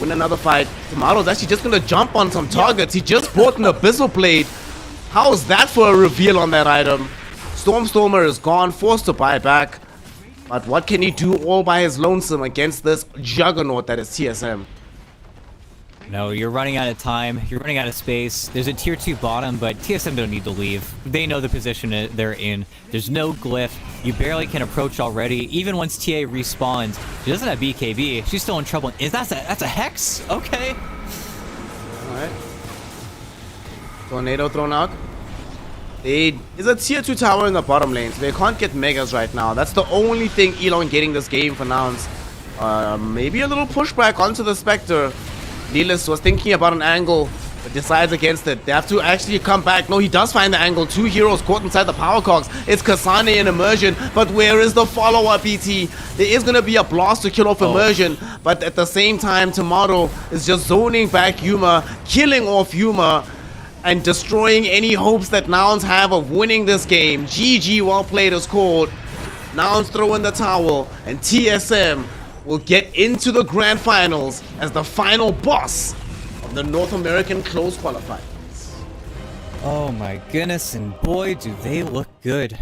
win another fight. Tomato's actually just gonna jump on some targets. He just bought an Abyssal Blade. How is that for a reveal on that item? Stormer is gone, forced to buy back. But what can he do all by his lonesome against this juggernaut that is TSM? No, you're running out of time. You're running out of space. There's a tier 2 bottom, but TSM don't need to leave. They know the position they're in. There's no glyph. You barely can approach already. Even once TA respawns, she doesn't have BKB. She's still in trouble. That's a Hex? Okay. Alright. Tornado thrown out. There's a tier 2 tower in the bottom lane, so they can't get Megas right now. That's the only thing elongating this game for Nouns. Maybe a little pushback onto the Spectre. Lilis was thinking about an angle, but decides against it. They have to actually come back. No, he does find the angle. 2 heroes caught inside the power cogs. It's Kasane in Immersion, but where is the follow-up, ET? There is going to be a blast to kill off Immersion, but at the same time, Tomato is just zoning back Yuma, killing off Yuma, and destroying any hopes that Nouns have of winning this game. GG, well played is called. Nouns throw in the towel, and TSM will get into the grand finals as the final boss of the North American closed qualifiers. Oh my goodness, and boy, do they look good.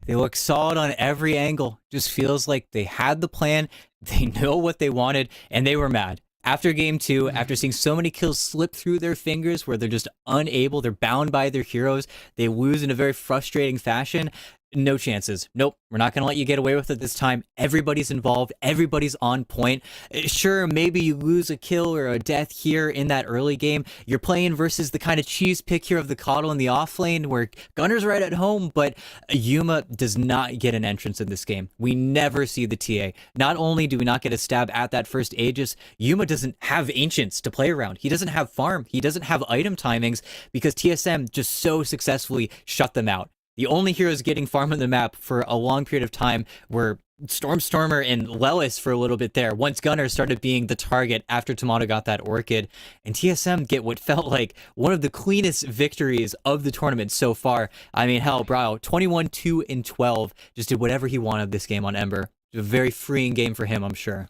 They look solid on every angle. Just feels like they had the plan, they know what they wanted, and they were mad. After game 2, after seeing so many kills slip through their fingers where they're just unable, they're bound by their heroes, they lose in a very frustrating fashion. No chances. Nope, we're not going to let you get away with it this time. Everybody's involved. Everybody's on point. Sure, maybe you lose a kill or a death here in that early game. You're playing versus the kind of cheese pick here of the Coddle in the off lane where Gunner's right at home, but Yuma does not get an entrance in this game. We never see the TA. Not only do we not get a stab at that first Aegis, Yuma doesn't have Ancients to play around. He doesn't have farm. He doesn't have item timings because TSM just so successfully shut them out. The only heroes getting farm on the map for a long period of time were Stormer and Lelis for a little bit there. Once Gunner started being the target after Tomato got that Orchid, and TSM get what felt like one of the cleanest victories of the tournament so far. I mean, hell, Bryle, 21-2-12, just did whatever he wanted this game on Ember. It was a very freeing game for him, I'm sure.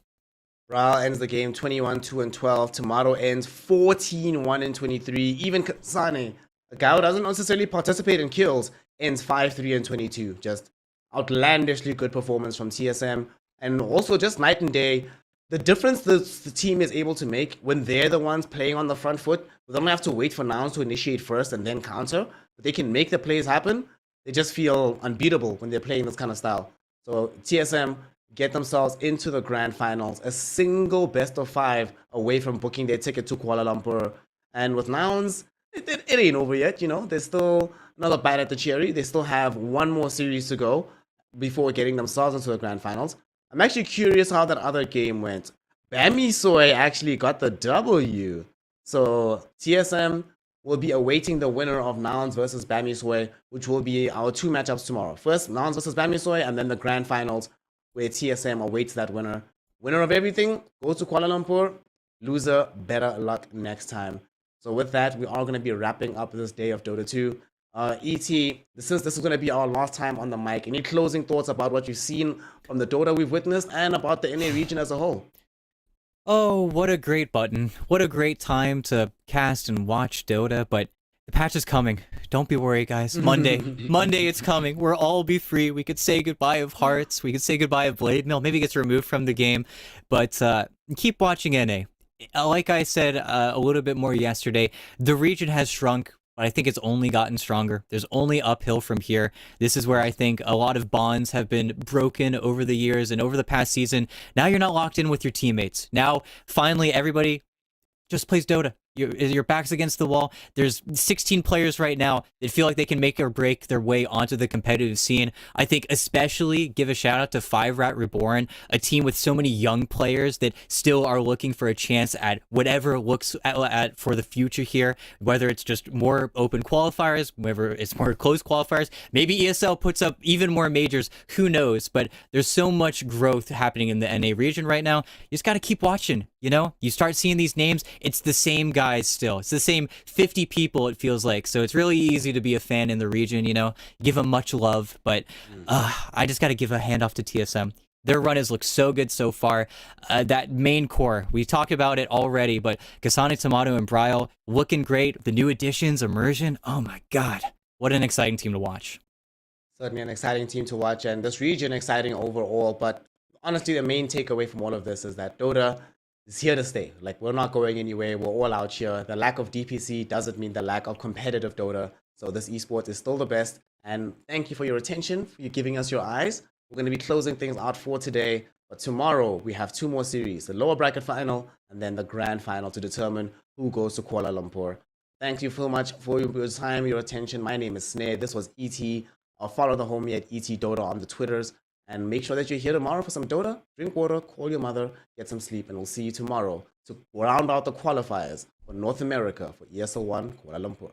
Ral ends the game 21-2-12. Tomato ends 14-1-23. Even Kasane, a guy who doesn't necessarily participate in kills, ends 5-3-22. Just outlandishly good performance from TSM. And also just night and day. The difference the team is able to make when they're the ones playing on the front foot, they don't have to wait for Nouns to initiate first and then counter. But they can make the plays happen. They just feel unbeatable when they're playing this kind of style. So TSM get themselves into the grand finals, a single best of 5 away from booking their ticket to Kuala Lumpur. And with Nouns, it ain't over yet, you know. There's still another bite at the cherry. They still have one more series to go before getting themselves into the grand finals. I'm actually curious how that other game went. Bami Soy actually got the W. So TSM will be awaiting the winner of Nouns versus Bami Soy, which will be our 2 matchups tomorrow. First, Nouns versus Bami Soy, and then the grand finals where TSM awaits that winner. Winner of everything goes to Kuala Lumpur. Loser, better luck next time. So with that, we are going to be wrapping up this day of Dota 2. ET, since this is going to be our last time on the mic, any closing thoughts about what you've seen from the Dota we've witnessed and about the NA region as a whole? Oh, what a great button. What a great time to cast and watch Dota, but the patch is coming. Don't be worried, guys. Monday, it's coming. We'll all be free. We could say goodbye of Hearts. We could say goodbye of Blade Mill. Maybe it gets removed from the game, but keep watching NA. Like I said a little bit more yesterday, the region has shrunk, but I think it's only gotten stronger. There's only uphill from here. This is where I think a lot of bonds have been broken over the years and over the past season. Now you're not locked in with your teammates. Now, finally, everybody just plays Dota. Your back's against the wall. There's 16 players right now that feel like they can make or break their way onto the competitive scene. I think especially give a shout out to 5 Rat Reborn, a team with so many young players that still are looking for a chance at whatever looks at for the future here, whether it's just more open qualifiers, whether it's more closed qualifiers. Maybe ESL puts up even more majors, who knows? But there's so much growth happening in the NA region right now. You just got to keep watching. You know, you start seeing these names, it's the same guys still. It's the same 50 people, it feels like. So it's really easy to be a fan in the region, you know, give them much love. But I just got to give a hand off to TSM. Their run has looked so good so far. That main core, we talked about it already, but Kasane, Tomato, and Bryle looking great. The new additions, Immersion, oh my God. What an exciting team to watch. Certainly an exciting team to watch, and this region exciting overall. But honestly, the main takeaway from all of this is that Dota is here to stay. Like, we're not going anywhere. We're all out here. The lack of DPC doesn't mean the lack of competitive Dota. So this esports is still the best. And thank you for your attention, for you giving us your eyes. We're going to be closing things out for today. But tomorrow, we have 2 more series. The lower bracket final and then the grand final to determine who goes to Kuala Lumpur. Thank you so much for your time, your attention. My name is Snare. This was ET. Follow the homie at ET Dota on the Twitters. And make sure that you're here tomorrow for some Dota. Drink water, call your mother, get some sleep, and we'll see you tomorrow to round out the qualifiers for North America for ESL 1 Kuala Lumpur.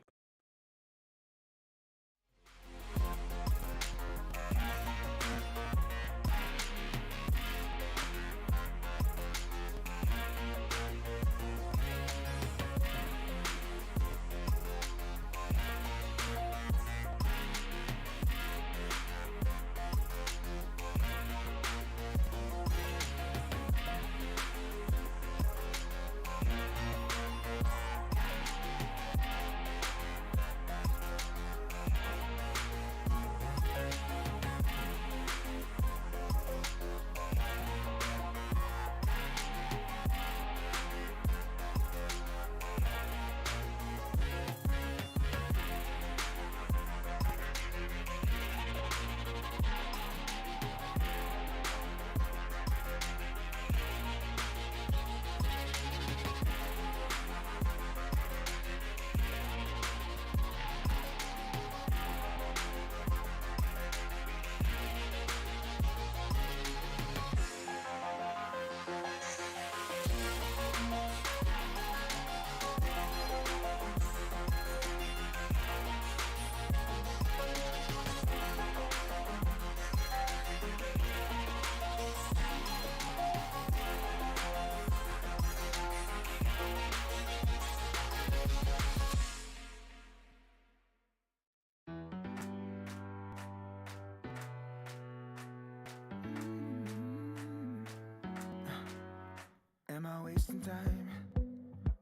Am I wasting time?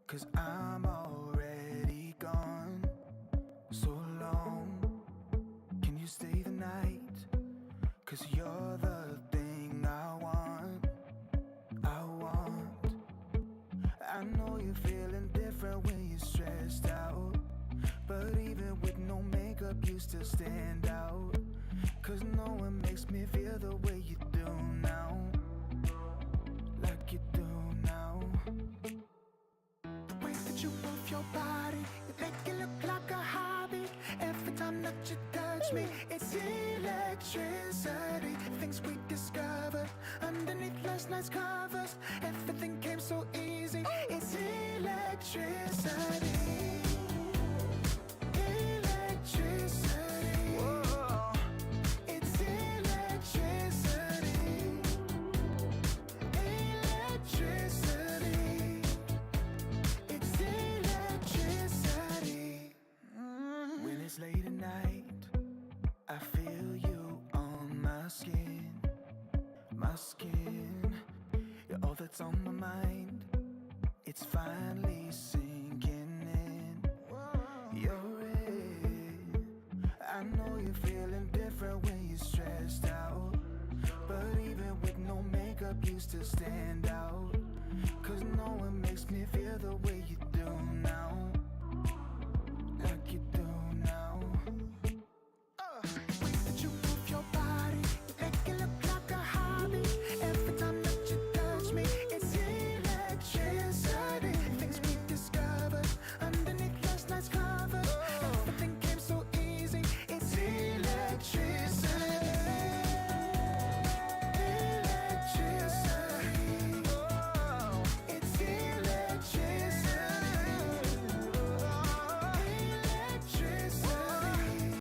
'Cause I'm already gone. So long, can you stay the night? 'Cause you're the thing I want. I know you're feeling different when you're stressed out, but even with no makeup you still stand out. 'Cause no one makes me feel the way you do now, like you do now. The way that you move your body, you make it look like a hobby. Every time that you touch me, it's electricity. Things we discovered underneath last night's covers, everything came so easy. It's electricity. Electricity. Whoa. It's electricity. Electricity. It's electricity. When it's late at night, I feel you on my skin. My skin. You're all that's on my mind. It's finally sinking in. You're it. I know you're feeling different when you're stressed out, but even with no makeup you still stand out. 'Cause no one makes me feel the way